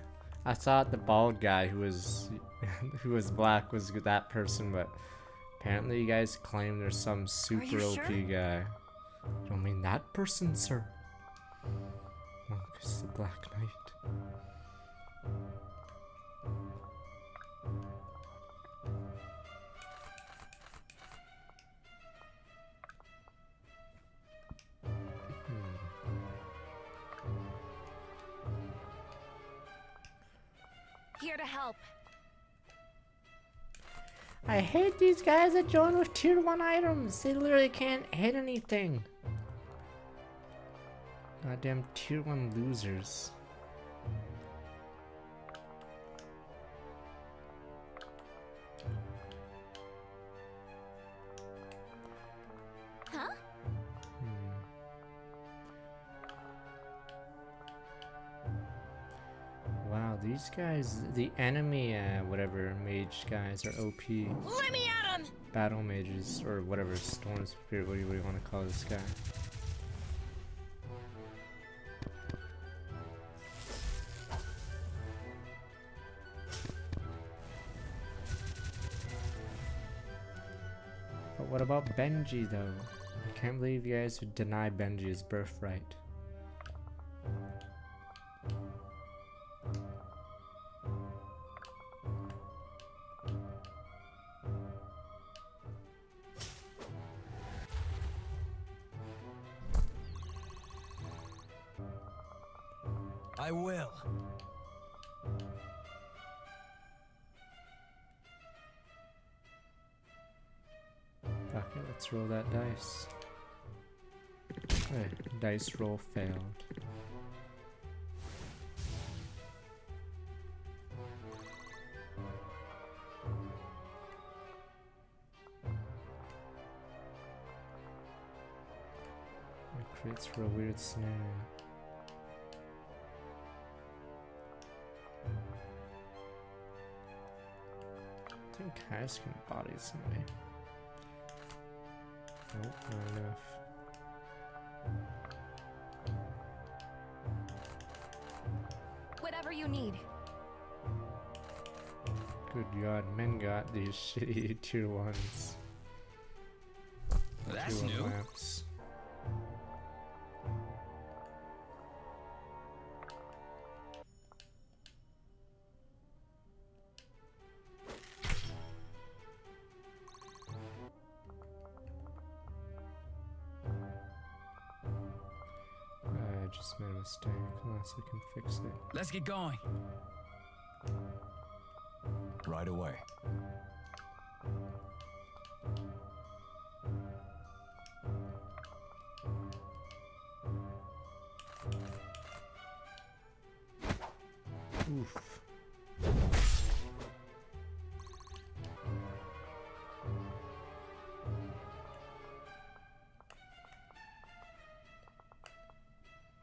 I thought the bald guy who was who was black was that person, but apparently you guys claim there's some super you OP sure? guy. You don't mean that person, sir? Well, 'cause the Black Knight. Here to help. I hate these guys that join with tier 1 items. They literally can't hit anything. Goddamn tier 1 losers. Huh? Wow, these guys, the enemy, whatever mage guys are OP. Let me at him! Battle mages, or whatever, storm spirit, what do you want to call this guy? But what about Benji though? I can't believe you guys would deny Benji his birthright. I will. Okay, let's roll that dice. Okay, dice roll failed. It creates for a weird scenario. I think Kai's can body somebody. Nope, not enough. Whatever you need. Good God, men got these shitty tier 1s. That's Tier 1 new. maps. I just made a mistake, unless I can fix it. Let's get going. Right away. Oof.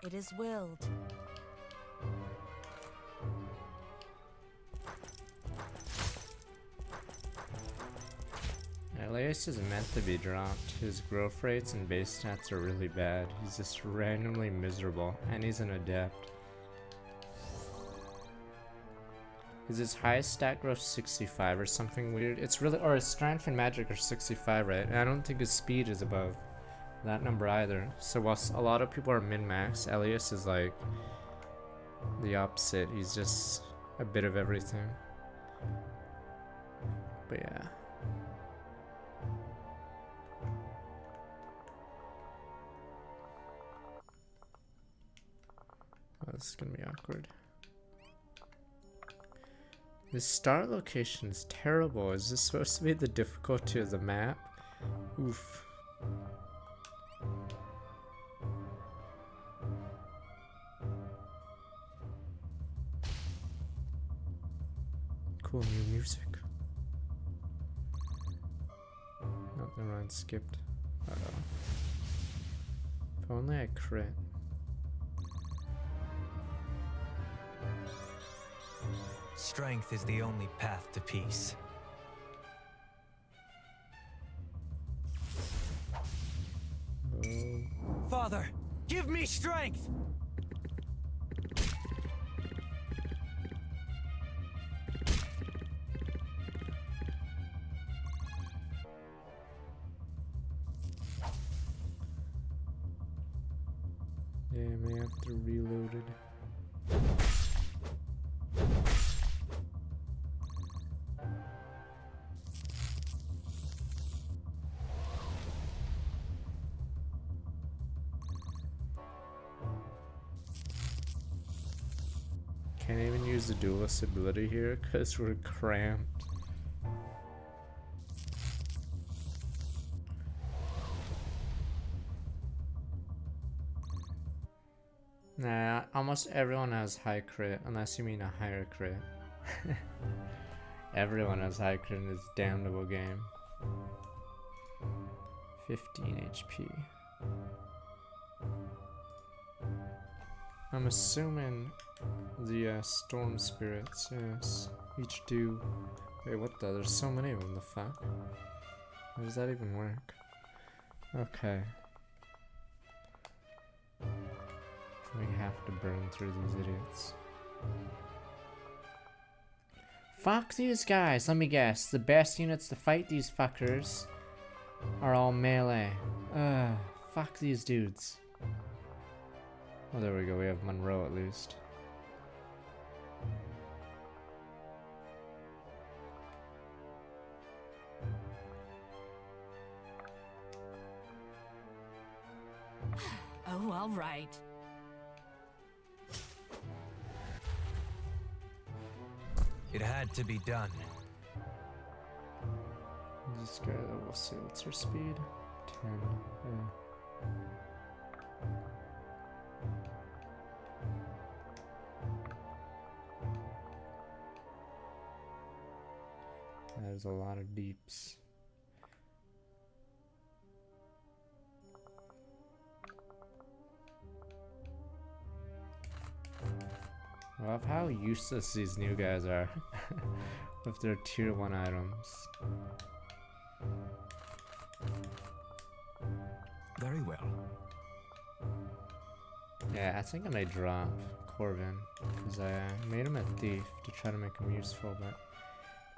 It is willed. Elias is meant to be dropped. His growth rates and base stats are really bad. He's just randomly miserable, and he's an adept. Is his highest stat growth 65 or something weird? It's really, or his strength and magic are 65, right? And I don't think his speed is above that number either. So whilst a lot of people are min-max, Elias is like the opposite. He's just a bit of everything. But yeah. Oh, this is gonna be awkward. This start location is terrible. Is this supposed to be the difficulty of the map? Oof. Cool new music. Oh, never mind, skipped. Uh-oh. If only I crit. Strength is the only path to peace. Oh. Father, give me strength! Yeah, I may have to reload it. Can't even use the duelist ability here because we're cramped. Nah, almost everyone has high crit, unless you mean a higher crit. Everyone has high crit in this damnable game. 15 HP. I'm assuming the storm spirits, yes, each do. Wait, what the? There's so many of them, the fuck? How does that even work? Okay. We have to burn through these idiots. Fuck these guys, let me guess. The best units to fight these fuckers are all melee. Fuck these dudes. Oh, there we go, we have Monroe at least. Oh, all right. It had to be done. This guy, we'll see, what's her speed? 10, yeah. There's a lot of deeps. I love how useless these new guys are with their tier 1 items. Very well. Yeah, I think I may drop Corvin because I made him a thief to try to make him useful, but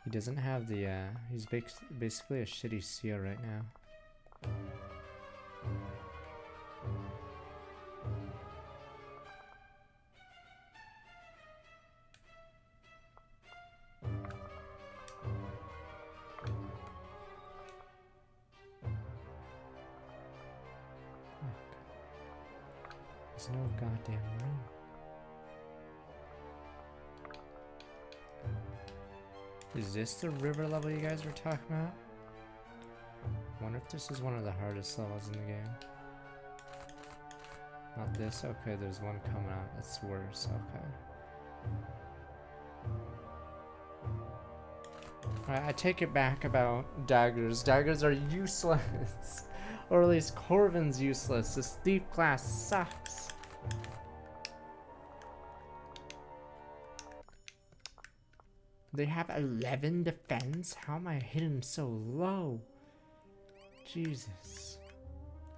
he doesn't have the, he's basically a shitty seer right now. There's no goddamn room. Is this the river level you guys were talking about? Wonder if this is one of the hardest levels in the game. Not this? Okay, there's one coming out that's worse. Okay. Alright, I take it back about daggers. Daggers are useless. Or at least Corvin's useless. This thief class sucks. They have 11 defense? How am I hitting so low? Jesus.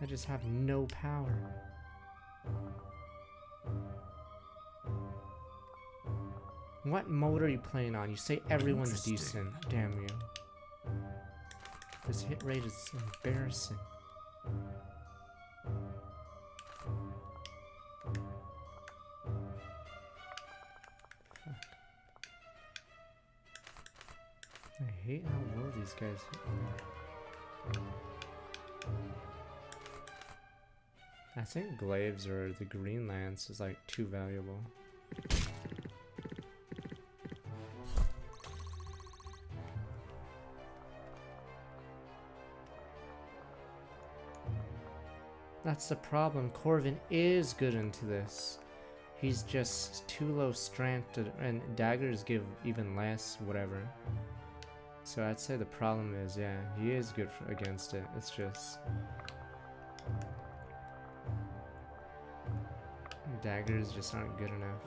I just have no power. What mode are you playing on? You say everyone's decent. Damn you. This hit rate is embarrassing. I hate how low these guys hit. I think glaives or the green lance is like too valuable. That's the problem. Corvin is good into this. He's just too low strength, and daggers give even less, whatever. So I'd say the problem is, yeah, he is good against it. It's just daggers just aren't good enough.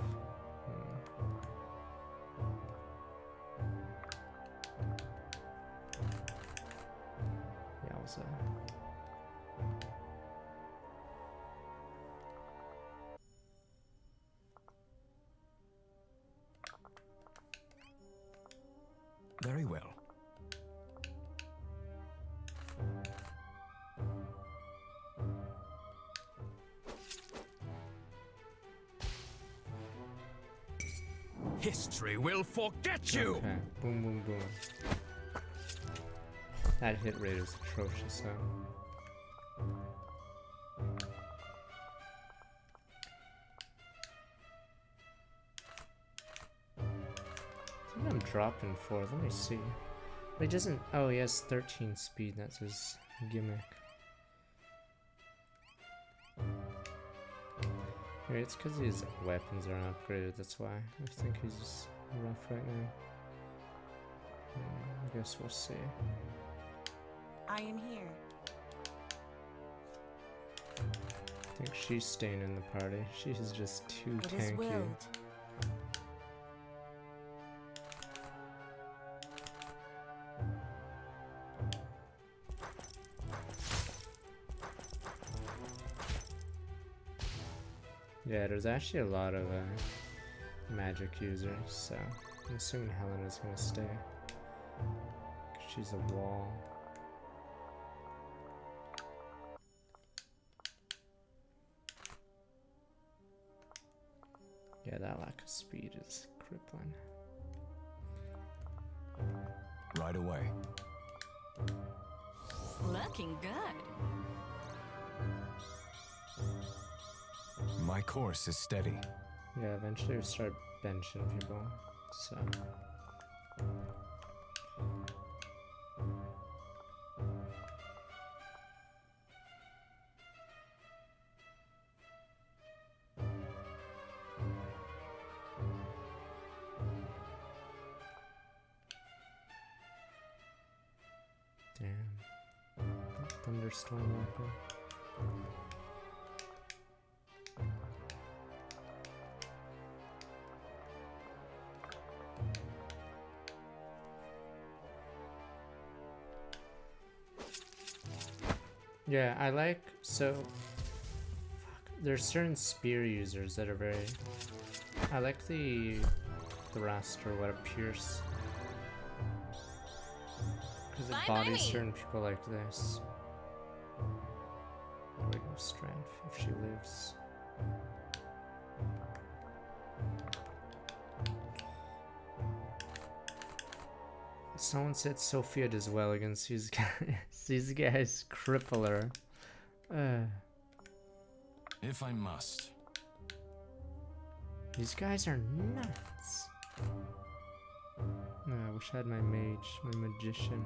Yeah, also. Very well. History will forget you! Okay, boom, boom, boom. That hit rate is atrocious, huh? I think I'm dropping 4. Let me see. But he doesn't. Oh, he has 13 speed. That's his gimmick. Maybe it's because his weapons aren't upgraded. That's why. I think he's rough right now. I guess we'll see. I am here. I think she's staying in the party. She's just too It is tanky. willed. Yeah, there's actually a lot of magic users, so I'm assuming Helena's gonna stay. 'Cause she's a wall. Yeah, that lack of speed is crippling. Right away. Looking good. My course is steady. Yeah, eventually we start benching people, so. Damn. Thunderstorm weapon. Yeah, I like, so, fuck, there's certain spear users that are very, I like the thrust or what, pierce, because it Fine by bodies me. certain people like this. There we go, strength, if she lives. Someone said Sophia does well against these guys. These guys cripple her. If I must. These guys are nuts. I wish I had my mage, my magician.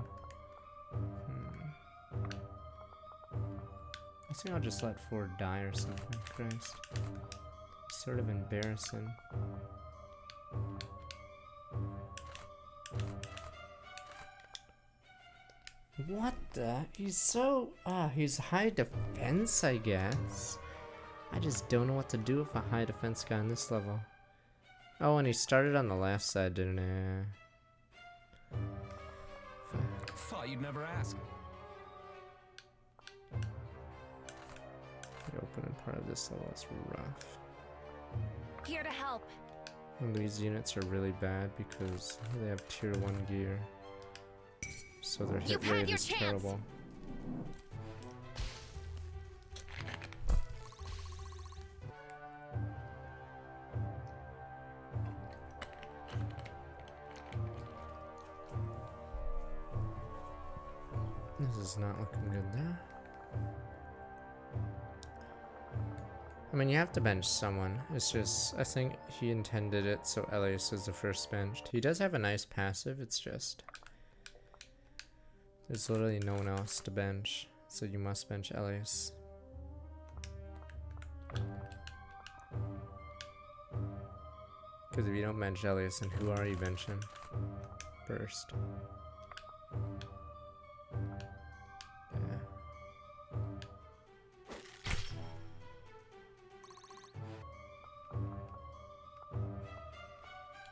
I think I'll just let 4 die or something. Christ. Sort of embarrassing. What the? He's so... he's high defense, I guess. I just don't know what to do with a high defense guy on this level. Oh, and he started on the left side, didn't he? Thought you'd never ask. The opening part of this level is rough. Here to help. And these units are really bad because they have tier 1 gear. So their hit You've had rate your is chance. terrible. This is not looking good there. I mean, you have to bench someone. It's just, I think he intended it so Elias is the first benched. He does have a nice passive, it's just... there's literally no one else to bench, so you must bench Elias. Because if you don't bench Elias, then who are you benching first? Yeah.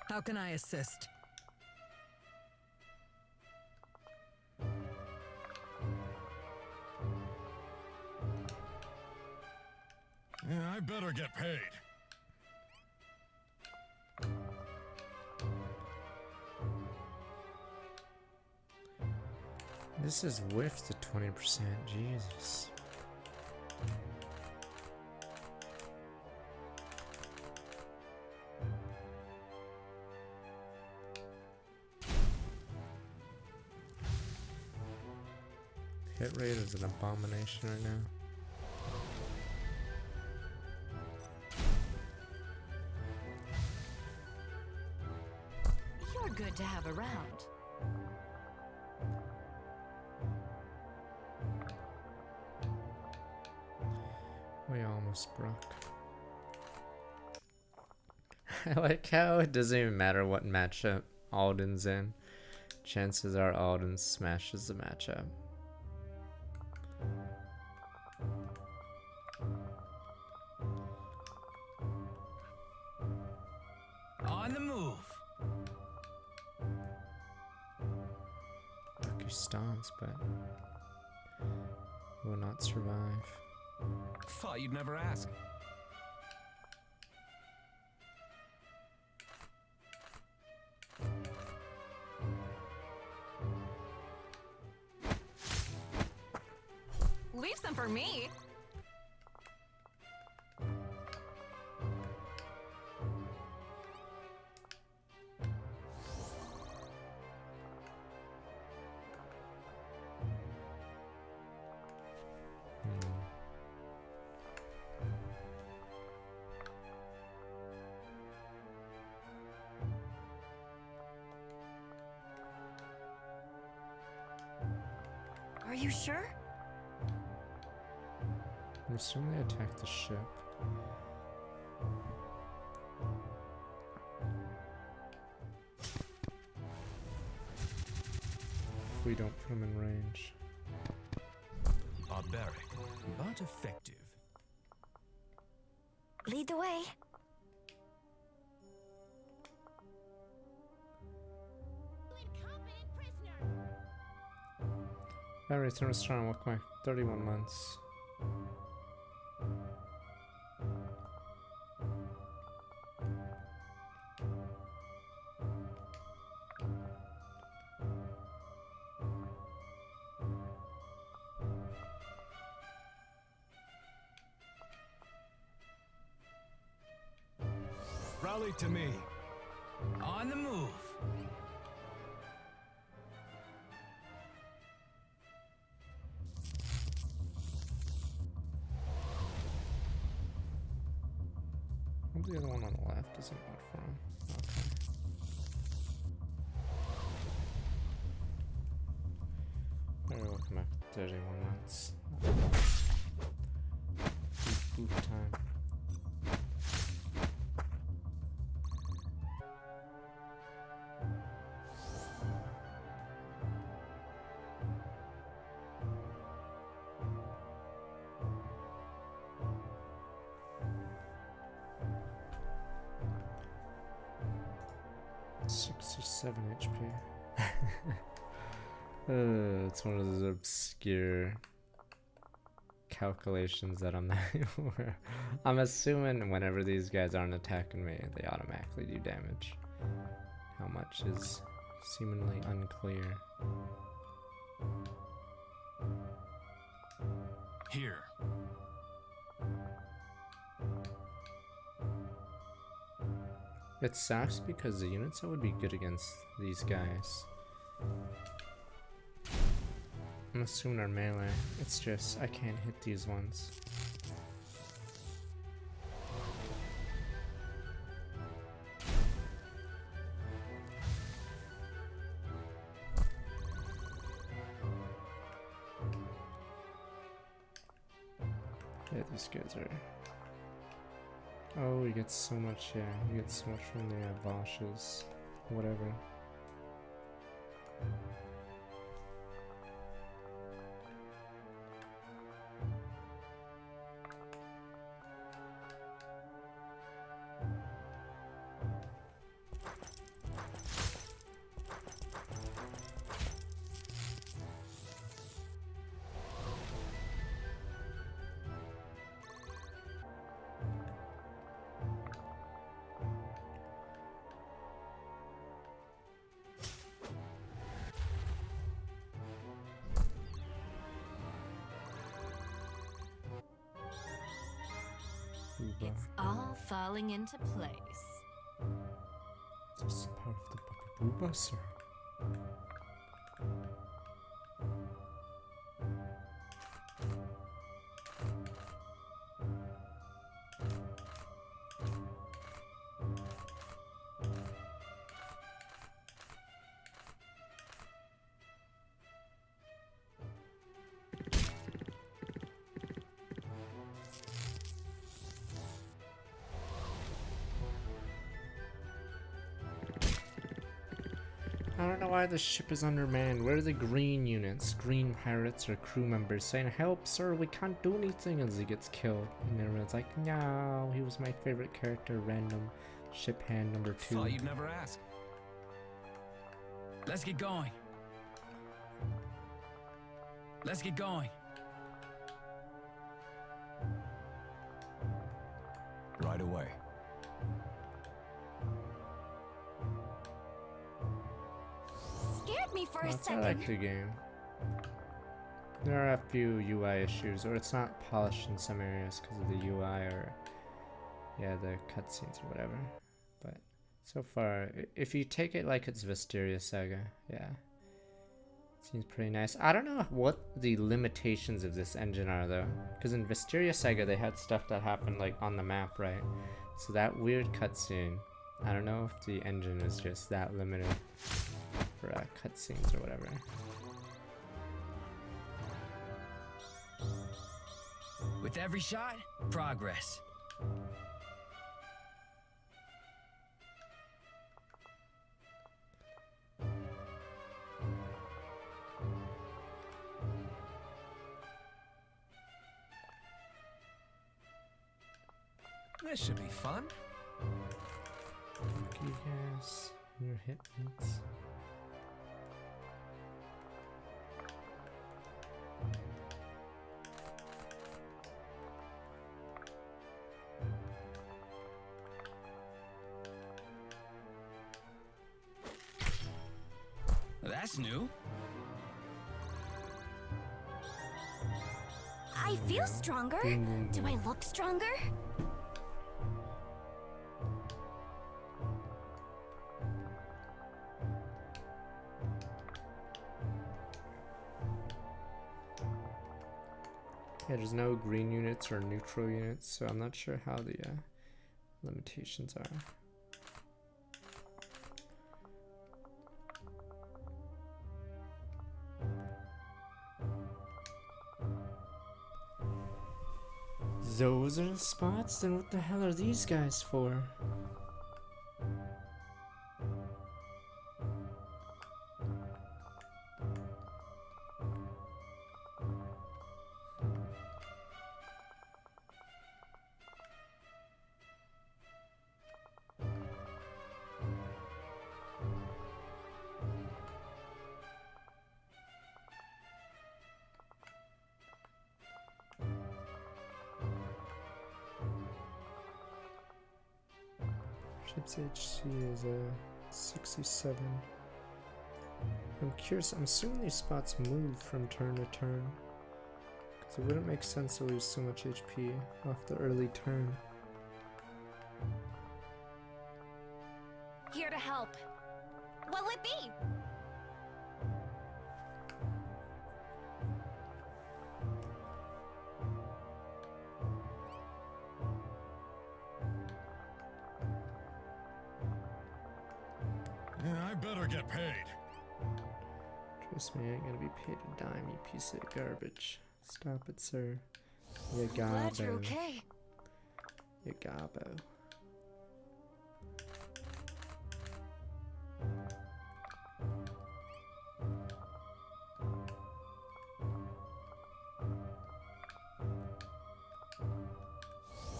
How can I assist? Yeah, I better get paid. This is with the 20%, Jesus. Hit rate is an abomination right now. You're good to have around. We almost broke. I like how it doesn't even matter what matchup Alden's in. Chances are Alden smashes the matchup. On the move. Lucky stomps, but will not survive. Thought you'd never ask. Leave some for me. Are you sure? I'm assuming they attack the ship. If we don't put them in range. Barbaric, but effective. Lead the way. Batteries and restaurant walk away. 31 months. Rally to me. On the move. Hope the other one on the left isn't out for him. Okay. Maybe we'll come back to 31 months. Boot time. 67 HP. It's one of those obscure calculations that I'm not aware. I'm assuming whenever these guys aren't attacking me, they automatically do damage. How much is seemingly unclear. Here. It sucks because the units that would be good against these guys, I'm assuming are melee. It's just I can't hit these ones. Yeah, these guys are. Oh, you get so much, yeah, you get so much from the Bosches. Whatever. It's all falling into place. This is part of the Puppy Booba, sir. I don't know why the ship is undermanned. Where are the green units? Green pirates or crew members saying, "Help, sir, we can't do anything," as he gets killed. And everyone's like, "No, he was my favorite character, random ship hand number 2. Thought you'd never ask. Let's get going. Let's get going. Right away. Scared me for a I second. like the game. There are a few UI issues, or it's not polished in some areas because of the UI or, yeah, the cutscenes or whatever. But so far, if you take it like it's Visteria Saga, yeah, seems pretty nice. I don't know what the limitations of this engine are though, because in Visteria Saga they had stuff that happened like on the map, right? So that weird cutscene, I don't know if the engine is just that limited for cutscenes or whatever. With every shot, progress. This should be fun. Look, you guys, your hit points. That's new. I feel stronger. Do I look stronger? Yeah, there's no green units or neutral units, so I'm not sure how the limitations are. Those are the spots? Then what the hell are these guys for? Ship's HC is 67. I'm curious, I'm assuming these spots move from turn to turn. Because it wouldn't make sense to lose so much HP off the early turn. Here to help. What'll it be? Yeah, I better get paid. Trust me, I ain't gonna be paid a dime, you piece of garbage. Stop it, sir. You Glad you're gobbo. okay. You gobbo.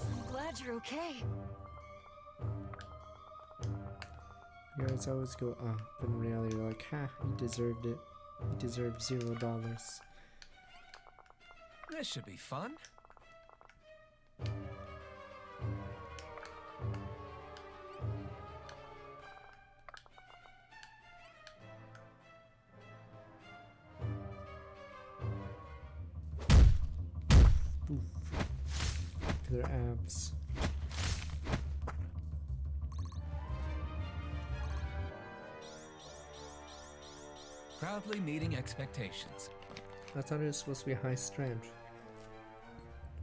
I'm glad you're okay. You guys always go up, but in reality you're like, ha, he deserved it. He deserved $0. This should be fun. Oof. Look at their abs. Proudly meeting expectations. I thought it was supposed to be high strength.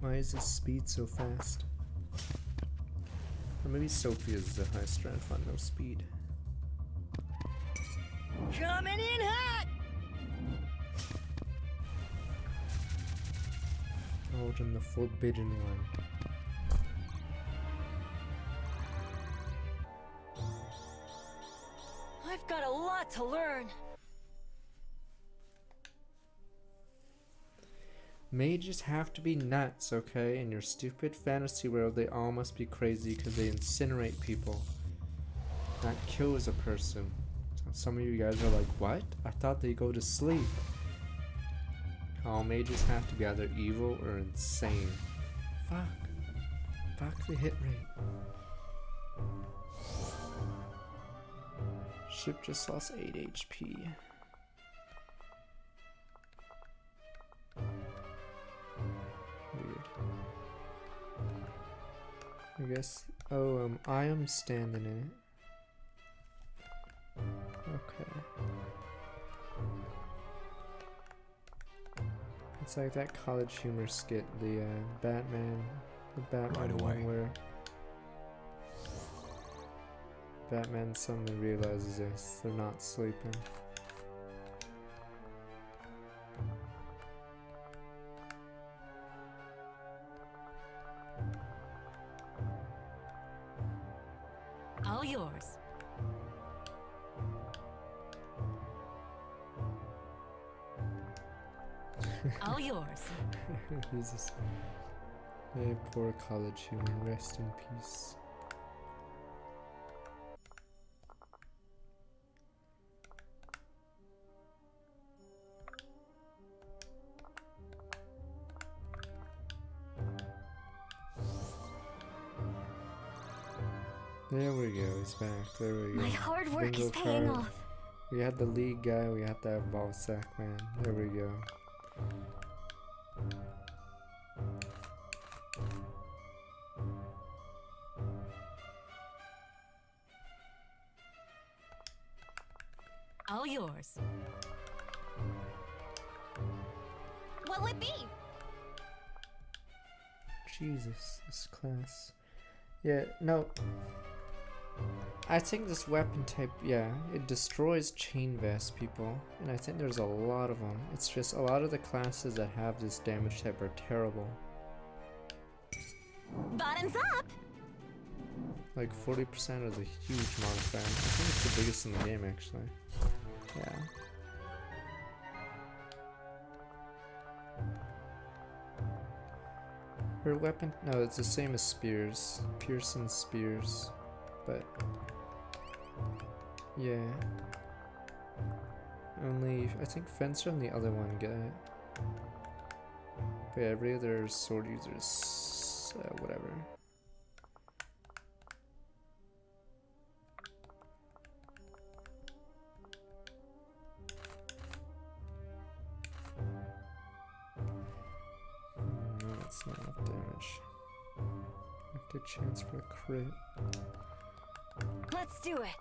Why is his speed so fast? Or maybe Sophia's a high strength on no speed. Coming in hot! Oh, and the forbidden one. I've got a lot to learn. Mages have to be nuts, okay? In your stupid fantasy world, they all must be crazy because they incinerate people. That kills a person. Some of you guys are like, what? I thought they go to sleep. All mages have to be either evil or insane. Fuck. Fuck the hit rate. Ship just lost 8 HP. Weird. I guess. Oh, I am standing in it. Okay. It's like that College Humor skit, the Batman Right away. one where Batman suddenly realizes this, they're not sleeping. All yours. All yours. Jesus. Hey, poor College Humor, rest in peace. There we go, he's back. There we go. My hard work Bingo is paying card. off. We had the league guy, we had that ball sack man. There we go. All yours. What'll it be? Jesus, this class. Yeah, no. I think this weapon type, yeah, it destroys chain vest people, and I think there's a lot of them. It's just a lot of the classes that have this damage type are terrible. Bottoms up! Like 40% of the huge modifier. I think it's the biggest in the game, actually. Yeah. Her weapon? No, it's the same as spears. Pearson spears. But yeah. Only I think Fencer and the other one get it. But yeah, every other sword user's whatever. That's not enough damage. Active chance for a crit. Let's do it.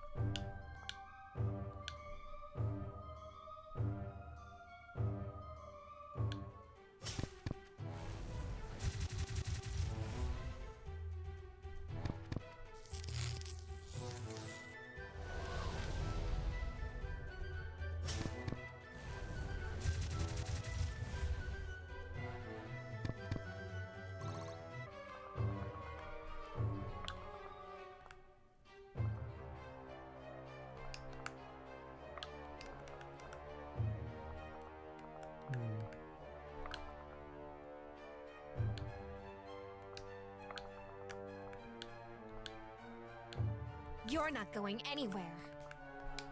You're not going anywhere.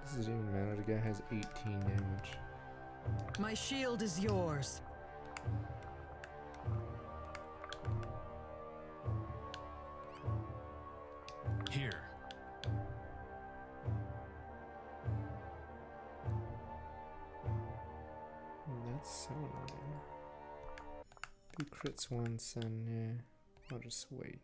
Does it even matter? The guy has 18 damage. My shield is yours. Here. That's so annoying. He crits once and yeah, I'll just wait.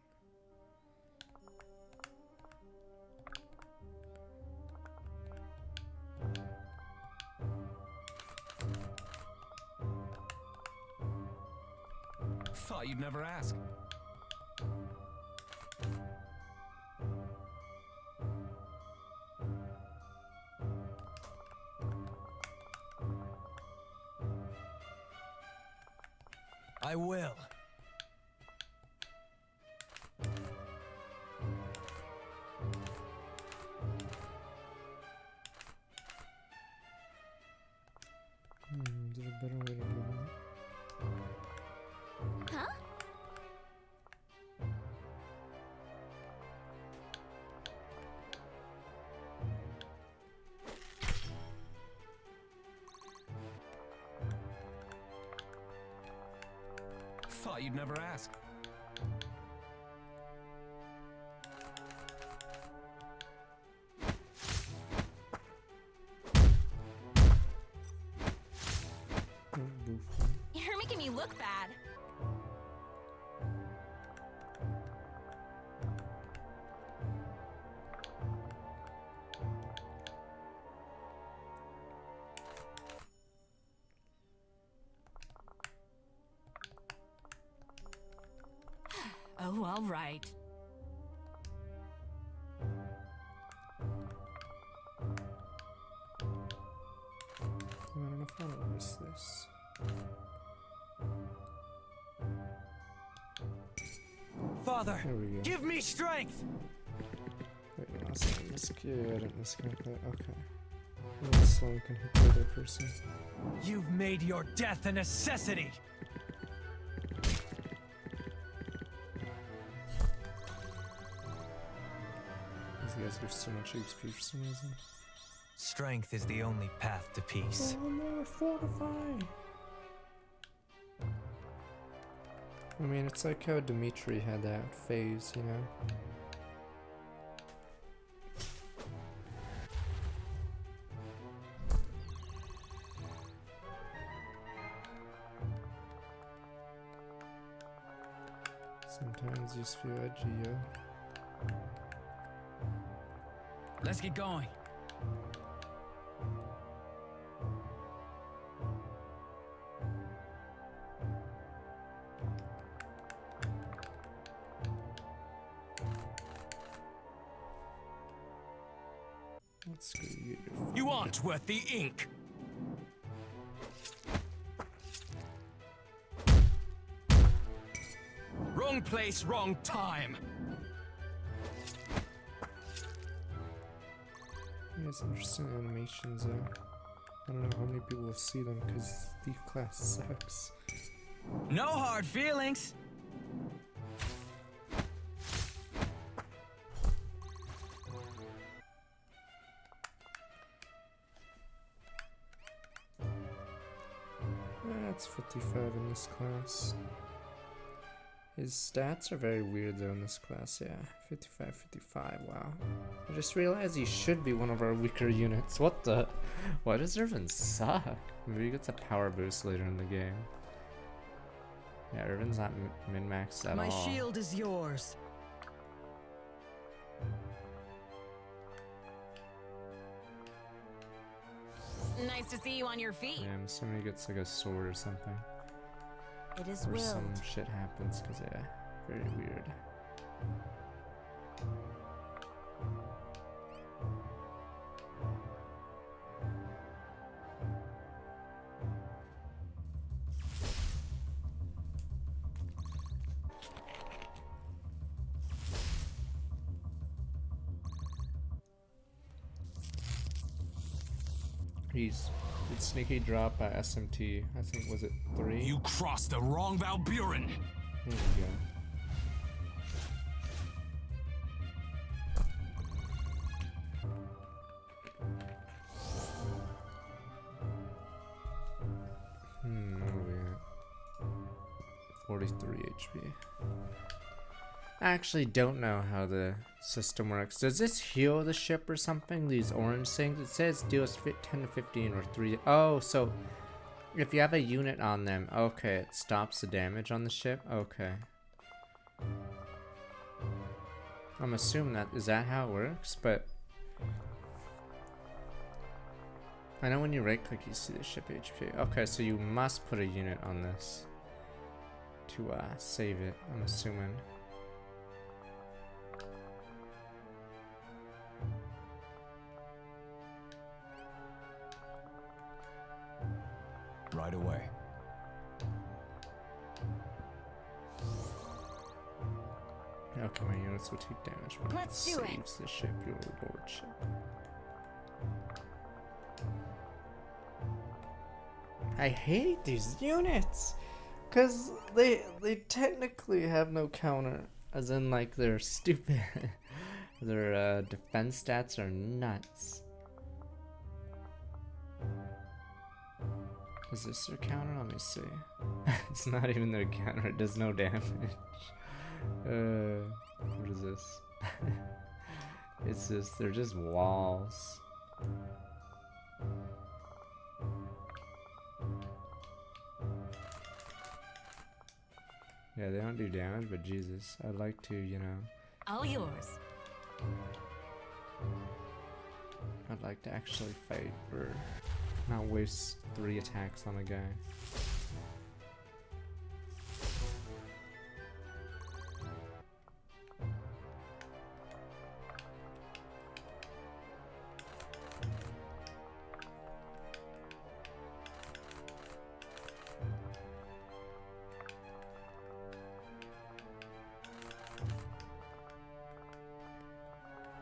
Thought you'd never ask. I will. Is there a better way to do it? Huh? Thought you'd never ask. Oh, boof. You're making me look bad. Oh, all right. I don't know if I want to risk this. Father, There we go. give me strength! Wait, no, that's not risk. Yeah, I didn't miscount that. Okay. And then Sloan can hit the other person. You've made your death a necessity! These guys are so much XP for some reason. Strength is the only path to peace. Oh no, fortify! I mean, it's like how Dimitri had that phase, you know? Sometimes you just feel edgy, yo. Let's get going. Let's go get your You aren't worth the ink! Wrong place, wrong time! Yeah, it's interesting animations though. I don't know how many people will see them because Thief class sucks. No hard feelings. That's 55 in this class. His stats are very weird though in this class, yeah. 55, 55, wow. I just realized he should be one of our weaker units. What the? Why does Irvin suck? Maybe he gets a power boost later in the game. Yeah, Irvin's not min-maxed at My all. shield is yours. Nice to see you on your feet. Yeah, I'm assuming he gets like a sword or something. It is Or willed. some shit happens, cause yeah, very weird. Did Sneaky drop by SMT? I think, was it 3? You crossed the wrong Valburen. There we go. Where are we at? 43 HP. I actually don't know how the system works. Does this heal the ship or something? These orange things? It says deals 10 to 15 or 3. Oh, so if you have a unit on them, okay, it stops the damage on the ship? Okay. I'm assuming that, is that how it works? But I know when you right click you see the ship HP. Okay, so you must put a unit on this to save it, I'm assuming. Right away. Okay, my units will take damage when Let's it do it. saves the ship, your lordship. I hate these units, cause they technically have no counter, as in like they're stupid. Their defense stats are nuts. Is this their counter? Let me see. It's not even their counter. It does no damage. What is this? It's just, they're just walls. Yeah, they don't do damage, but Jesus, I'd like to, you know. All yours. I'd like to actually fight for not waste 3 attacks on a guy.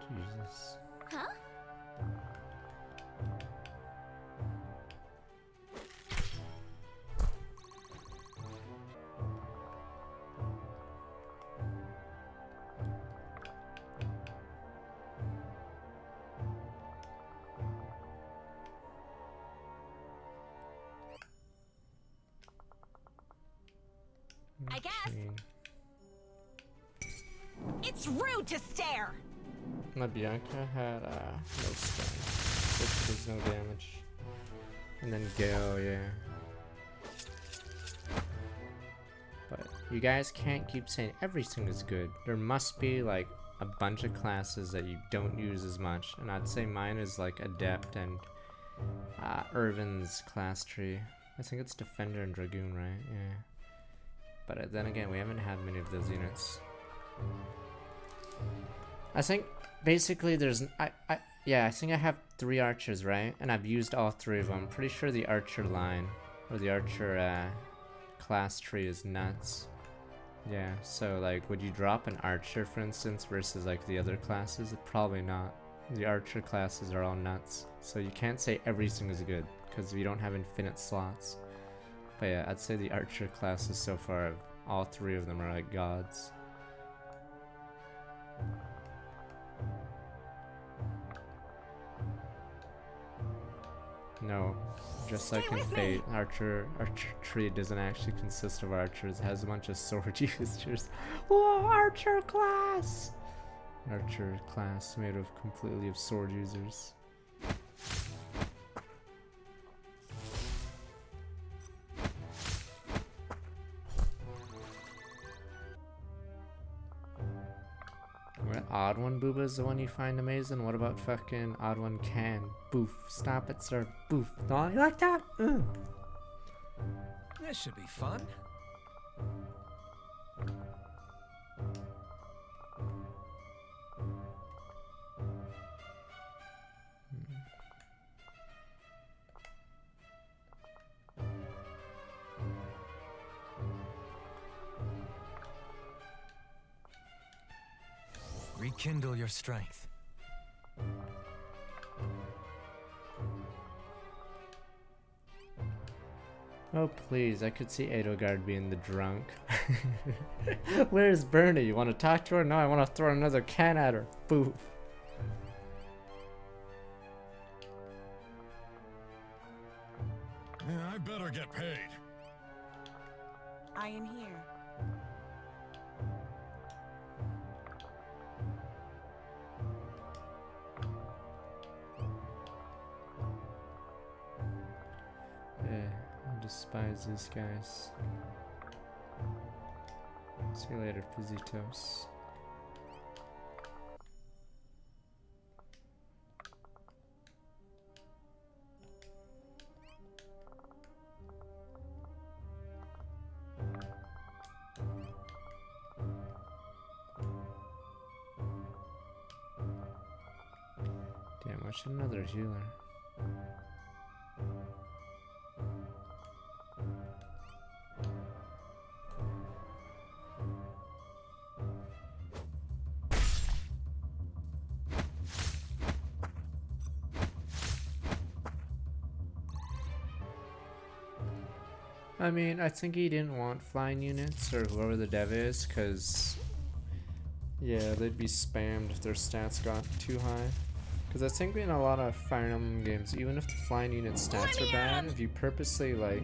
Jesus. Huh? I guess. Okay. It's rude to stare. My Bianca had no stun, which does no damage. And then Gale, yeah. But you guys can't keep saying everything is good. There must be like a bunch of classes that you don't use as much. And I'd say mine is like Adept and Irvin's class tree. I think it's Defender and Dragoon, right? Yeah. But then again, we haven't had many of those units. I think basically there's I think I have 3 archers, right? And I've used all 3 of them. Pretty sure the archer line or the archer class tree is nuts. Yeah, so like would you drop an archer for instance versus like the other classes? Probably not. The archer classes are all nuts. So you can't say everything is good because we don't have infinite slots. But yeah, I'd say the archer classes so far, all 3 of them are like gods. No, just like in Fate, Archer tree doesn't actually consist of archers. It has a bunch of sword users. Whoa, Archer class! Archer class made of completely of sword users. Odd One Booba is the one you find amazing? What about fucking Odd One Can? Boof. Stop it, sir. Boof. No, you like that? This should be fun. Rekindle your strength. Oh please, I could see Edelgard being the drunk. Where's Bernie? You want to talk to her? No, I want to throw another can at her. Boof. Yeah, I better get paid. I am here. Yeah, I despise these guys. See you later, Pizzitos. Damn, I should another healer. I mean, I think he didn't want flying units, or whoever the dev is, because, yeah, they'd be spammed if their stats got too high. Because I think in a lot of Fire Emblem games, even if the flying unit stats are bad, if you purposely, like,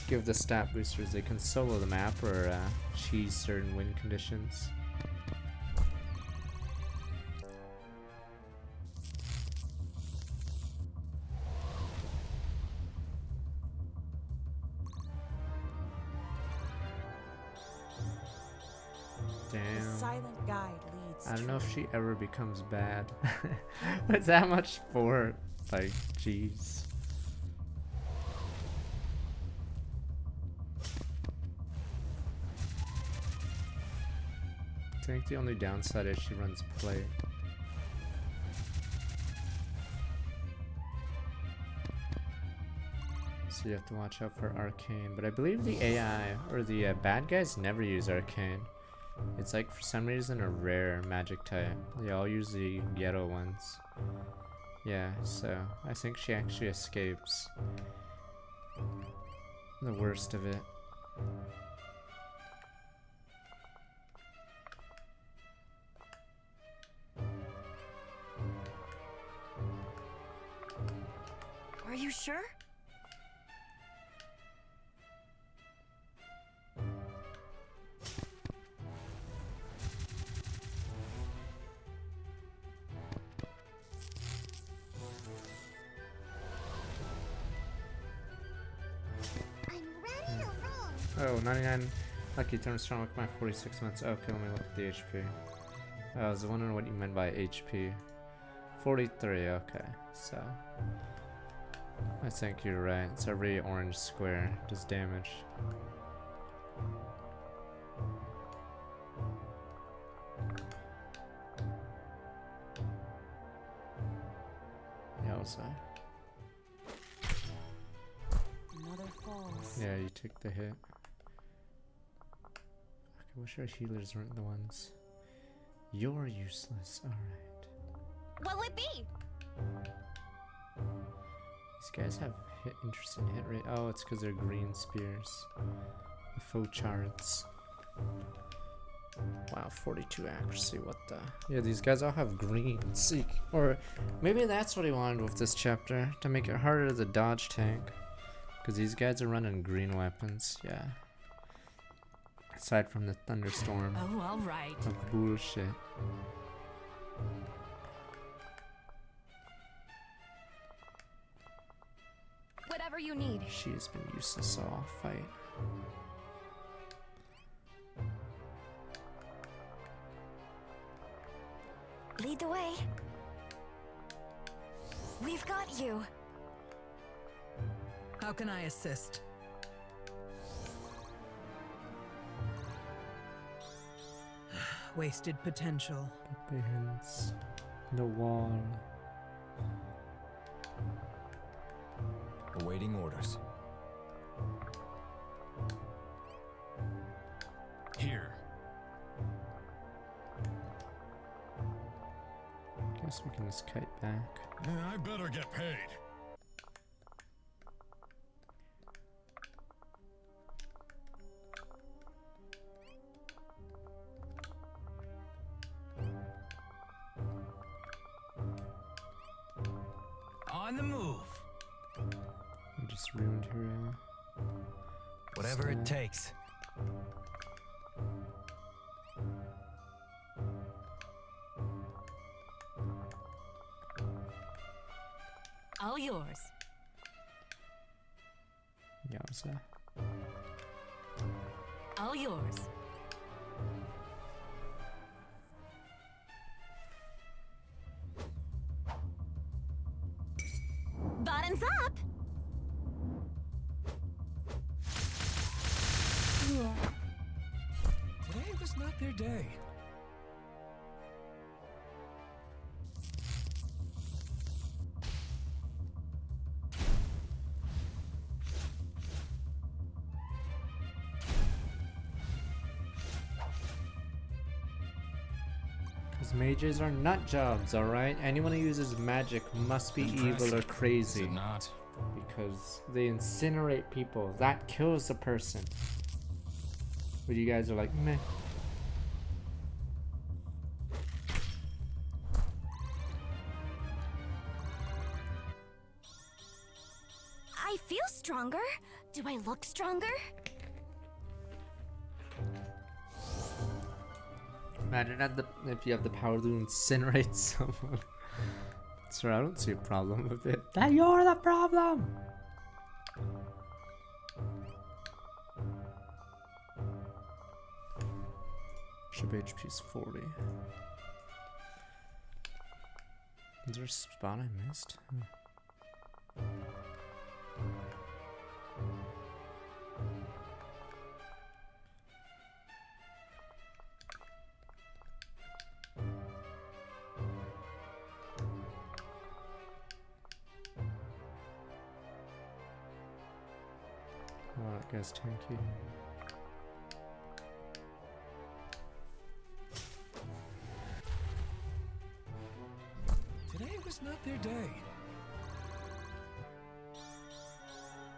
give the stat boosters, they can solo the map or cheese certain win conditions. The Damn. silent guide leads. I don't know to- if she ever becomes bad. What's that much for? Like, jeez. I think the only downside is she runs play. So you have to watch out for arcane. But I believe the AI or the bad guys never use arcane. It's like for some reason a rare magic type. They all use the ghetto ones. Yeah, so I think she actually escapes the worst of it. Are you sure? Oh, 99 lucky turns strong with my 46 months. Okay, let me look at the HP. I was wondering what you meant by HP. 43, okay, so I think you're right. It's every orange square does damage. Yeah, also. Another falls. Yeah, you took the hit. I wish our healers weren't the ones. You're useless, alright. What'll it be? These guys have interesting hit rate. Oh, it's because they're green spears. The faux chards. Wow, 42 accuracy, what the? Yeah, these guys all have green. Seek. Or maybe that's what he wanted with this chapter, to make it harder to dodge tank. Because these guys are running green weapons, yeah. Aside from the thunderstorm Oh, all right. of bullshit. Whatever you need. She has been useless all fight. Lead the way. We've got you. How can I assist? Wasted potential. Weapons. The wall. Awaiting orders. Here. Guess we can just kite back. Yeah, I better get paid. On the move. I just ruined her. Whatever it Snap. takes. All yours. Yowza. All yours. Bottoms up. Today was not their day. Because mages are nut jobs, alright? Anyone who uses magic must be evil or Impressive, Is crazy. it not? Because they incinerate people. That kills a person. But you guys are like, meh. I feel stronger. Do I look stronger? Imagine if you have the power to incinerate someone. Sir, I don't see a problem with it. That you're the problem! Ship HP is 40. Is there a spot I missed? Oh, that guy's tanky. Today was not their day.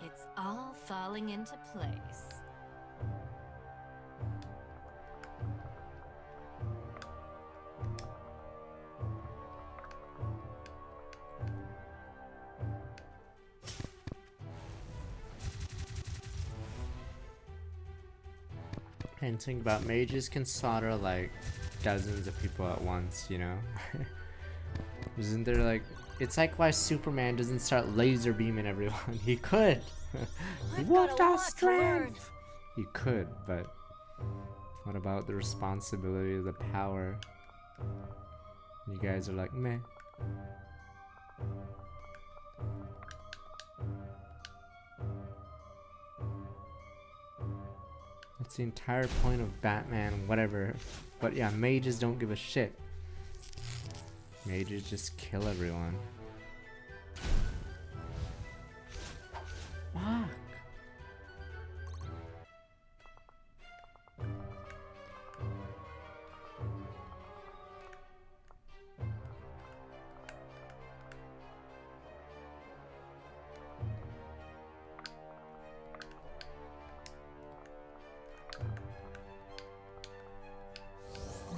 It's all falling into place. And think about mages can slaughter like dozens of people at once, you know? Isn't there like, it's like why Superman doesn't start laser beaming everyone. He could. I've What got a a lot to learn. strength! He could, but what about the responsibility, the power? You guys are like, meh. That's the entire point of Batman, whatever. But yeah, mages don't give a shit. Mages just kill everyone. Fuck.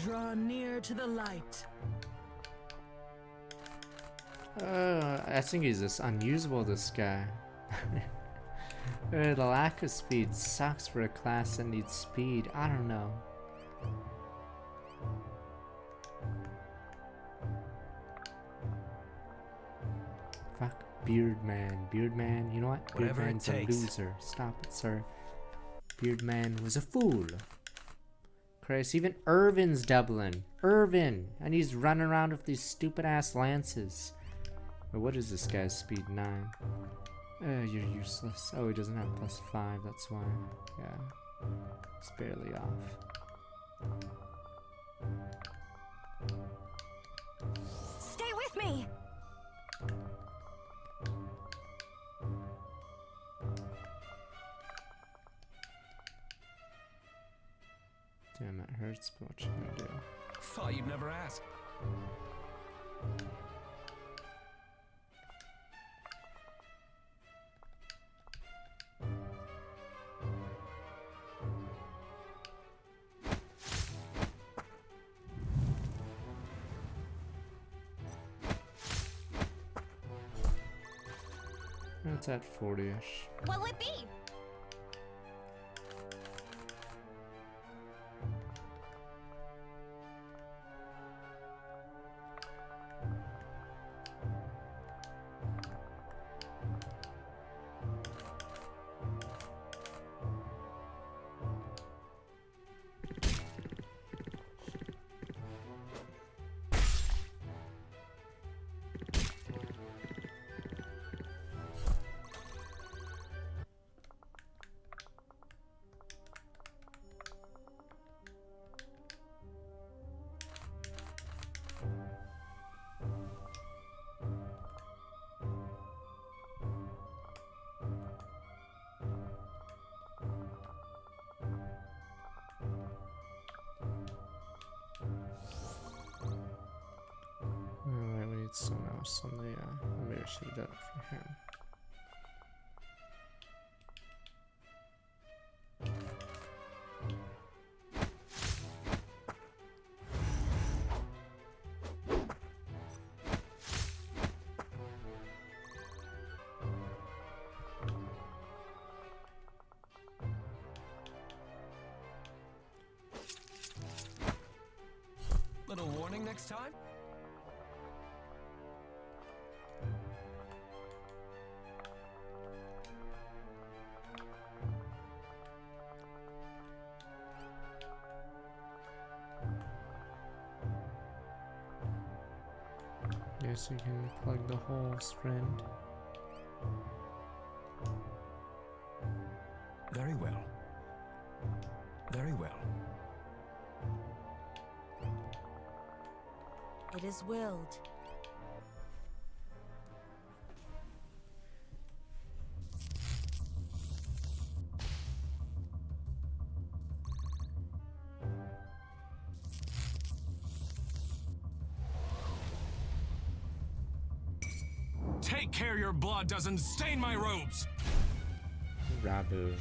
Draw near to the light. I think he's just unusable, this guy. The lack of speed sucks for a class that needs speed. I don't know. Fuck Beardman. Beardman, you know what? Whatever it Beardman's a takes. loser. Stop it, sir. Beardman was a fool. Christ, even Irvin's doubling. Irvin! And he's running around with these stupid ass lances. But what is this guy's speed? 9. You're useless. Oh, he doesn't have +5, that's why. Yeah. It's barely off. Stay with me! Damn, that hurts, but what you gonna do? Thought you'd never ask. It's at 40-ish. What'll it be? Alright, we need someone else on the, maybe I should have done it for him. Little warning next time? Yes, you can plug the holes, friend. Very well. Very well. It is willed. Take care your blood doesn't stain my robes! Rabu.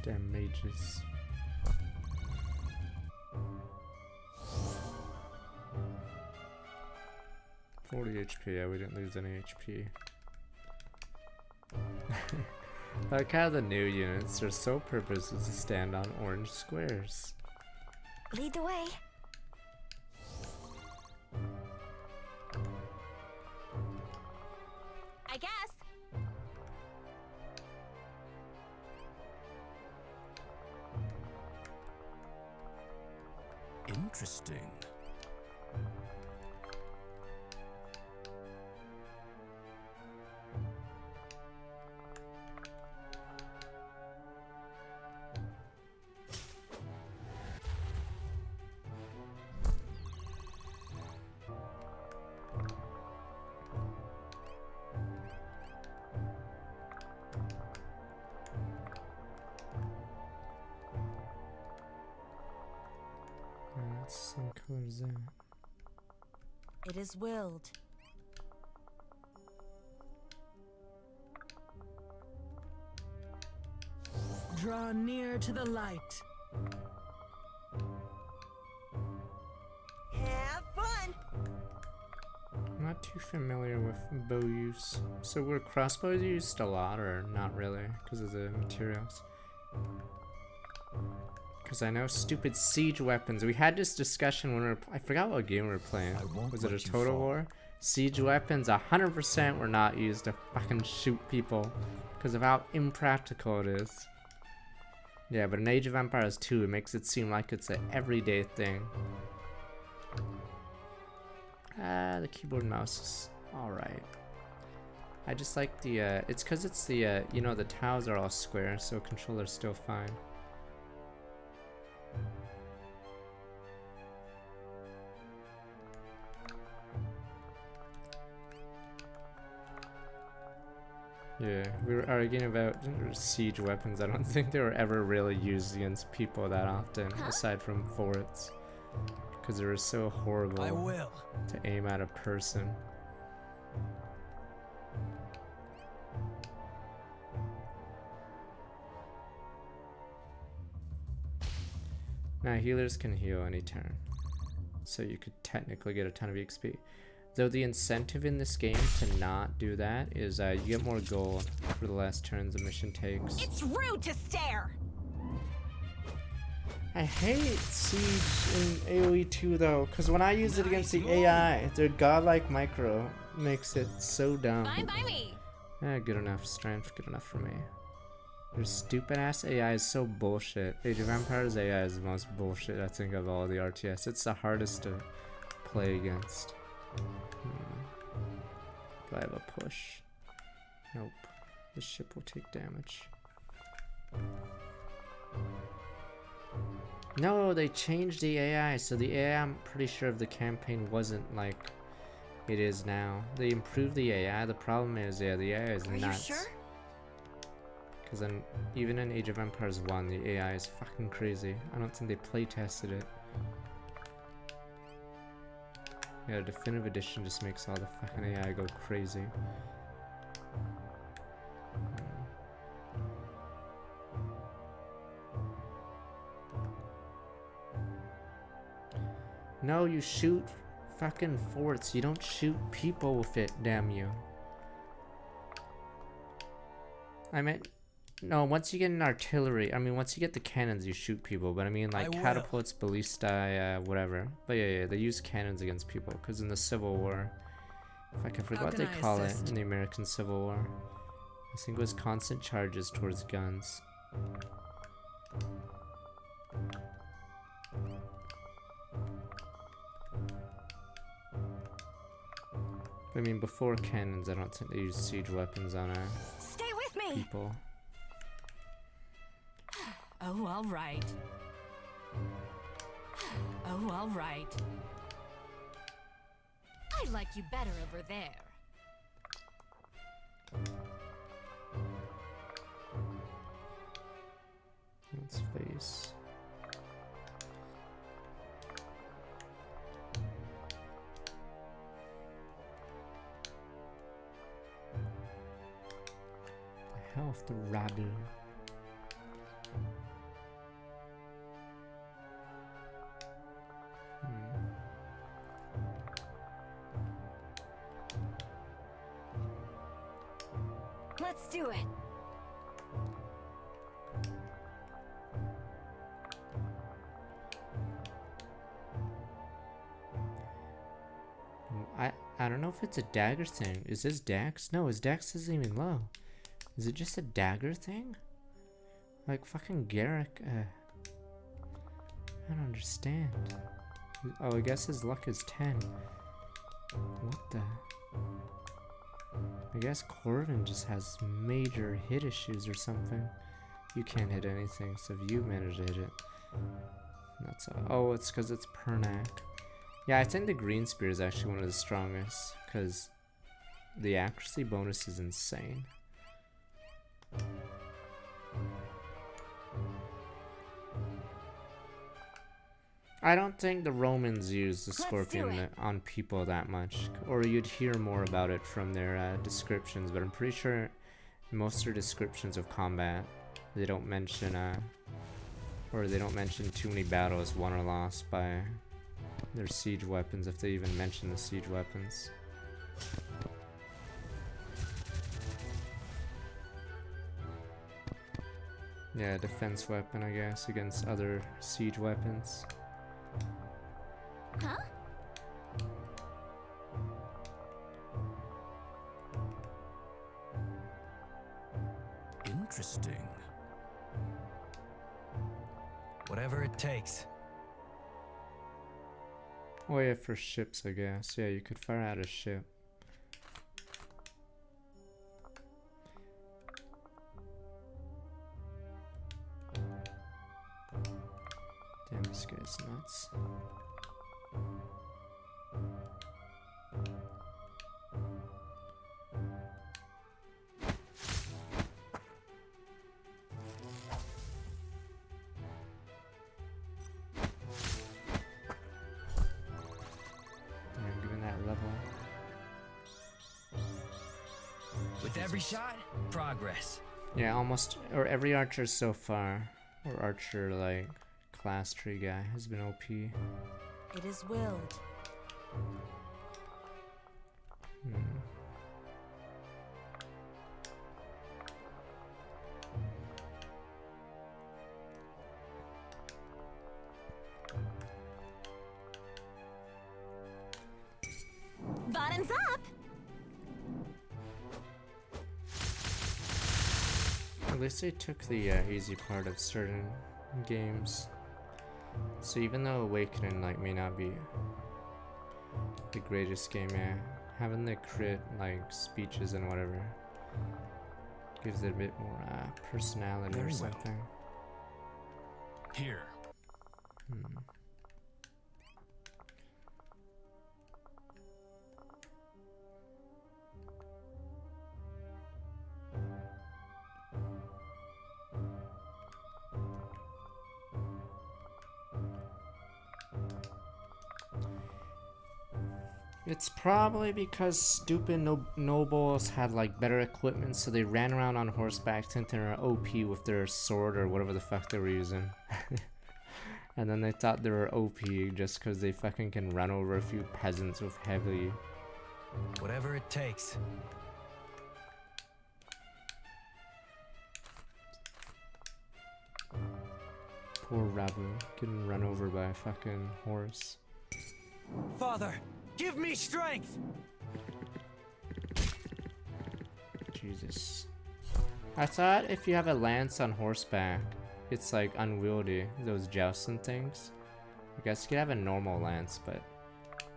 Damn mages. $40 HP, yeah, we didn't lose any HP. Like how the new units, their sole purpose is to stand on orange squares. Lead the way. I guess. Interesting. What some color is that? It is willed. Draw near to the light. Have fun. I'm not too familiar with bow use. So were crossbows used a lot or not really because of the materials? Because I know stupid siege weapons. We had this discussion when we were, I forgot what game we were playing. Was it a Total War? Siege weapons 100% were not used to fucking shoot people because of how impractical it is. Yeah, but in Age of Empires 2, it makes it seem like it's an everyday thing. The keyboard and mouse is alright. I just like the, it's because it's the, you know, the tiles are all square, so controller's still fine. Yeah, we were arguing about siege weapons. I don't think they were ever really used against people that often, aside from forts. Because they were so horrible I will. to aim at a person. Now healers can heal any turn, so you could technically get a ton of XP. Though the incentive in this game to not do that is you get more gold for the last turns a mission takes. It's rude to stare. I hate Siege in AoE 2 though, because when I use it against the AI, their godlike micro makes it so dumb. Fine by me. Good enough. Strength, good enough for me. Their stupid ass AI is so bullshit. Age of Empires AI is the most bullshit I think of all the RTS. It's the hardest to play against. Do I have a push? Nope. The ship will take damage. No, they changed the AI, so the AI, I'm pretty sure of the campaign wasn't like it is now. They improved the AI. The problem is, yeah, the AI is nuts. Are you sure? Because then, even in Age of Empires 1, the AI is fucking crazy. I don't think they play tested it. Yeah, Definitive Edition just makes all the fucking AI go crazy. No, you shoot fucking forts. You don't shoot people with it, damn you. I meant, no, once you get an artillery, I mean, once you get the cannons, you shoot people. But I mean, like, catapults, ballistae, whatever. But yeah, they use cannons against people. Because in the Civil War, if I can forget what they call it in the American Civil War. I think it was constant charges towards guns. I mean, before cannons, I don't think they used siege weapons on Stay with me. people. Oh, all right. Oh, all right. I like you better over there. Let's face. The hell of the rabble. Let's do it. I don't know if it's a dagger thing. Is this Dax? No, his Dax isn't even low. Is it just a dagger thing? Like fucking Garrick. I don't understand. Oh, I guess his luck is 10. What the? I guess Corvin just has major hit issues or something. You can't hit anything, so if you manage to hit it, that's all. Oh, it's because it's Pernac. Yeah, I think the green spear is actually one of the strongest because the accuracy bonus is insane. I don't think the Romans used the scorpion on people that much, or you'd hear more about it from their descriptions, but I'm pretty sure most of their descriptions of combat, they don't mention or they don't mention too many battles won or lost by their siege weapons, if they even mention the siege weapons. Yeah, defense weapon, I guess, against other siege weapons. Huh? Interesting. Whatever it takes. Oh yeah, for ships, I guess. Yeah, you could fire out a ship. Damn, this guy's nuts. Damn, given that level. With every shot, progress. Yeah, almost, or every archer so far, or archer like class tree guy has been OP. It is willed. Bottoms up. At least they took the easy part of certain games. So even though Awakening like may not be the greatest game, yeah, having the crit like speeches and whatever gives it a bit more personality Very or well. something. Here. It's probably because stupid nobles had like better equipment, so they ran around on horseback thinking they're OP with their sword or whatever the fuck they were using. And then they thought they were OP just because they fucking can run over a few peasants with heavy. Whatever it takes. Poor Rabu getting run over by a fucking horse. Father, give me strength! Jesus. I thought if you have a lance on horseback, it's like unwieldy, those jousting things. I guess you could have a normal lance, but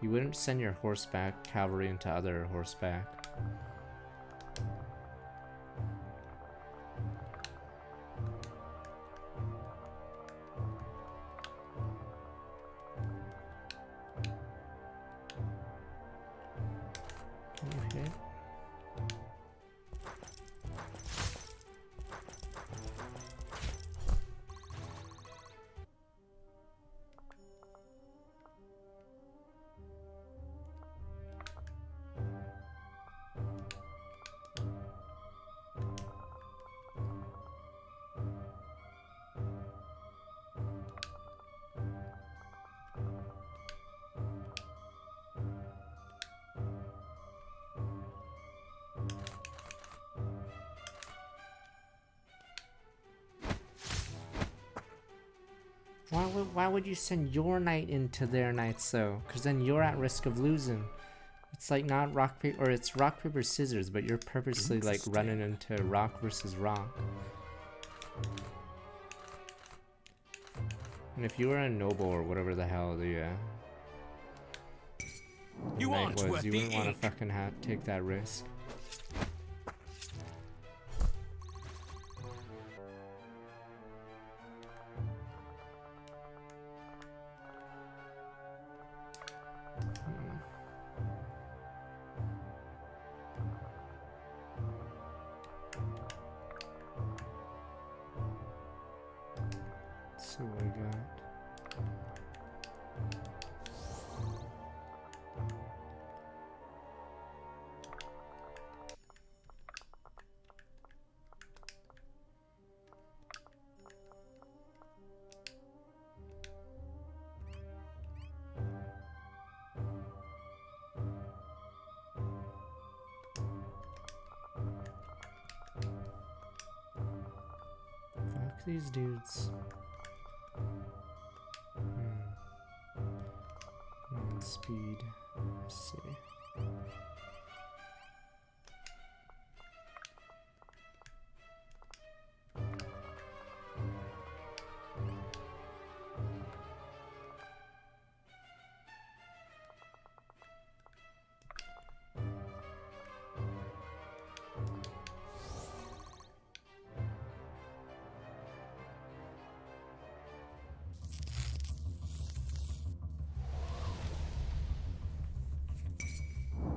you wouldn't send your horseback cavalry into other horseback. Can you hit? Why would you send your knight into their knights though? Because then you're at risk of losing. It's like not rock paper, or it's rock paper scissors, but you're purposely like running into rock versus rock. And if you were a noble or whatever the hell the You knight want was, wet you the wouldn't want to ink. fucking take that risk. So what we got? Fuck these dudes. Speed. Let's see.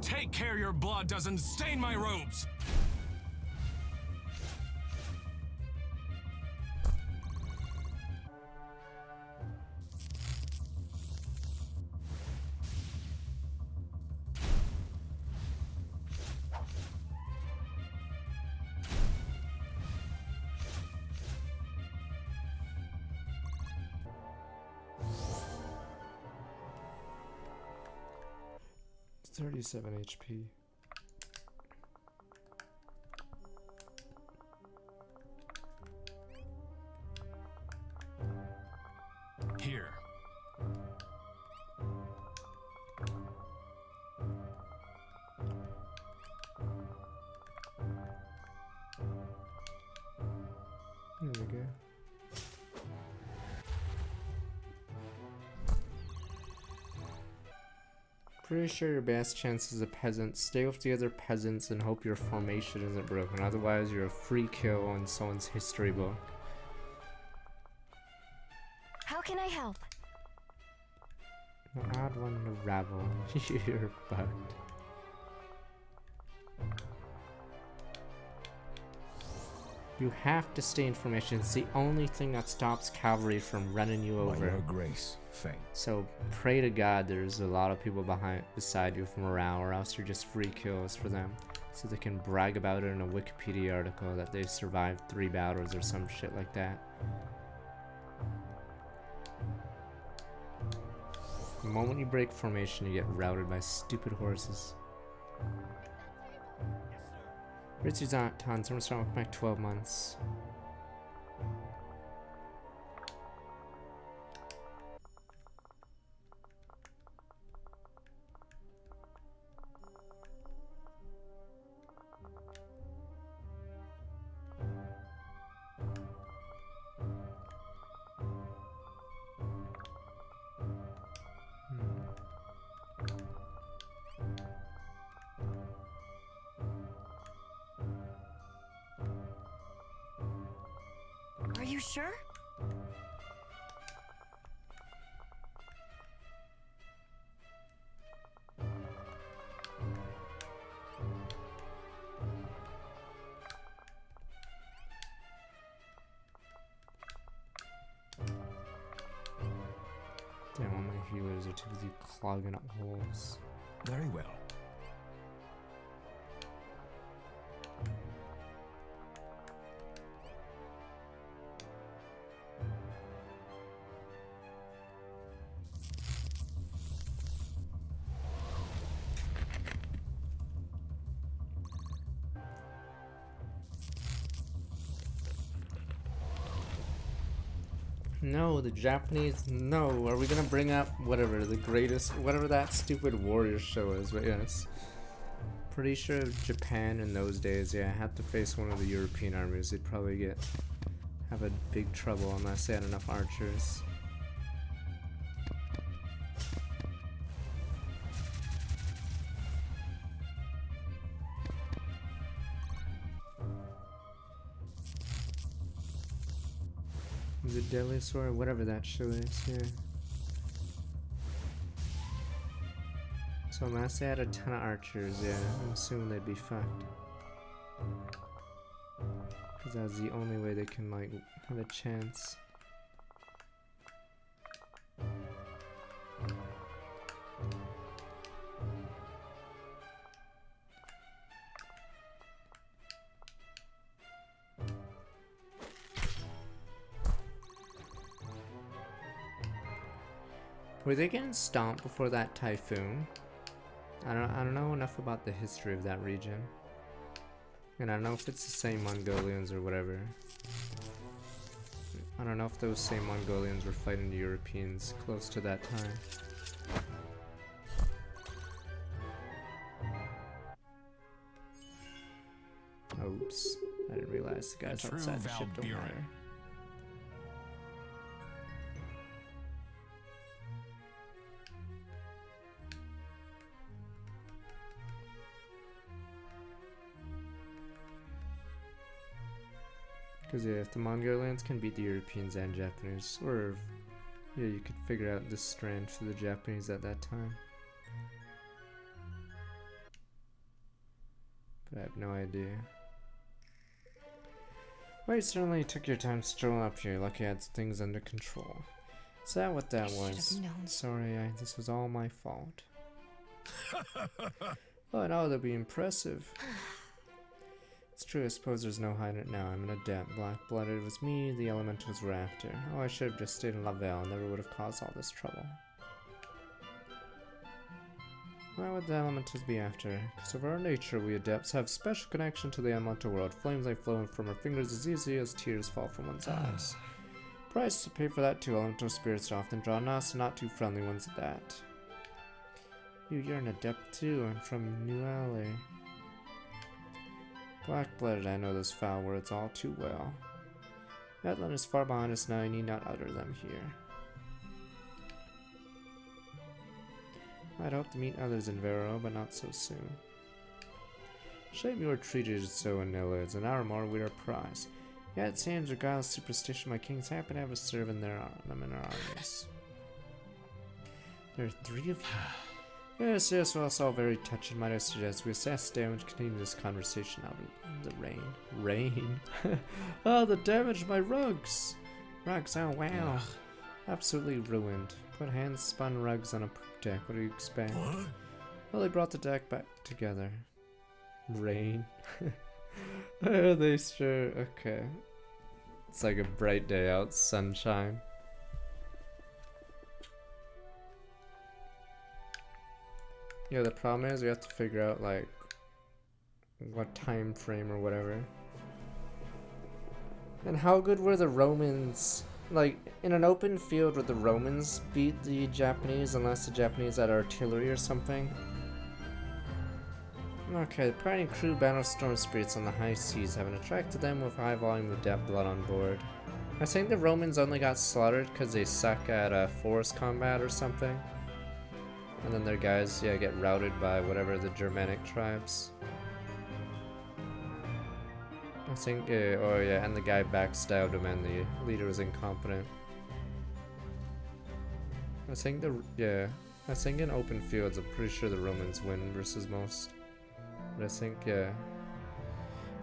Take care your blood doesn't stain my robes! It's 37 HP. Here. There we go. Pretty sure your best chance is a peasant. Stay with the other peasants and hope your formation isn't broken. Otherwise, you're a free kill on someone's history book. How can I help? The odd one to rabble. You're fucked. You have to stay in formation. It's the only thing that stops cavalry from running you By over. your grace, Fate. So pray to God there's a lot of people beside you for morale, or else you're just free kills for them. So they can brag about it in a Wikipedia article that they survived 3 battles or some shit like that. The moment you break formation, you get routed by stupid horses. Richard's not tons. I'm starting with my 12 months. Are you sure? Damn, all my healers are too busy clogging up holes. Very well. No, the Japanese, no. Are we gonna bring up whatever, the greatest, whatever that stupid warrior show is, but yes. Pretty sure Japan in those days, yeah, had to face one of the European armies. They'd probably have a big trouble unless they had enough archers. The Deadly Sword, whatever that show is, yeah. So unless they had a ton of archers, yeah, I'm assuming they'd be fucked. Because that's the only way they can, like, have a chance. Were they getting stomped before that typhoon? I don't know enough about the history of that region. And I don't know if it's the same Mongolians or whatever. I don't know if those same Mongolians were fighting the Europeans close to that time. Oops. I didn't realize the guys A true outside the ship don't Valbyrian. matter. Because yeah, if the Mongolians can beat the Europeans and Japanese, or yeah, you could figure out the strength for the Japanese at that time. But I have no idea. Well, you certainly took your time strolling up here. Lucky I had things under control. Is that what that was? Sorry, this was all my fault. Oh, no, that'd be impressive. It's true, I suppose there's no hiding it now. I'm an adept. Black-blooded. It was me the elementals were after. Oh, I should have just stayed in Lavelle and never would have caused all this trouble. Why would the elementals be after? Because of our nature, we adepts have special connection to the elemental world. Flames like flowing from our fingers as easy as tears fall from one's eyes. Price to pay for that too. Elemental spirits are often drawn us, not too friendly ones at that. You're an adept too. I'm from New Alley. Black-blooded, I know those foul words all too well. Atlan is far behind us now, I need not utter them here. I'd hope to meet others in Vero, but not so soon. Shame you were treated so in Nillids. An hour more, we are prized. Yet it seems, regardless of superstition, my kings happen to have a serve in their armies. There are 3 of you. Yes, well, it's all very touching. Might I suggest we assess damage, continue this conversation out in the rain. Rain? Oh, the damage, my rugs! Rugs, oh wow. Ugh. Absolutely ruined. Put hand-spun rugs on a poop deck, what do you expect? What? Well, they brought the deck back together. Rain? Oh, they sure, okay. It's like a bright day out, sunshine. Yeah, the problem is we have to figure out like what time frame or whatever. And how good were the Romans? Like in an open field, would the Romans beat the Japanese unless the Japanese had artillery or something? Okay, the party and crew battle storm spirits on the high seas, having attracted them with high volume of dead blood on board. I think the Romans only got slaughtered because they suck at forest combat or something. And then their guys, yeah, get routed by whatever the Germanic tribes. I think, oh yeah, and the guy backstabbed him and the leader was incompetent. I think I think in open fields, I'm pretty sure the Romans win versus most. But I think, yeah.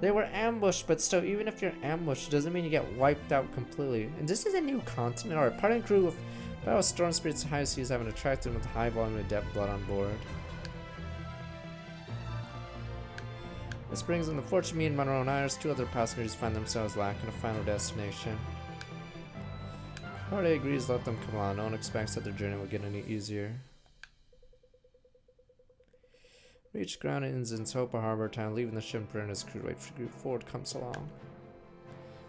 They were ambushed, but still, even if you're ambushed, it doesn't mean you get wiped out completely. And this is a new continent. Alright, party and crew with battle storm spirits high seas having attracted with high volume of dead blood on board. This brings them to fortune me and Monroe and Iris. 2 other passengers find themselves lacking a final destination. Party agrees to let them come on. No one expects that their journey will get any easier. Reach ground in Zinsopa Harbor Town, leaving the ship and his crew wait for group forward comes along.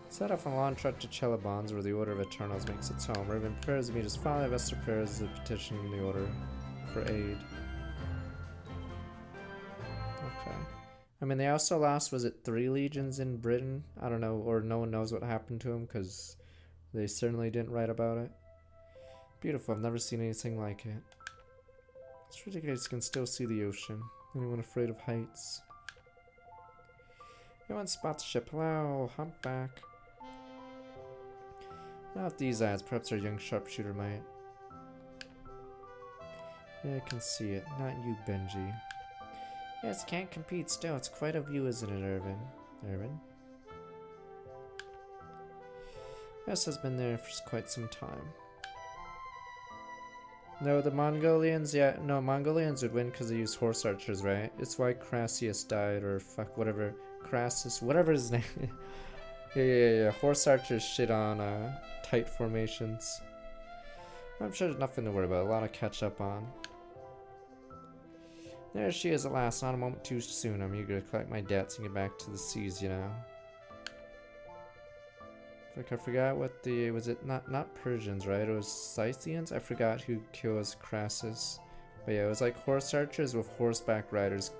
Set off on a long trek to Chelabons, where the Order of Eternals makes its home. Raven prepares to meet his father. Vester prepares to petition the Order for aid. Okay. I mean, they also lost, was it 3 legions in Britain? I don't know, or no one knows what happened to them, because they certainly didn't write about it. Beautiful, I've never seen anything like it. It's ridiculous, you can still see the ocean. Anyone afraid of heights? Anyone spot the ship? Hello, humpback. Not these eyes, perhaps our young sharpshooter might. Yeah, I can see it. Not you, Benji. Yes, can't compete still. It's quite a view, isn't it, Irvin? Irvin? Yes, has been there for quite some time. No, the Mongolians, yeah, no, Mongolians would win because they use horse archers, right? It's why Crassus died, or fuck, whatever, Crassus, whatever his name is. Yeah, horse archers shit on, tight formations. I'm sure there's nothing to worry about, a lot to catch up on. There she is at last, not a moment too soon. I'm eager to collect my debts and get back to the seas, you know. Like I forgot what the, was it not Persians, right? It was Scythians? I forgot who kills Crassus. But yeah, it was like horse archers with horseback riders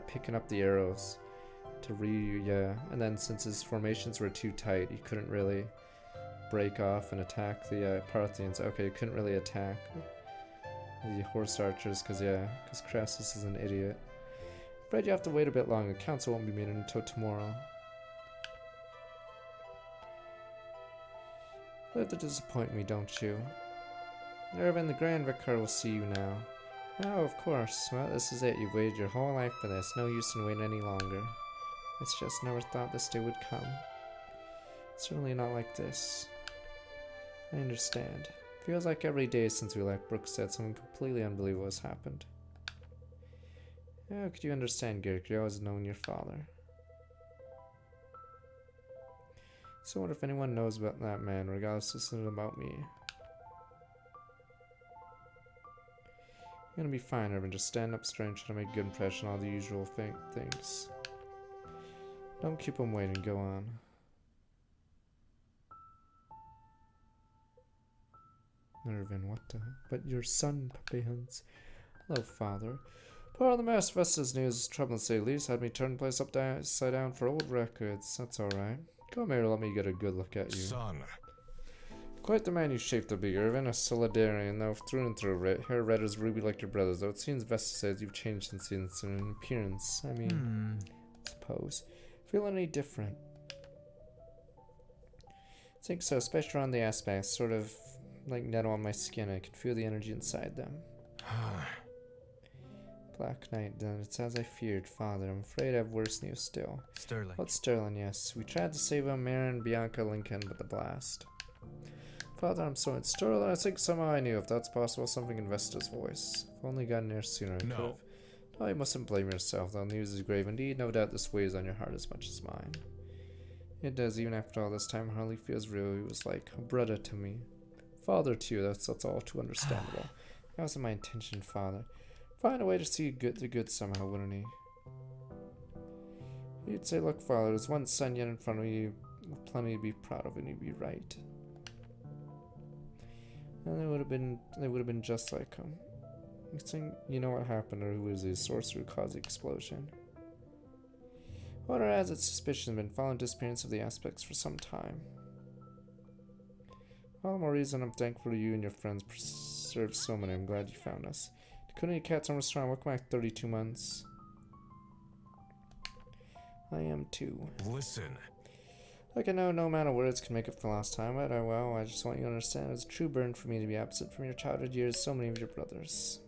picking up the arrows to and then since his formations were too tight, he couldn't really break off and attack the Parthians. Okay, he couldn't really attack the horse archers because Crassus is an idiot. Afraid you have to wait a bit longer. The council won't be meeting until tomorrow. Live to disappoint me, don't you? Irvin, the Grand Vicar will see you now. Oh, of course. Well, this is it. You've waited your whole life for this. No use in waiting any longer. It's just never thought this day would come. Certainly not like this. I understand. Feels like every day since we left Brookstead, something completely unbelievable has happened. How could you understand, Garrick? You always known your father. So what if anyone knows about that man, regardless this isn't about me? You're gonna be fine, Irvin. Just stand up straight and try to make a good impression, all the usual things. Don't keep him waiting, go on. Irvin, what the? But your son, Papillons. Hello, father. Part of the Master Vesta's news is trouble, to say the least. Had me turn the place upside down for old records. That's alright. Come here, let me get a good look at you. Son. Quite the man you shaped to be, Irvin. A solidarian, though, through and through. Hair red as ruby like your brother's, though it seems Vesta says you've changed since the incident in appearance. I mean, I suppose. Feel any different? I think so, especially around the aspects. Sort of like nettle on my skin. I can feel the energy inside them. Black Knight, then. It's as I feared, father. I'm afraid I have worse news still. Sterling. What's Sterling? Yes. We tried to save him, Marin, Bianca, Lincoln, but the blast. Father, I'm sorry. It's Sterling. I think somehow I knew, if that's possible, something in Vesta's voice. If only gotten near sooner, I could have. No, you mustn't blame yourself, though. News is grave indeed. No doubt this weighs on your heart as much as mine. It does, even after all this time. Hardly feels real. He was like a brother to me. Father, too. That's all too understandable. That wasn't my intention, father. Find a way to see the good somehow, wouldn't he? He'd say, look, father, there's one son yet in front of you, plenty to be proud of, and you'd be right. And they would have been just like him. You think you know what happened, or who was the sorcerer who caused the explosion? Order has its suspicion been following disappearance of the aspects for some time. All the more reason I'm thankful to you and your friends preserved so many. I'm glad you found us. Couldn't eat cats on restaurant. Welcome back 32 months. I am too. Listen. Like I know no amount of words can make up for last time, but well, I just want you to understand it's a true burden for me to be absent from your childhood years, so many of your brothers.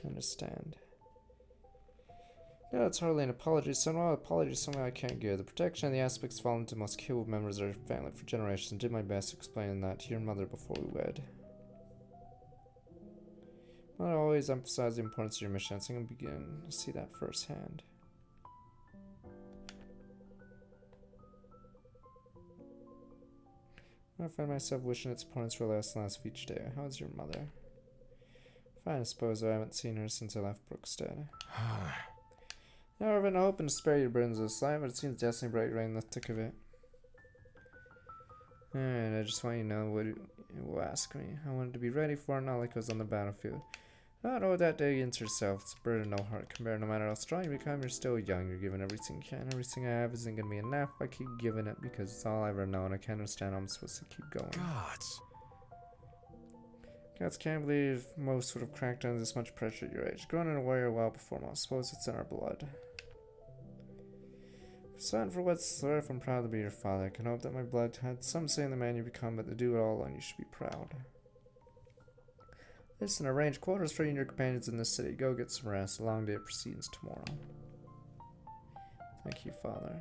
I understand. No, it's hardly an apology. Somehow apology somehow I can't give. The protection of the aspects fallen to most capable members of our family for generations. Did my best to explain that to your mother before we wed. I always emphasize the importance of your mission. I think I'm beginning to see that firsthand. I find myself wishing its importance for less and less of each day. How's your mother? Fine, I suppose. I haven't seen her since I left Brookstead. Now, I've been hoping to spare your burdens of this life, but it seems destiny bright right in the thick of it. Alright, I just want you to know what you will ask me. I wanted to be ready for it, not like I was on the battlefield. I know that day against yourself. It's a burden no heart can bear. No matter how strong you become, you're still young. You're given everything you can. Everything I have isn't going to be enough. I keep giving it because it's all I've ever known. I can't understand how I'm supposed to keep going. Gods can't believe most would have cracked under this much pressure at your age. Grown in a warrior well before most. I suppose it's in our blood. Son, for what's worth, I'm proud to be your father. I can hope that my blood had some say in the man you become, but to do it all alone, you should be proud. Listen, arrange quarters for you and your companions in this city. Go get some rest. A long day of proceedings tomorrow. Thank you, father.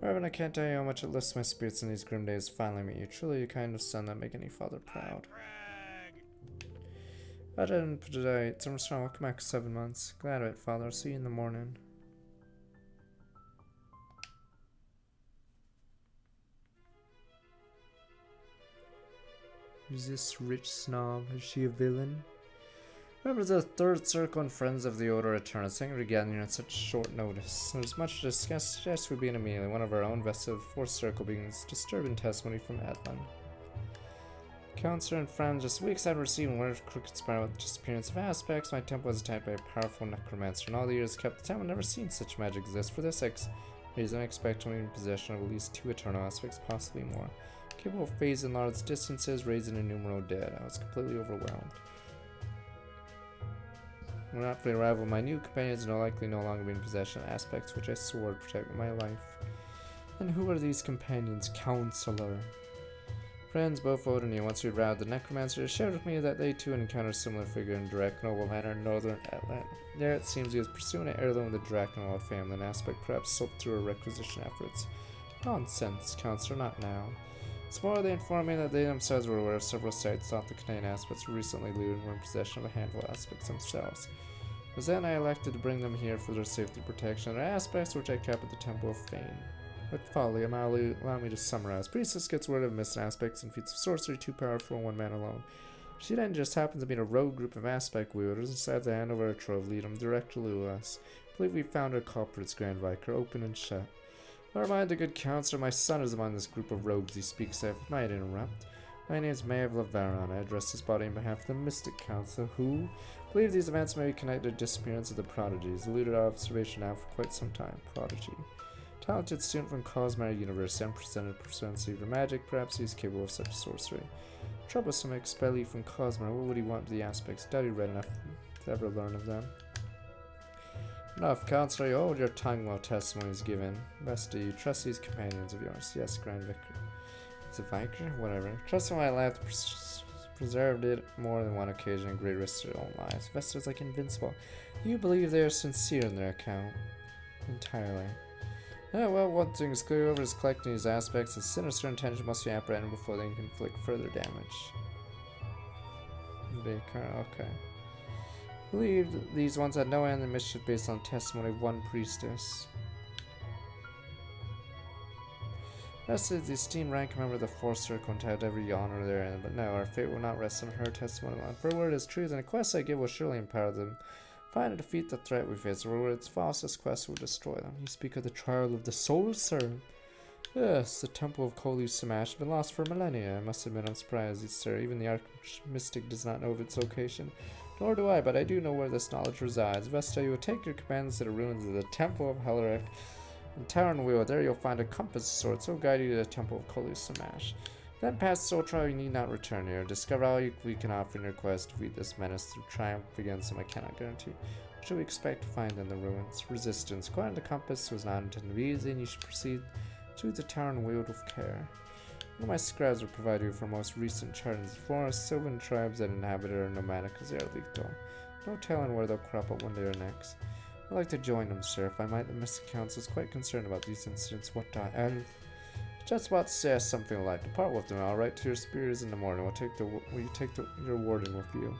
Reverend, I can't tell you how much it lifts my spirits in these grim days to finally meet you. Truly a kind of son that make any father proud. I didn't put it out. Summer strong. Welcome back 7 months. Glad of it, father. I'll see you in the morning. Who's this rich snob? Is she a villain? Members of the Third Circle and Friends of the Order return. I think we're gathering at such short notice. There's much to discuss. Suggest we begin immediately. One of our own Vesta of the Fourth Circle begins disturbing testimony from Edlin. Counselor and friend, just weeks after receiving word of Crooked Spiral with the disappearance of aspects, my temple was attacked by a powerful necromancer. In all the years kept the temple, I've never seen such magic exist. For this reason, I expect to be in possession of at least 2 eternal aspects, possibly more. Capable of phasing large distances, raising innumerable dead. I was completely overwhelmed. When after the arrival of my new companions, no likely no longer be in possession of aspects which I swore to protect with my life. And who are these companions, Counselor? Friends both voted and once we routed the necromancer, shared with me that they too encountered a similar figure in Drakenwald Manor in northern Atlant. There it seems he was pursuing an heirloom of the Drakenwald family, an aspect perhaps slipped through a requisition efforts. Nonsense, Counselor, not now. It's more they informed me that they themselves were aware of several sites thought the Canadian aspects were recently looted and were in possession of a handful of aspects themselves. It was then I elected to bring them here for their safety protection. Their aspects which I kept at the Temple of Fame. With folly, allow me to summarize. Priestess gets word of missing aspects and feats of sorcery too powerful for one man alone. She then just happens to be in a rogue group of aspect wielders and decides to hand over a trove, lead them directly to us. I believe we found our culprits, Grand Vicar, open and shut. Never mind, a good counselor, my son is among this group of rogues he speaks of. Might interrupt. My name is Mayor of Lavaron. I address this body on behalf of the Mystic Council, who believe these events may be connected to the disappearance of the prodigies, eluded our observation now for quite some time. Prodigy. Talented student from Cosmere University, unprecedented proficiency for magic, perhaps he is capable of such sorcery. Troublesome expellee from Cosmere, what would he want to the aspects? Doubt he read enough to ever learn of them. Enough, Counselor, you hold your tongue while testimony is given. Best do you trust these companions of yours? Yes, Grand Vicar. Is it Vicar? Whatever. Trust in my life preserved it more than one occasion at great risk to their own lives. Vestas like invincible. You believe they are sincere in their account? Entirely. Well, one thing is clear, whoever is collecting these aspects, a sinister intention must be apprehended before they can inflict further damage. Okay. Believed these ones had no end in mischief based on testimony of one priestess. Rest is the esteemed rank member of the Fourth Circle and had every honor therein, but no, our fate will not rest on her testimony alone. For word is truth, and the quest I give will surely empower them. Find and defeat the threat we face, or its falsest quest will destroy them. You speak of the trial of the soul, sir? Yes, the Temple of Holy Samash has been lost for millennia. I must admit I'm surprised, sir. Even the Archmystic does not know of its location. Nor do I, but I do know where this knowledge resides. Vesta, you will take your companions to the ruins of the Temple of Heleric and Town Wheel. There you'll find a compass of sorts. So guide you to the Temple of Holy Samash. Then past the soul trial, you need not return here. Discover all we can offer in your quest to defeat this menace through triumph against him. I cannot guarantee. What should we expect to find in the ruins? Resistance. According to the compass, was not intended to be easy, and you should proceed to the tower and wield with care. One of my scribes will provide you for most recent chartings of forests. Sylvan tribes that inhabit it are nomadic because they are lethal. No telling where they'll crop up one day or next. I'd like to join them, sir. If I might, the Mystic Council is quite concerned about these incidents. What Elf? Just about to say something like, depart with them. I'll write to your spears in the morning. Will you take your warden with you?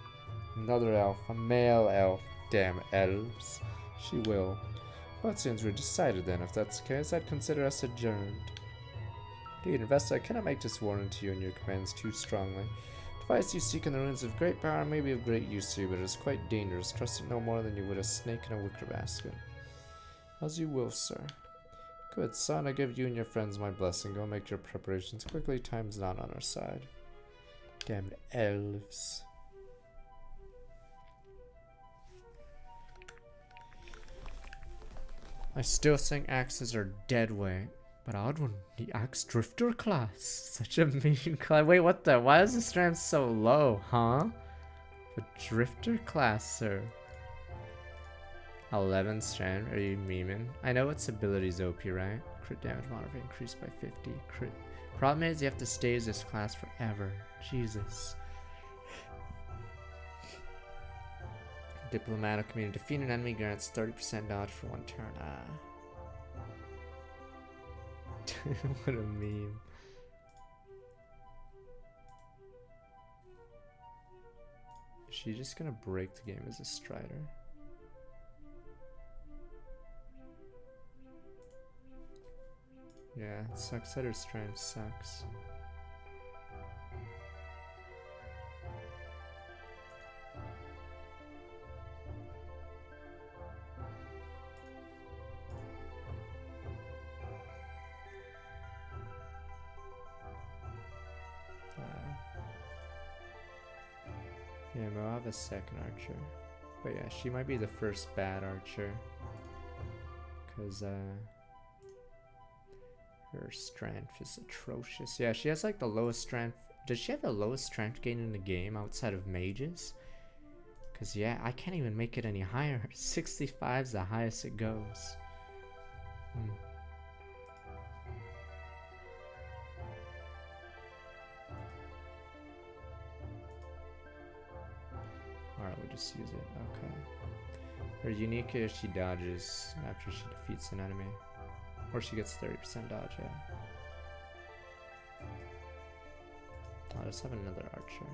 Another elf, a male elf. Damn elves. She will. Well, it seems we're decided then. If that's the case, I'd consider us adjourned. Indeed, Investor, I cannot make this warning to you and your commands too strongly. The device you seek in the ruins of great power may be of great use to you, but it is quite dangerous. Trust it no more than you would a snake in a wicker basket. As you will, sir. Good son, I give you and your friends my blessing. Go make your preparations quickly. Time's not on our side. Damned elves. I still think axes are dead weight. But odd one, the axe drifter class. Such a mean class. Wait, what the? Why is the strength so low, huh? The drifter class, sir. 11 strength, are you memeing? I know its ability's OP, right? Crit damage modifier increased by 50. Crit. Problem is, you have to stay as this class forever. Jesus. Diplomatic community. Defeat an enemy grants 30% dodge for one turn. What a meme. Is she just gonna break the game as a Strider? Yeah, it sucks that her strength sucks. Yeah, we'll have a second archer. But yeah, she might be the first bad archer. Because, her strength is atrocious. Yeah, she has like the lowest strength. Does she have the lowest strength gain in the game outside of mages? Because, yeah, I can't even make it any higher. 65 is the highest it goes. just use it. Okay. Her unique is she dodges after she defeats an enemy. Or she gets 30% dodge, yeah. I'll just have another archer.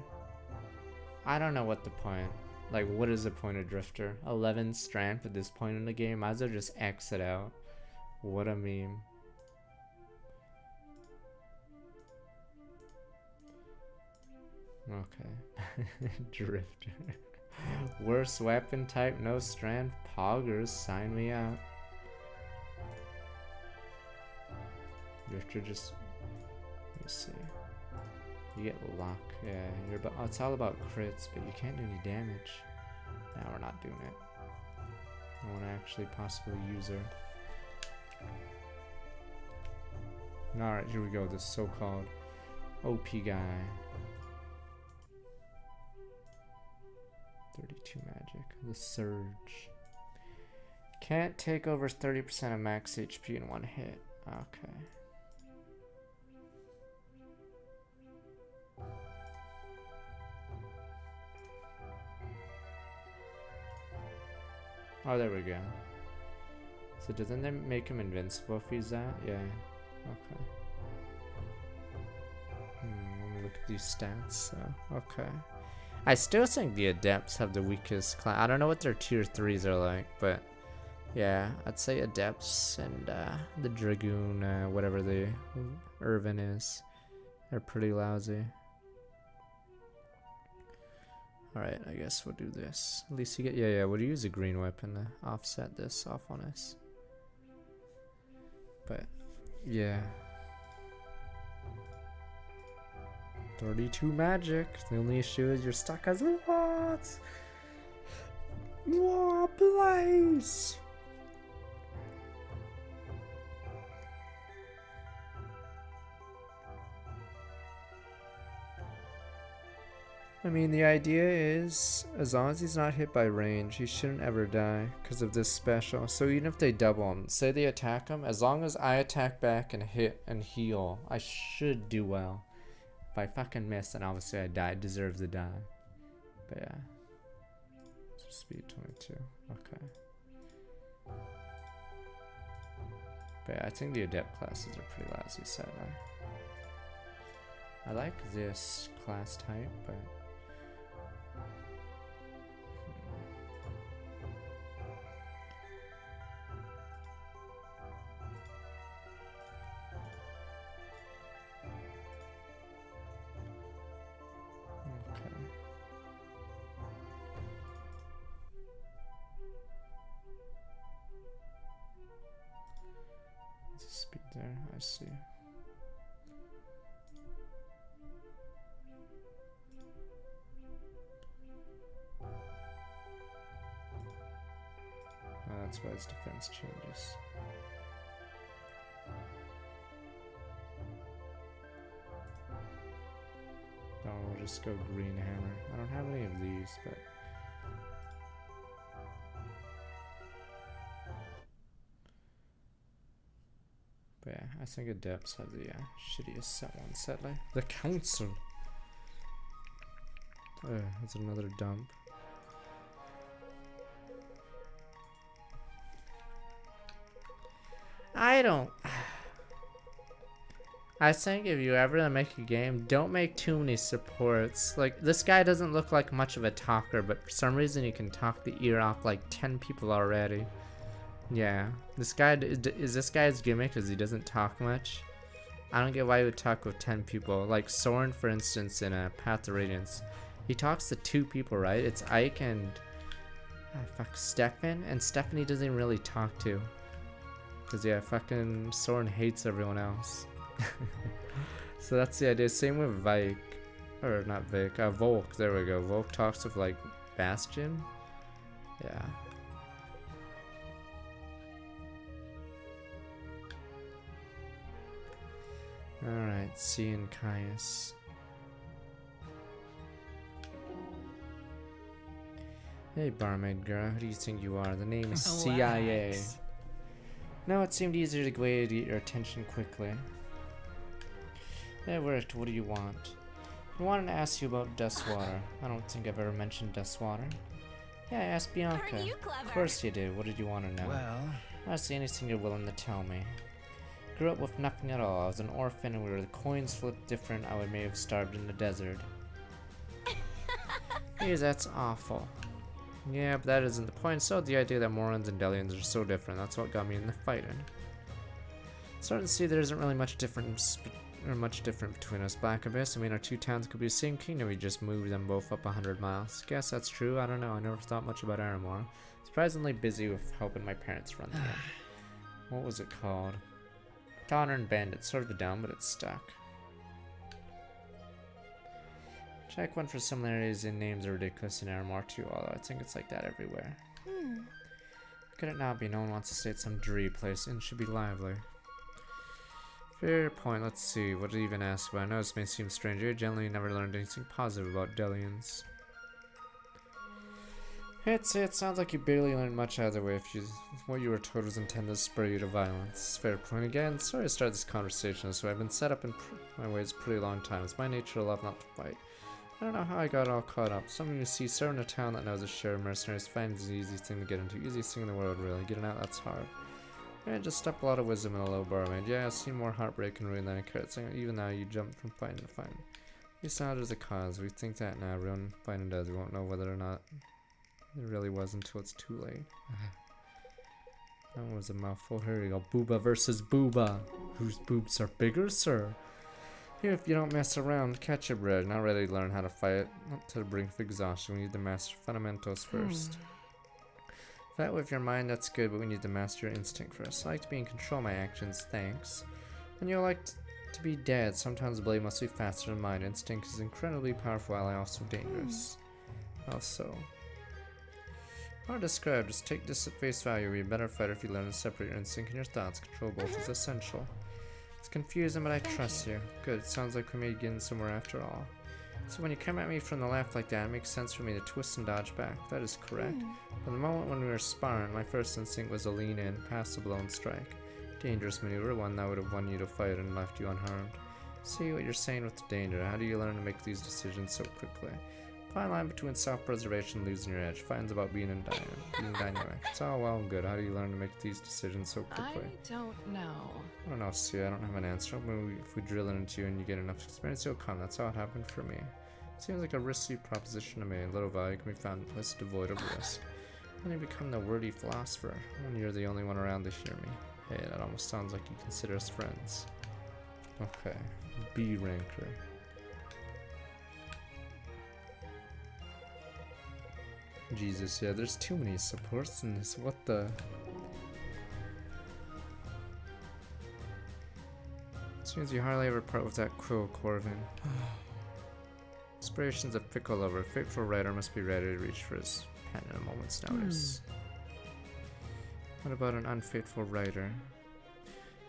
I don't know what the point. Like, what is the point of Drifter? 11 strength at this point in the game? Might as well just exit out. What a meme. Okay. Drifter. Worst weapon type, no strength. Poggers, sign me up. Drifter just... Let me see. You get luck, yeah. You're about, it's all about crits, but you can't do any damage. Now we're not doing it. I want to actually possibly use her. Alright, here we go. This so-called OP guy. 32 magic. The Surge. Can't take over 30% of max HP in one hit. Okay. Oh, there we go. So doesn't that make him invincible if he's that? Yeah. Okay. Let me look at these stats. So, okay. I still think the Adepts have the weakest class. I don't know what their tier 3s are like, but yeah, I'd say Adepts and the Dragoon, whatever the Irvin is, they're pretty lousy. Alright, I guess we'll do this. At least you get, yeah, we'll use a green weapon to offset this off on us. But, yeah. 32 magic. The only issue is you're stuck as a lot. More place. I mean, the idea is, as long as he's not hit by range, he shouldn't ever die because of this special. So even if they double him, say they attack him, as long as I attack back and hit and heal, I should do well. If I fucking miss, then obviously I die, deserve to die. But yeah. So speed 22, okay. But yeah, I think the Adept classes are pretty lousy set now. I like this class type, but... Speed there, I see. Oh, that's why his defense changes. No, we'll just go green hammer. I don't have any of these, but... But yeah, I think Adepts have the shittiest set one, sadly. The Council! That's another dump. I think if you ever make a game, don't make too many supports. Like, this guy doesn't look like much of a talker, but for some reason he can talk the ear off like 10 people already. Yeah, this guy, is this guy's gimmick is he doesn't talk much? I don't get why he would talk with 10 people. Like Soren, for instance, in Path of Radiance. He talks to 2 people, right? It's Ike and... Stefan? And Stefan he doesn't even really talk to. Because, yeah, fucking Soren hates everyone else. So that's the idea. Same with Vike. Or not Vike, Volk. There we go. Volk talks with, like, Bastion. Yeah. Alright, C and Caius. Hey barmaid girl, who do you think you are? The name is CIA. Relax. No, it seemed easier to way to get your attention quickly. It worked, what do you want? I wanted to ask you about Death's Water. I don't think I've ever mentioned Death's Water. Yeah, I asked Bianca. Aren't you clever? Of course you did. What did you want to know? Well, Honestly, anything you're willing to tell me. Grew up with nothing at all. I was an orphan and we were the coins flipped different. I may have starved in the desert. Geez, that's awful. Yeah, but that isn't the point. So the idea that Morons and Delians are so different, that's what got me in the fighting. Starting to see there isn't really much difference between us. Black Abyss, I mean, our two towns could be the same kingdom, we just moved them both up 100 miles. Guess that's true, I don't know, I never thought much about Aramor. Surprisingly busy with helping my parents run the inn. What was it called? Donner and Bandit, sort of a down, but it's stuck. Check one for similarities in names are ridiculous in Aramor too, although I think it's like that everywhere. Could it not be? No one wants to stay at some dreary place, and it should be lively. Fair point, let's see, what did he even ask about? I know this may seem strange, I generally never learned anything positive about Delians. It sounds like you barely learned much either way if what you were told was intended to spur you to violence. Fair point again, sorry to start this conversation this way, I've been set up in my ways a pretty long time, it's my nature to love not to fight. I don't know how I got all caught up. Something you see, serving a town that knows a share of mercenaries finds the easiest thing to get into. Easiest thing in the world, really. Getting out, that's hard. Yeah, just stuck a lot of wisdom in a low barmaid. Yeah, I've seen more heartbreak and ruin than I cared. So even now, you jump from fighting to fighting. At least now there's a cause. We think that now. Everyone fighting does. We won't know whether or not it really was until it's too late. That was a mouthful. Here we go. Booba versus Booba. Whose boobs are bigger, sir? Here, if you don't mess around, catch your bread. Not ready to learn how to fight, not to the brink of exhaustion. We need to master fundamentals first. Fight with your mind, that's good, but we need to master your instinct first. I like to be in control of my actions, thanks. And you'll like to be dead. Sometimes the blade must be faster than mine. Instinct is incredibly powerful, while also dangerous. Also, hard to describe. Just take this at face value. You'll be a better fighter if you learn to separate your instinct and your thoughts. Control both is essential. It's confusing, but I trust you. Good, it sounds like we may get in somewhere after all. So when you come at me from the left like that, it makes sense for me to twist and dodge back. That is correct. But the moment when we were sparring, my first instinct was to lean in, pass the blow and strike. Dangerous maneuver, one that would have won you to fight and left you unharmed. See what you're saying with the danger. How do you learn to make these decisions so quickly? Fine line between self-preservation and losing your edge. Fine's about being dynamic. It's all well and good. How do you learn to make these decisions so quickly? I don't know. I don't know, see, I don't have an answer. Maybe if we drill it into you and you get enough experience, it'll come. That's how it happened for me. Seems like a risky proposition to me. Little value can be found in places devoid of risk. When you become the wordy philosopher, when you're the only one around to hear me. Hey, that almost sounds like you consider us friends. Okay, B ranker. Jesus, yeah, there's too many supports in this. What the? Seems you hardly ever part with that cruel Corvin. Inspiration's a fickle lover. A faithful writer must be ready to reach for his pen at a moment's notice. What about an unfaithful writer?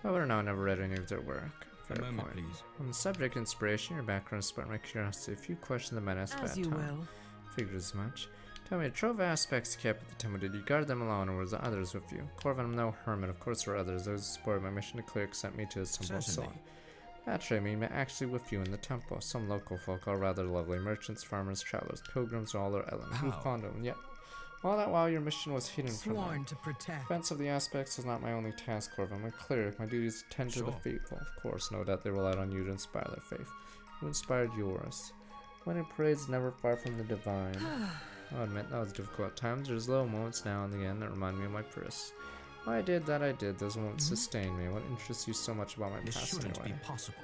I wouldn't know, I never read any of their work. Fair point. please. On the subject inspiration, your background sparked my curiosity. A few questions I might ask As about you time. will. Figured as much. Tell me, the trove aspects kept at the temple, did you guard them alone or was there others with you? Corvin, I'm no hermit, of course there were others. Those who supported my mission to clear sent me to his temple and so on. Naturally, I mean, actually with you in the temple. Some local folk are rather lovely. Merchants, farmers, travelers, pilgrims, all are Ellen. Who found them? Yep. All that while your mission was hidden from Sworn them. to protect. Defense of the aspects is not my only task, Corvin. I'm a cleric. My duty is to tend to the faithful. Of course, no doubt they relied on you to inspire their faith. Who inspired yours? Winning parade's never far from the divine. I'll admit that was difficult at times. There's little moments now and again that remind me of my purse. Why I did that I did. Those moments sustain me. What interests you so much about my This past shouldn't anyway? be possible.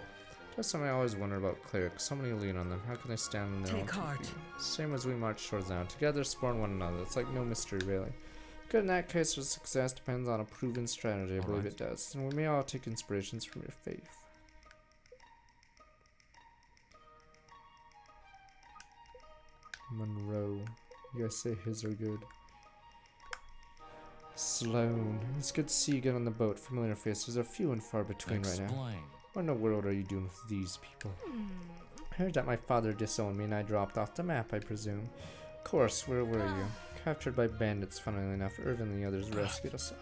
Just something I always wonder about clerics. So many lean on them. How can they stand on their own Take two heart. feet? Same as we march towards now. Together, support one another. It's like no mystery, really. Good in that case, our success depends on a proven strategy. I believe it does. And we may all take inspirations from your faith. Monroe. You guys say his are good. Sloane. It's good to see you get on the boat. Familiar faces are few and far between right now. Explain. What in the world are you doing with these people? I heard that my father disowned me and I dropped off the map, I presume. Of course, where were you? Captured by bandits, funnily enough. Irvin and the others rescued us.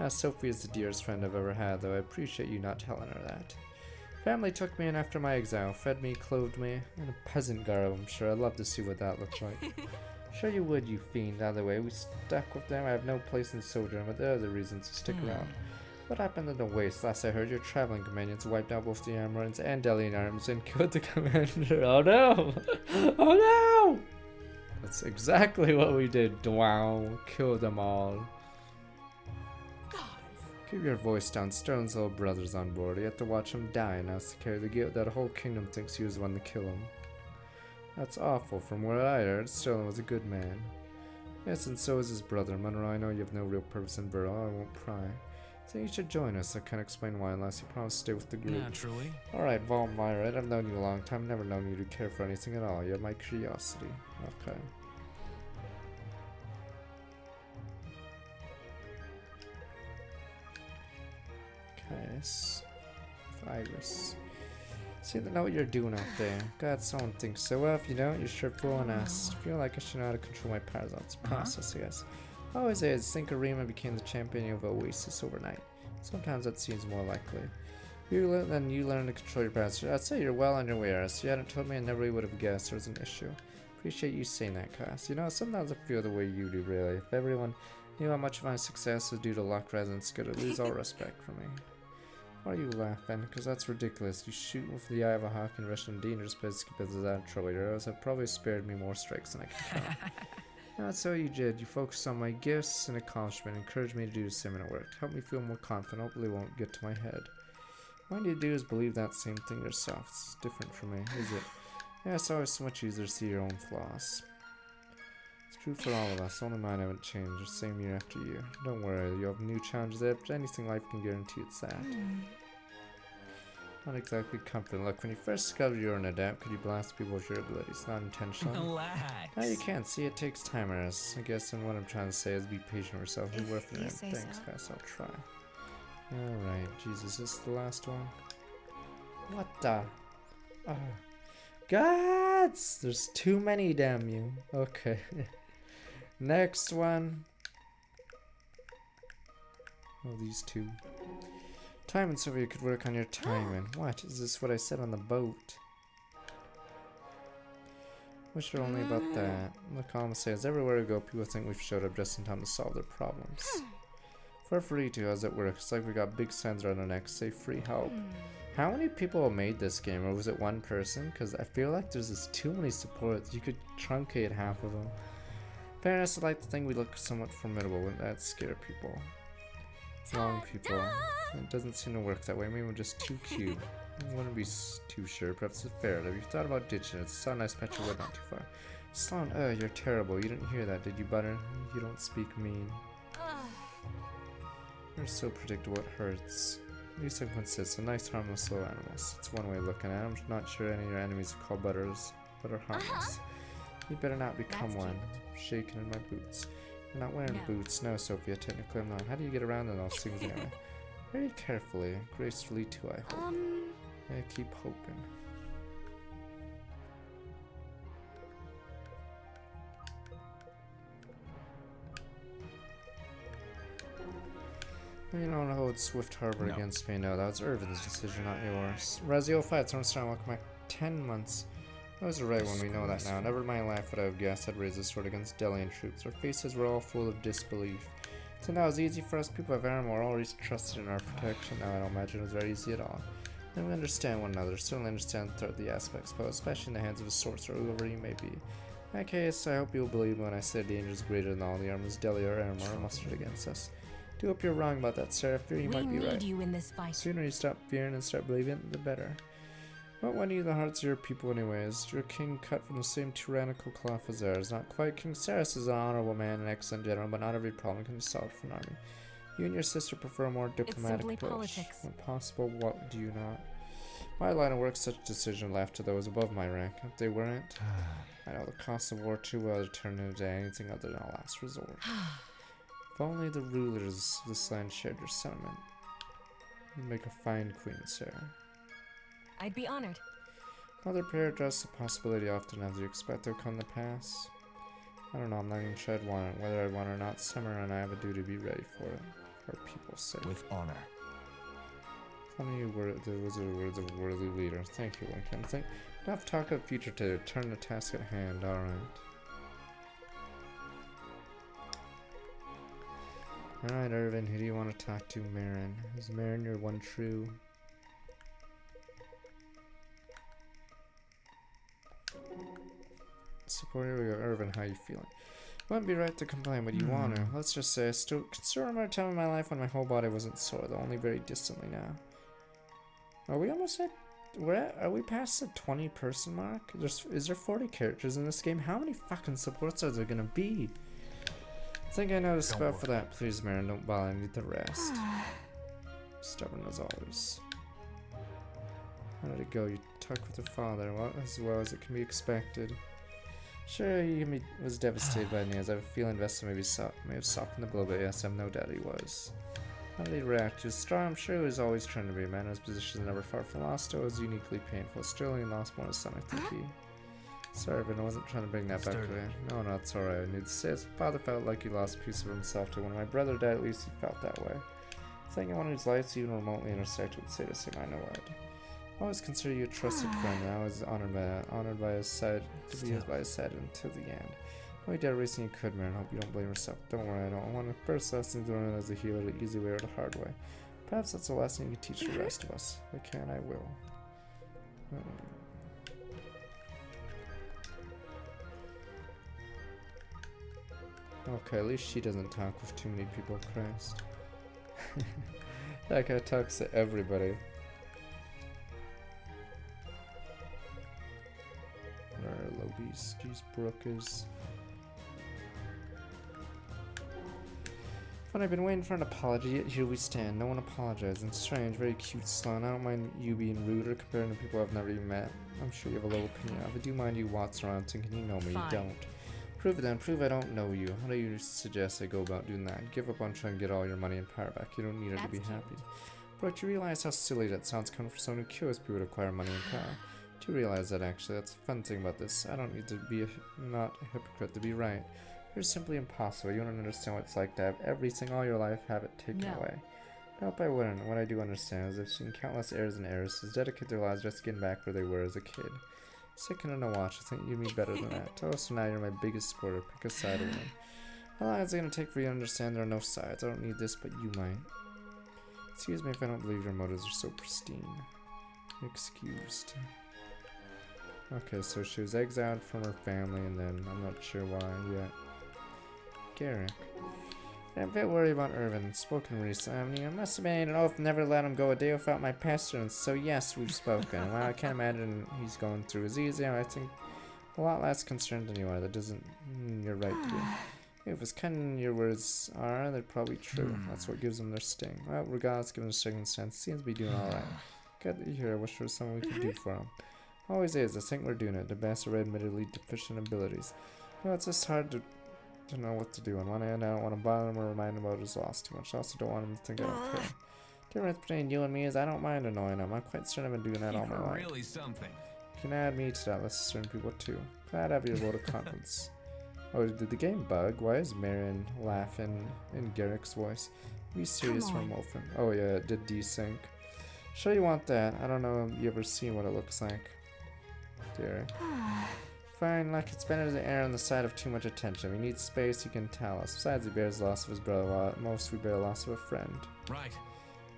Sophie is the dearest friend I've ever had, though I appreciate you not telling her that. Family took me in after my exile, fed me, clothed me, in a peasant garb, I'm sure. I'd love to see what that looked like. Sure you would, you fiend. Either way, we stuck with them. I have no place in Sojourn, but there are other reasons to stick around. What happened in the waste? Last I heard, your traveling companions wiped out both the Amarants and Delian arms and killed the commander. Oh no! Oh no! That's exactly what we did. Wow, kill them all. Keep your voice down. Sterling's little brother's on board. You have to watch him die and has to carry the guilt that a whole kingdom thinks he was the one to kill him. That's awful. From what I heard, Sterling was a good man. Yes, and so is his brother. Monroe, I know you have no real purpose in Burrow. I won't pry. So you should join us. I can't explain why unless you promise to stay with the group. Naturally. Alright, Vol Myra, I've known you a long time. Never known you to care for anything at all. You have my curiosity. Okay. Virus. See, I know what you're doing out there. God, someone thinks so. Well, if you don't, you're sure fooling us. Feel like I should know how to control my powers. It's a process, I guess. Always is. Think Arima became the champion of Oasis overnight. Sometimes that seems more likely. You learn to control your powers. I'd say you're well on your way, Aris. If you hadn't told me, I never really would have guessed there was an issue. Appreciate you saying that, Cass. You know, sometimes I feel the way you do, really. If everyone knew how much of my success was due to luck rather than skill, I'd lose all respect for me. Why are you laughing? Because that's ridiculous. You shoot with the eye of a hawk and rush in dangerous places because of that trouble. Your arrows have probably spared me more strikes than I can count. That's so you did. You focused on my gifts and accomplishment, encouraged me to do the same, and it worked. Helped me feel more confident. Hopefully it won't get to my head. All you need to do is believe that same thing yourself. It's different for me, is it? Yeah, it's always so much easier to see your own flaws. It's true for all of us. Only mine haven't changed. The same year after year. Don't worry, you have new challenges. If anything life can guarantee, it's that. Not exactly comforting. Look, when you first discovered you were an adept, could you blast people with your abilities? Not intentionally. Relax. Now you can't see it takes time, Aris. I guess and what I'm trying to say is be patient with yourself. Be worth it. Thanks, guys. I'll try. Alright, Jesus, this is the last one. What the? Oh. Gods! There's too many, damn you. Okay. Next one. Oh, these two. Time and Sylvia could work on your timing. What? Is this what I said on the boat? Wish her only about that. Look, all I'm gonna say is everywhere we go, people think we've showed up just in time to solve their problems. For free too, how's it work? It's like we got big signs around our necks, say free help. How many people made this game, or was it one person? Because I feel like there's just too many supports. You could truncate half of them. Fairness, I like to think we look somewhat formidable. Wouldn't that scare people? Wrong people. It doesn't seem to work that way. Maybe we're just too cute. I wouldn't be too sure. Perhaps it's fair. Have you thought about ditching it? It's a nice patch of wood not too far. Sloan, you're terrible. You didn't hear that, did you, Butter? You don't speak mean. You're so predictable, it hurts. These things consist of nice, harmless little animals. It's one way of looking at it. I'm not sure any of your enemies are called Butters, but are harmless. You better not become one. Shaking in my boots. You're not wearing boots. No, Sophia, technically I'm not. How do you get around in those things anyway? Very carefully, gracefully too, I hope. I keep hoping. You don't hold Swift Harbor against me. No, that was Irvin's decision, not yours. Razio fights on starting welcome back 10 months. That was the right one, we know that now. Never in my life would I have guessed I'd raise a sword against Delian troops. Our faces were all full of disbelief. So now it's easy for us people of Aramor always trusted in our protection. Now I don't imagine it was very easy at all. And we understand one another, certainly understand the aspects, but especially in the hands of a sorcerer, whoever you may be. In that case, I hope you'll believe me when I say the danger is greater than all the armies Delia or Aramor are mustered against us. Do hope you're wrong about that, Sarah. I fear you might be right. You in this fight. The sooner you stop fearing and start believing, the better. What won you the hearts of your people anyways? Your king cut from the same tyrannical cloth as ours. Not quite. King Sarus is an honorable man and excellent general, but not every problem can be solved for an army. You and your sister prefer a more diplomatic approach. Politics. When possible, what do you not? My line of work, such decision left to those above my rank. If they weren't, I know the cost of war too well to turn into anything other than a last resort. If only the rulers of this land shared your sentiment. You'd make a fine queen, Sarah. I'd be honored. Mother Prayer addressed the possibility often as you expect they'll come to pass. I don't know, I'm not even sure I'd want it. Whether I want it or not, Summer and I have a duty to be ready for it. For our people's sake. With honor. Funny word, the wizard words of a worthy leader. Thank you, Lincoln. Think enough talk of the future to turn the task at hand. Alright. Alright, Irvin, who do you want to talk to? Marin. Is Marin your one true? Support, here we go. Irvin, how you feeling? Wouldn't be right to complain, but you want to. Let's just say I still can still remember a time in my life when my whole body wasn't sore, though only very distantly now. Are we almost at... are we past the 20-person mark? Is there 40 characters in this game? How many fucking supports are there gonna be? I think I know the spot for that. Please, Marin, don't bother. I need the rest. Stubborn as always. How did it go? You talked with your father. Well, as well as it can be expected. Sure, he was devastated by the news. I have a feeling Vesta may have softened the blow, but yes, I have no doubt he was. How did he react? He was strong. I'm sure he was always trying to be a man. His position is never far from lost. It was uniquely painful. Sterling lost more than his son, I think he... Sorry, but I wasn't trying to bring that back away. No, it's alright. I need to say his father felt like he lost a piece of himself too. When my brother died, at least he felt that way. I think anyone whose lives even remotely intersect would say the same. I know I'd. I always consider you a trusted friend, and I was honored by his side, to be by his side until the end. Only did everything you could, Marin. Hope you don't blame yourself. Don't worry, I don't want the first lesson to learn as a healer, the easy way or the hard way. Perhaps that's a lesson you can teach the rest of us. If I can, I will. Okay, at least she doesn't talk with too many people, Christ. That guy talks to everybody. Lobieski's Brookers. But I've been waiting for an apology, yet here we stand. No one apologizing. Strange, very cute, Sloan. I don't mind you being rude or comparing to people I've never even met. I'm sure you have a low opinion of. I do mind you watch around thinking you know me. Fine. You don't. Prove it then. Prove I don't know you. How do you suggest I go about doing that? Give up on trying to get all your money and power back. You don't need her to be happy. But you realize how silly that sounds coming from someone who kills people to acquire money and power. Do you realize that actually? That's the fun thing about this. I don't need to be not a hypocrite to be right. You're simply impossible. You don't understand what it's like to have everything all your life, have it taken away. Nope, I wouldn't. What I do understand is I've seen countless heirs and heiresses dedicate their lives just getting back where they were as a kid. Second in a watch, I think you'd be better than that. Tell us now you're my biggest supporter. Pick a side or one. How long is it going to take for you to understand there are no sides? I don't need this, but you might. Excuse me if I don't believe your motives are so pristine. Excused. Okay, so she was exiled from her family, and then I'm not sure why yet. Garrick. I'm a bit worried about Irvin. Spoken recently. I must have made an oath never let him go a day without my pestilence. So yes, we've spoken. Well, I can't imagine he's going through as easy. I think a lot less concerned than you are. That doesn't. You're right, dear. If as cunning your words are, they're probably true. That's what gives them their sting. Well, regardless, given the circumstance, seems to be doing all right. Glad that you're here. I wish there was something we could do for him. Always is. I think we're doing it. The best are admittedly deficient abilities. Well, it's just hard to know what to do. On one hand, I don't want to bother him or remind him about his loss too much. I also don't want him to think I don't care. The difference between you and me is I don't mind annoying him. I'm quite certain I've been doing that all my life. Really something. You can add me to that list of certain people too. Glad to have your vote of confidence. Oh, did the game bug? Why is Marin laughing in Garrick's voice? Be serious for a moment. Oh yeah, it did desync. Sure you want that. I don't know if you ever seen what it looks like. Derek. Fine, like it's better to err on the side of too much attention. We need space, he can tell us. Besides, he bears the loss of his brother, while at most we bear the loss of a friend. Right.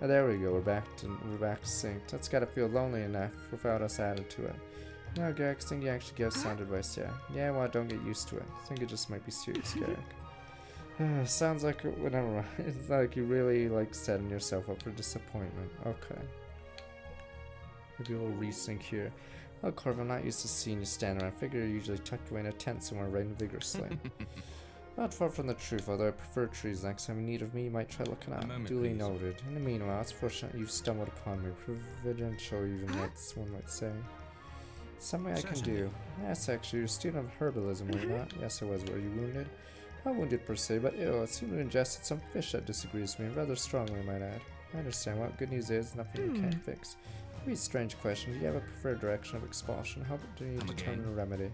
Oh, there we go. We're back synced. That's gotta feel lonely enough without us added to it. No, Garrick, I think you actually give sound advice, yeah. Yeah, well, don't get used to it. I think it just might be serious, Garrick. Sounds like whatever. It's like you really like setting yourself up for disappointment. Okay. Maybe a little resync here. Oh, Corv, I'm not used to seeing you stand around. I figure you're usually tucked away in a tent somewhere writing vigorously. Not far from the truth, although I prefer trees. Next time in need of me, you might try looking out. Duly noted. In the meanwhile, it's fortunate you've stumbled upon me. Providential, even one might say. Something I can do. Yes, actually, you're a student of herbalism, were you not? Yes, I was. Were you wounded? Not wounded per se, but ill. It seemed to ingested some fish that disagrees with me, rather strongly, I might add. I understand. What good news is, nothing you can't fix. Maybe a strange question. Do you have a preferred direction of expulsion? How do you determine a remedy?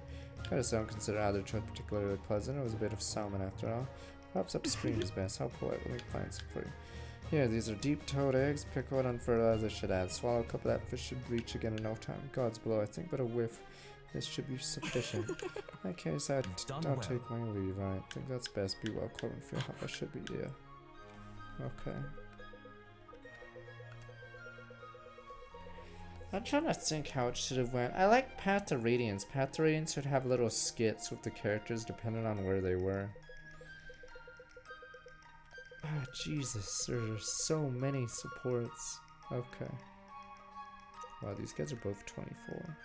I just don't consider either choice particularly pleasant. It was a bit of salmon after all. Perhaps upstream is best. How polite. Let me find some for you. Here, these are deep-toed eggs. Pick what unfertilizer should add. Swallow a cup of that fish should breach again in no time. God's below, I think, but a whiff. This should be sufficient. In that case, I'll take my leave. I think that's best. Be well, Corbin. For your help, I should be here. Okay. I'm trying to think how it should have went. I like Path to Radiance. Path to Radiance should have little skits with the characters depending on where they were. Ah, Jesus, there's so many supports. Okay. Wow, these guys are both 24.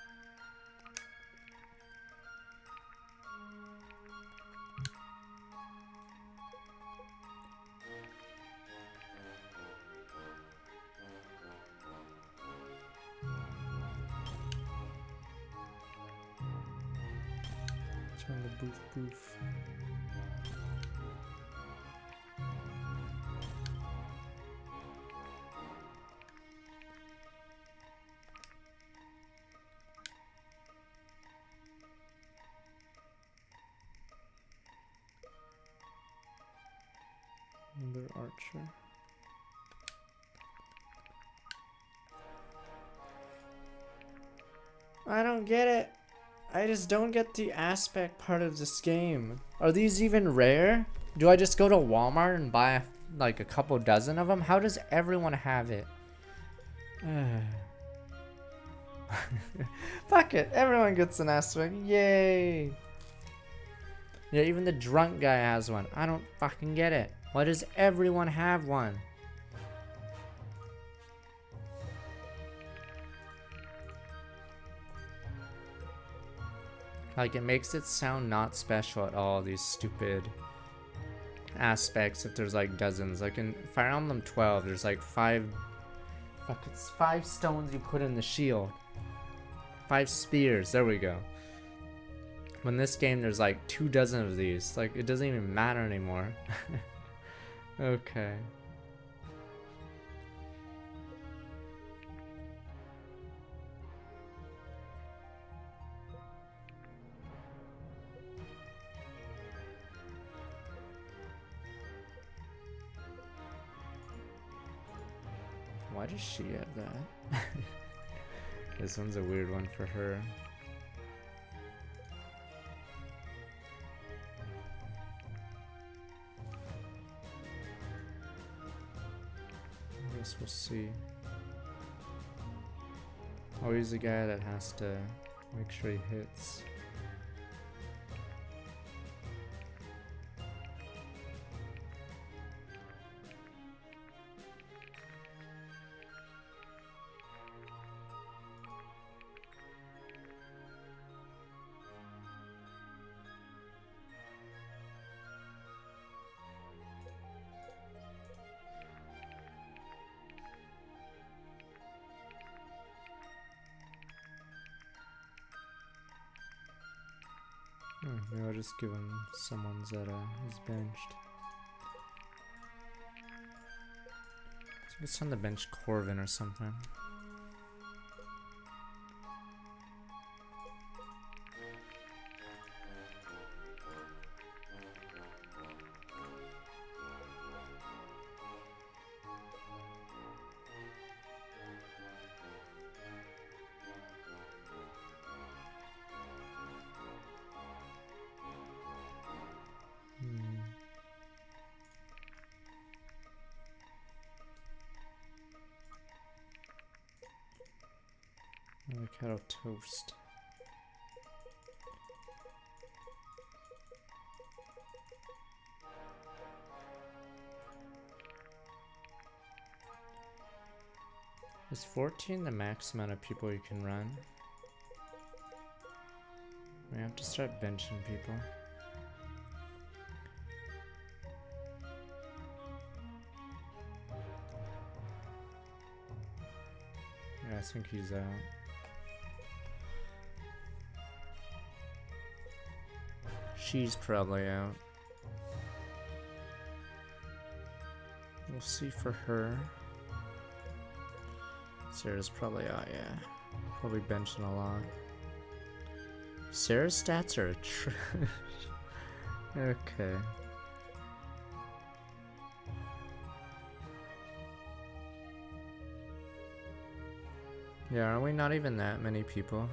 Turn the boof boof. Another archer. I don't get it. I just don't get the aspect part of this game. Are these even rare? Do I just go to Walmart and buy like a couple dozen of them? How does everyone have it? Fuck it. Everyone gets an aspect. Yay. Yeah, even the drunk guy has one. I don't fucking get it. Why does everyone have one? Like, it makes it sound not special at all, these stupid aspects if there's like dozens. Like in Fire Emblem 12, there's like 5 stones you put in the shield. 5 spears, there we go. In this game, there's like 2 dozen of these. Like, it doesn't even matter anymore. Okay. Why does she have that? This one's a weird one for her. I guess we'll see. Oh, he's the guy that has to make sure he hits. Maybe I'll just give him someone's that is benched. So let's on the bench Corvin or something. Avocado toast. Is 14 the max amount of people you can run? We have to start benching people. Yeah, I think he's out. She's probably out. We'll see for her. Sarah's probably out, yeah. Probably benching a lot. Sarah's stats are atrocious. Okay. Yeah, are we not even that many people?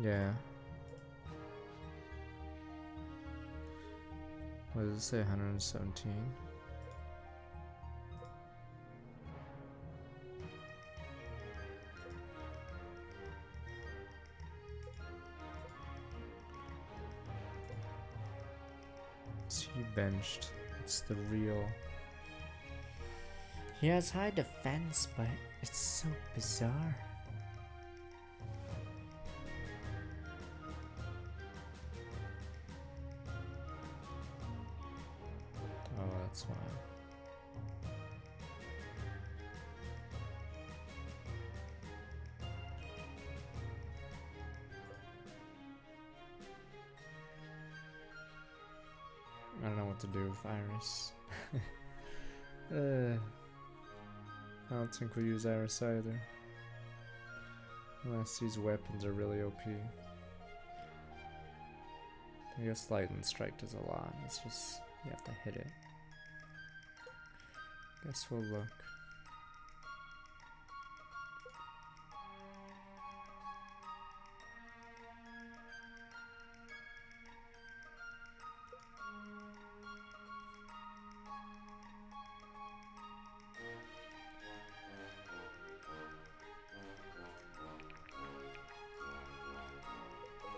Yeah. What does it say? 117? He benched. It's the real. He has high defense, but it's so bizarre. Oh, that's why. I don't know what to do with Iris. I don't think we'll use Iris either. Unless these weapons are really OP. I guess Lightning Strike does a lot. It's just, you have to hit it. Guess we'll look.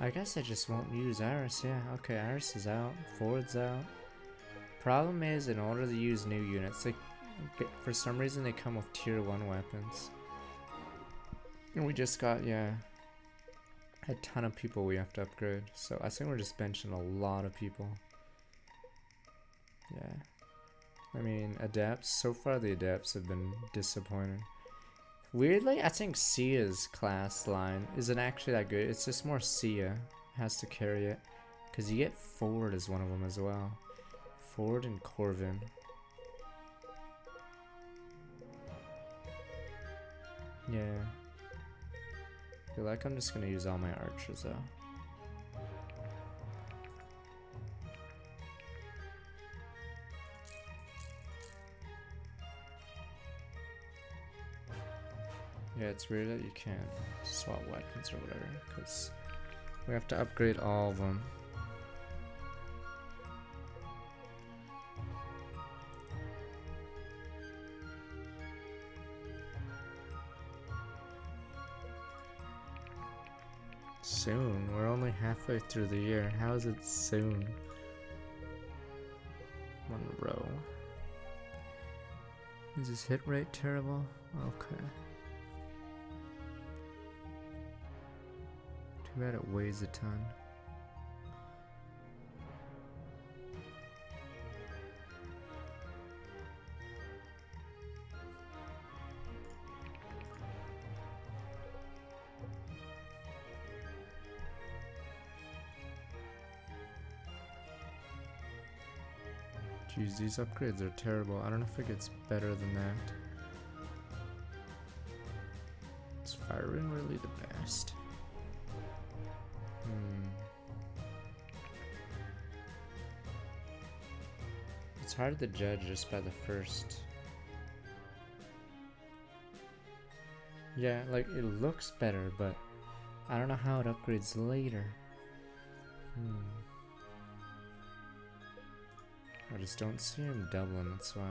I guess I just won't use Iris, yeah. Okay, Iris is out. Ford's out. Problem is, in order to use new units, like, for some reason they come with tier 1 weapons. And we just got, yeah, a ton of people we have to upgrade. So I think we're just benching a lot of people. Yeah. I mean, adepts, so far the adepts have been disappointing. Weirdly, I think Sia's class line isn't actually that good. It's just more Sia has to carry it. Because you get Ford as one of them as well. Ford and Corvin. Yeah. I feel like I'm just going to use all my archers though. Yeah, it's weird that you can't swap weapons or whatever, because we have to upgrade all of them. Soon? We're only halfway through the year. How is it soon? Monroe. Is his hit rate terrible? Okay. Too bad it weighs a ton. Jeez, these upgrades are terrible. I don't know if it gets better than that. Is firing really the best? It's hard to judge just by the first. Yeah, like it looks better, but I don't know how it upgrades later. I just don't see him doubling, that's why.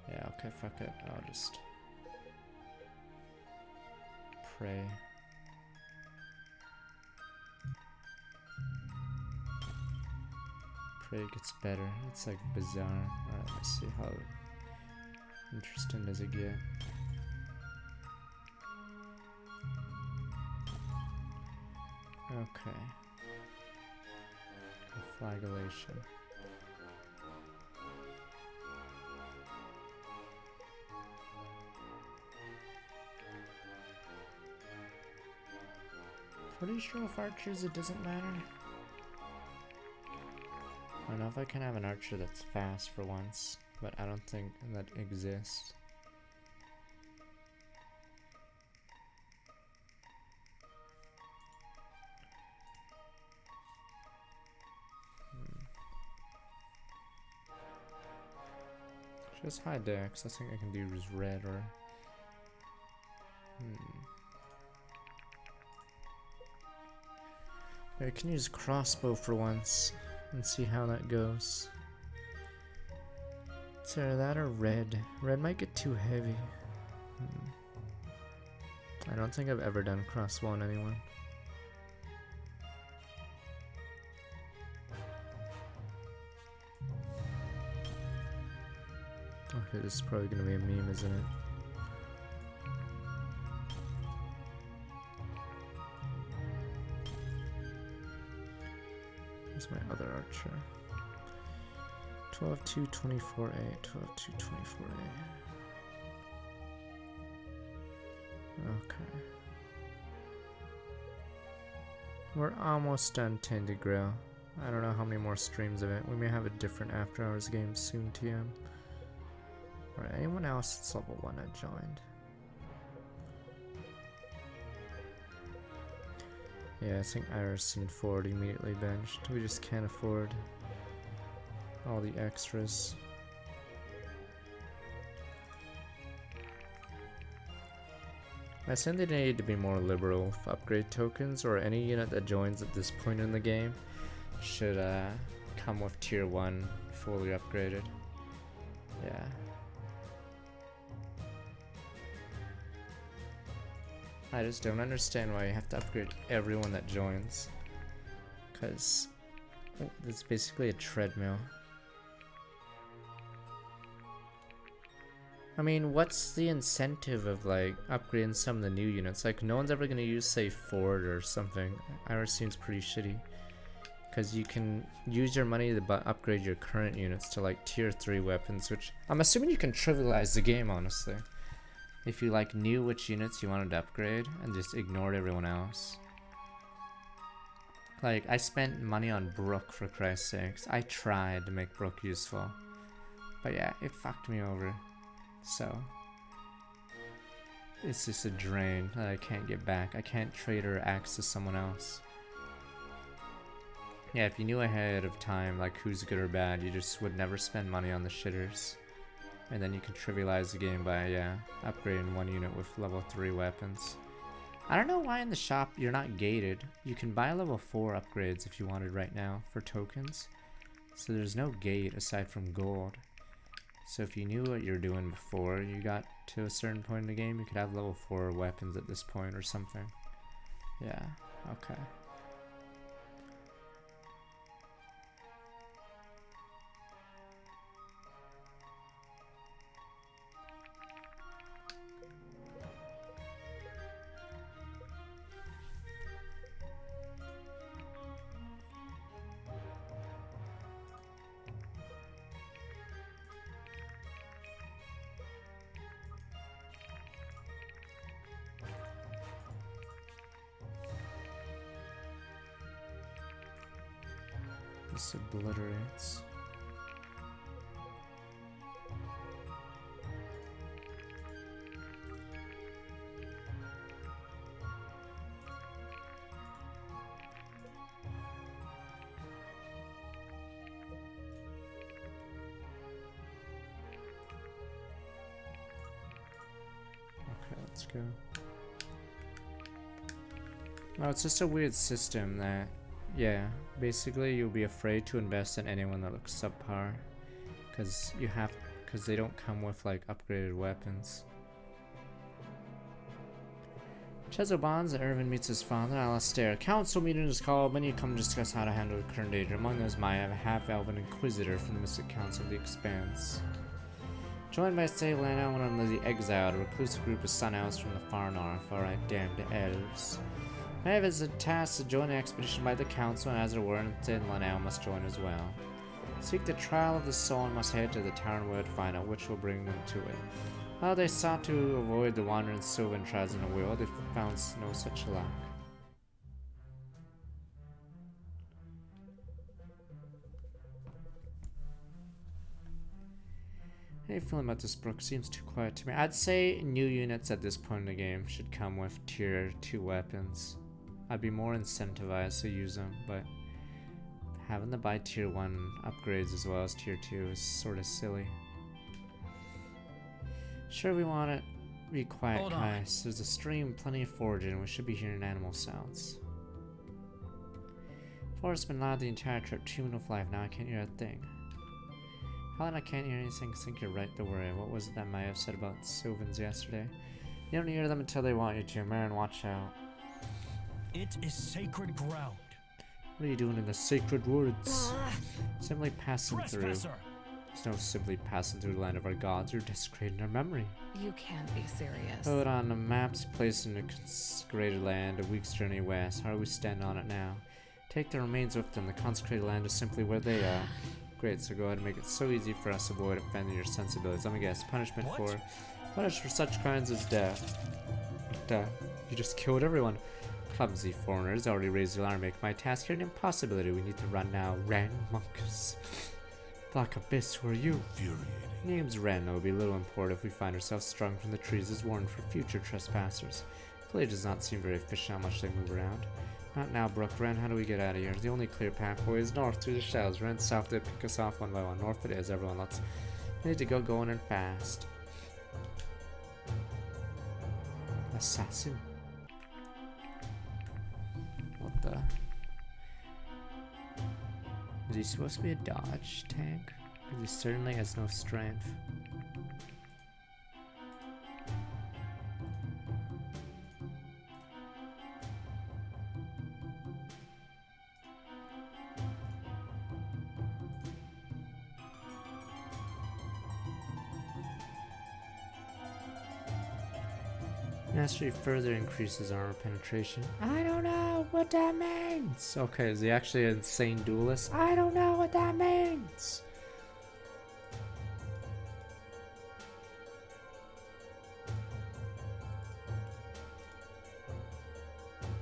Yeah, okay, fuck it. I'll just pray. Pray it gets better. It's like bizarre. Alright, let's see how interesting does it get. Okay. Flagellation. Pretty sure with archers it doesn't matter. I don't know if I can have an archer that's fast for once, but I don't think that exists. Just high dex. I think I can do is red or I can use crossbow for once and see how that goes. It's either that or red. Red might get too heavy. I don't think I've ever done crossbow on anyone. Okay, this is probably gonna be a meme, isn't it? Where's my other archer? 12-2, 24-8, 12-2, 24-8. Okay. We're almost done 10 to grow. I don't know how many more streams of it. We may have a different after hours game soon, TM. Or anyone else that's level 1 I joined. Yeah, I think Iris and Ford immediately benched. We just can't afford all the extras. I think they need to be more liberal with upgrade tokens, or any unit that joins at this point in the game should come with tier 1 fully upgraded. Yeah. I just don't understand why you have to upgrade everyone that joins, because it's basically a treadmill. I mean, what's the incentive of like upgrading some of the new units? Like, no one's ever gonna use, say, Ford or something. Iris seems pretty shitty, because you can use your money to upgrade your current units to like tier 3 weapons, which I'm assuming you can trivialize the game, honestly. If you like knew which units you wanted to upgrade and just ignored everyone else. Like, I spent money on Brook, for Christ's sakes. I tried to make Brook useful, but yeah, it fucked me over. So it's just a drain that I can't get back. I can't trade her axe to someone else. Yeah, if you knew ahead of time like who's good or bad, you just would never spend money on the shitters. And then you can trivialize the game by, yeah, upgrading one unit with level 3 weapons. I don't know why in the shop you're not gated. You can buy level 4 upgrades if you wanted right now for tokens. So there's no gate aside from gold. So if you knew what you were doing before you got to a certain point in the game, you could have level 4 weapons at this point or something. Yeah, okay. This obliterates. Okay, let's go. No, it's just a weird system that, yeah, basically you'll be afraid to invest in anyone that looks subpar, because they don't come with like upgraded weapons. Chezo bonds that Irvin meets his father, Alastair. Council meeting is called. Many come to discuss how to handle the current danger. Among those, Maya, a half-elven inquisitor from the Mystic Council of the Expanse. Joined by Say Lana, one of them is the exiled, a reclusive group of sun elves from the far north. Alright, damned elves. Maeve is tasked to join the expedition by the council, and as it were, and Lanel must join as well. Seek the trial of the soul and must head to the Townwood final, which will bring them to it. While they sought to avoid the wandering Sylvan tribes in the world, they found no such luck. How you feeling about this, Brook? Seems too quiet to me. I'd say new units at this point in the game should come with tier 2 weapons. I'd be more incentivized to use them, but having to buy tier 1 upgrades as well as tier 2 is sort of silly. Sure, we want it. Be quiet, guys. There's a stream, plenty of foraging. We should be hearing animal sounds. Forrest's been loud the entire trip, 2 minutes of life. Now I can't hear a thing. Helen, I can't hear anything. I think you're right, don't worry. What was it that Maya said about Sylvans yesterday? You don't hear them until they want you to. Marin, watch out. It is sacred ground. What are you doing in the sacred woods? Simply passing through. Trespasser! There's no simply passing through the land of our gods. You're desecrating our memory. You can't be serious. Hold on, the map's placed in the consecrated land a week's journey west. How do we stand on it now? Take the remains with them. The consecrated land is simply where they are. Great, so go ahead and make it so easy for us to avoid offending your sensibilities. Let me guess, punishment What? punished for such crimes as death. Death. You just killed everyone. Clumsy foreigners already raised the alarm. Make my task here an impossibility. We need to run now. Ren, monks. Black Abyss, who are you? Infuriating. Name's Ren. It will be little import if we find ourselves strung from the trees as warned for future trespassers. The village does not seem very efficient how much they move around. Not now, Brooke. Ren, how do we get out of here? The only clear pathway is north through the shells. Ren, south, they pick us off one by one. North it is, everyone. Let's need to go going and fast. Assassin. What the? Is he supposed to be a dodge tank? Because he certainly has no strength. Mastery further increases armor penetration. I don't know what that means. Okay, is he actually an insane duelist? I don't know what that means.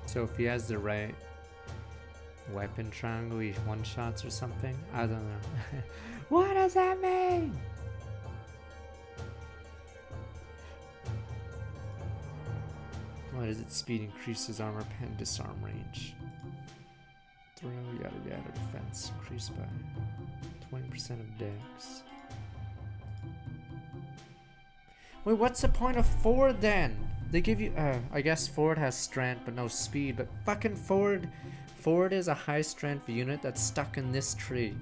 So if he has the right weapon triangle, he one-shots or something? I don't know. What does that mean? What is it? Speed increases armor pen disarm range. Throw yada yada defense increased by 20% of dex. Wait, what's the point of Ford then? They give you I guess Ford has strength but no speed, but fucking Ford is a high strength unit that's stuck in this tree.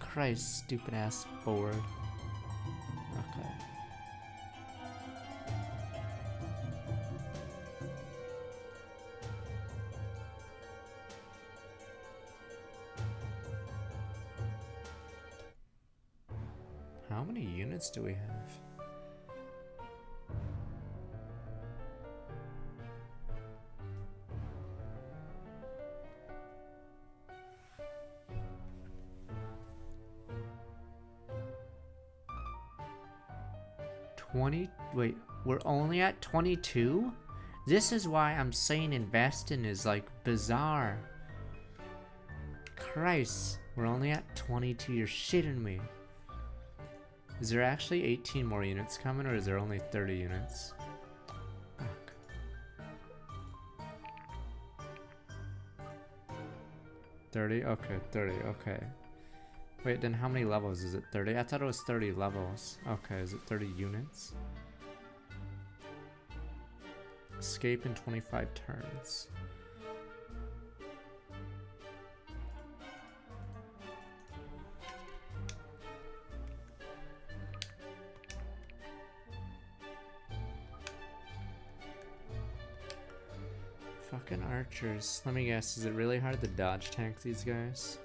Christ, stupid ass Ford. Okay. How many units do we have? Wait, we're only at 22? This is why I'm saying investing is like bizarre. Christ, we're only at 22. You're shitting me. Is there actually 18 more units coming, or is there only 30 units? Fuck. $30? Okay, 30, okay. Wait, then how many levels? Is it 30? I thought it was 30 levels. Okay, is it 30 units? Escape in 25 turns. Fucking archers. Let me guess, is it really hard to dodge tank these guys?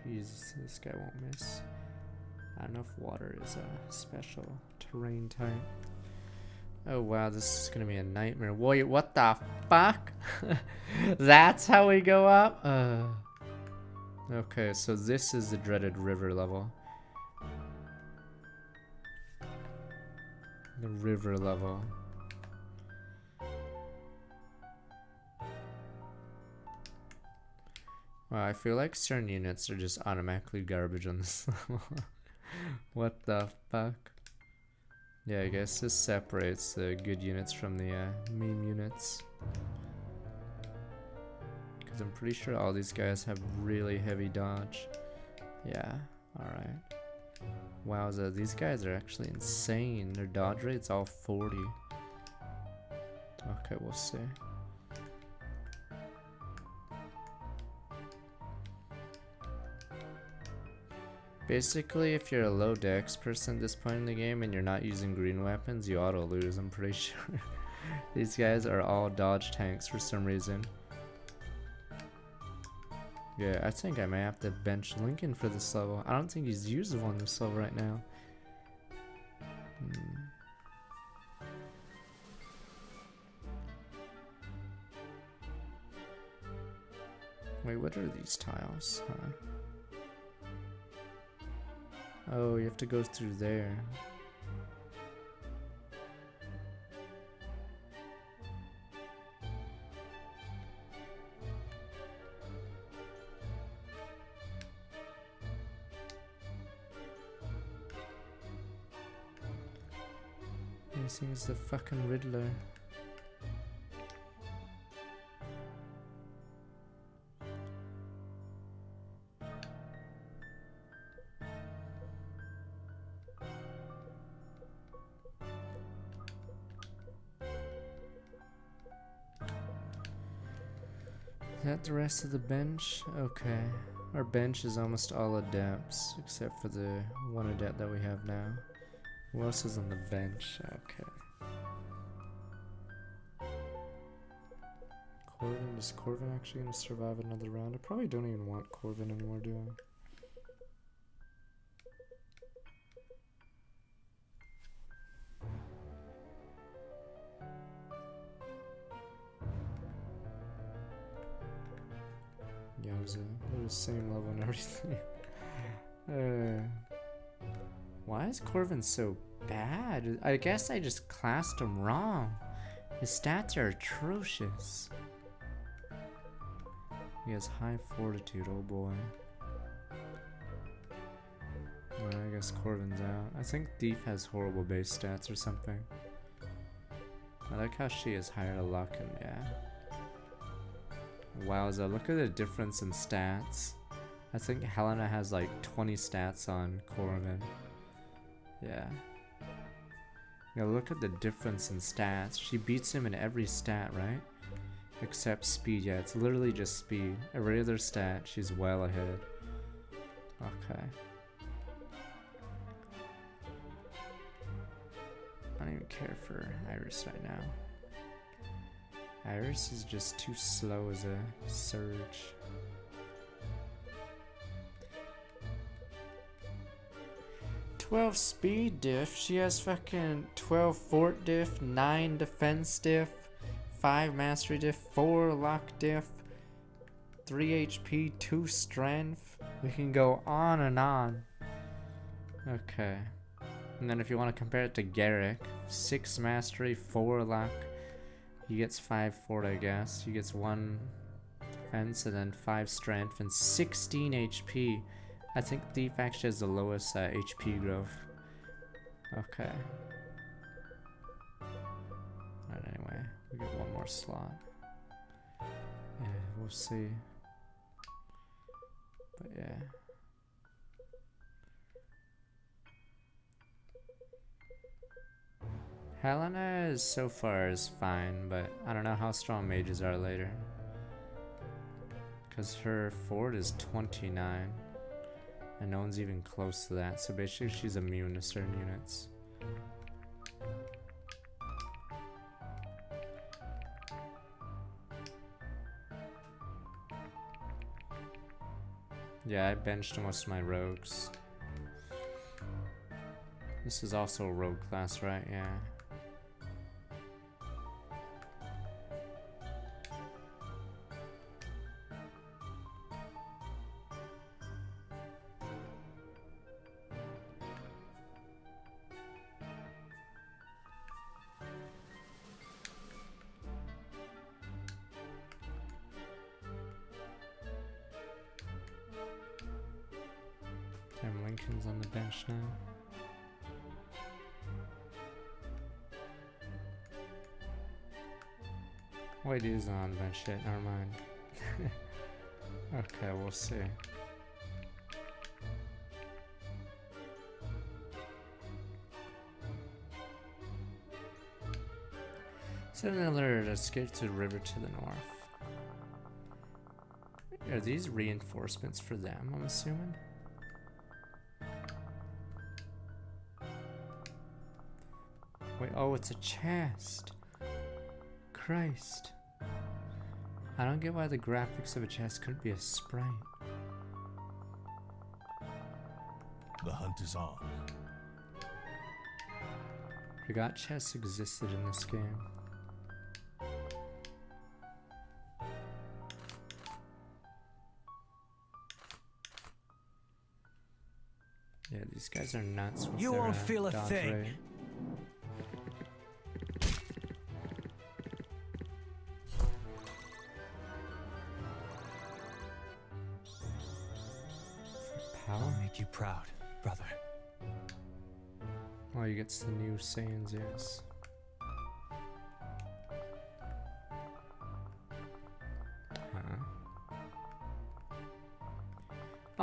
Jesus, this guy won't miss. I don't know if water is a special terrain type. Oh wow, this is gonna be a nightmare. Wait, what the fuck? That's how we go up? Okay, so this is the dreaded river level. The river level. Wow, I feel like certain units are just automatically garbage on this level. What the fuck? Yeah, I guess this separates the good units from the meme units. Because I'm pretty sure all these guys have really heavy dodge. Yeah, Alright. Wowza, these guys are actually insane. Their dodge rate's all 40. Okay, we'll see. Basically, if you're a low dex person at this point in the game and you're not using green weapons, you auto lose, I'm pretty sure. These guys are all dodge tanks for some reason. Yeah, I think I may have to bench Lincoln for this level. I don't think he's usable on this level right now. Wait, what are these tiles? Huh? Oh, you have to go through there. This thing is the fucking Riddler. Is that the rest of the bench? Okay. Our bench is almost all adepts, except for the one adept that we have now. Who else is on the bench? Okay. Corvin, is Corvin actually gonna survive another round? I probably don't even want Corvin anymore, do I? Yowza, they're the same level and everything. Why is Corvin so bad? I guess I just classed him wrong. His stats are atrocious. He has high fortitude, oh boy. Well, I guess Corvin's out. I think Thief has horrible base stats or something. I like how she has higher luck and yeah. Wowza, look at the difference in stats. I think Helena has like 20 stats on Corvin. Yeah. Yeah, look at the difference in stats. She beats him in every stat, right? Except speed. Yeah, it's literally just speed. Every other stat, she's well ahead. Okay. I don't even care for Iris right now. Iris is just too slow as a surge. "12 speed diff, she has fucking 12 fort diff, 9 defense diff, 5 mastery diff, 4 luck diff, 3 HP, 2 strength. We can go on and on. Okay. And then if you want to compare it to Garrick, 6 mastery, 4 luck. He gets 5 fort, I guess. He gets 1 defense and then 5 strength and 16 HP. I think Thief actually has the lowest HP growth. Okay. Alright, anyway. We get 1 more slot. Yeah, we'll see. But yeah. Helena is so far is fine, but I don't know how strong mages are later. Because her fort is 29. And no one's even close to that, so basically she's immune to certain units. Yeah, I benched most of my rogues. This is also a rogue class, right? Yeah. Damn, Lincoln's on the bench now. Wait, he's not on the bench yet, never mind. Okay, we'll see. Send an alert, escape to the river to the north. Are these reinforcements for them, I'm assuming? Wait, oh, it's a chest. Christ. I don't get why the graphics of a chest couldn't be a sprite. The hunt is on. Forgot chests existed in this game. Yeah, these guys are nuts with You their, won't feel a dodge thing. rate. I'll Power? make you proud, brother. Oh, he gets the new Saiyans, yes.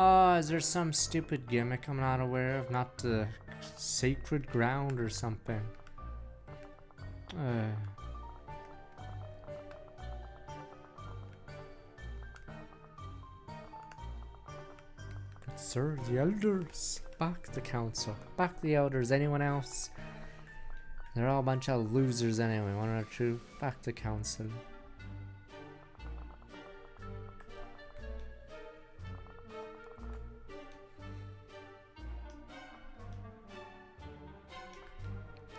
Oh, is there some stupid gimmick I'm not aware of? Not the sacred ground or something. Good sir, the elders. Back the council. Back the elders. Anyone else? They're all a bunch of losers anyway. Want to know the truth? Back the council.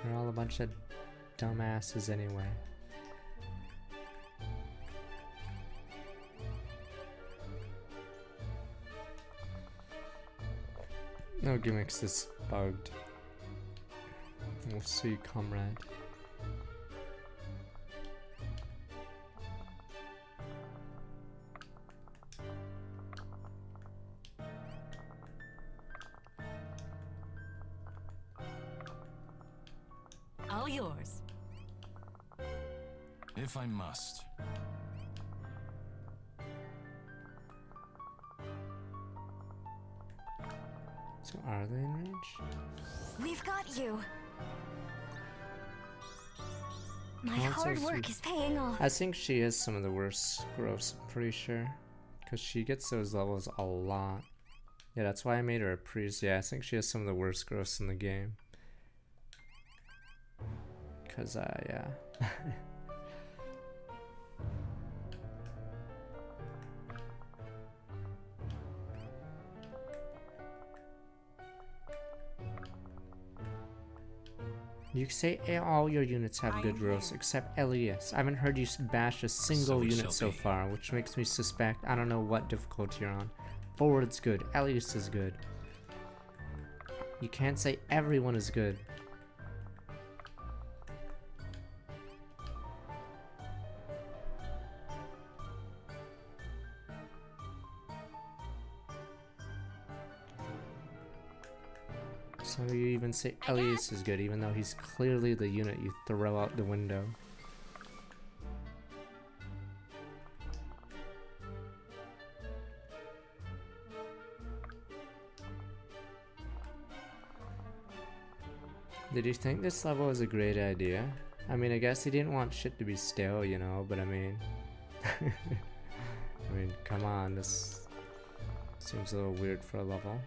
They're all a bunch of dumbasses anyway. No gimmicks this bugged. We'll see, comrade. All yours. If I must. So are they in range? We've got you. My Oh, it's hard so work sweet. is paying off. I think she is some of the worst growths, I'm pretty sure. Because she gets those levels a lot. Yeah, that's why I made her a priest. Yeah, I think she has some of the worst growths in the game. Because, yeah. You say all your units have good growths except Elias. I haven't heard you bash a single So it unit shall so be. far, which makes me suspect I don't know what difficulty you're on. Forward's good, Elias is good. You can't say everyone is good. So you even say Elias is good, even though he's clearly the unit you throw out the window. Did you think this level was a great idea? I mean, I guess he didn't want shit to be stale, you know, but I mean... I mean, come on, this seems a little weird for a level.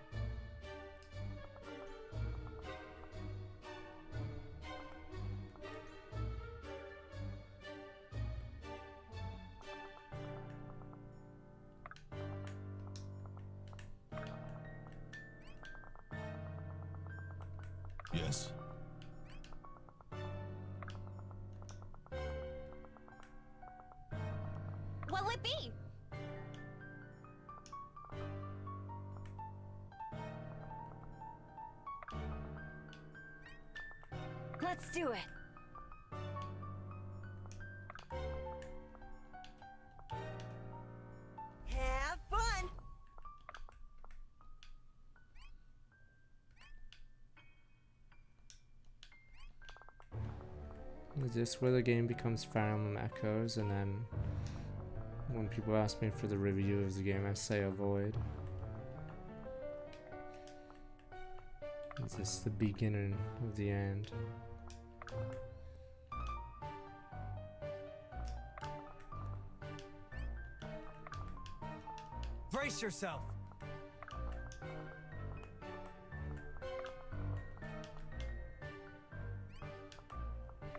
Yes? What'll it be? Let's do it. Have fun. Is this where the game becomes Fire Emblem Echoes, and then when people ask me for the review of the game, I say avoid? Is this the beginning of the end? yourself.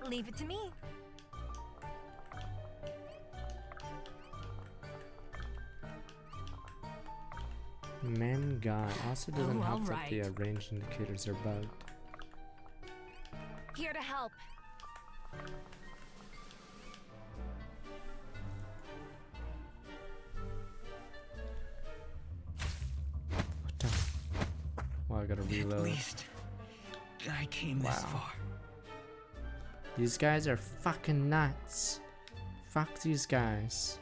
Leave it to me. Man gone. Also doesn't Oh, help that the alright. range indicators are bugged. Here to help. What the? Well, I gotta reload. At least I came this Wow. far. These guys are fucking nuts. Fuck these guys.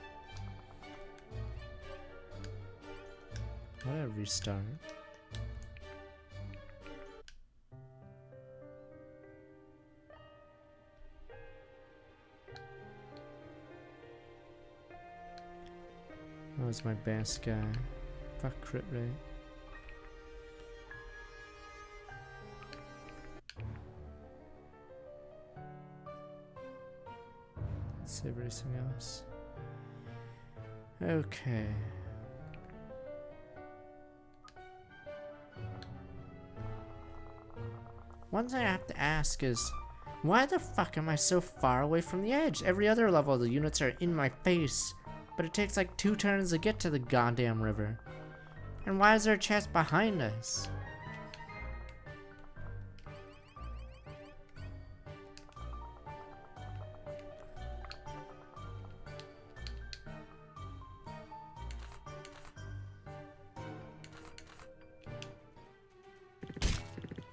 Why did I restart? That was my best guy. Fuck crit rate. Let's save everything else. Okay. One thing I have to ask is, why the fuck am I so far away from the edge? Every other level the units are in my face, but it takes like 2 turns to get to the goddamn river. And why is there a chest behind us?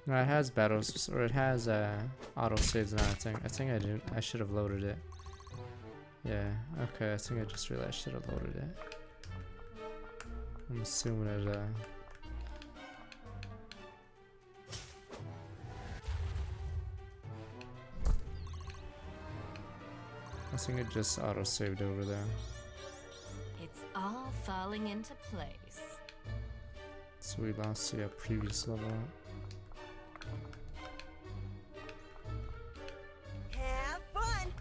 No, it has battles, or it has auto saves now. I think I didn't. I should have loaded it. Yeah. Okay. I think I just realized I should have loaded it. I'm assuming it. I think it just auto saved over there. It's all falling into place. So we lost the previous level. Have fun.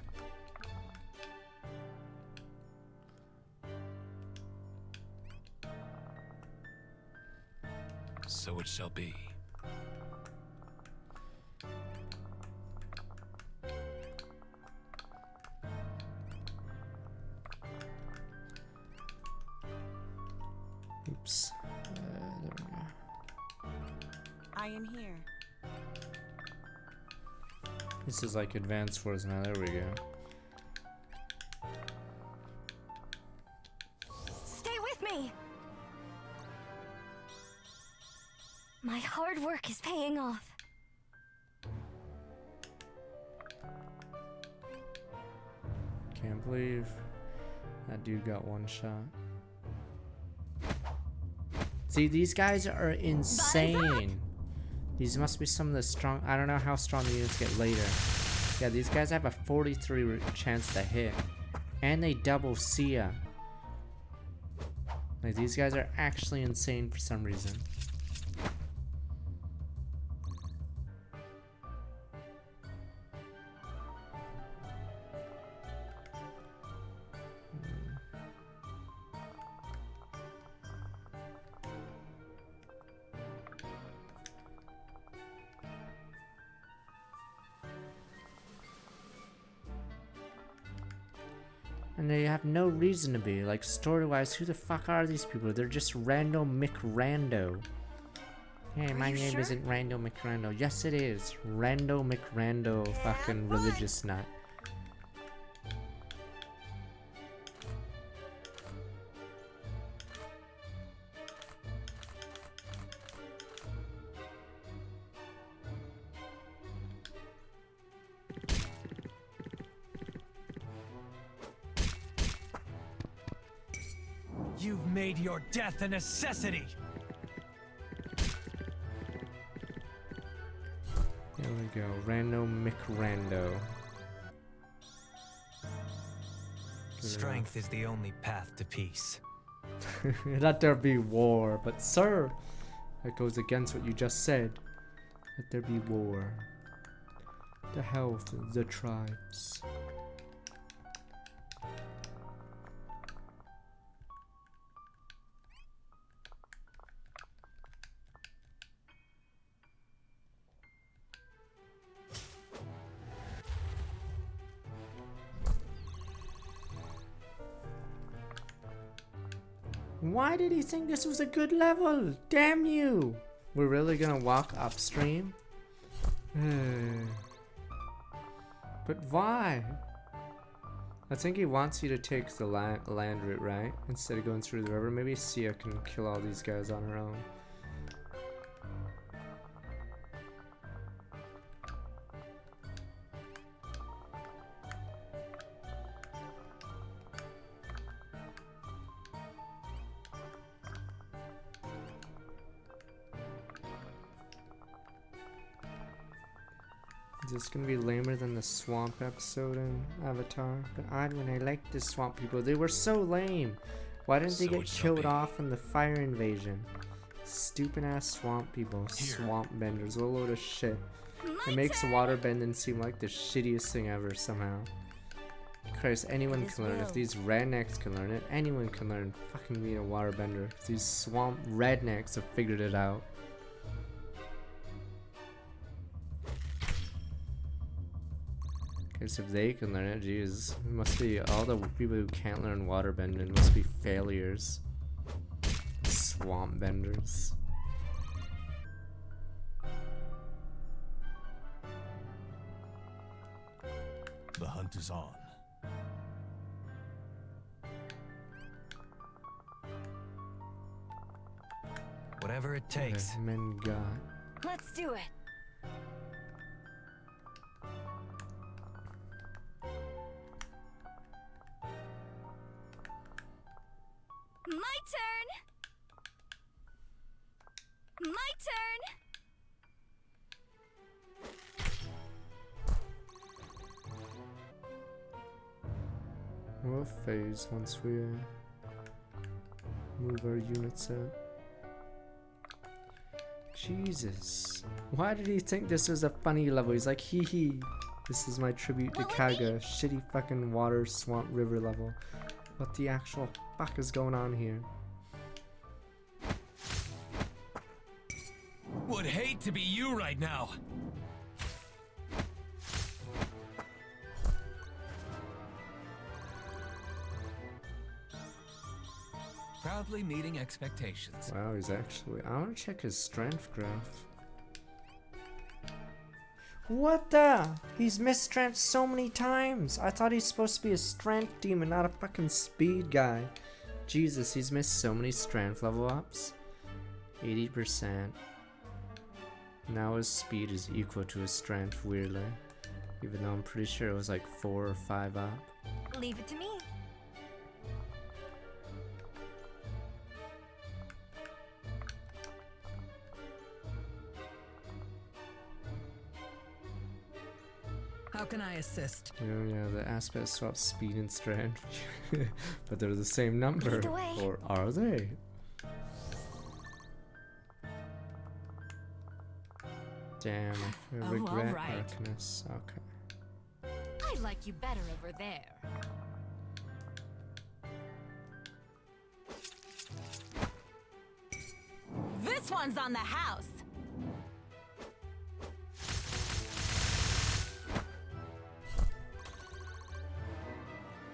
So it shall be. Oops. There we go. I am here. This is like advanced force now. There we go. Stay with me! My hard work is paying off. Can't believe that dude got one shot. See, these guys are insane. These must be some of the strong. I don't know how strong the units get later. Yeah, these guys have a 43 chance to hit, and they double Sia. Like, these guys are actually insane for some reason. And they have no reason to be. Like, story-wise, who the fuck are these people? They're just Rando McRando. Hey, my name isn't Rando McRando. Yes, it is. Rando McRando, fucking religious nut. You've made your death a necessity. There we go. Rando McRando. Strength is the only path to peace. Let there be war, but sir, that goes against what you just said. Let there be war. The health of the tribes. Why did he think this was a good level? Damn you! We're really gonna walk upstream? But why? I think he wants you to take the land route, right? Instead of going through the river. Maybe Sia can kill all these guys on her own. Is this gonna be lamer than the swamp episode in Avatar? But I liked the swamp people. They were so lame. Why didn't they get killed off in the fire invasion? Stupid ass swamp people. Swamp benders. What a load of shit. It makes water bending seem like the shittiest thing ever somehow. Christ, anyone can learn. If these rednecks can learn it, anyone can learn fucking being a water bender. These swamp rednecks have figured it out. Guess if they can learn it, jeez, it must be all the people who can't learn waterbending must be failures. Swamp benders. The hunt is on. Whatever it takes. Men got. Let's do it. My turn. My turn. We'll phase once we move our units out. Jesus. Why did he think this was a funny level? He's like, hee hee. This is my tribute to Kaga. Shitty fucking water swamp river level. What the actual fuck is going on here? Would hate to be you right now. Proudly meeting expectations. Wow, he's actually... I want to check his strength graph. What the? He's missed strength so many times. I thought he's supposed to be a strength demon, not a fucking speed guy. Jesus, he's missed so many strength level ups. 80%. Now his speed is equal to his strength, weirdly. Even though I'm pretty sure it was like 4 or 5 up. Leave it to me. How can I assist? Oh yeah, the aspect swaps speed and strength. But they're the same number. Lead the way. Or are they? Damn, I regret all right. Arcanus. Okay. I like you better over there. This one's on the house.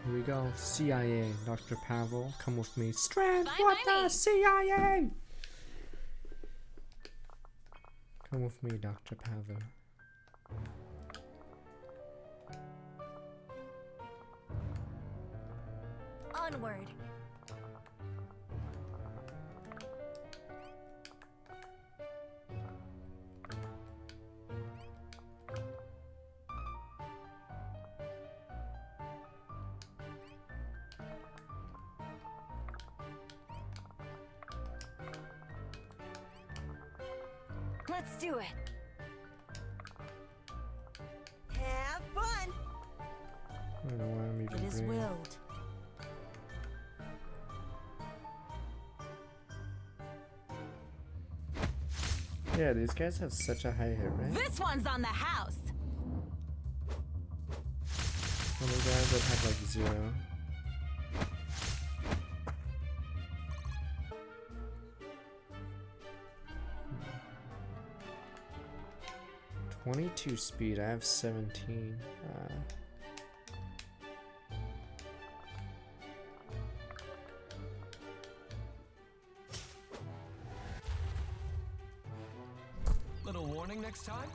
Here we go. CIA, Dr. Pavel, come with me. Strand, Bye, what bye, the me. CIA? Come with me, Dr. Pavel. Onward. Let's do it. Have fun. I don't know why I'm even It is green. willed. Yeah, these guys have such a high hit rate. This one's on the house. Other guys that have like 0. Hmm. 22 speed, I have 17. warning next time?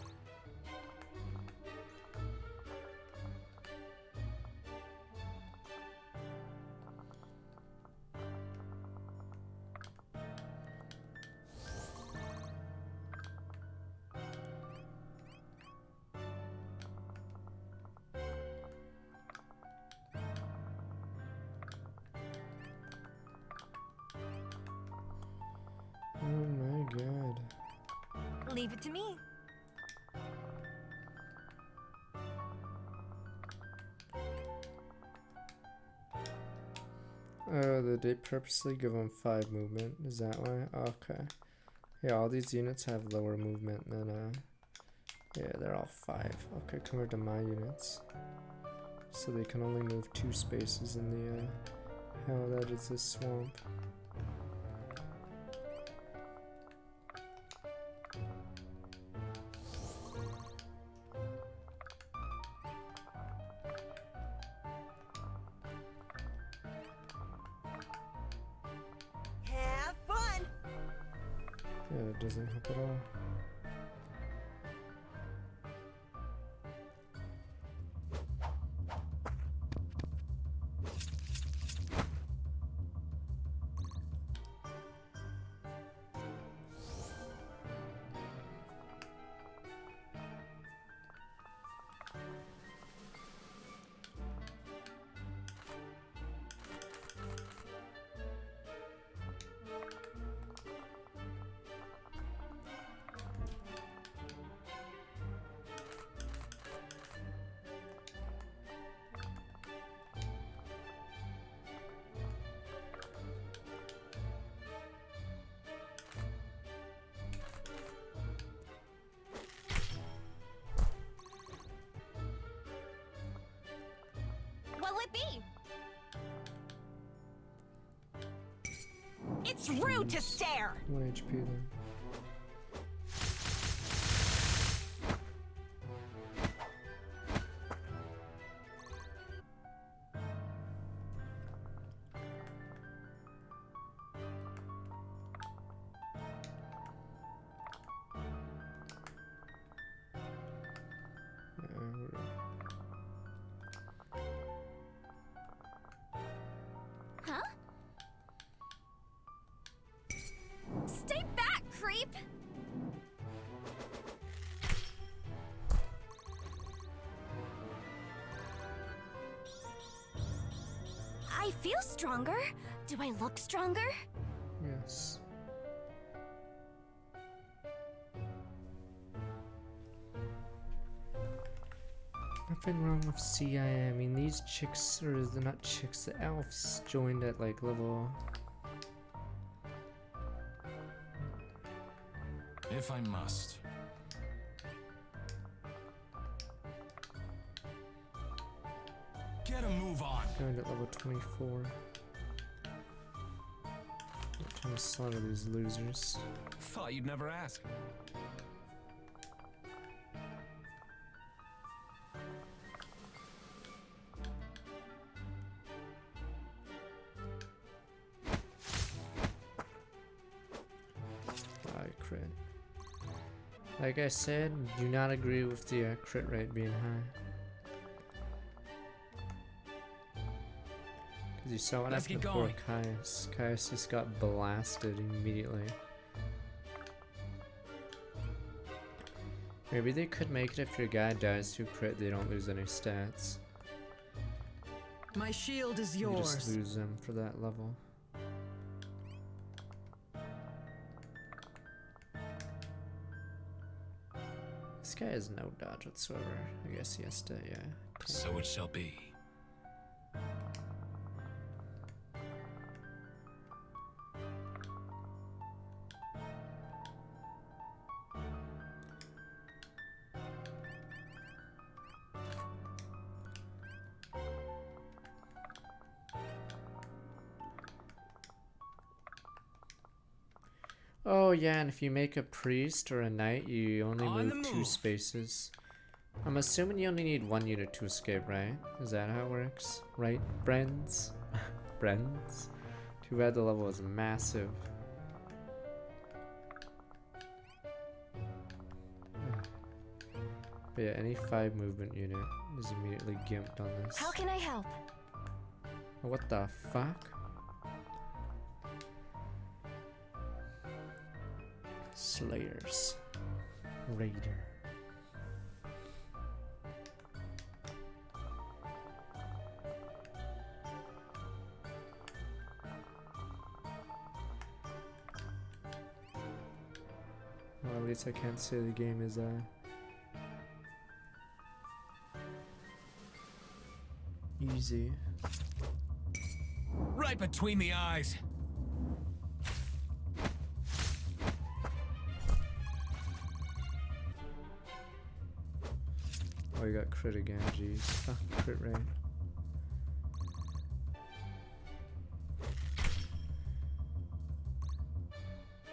Oh my god. Leave it to me. Oh, they purposely give them 5 movement. Is that why? Okay. Yeah, all these units have lower movement than yeah, they're all 5. Okay, compared to my units. So they can only move 2 spaces in the hell that is this swamp. Have fun. Yeah, it doesn't help at all. What'll it be? It's rude to stare! 1 HP then. Huh? Stay back, creep! I feel stronger. Do I look stronger? Yes. Nothing wrong with CIA. I mean, these chicks, or they're not chicks, the elves joined at like level. If I must. Get a move on. Joined at level 24. I'm trying to slaughter these losers. Thought you'd never ask. Crit. Like I said, do not agree with the crit rate being high. Because you saw what Let's happened get to poor going. Caius. Caius just got blasted immediately. Maybe they could make it if your guy dies to crit, they don't lose any stats. My shield is You yours. just lose them for that level. This guy has no dodge whatsoever. I guess he has to, yeah. So it shall be. Oh yeah, and if you make a priest or a knight, you only On the move 2 move. spaces. I'm assuming you only need 1 unit to escape, right? Is that how it works? Right, friends? Friends? Too bad the level is massive. But yeah, any 5 movement unit is immediately gimped on this. How can I help? What the fuck? Slayers. Raider. Well, at least I can't say the game is easy. Right between the eyes. Oh, you got crit again, jeez. Fuck, crit rain.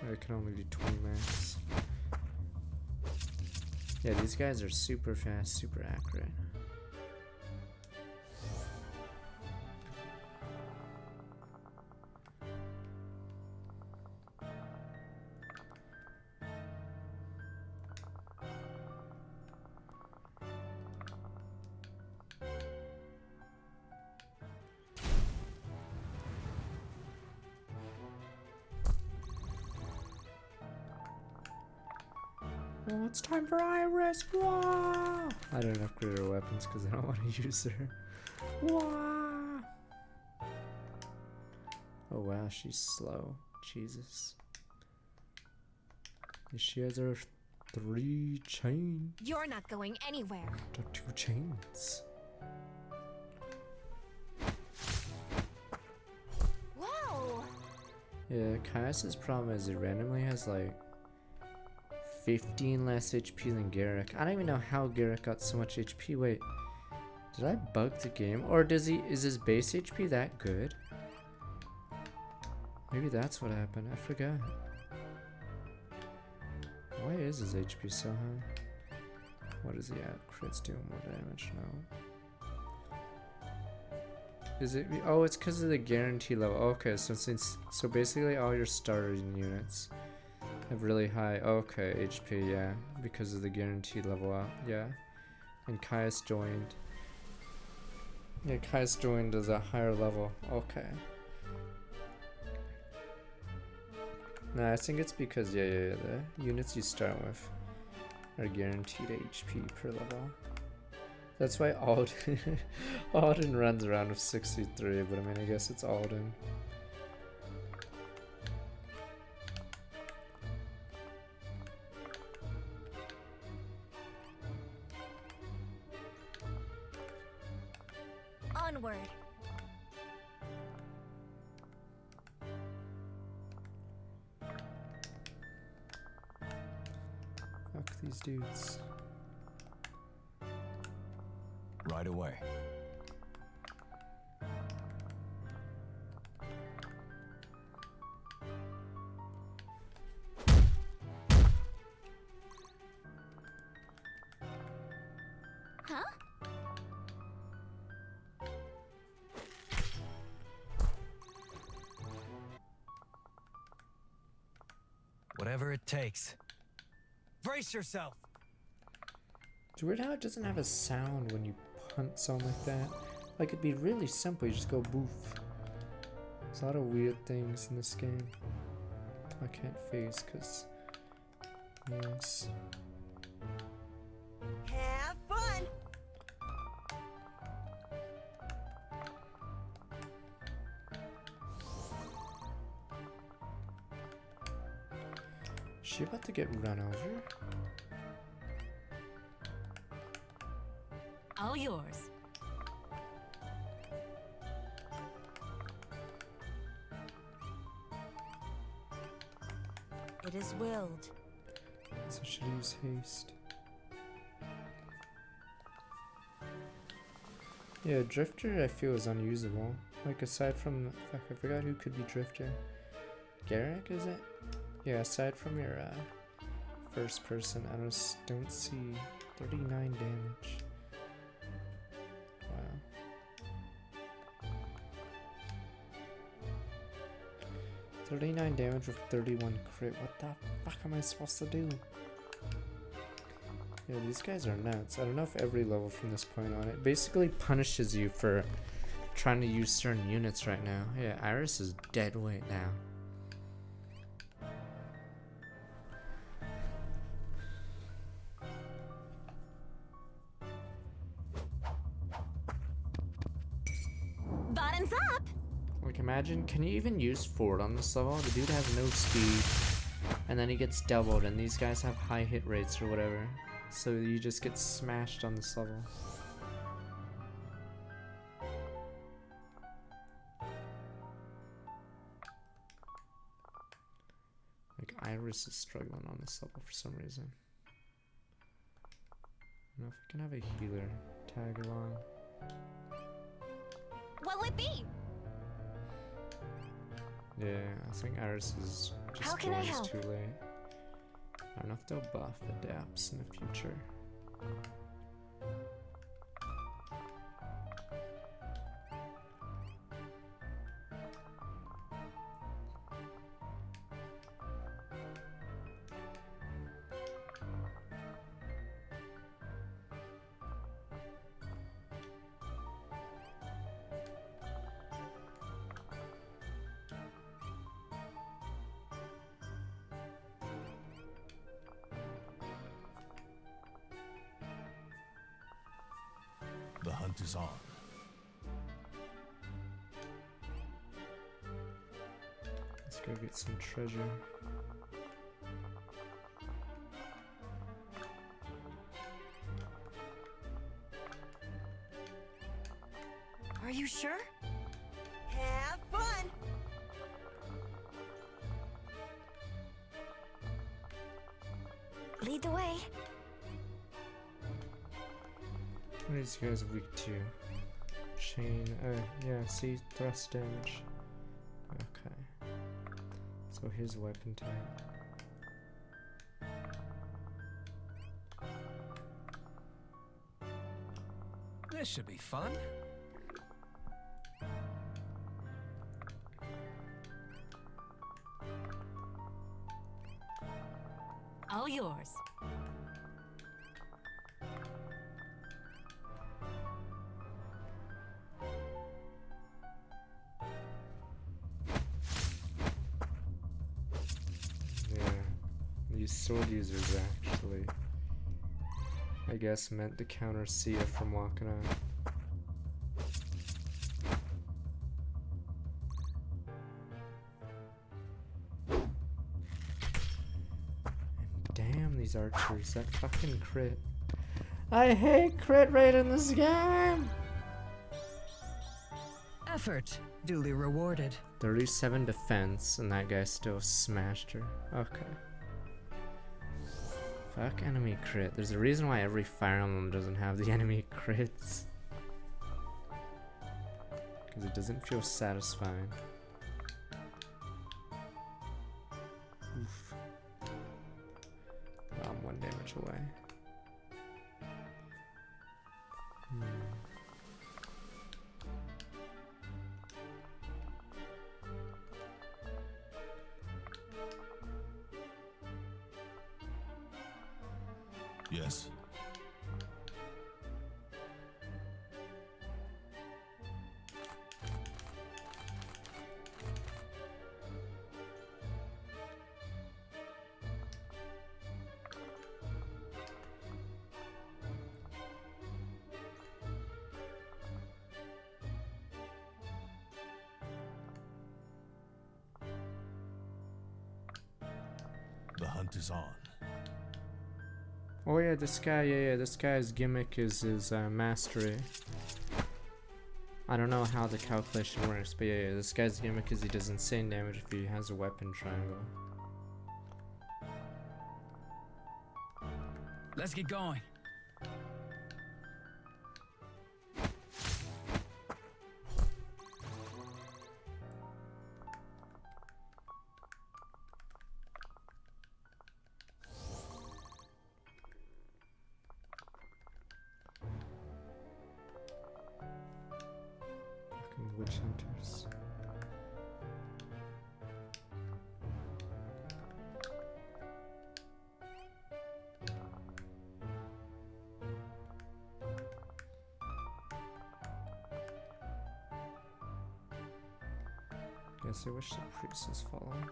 I can only do 20 max. Yeah, these guys are super fast, super accurate. Oh, it's time for Iris! Wah! I don't upgrade her weapons because I don't want to use her. Wah! Oh wow, she's slow. Jesus. She has her 3 chains. You're not going anywhere. 2 chains. Whoa! Yeah, Caius's problem is it randomly has like 15 less HP than Garrick. I don't even know how Garrick got so much HP. Wait, did I bug the game? Or is his base HP that good? Maybe that's what happened. I forgot. Why is his HP so high? What is he at? Crits doing more damage now. Is it? Oh, it's because of the guarantee level. Okay, so basically all your starter units have really high, okay, HP, yeah, because of the guaranteed level up, yeah. And Caius joined. Yeah, Caius joined as a higher level, okay. Nah, I think it's because, yeah, the units you start with are guaranteed HP per level. That's why Alden, Alden runs around with 63, but I mean, I guess it's Alden. Onward. Fuck these dudes. Right away. Huh? Whatever it takes. Brace yourself! It's weird how it doesn't have a sound when you punt something like that. Like, it'd be really simple, you just go boof. There's a lot of weird things in this game. I can't face, because... Yes. Have fun. Is she about to get run over? All yours. It is willed. So should I use haste? Yeah, Drifter I feel is unusable. Like aside from, fuck, I forgot who could be Drifter. Garrick, is it? Yeah, aside from your first person, I just don't see 39 damage. Wow. 39 damage with 31 crit. What the fuck am I supposed to do? Yeah, these guys are nuts. I don't know if every level from this point on, it basically punishes you for trying to use certain units right now. Yeah, Iris is dead weight now. Bottoms up! Like, imagine, can you even use Ford on this level? The dude has no speed, and then he gets doubled, and these guys have high hit rates or whatever. So you just get smashed on this level. Like, Iris is struggling on this level for some reason. I don't know if I can have a healer tag along. What'll it be? Yeah, I think Iris is How just can I joins help? too late. I don't know if they'll buff adapts in the future. The hunt is on. Let's go get some treasure. Are you sure? Have fun. Lead the way. What are these guys weak to? Chain, yeah, see, thrust damage. Okay. So here's weapon type. This should be fun. All yours. Yeah, these sword users actually, I guess, meant to counter Sia from walking out. And damn, these archers, that fucking crit. I hate crit rate in this game! Effort duly rewarded. 37 defense, and that guy still smashed her. Okay. Fuck enemy crit. There's a reason why every Fire Emblem doesn't have the enemy crits. Because it doesn't feel satisfying. Oof. Well, I'm 1 damage away. Yes. The hunt is on. Oh yeah, this guy, this guy's gimmick is his mastery. I don't know how the calculation works, but yeah, this guy's gimmick is he does insane damage if he has a weapon triangle. Let's get going. Fucking witch hunters. Yes, I wish the priest was following.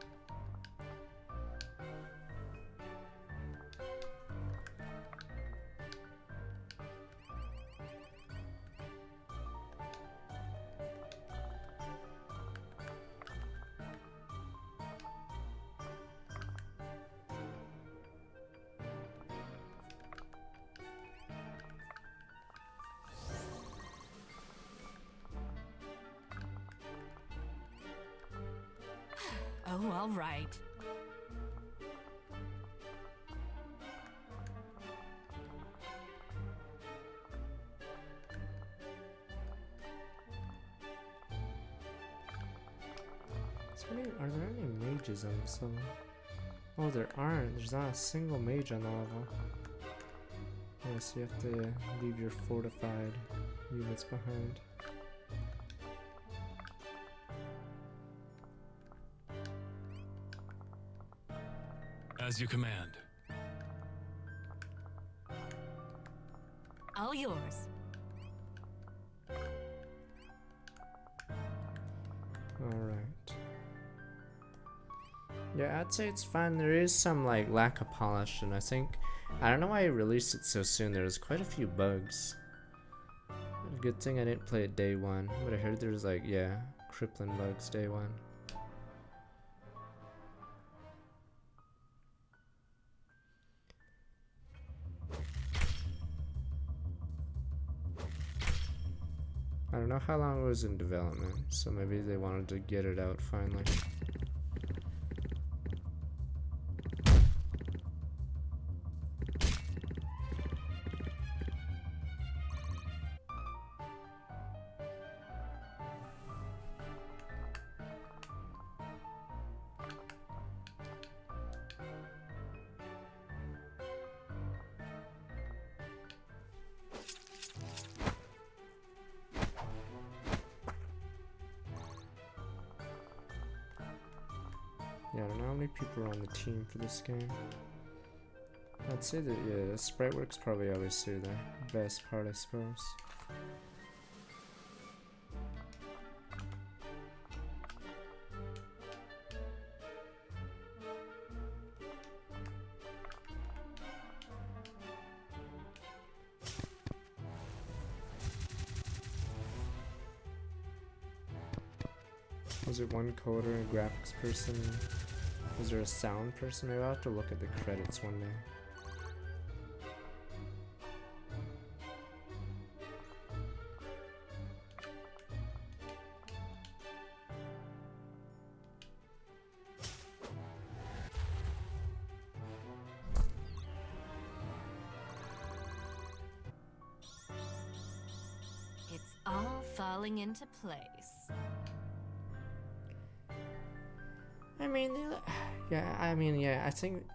Oh, all right. Are there any mages on this level? Oh, there aren't. There's not a single mage on the level. Yeah, so you have to leave your fortified units behind. As you command. All yours. Alright. Yeah, I'd say it's fine. There is some like lack of polish, and I don't know why I released it so soon. There was quite a few bugs. Good thing I didn't play it day one, but I heard there was like, yeah, crippling bugs day one. I don't know how long it was in development, so maybe they wanted to get it out finally. Yeah, I don't know how many people are on the team for this game. I'd say that, yeah, the sprite work's probably obviously the best part, I suppose. Was there one coder and graphics person? Was there a sound person? Maybe I'll have to look at the credits one day. It's all falling into place. I think,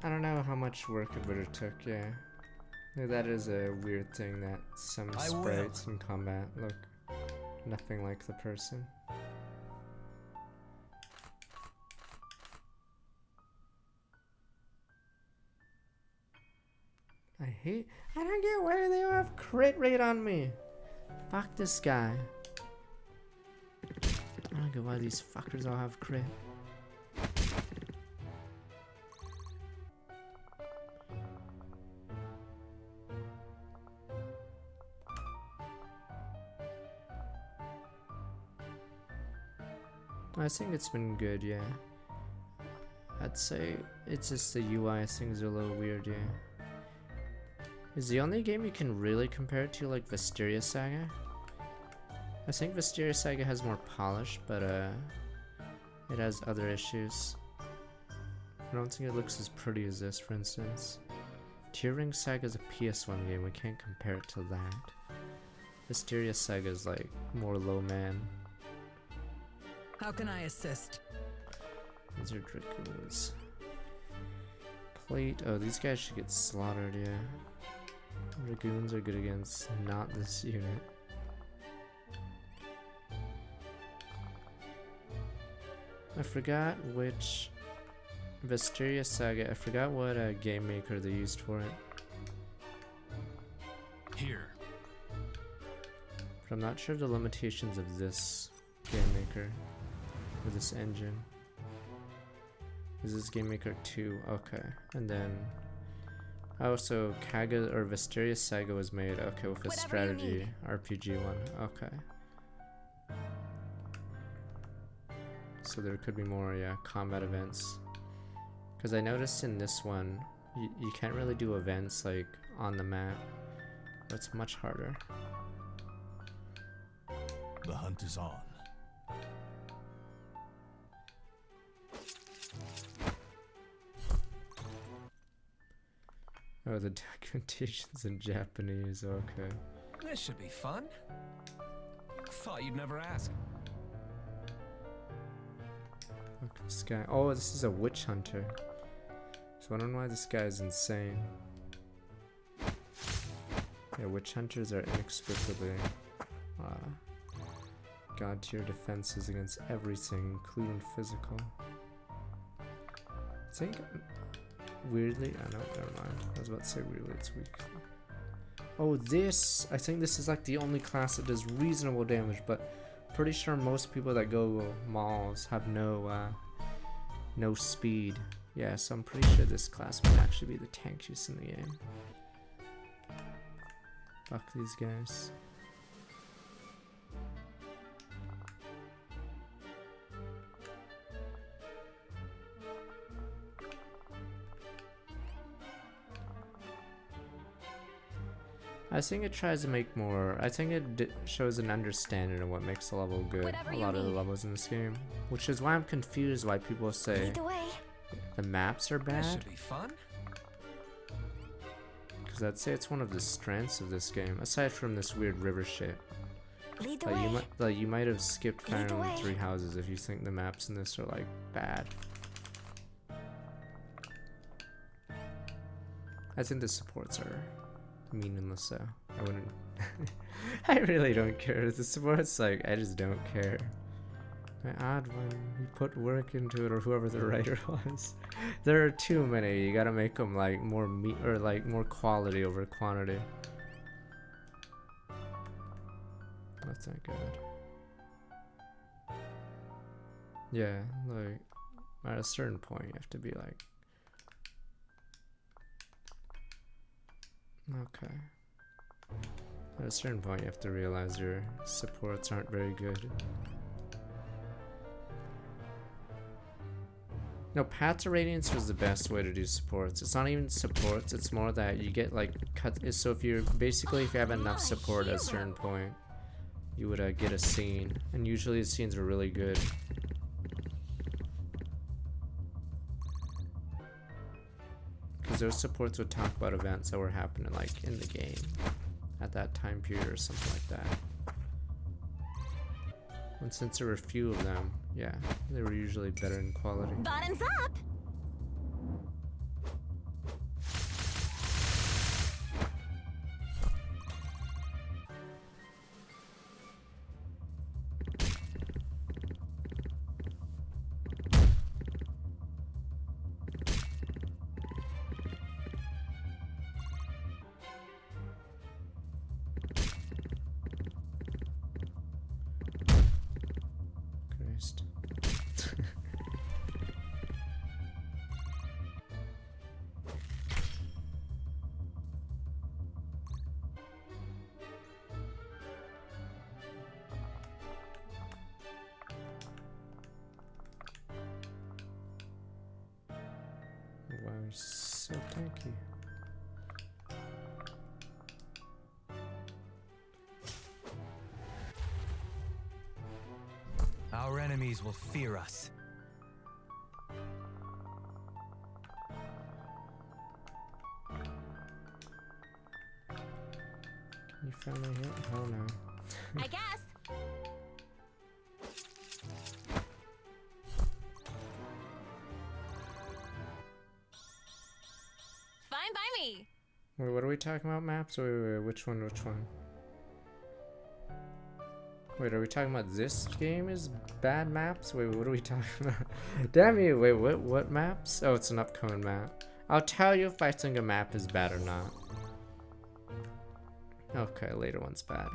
I don't know how much work it would have took, yeah. That is a weird thing that some sprites in combat look nothing like the person. I don't get why they all have crit rate on me. Fuck this guy. I don't get why these fuckers all have crit. I think it's been good, yeah. I'd say it's just the UI things are a little weird, yeah. Is the only game you can really compare it to like Wisteria Saga? I think Wisteria Saga has more polish, but it has other issues. I don't think it looks as pretty as this, for instance. Tearing Saga is a PS1 game, we can't compare it to that. Wisteria Saga is like more low man. How can I assist? These are Dragoons. Plate. Oh, these guys should get slaughtered, yeah. Dragoons are good against not this unit. I forgot which Wisteria Saga. I forgot what game maker they used for it. Here. But I'm not sure of the limitations of this game maker. with this engine. This is Game Maker 2, okay. And then also Kaga or Visteria Saga was made, okay, with a Whatever you strategy need. RPG one, okay. So there could be more, yeah, combat events. Because I noticed in this one, you can't really do events like on the map. It's much harder. The hunt is on. Oh, the documentation's in Japanese, okay. This should be fun. Thought you'd never ask. Okay, this guy. Oh, this is a witch hunter. So I don't know why this guy is insane. Yeah, witch hunters are inexplicably god tier defenses against everything, including physical. I think weirdly, I know, never mind. I was about to say weirdly, it's weak. Oh, this! I think this is like the only class that does reasonable damage, but pretty sure most people that go malls have no speed. Yeah, so I'm pretty sure this class might actually be the tankiest in the game. Fuck these guys. I think it tries to make more. I think it shows an understanding of what makes a level good. Whatever A you lot of the need. levels in this game, which is why I'm confused why people say Lead the way. the maps are This bad. should be fun. Because I'd say it's one of the strengths of this game, aside from this weird river shit. Lead the Like way. you might have skipped Lead the Fire way. Emblem 3 Houses if you think the maps in this are like bad. I think the supports are meaningless though. I wouldn't. I really don't care. The supports, like, I just don't care. My odd one, you put work into it, or whoever the writer was. There are too many. You gotta make them like more meat or like more quality over quantity. That's not good. Yeah, like at a certain point, you have to be like, okay. At a certain point, you have to realize your supports aren't very good. No, Path to Radiance was the best way to do supports. It's not even supports, it's more that you get like cut. So if you're basically, if you have enough support at a certain point, you would get a scene. And usually the scenes are really good. Because those supports would talk about events that were happening like in the game at that time period or something like that. And since there were few of them, yeah, they were usually better in quality. Bottoms up! Christ. Wow, he's so tanky. Our enemies will fear us. Can you finally hit? Oh no. I guess. Fine by me. Wait, what are we talking about? Maps? Wait, which one? Which one? Wait, are we talking about this game is bad maps? Wait, what are we talking about? Damn you, wait, what maps? Oh, it's an upcoming map. I'll tell you if I think a map is bad or not. Okay, later one's bad.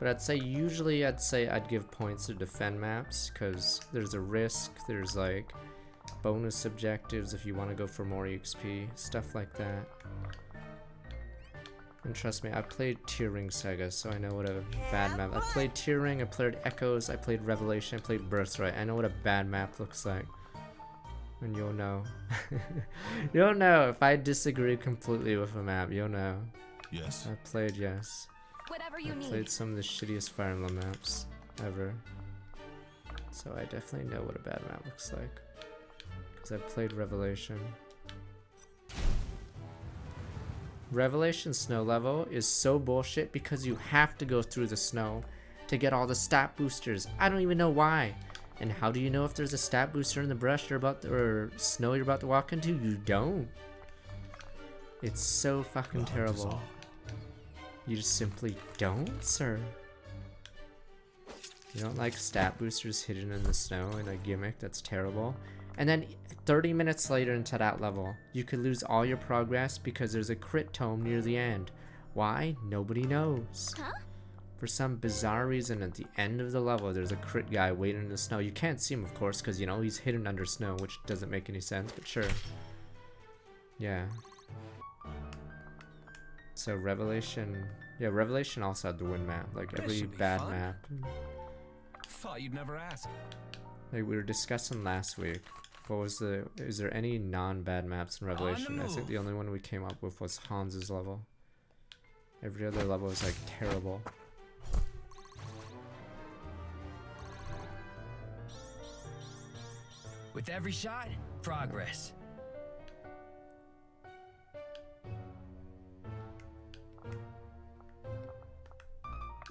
But I'd say usually I'd give points to defend maps because there's a risk, there's like bonus objectives if you want to go for more EXP, stuff like that. And trust me, I've played Tier Ring Saga, so I know what a bad map. I played Tier Ring, I played Echoes, I played Revelation, I played Birthright. I know what a bad map looks like. And you'll know. You'll know if I disagree completely with a map, you'll know. Yes. I played, yes. Whatever you I need. played some of the shittiest Fire Emblem maps ever. So I definitely know what a bad map looks like. Because I've played Revelation. Revelation snow level is so bullshit because you have to go through the snow to get all the stat boosters. I don't even know why. And how do you know if there's a stat booster in the brush you're about to, or snow you're about to walk into? You don't. It's so fucking terrible. You just simply don't, sir. You don't like stat boosters hidden in the snow in a gimmick that's terrible. And then 30 minutes later into that level, you could lose all your progress because there's a crit tome near the end. Why? Nobody knows. Huh? For some bizarre reason, at the end of the level, there's a crit guy waiting in the snow. You can't see him, of course, because, you know, he's hidden under snow, which doesn't make any sense, but sure. Yeah. So Revelation... Yeah, Revelation also had the win map. Like, This every should be bad fun. map. Thought you'd never ask. Like we were discussing last week. What was the... Is there any non-bad maps in Revelation? I think move. the only one we came up with was Hans's level. Every other level was, like, terrible. With every shot, progress.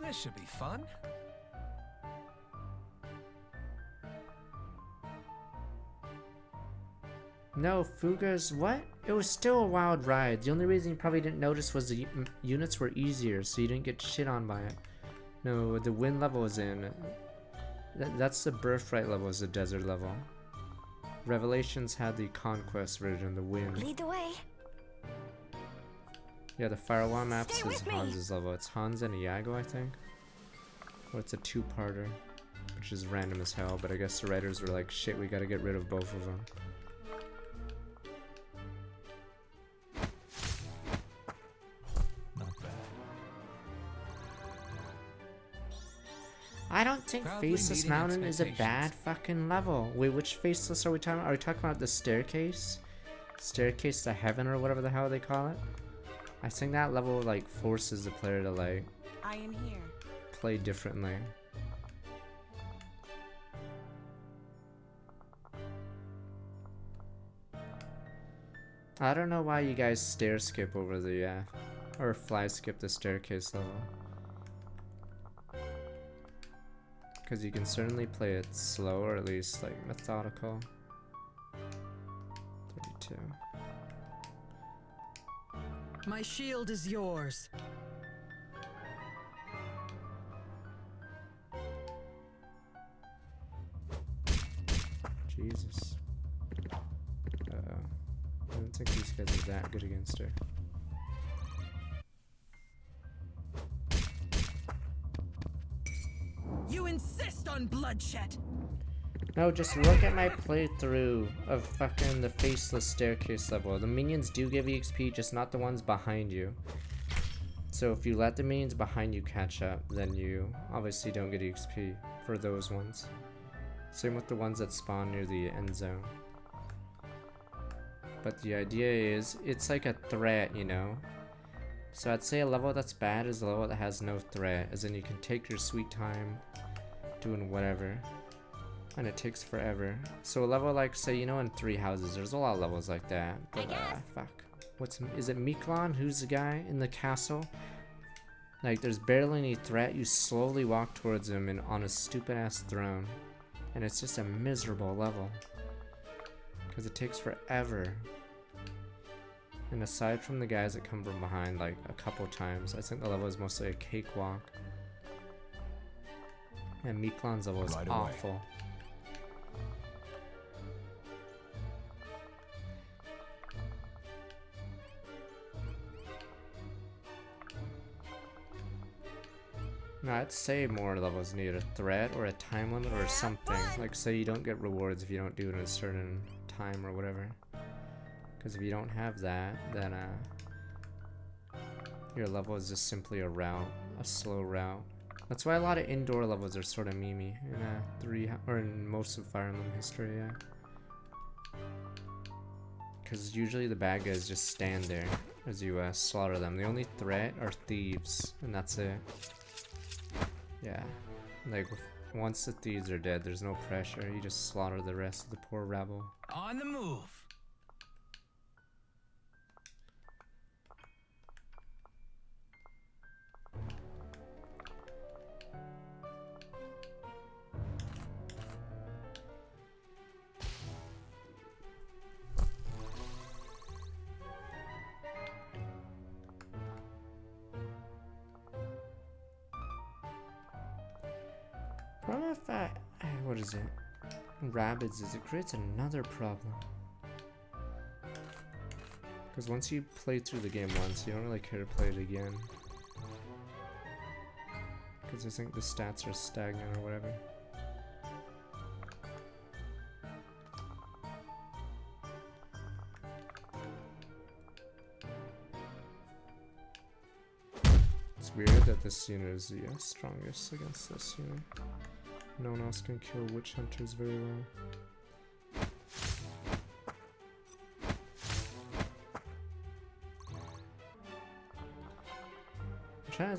This should be fun. No, Fuga's what? It was still a wild ride. The only reason you probably didn't notice was the units were easier, so you didn't get shit on by it. No, the wind level was in. That's the Birthright level, is the desert level. Revelations had the Conquest version, the wind. Lead the way. Yeah, the Firewall maps Stay is with me. Hans's level. It's Hans and Iago, I think. Or it's a two-parter, which is random as hell, but I guess the writers were like, shit, we gotta get rid of both of them. Not bad. I don't think Proudly Faceless meeting Mountain is a bad expectations. fucking level. Wait, which Faceless are we talking about? Are we talking about the staircase? Staircase to heaven or whatever the hell they call it? I think that level like forces the player to like I am here. play differently. I don't know why you guys stair skip over the or fly skip the staircase level. Because you can certainly play it slow, or at least like methodical. 32. My shield is yours. Jesus. Uh-oh. I don't think these guys are that good against her. You insist on bloodshed. No, just look at my playthrough of fucking the Faceless Staircase level. The minions do give EXP, just not the ones behind you. So if you let the minions behind you catch up, then you obviously don't get EXP for those ones. Same with the ones that spawn near the end zone. But the idea is, it's like a threat, you know? So I'd say a level that's bad is a level that has no threat, as in you can take your sweet time doing whatever. And it takes forever. So a level like, say, you know, in Three Houses, there's a lot of levels like that. But, fuck. Is it Miklon? Who's the guy in the castle? Like, there's barely any threat. You slowly walk towards him and on a stupid ass throne. And it's just a miserable level. Because it takes forever. And aside from the guys that come from behind, like, a couple times, I think the level is mostly a cakewalk. And Miklon's level is Right away. awful. No, I'd say more levels need a threat or a time limit or something. Like, say you don't get rewards if you don't do it in a certain time or whatever. Because if you don't have that, then your level is just simply a route, a slow route. That's why a lot of indoor levels are sort of memey in most of Fire Emblem history, yeah. Because usually the bad guys just stand there as you slaughter them. The only threat are thieves, and that's it. Yeah, like once the thieves are dead, there's no pressure. You just slaughter the rest of the poor rabble. On the move. Problem if what is it? Rabbids is it creates another problem. Because once you play through the game once, you don't really care to play it again. Because I think the stats are stagnant or whatever. It's weird that this unit is the strongest against this unit. No one else can kill witch hunters very well.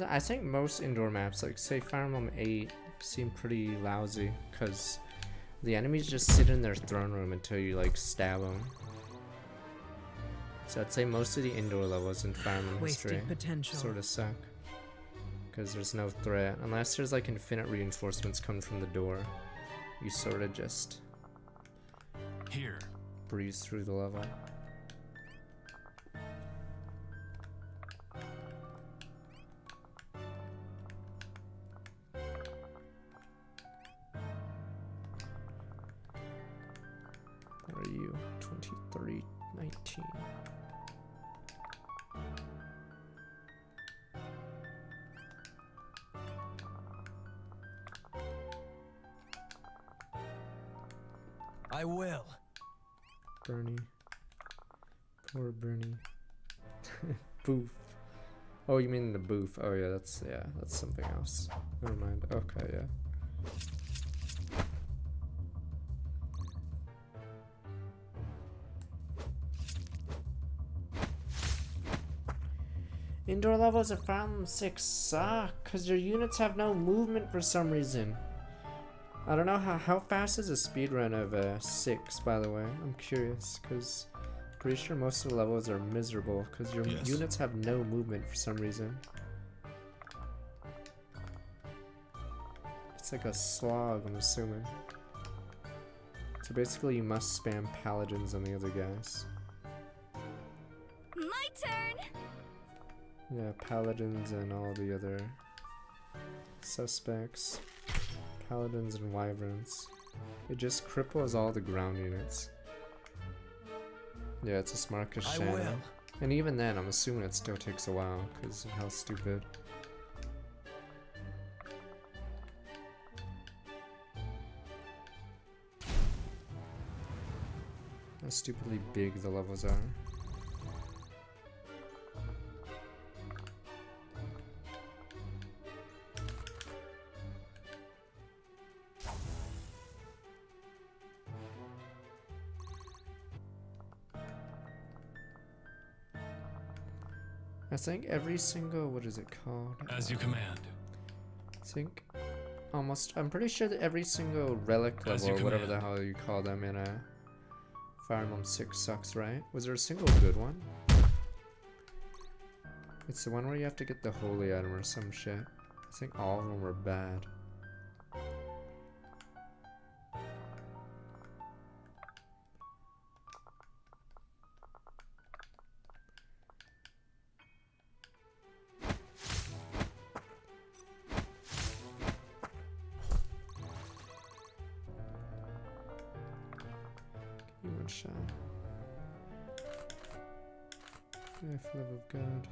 I think most indoor maps, like say Fire Emblem 8, seem pretty lousy because the enemies just sit in their throne room until you like stab them. So I'd say most of the indoor levels in Fire Emblem history sort of suck. Because there's no threat. Unless there's like infinite reinforcements coming from the door, you sort of just breeze through the level. Where are you? 2319. I will. Bernie. Poor Bernie. Boof. Oh, you mean the boof. Oh yeah, that's something else. Never mind. Okay, yeah. Indoor levels of Fire Emblem 6 suck because your units have no movement for some reason. I don't know how fast is a speedrun of 6, by the way. I'm curious because I'm pretty sure most of the levels are miserable because your units have no movement for some reason. It's like a slog, I'm assuming. So basically you must spam paladins on the other guys. My turn! Yeah, paladins and all the other suspects. Paladins and wyverns. It just cripples all the ground units. Yeah, it's as smart as Shanna. And even then, I'm assuming it still takes a while because of how stupid. How stupidly big the levels are. I think every single, what is it called? As you command. I think almost, I'm pretty sure that every single relic level, or whatever the hell you call them in a Fire Emblem 6 sucks, right? Was there a single good one? It's the one where you have to get the holy item or some shit. I think all of them were bad. One shot. Yeah, for love of God.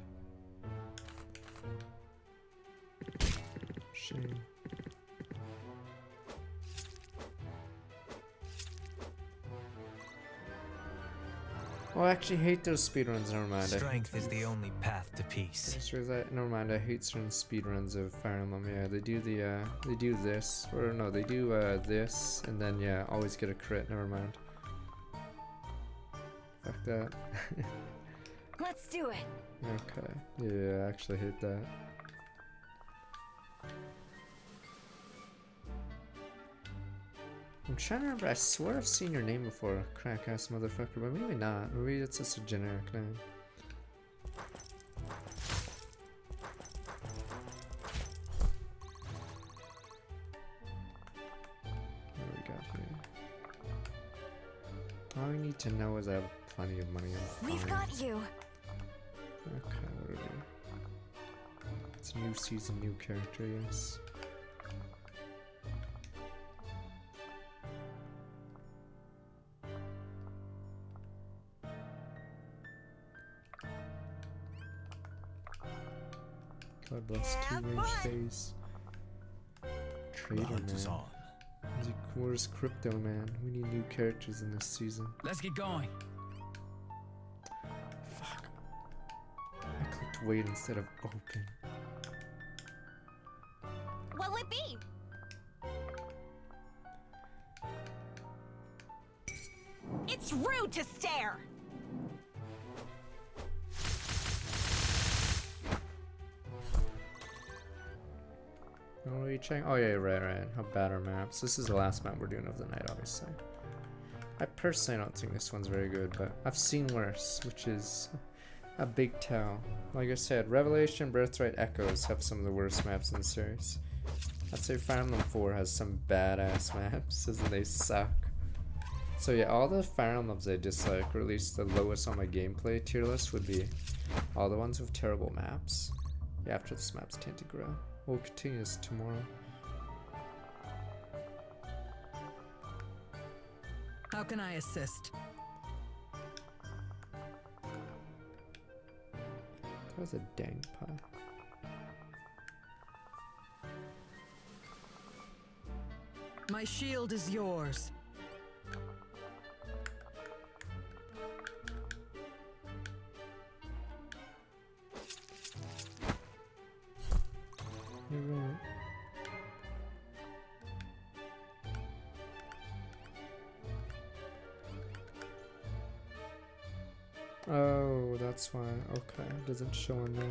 Shame. Oh, I actually hate those speedruns, never mind. Strength is the only path to peace. Never mind, I hate certain speedruns of Fire Emblem. Yeah, they do this, or no, they do this, and then yeah, always get a crit, never mind. Fuck that. Let's do it. Okay, yeah, I actually hate that. I'm trying to remember, I swear I've seen your name before, crack ass motherfucker, but maybe not. Maybe it's just a generic name. What do we got here? All we need to know is I have plenty of money on We've farm. got you. Okay, what are we? It's a new season, new character, yes. God bless Have 2-range fun. phase. The Trader hunt is man. on. Where's Crypto man? We need new characters in this season. Let's get going. Fuck. I clicked wait instead of open. What'll it be? It's rude to stare. What are you checking? Oh yeah, right. How bad are maps? This is the last map we're doing of the night, obviously. I personally don't think this one's very good, but I've seen worse, which is a big tell. Like I said, Revelation, Birthright, Echoes have some of the worst maps in the series. I'd say Fire Emblem 4 has some badass maps, as in they suck. So yeah, all the Fire Emblems I dislike, or at least the lowest on my gameplay tier list, would be all the ones with terrible maps. Yeah, after this map's tend to grow. We'll continue this tomorrow. How can I assist? That was a dang pie. My shield is yours. You're right. Oh, that's why. Okay, it doesn't show on that.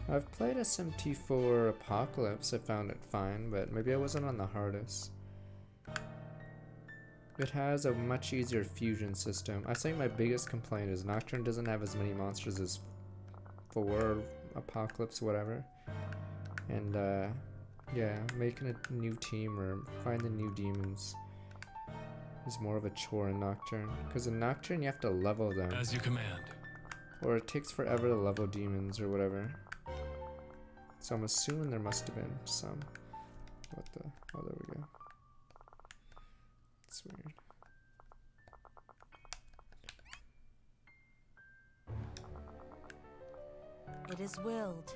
I've played SMT4 Apocalypse. I found it fine, but maybe I wasn't on the hardest. It has a much easier fusion system. I think my biggest complaint is Nocturne doesn't have as many monsters as 4 Apocalypse, whatever. And yeah, making a new team or finding new demons is more of a chore in Nocturne. Because in Nocturne you have to level them. As you command. Or it takes forever to level demons or whatever. So I'm assuming there must have been some. What the? Oh, there we go. That's weird. It is willed.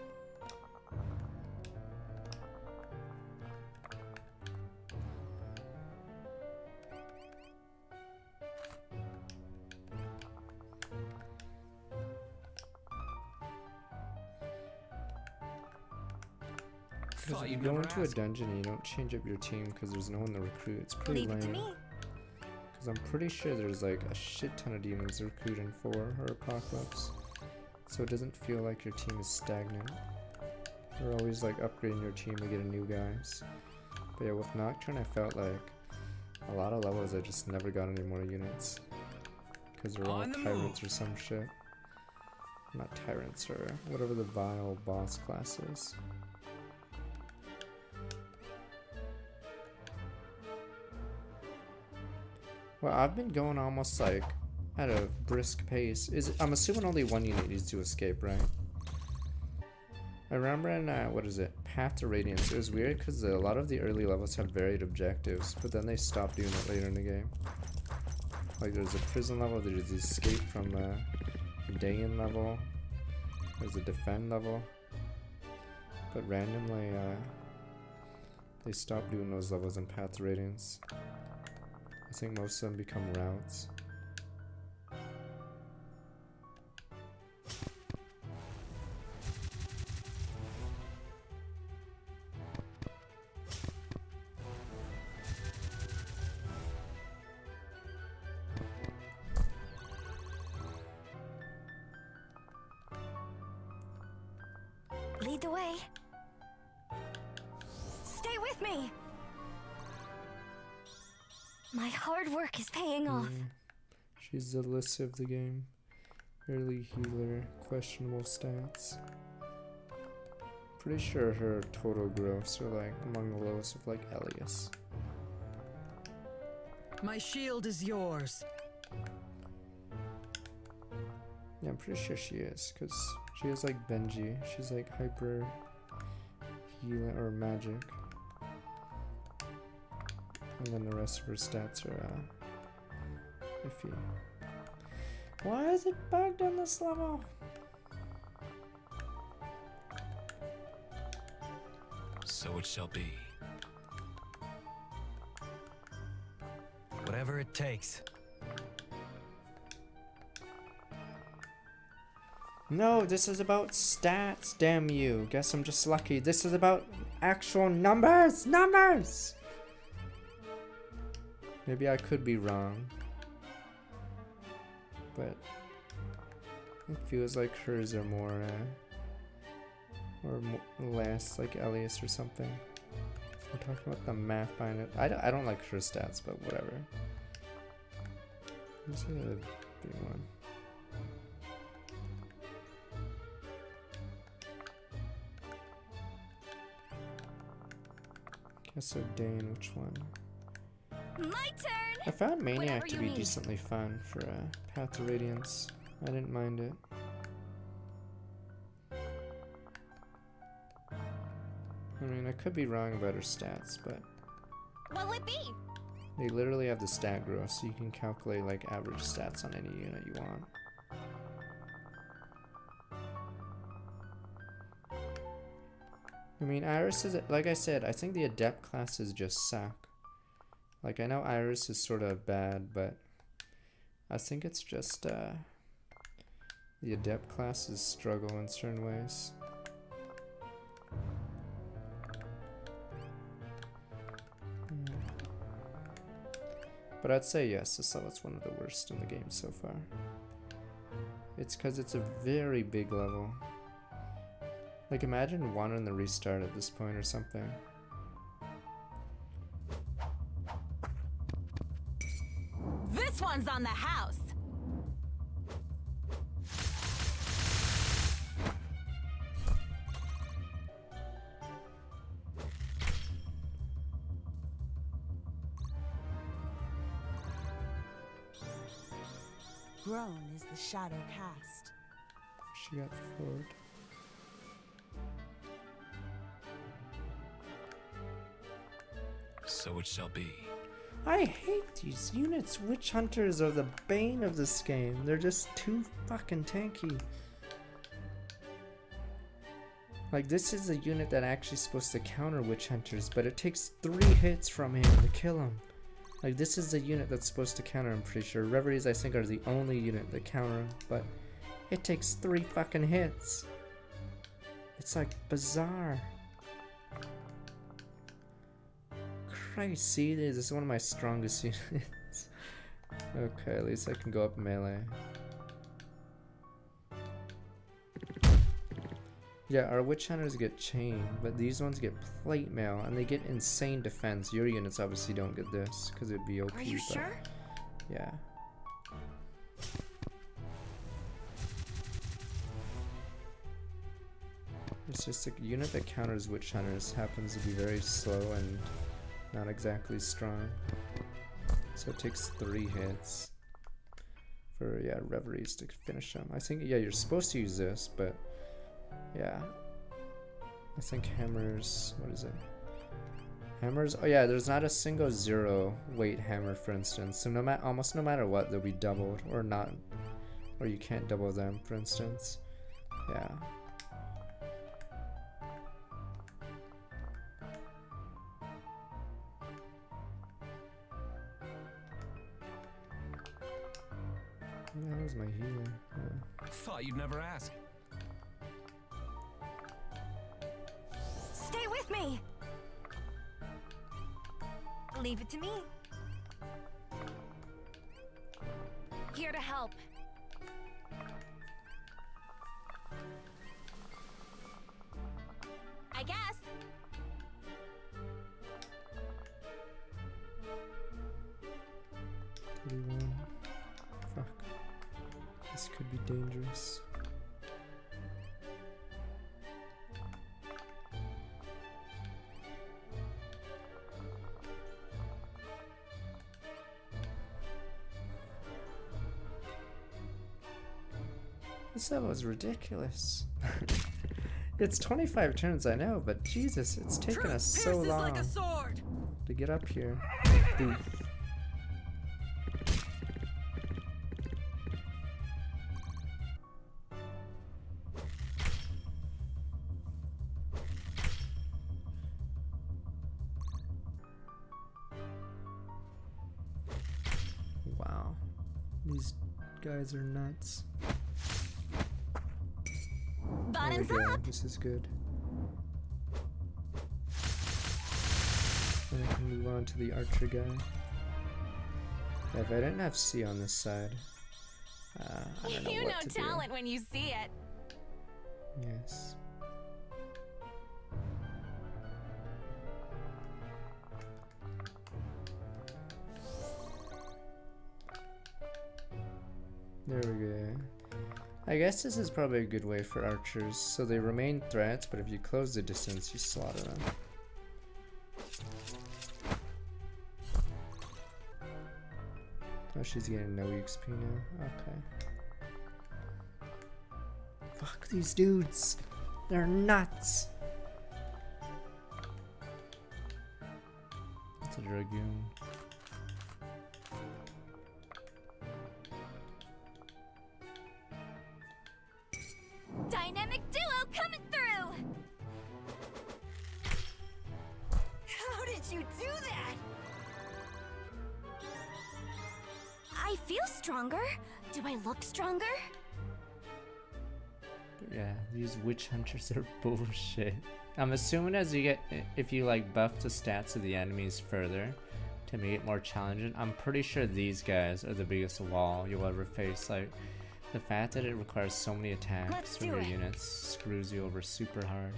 Because if you go into a dungeon and you don't change up your team because there's no one to recruit, it's pretty Leave it to lame. me. Because I'm pretty sure there's like a shit ton of demons to recruit in 4 or Apocalypse. So it doesn't feel like your team is stagnant. You're always like upgrading your team to get a new guys. But yeah, with Nocturne I felt like a lot of levels I just never got any more units. Because they're all On the tyrants move. or some shit. Not tyrants, or whatever the vile boss class is. Well, I've been going almost like at a brisk pace. I'm assuming only one unit needs to escape, right? I remember in, what is it? Path to Radiance. It was weird because a lot of the early levels have varied objectives, but then they stopped doing it later in the game. Like there's a prison level, there's the escape from the Dayan level. There's a defend level. But randomly, they stop doing those levels in path ratings. I think most of them become routes. Lead the way. Stay with me. My hard work is paying off. She's the list of the game. Early healer, questionable stats. Pretty sure her total growths are like among the lowest of like Elias. My shield is yours. Yeah, I'm pretty sure she is, because she is like Benji. She's like hyper healing or magic. And then the rest of her stats are iffy. Why is it bugged on this level? So it shall be. Whatever it takes. No, this is about stats, damn you. Guess I'm just lucky. This is about actual numbers! Numbers! Maybe I could be wrong. But it feels like hers are more, less like Elias or something. We're talking about the math behind it. I don't like her stats, but whatever. This is a big one. Guess so, Dane, which one? My turn. I found Maniac Whatever to you be need. decently fun for Path to Radiance. I didn't mind it. I mean, I could be wrong about her stats, but What'll it be? they literally have the stat growth, so you can calculate like average stats on any unit you want. I mean, Iris is, like I said, I think the Adept classes just suck. Like, I know Iris is sort of bad, but I think it's just, the Adept classes struggle in certain ways. But I'd say yes, this level's one of the worst in the game so far. It's because it's a very big level. Like, imagine wanting the restart at this point or something. This one's on the house. Grown is the shadow cast. She got forward. So it shall be. I hate these units. Witch Hunters are the bane of this game. They're just too fucking tanky. Like, this is a unit that actually supposed to counter Witch Hunters, but it takes 3 hits from him to kill him. Like, this is the unit that's supposed to counter, I'm pretty sure. Reveries, I think, are the only unit that counter him, but it takes 3 fucking hits. It's like bizarre. Christ, see, this is one of my strongest units. Okay, at least I can go up melee. Yeah, our Witch Hunters get chain, but these ones get plate mail, and they get insane defense. Your units obviously don't get this, because it'd be OP. Are you but sure? yeah. It's just a unit that counters Witch Hunters happens to be very slow and not exactly strong. So it takes 3 hits for, yeah, Reveries to finish them. I think, yeah, you're supposed to use this, but yeah. I think hammers, what is it? Hammers, oh yeah, there's not a single 0 weight hammer, for instance. So almost no matter what, they'll be doubled or not, or you can't double them, for instance. Yeah. That was my healer. Thought you'd never ask. Stay with me! Leave it to me. Here to help. I guess. 31. Fuck. This could be dangerous. This level is ridiculous. It's 25 turns, I know, but Jesus, it's taken us so long like a sword. to get up here. Ooh. Wow, these guys are nuts. There we Bottoms go. up. This is good. And I can move on to the archer guy. Yeah, if I didn't have C on this side, I don't know You what know to talent when you see it. do. Yes. There we go. I guess this is probably a good way for archers, so they remain threats, but if you close the distance, you slaughter them. Oh, she's getting no XP now. Okay. Fuck these dudes. They're nuts. It's a dragoon. Dynamic duo coming through. How did you do that? I feel stronger. Do I look stronger? Yeah, these witch hunters are bullshit. I'm assuming as you get, if you like buff the stats of the enemies further to make it more challenging, I'm pretty sure these guys are the biggest wall you'll ever face. Like, the fact that it requires so many attacks Let's from do your it. units screws you over super hard.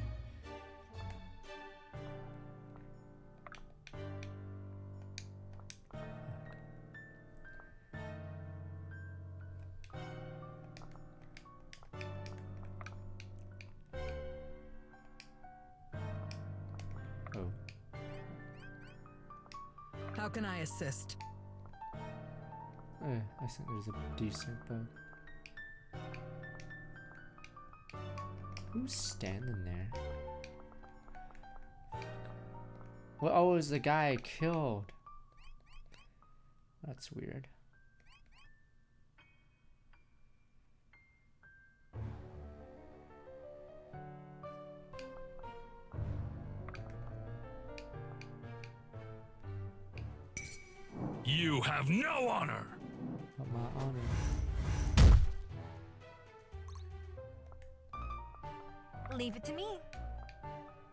Oh. How can I assist? I think there's a decent bug. Who's standing there? Well, oh, it was the guy I killed. That's weird. You have no honor! But my honor. Leave it to me.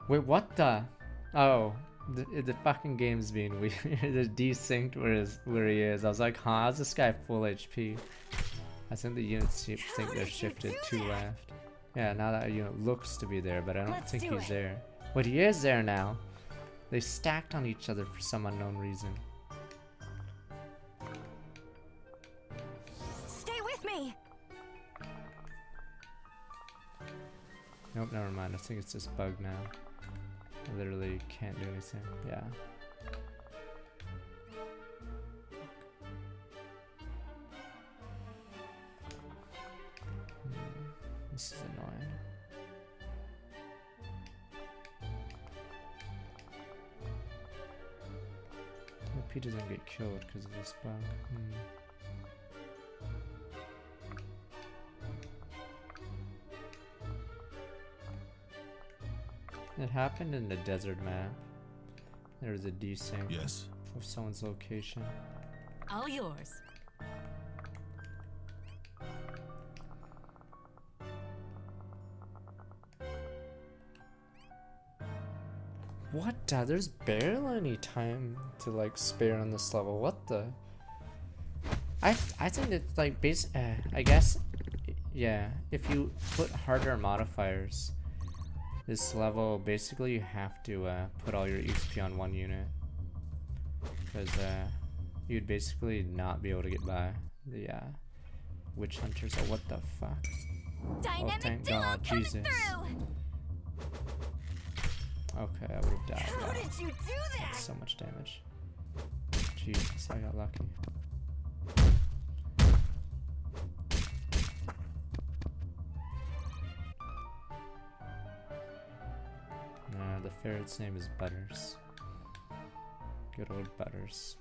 Wait, what the? Oh, the fucking game's being weird. It's desynced where he is. I was like, huh, how's this guy full HP? I think the units think they're shifted to left. Yeah, now that unit looks to be there, but I don't Let's think do he's it. there. But he is there now. They stacked on each other for some unknown reason. Stay with me! Nope, never mind. I think it's just bugged now. I literally can't do anything. Yeah. This is annoying. Hope he doesn't get killed because of this bug. It happened in the desert map. There was a desync Yes. of someone's location. All yours. What? There's barely any time to like spare on this level. What the? I think it's like I guess, yeah. If you put harder modifiers, this level basically you have to put all your XP on one unit, because you'd basically not be able to get by the witch hunters. Oh, what the fuck? Dynamic Oh, thank duo God, coming Jesus. through. Okay, I would have died. How Wow. did you do that? That's so much damage. Jesus, I got lucky. Nah, the ferret's name is Butters. Good old Butters.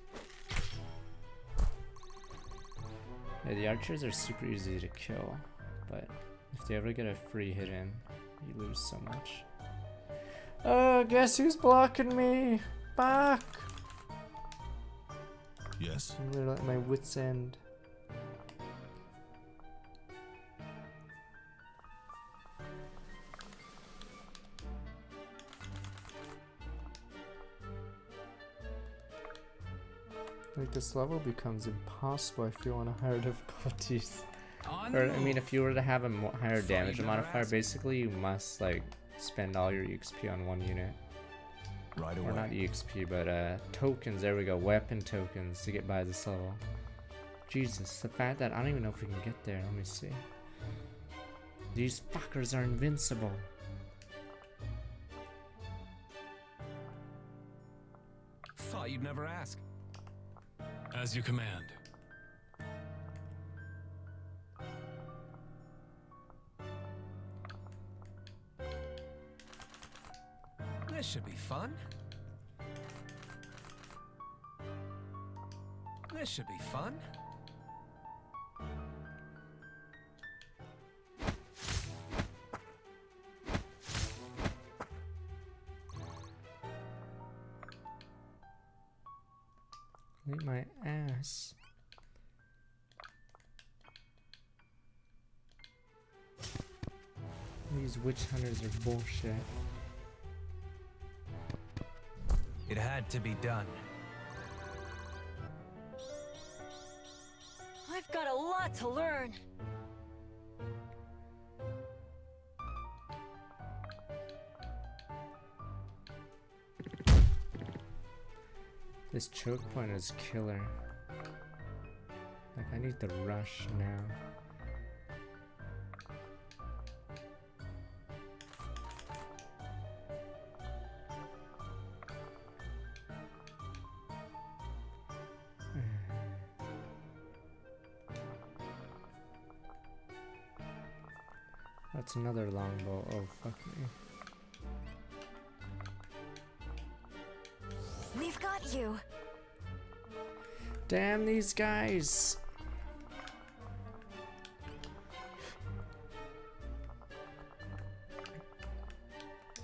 Yeah, the archers are super easy to kill, but if they ever get a free hit in, you lose so much. Guess who's blocking me? Back! Yes. I'm literally at my wit's end. Like, this level becomes impossible, I feel, on a higher difficulties. On Or, the I mean, move. if you were to have a higher Thought damage you'd never modifier, ask. basically you must, like, spend all your XP on one unit. Right Or not away. EXP, but tokens, there we go, weapon tokens to get by this level. Jesus, the fact that I don't even know if we can get there, let me see. These fuckers are invincible. Thought you'd never ask. As you command. This should be fun. This should be fun. Eat my ass. These witch hunters are bullshit. It had to be done. I've got a lot to learn. This choke point is killer. Like, I need the rush now. That's another longbow. Oh, fuck me. We've got you. Damn these guys!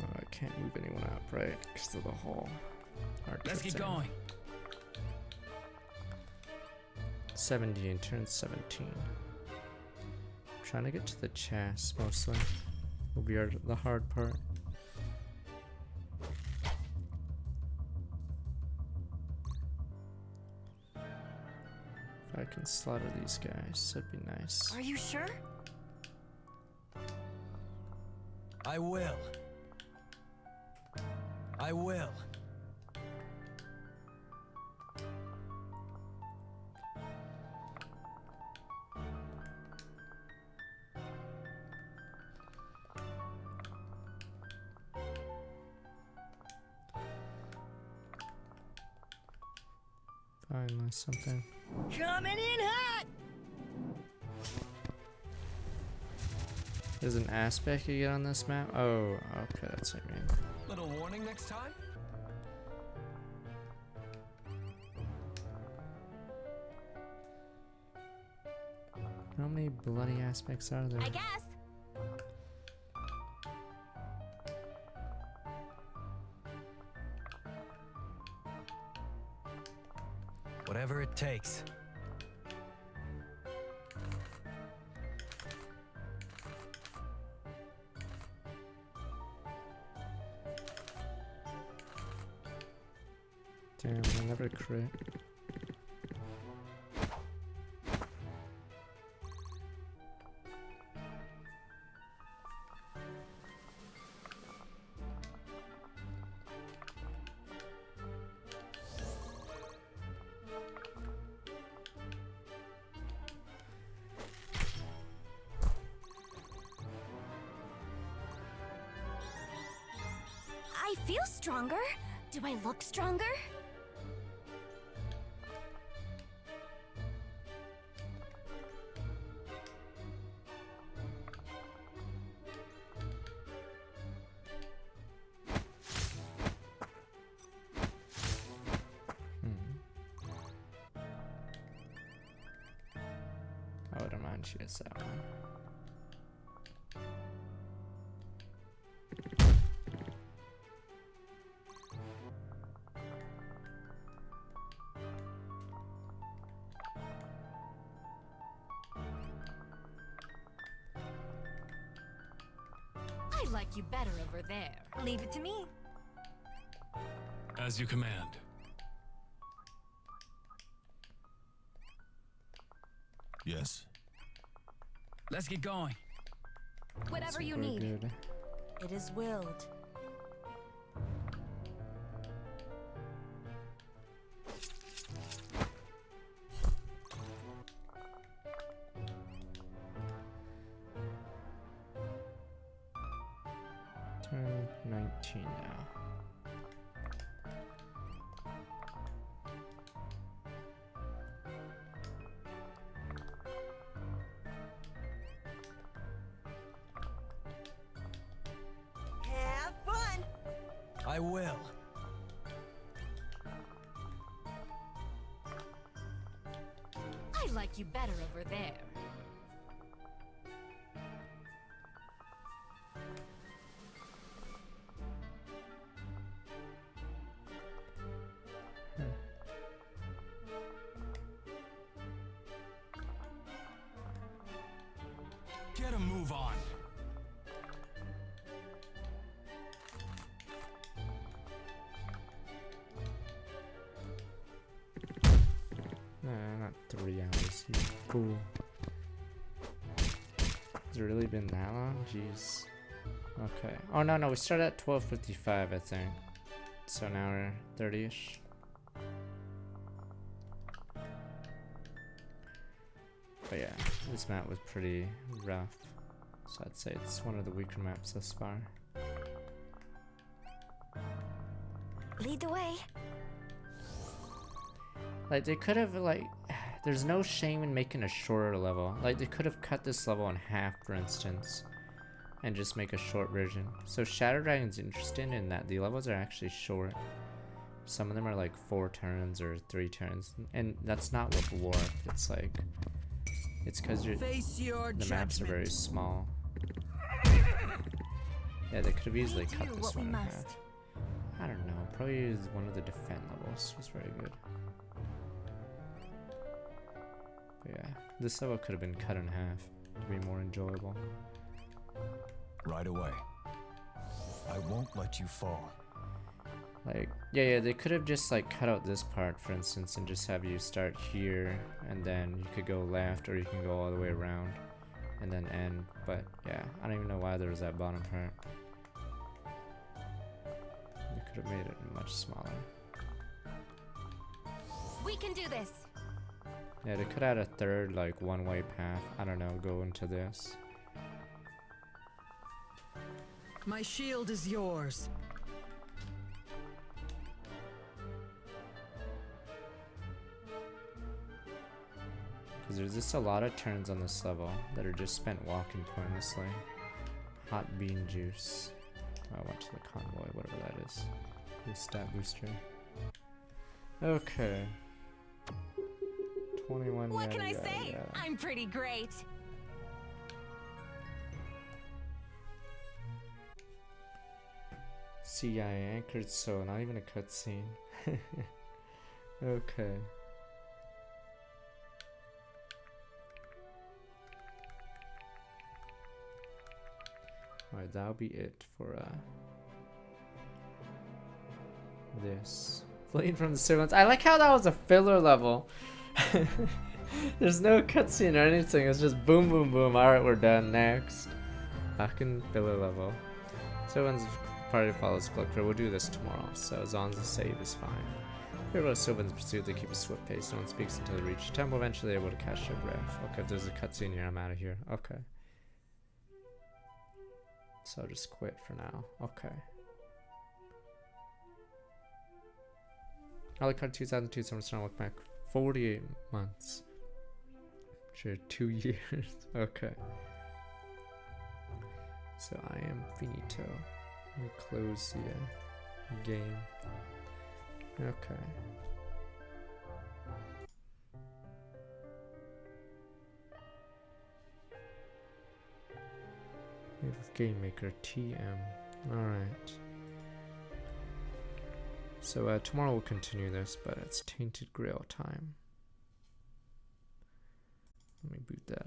Oh, I can't move anyone up, right? Because of the hole. Let's get going. 17, turn 17. Trying to get to the chest mostly. Will be the hard part. If I can slaughter these guys, that'd be nice. Are you sure? I will. I will. Finally, something. Coming in hot! There's an aspect you get on this map? Oh, okay, that's what I mean. Little warning next time? How many bloody aspects are there? I guess. it takes. Damn, I never crit. I feel stronger. Do I look stronger? I wouldn't mind she gets that one. I like you better over there. Leave it to me. As you command. Yes. Let's get going. Whatever Super you need. good. It is willed. Turn 19 now. Have fun. I will. I like you better over there. Get a move on. Nah, not 3 hours. You fool. Has it really been that long? Jeez. Okay. Oh no, we started at 12:55, I think. So now we're 30ish. But yeah, this map was pretty rough. So I'd say it's one of the weaker maps thus far. Lead the way. Like they could have there's no shame in making a shorter level. Like they could have cut this level in half, for instance, and just make a short version. So Shadow Dragon's interesting in that the levels are actually short. Some of them are like 4 turns or 3 turns, and that's not with Warp. It's like it's because Face your the maps are very judgment. small. Yeah, they could have easily We cut do this what we one in must. half. I don't know. Probably use one of the defend levels. Was very good. But yeah, this level could have been cut in half to be more enjoyable. Right away. I won't let you fall. Like, yeah, they could have just like cut out this part, for instance, and just have you start here, and then you could go left, or you can go all the way around, and then end. But yeah, I don't even know why there was that bottom part. You could have made it much smaller. We can do this. Yeah, they could add a third, like, one-way path. I don't know, go into this. My shield is yours. Because there's just a lot of turns on this level that are just spent walking pointlessly. Hot bean juice. I went to the convoy, whatever that is. The stat booster. Okay. 21. What yada, can I yada, say? yada. I'm pretty great. CIA anchored, so not even a cutscene. Okay. Alright, that'll be it for this. Fleeing from the servants. I like how that was a filler level. There's no cutscene or anything. It's just boom, boom, boom. Alright, we're done. Next. Fucking filler level. Servants party follows collector. We'll do this tomorrow. So as long as the save is fine. Hero Sylvan's pursuit, they keep a swift pace. No one speaks until they reach the temple. Eventually, they're able to catch their breath. Okay, if there's a cutscene here, I'm out of here. Okay. So I'll just quit for now. Okay. Alucard 2002 Summer Storm, look back 48 months. Sure, 2 years. Okay. So I am finito. Let me close the game. Okay. Game Maker TM. Alright. So tomorrow we'll continue this, but it's Tainted Grail time. Let me boot that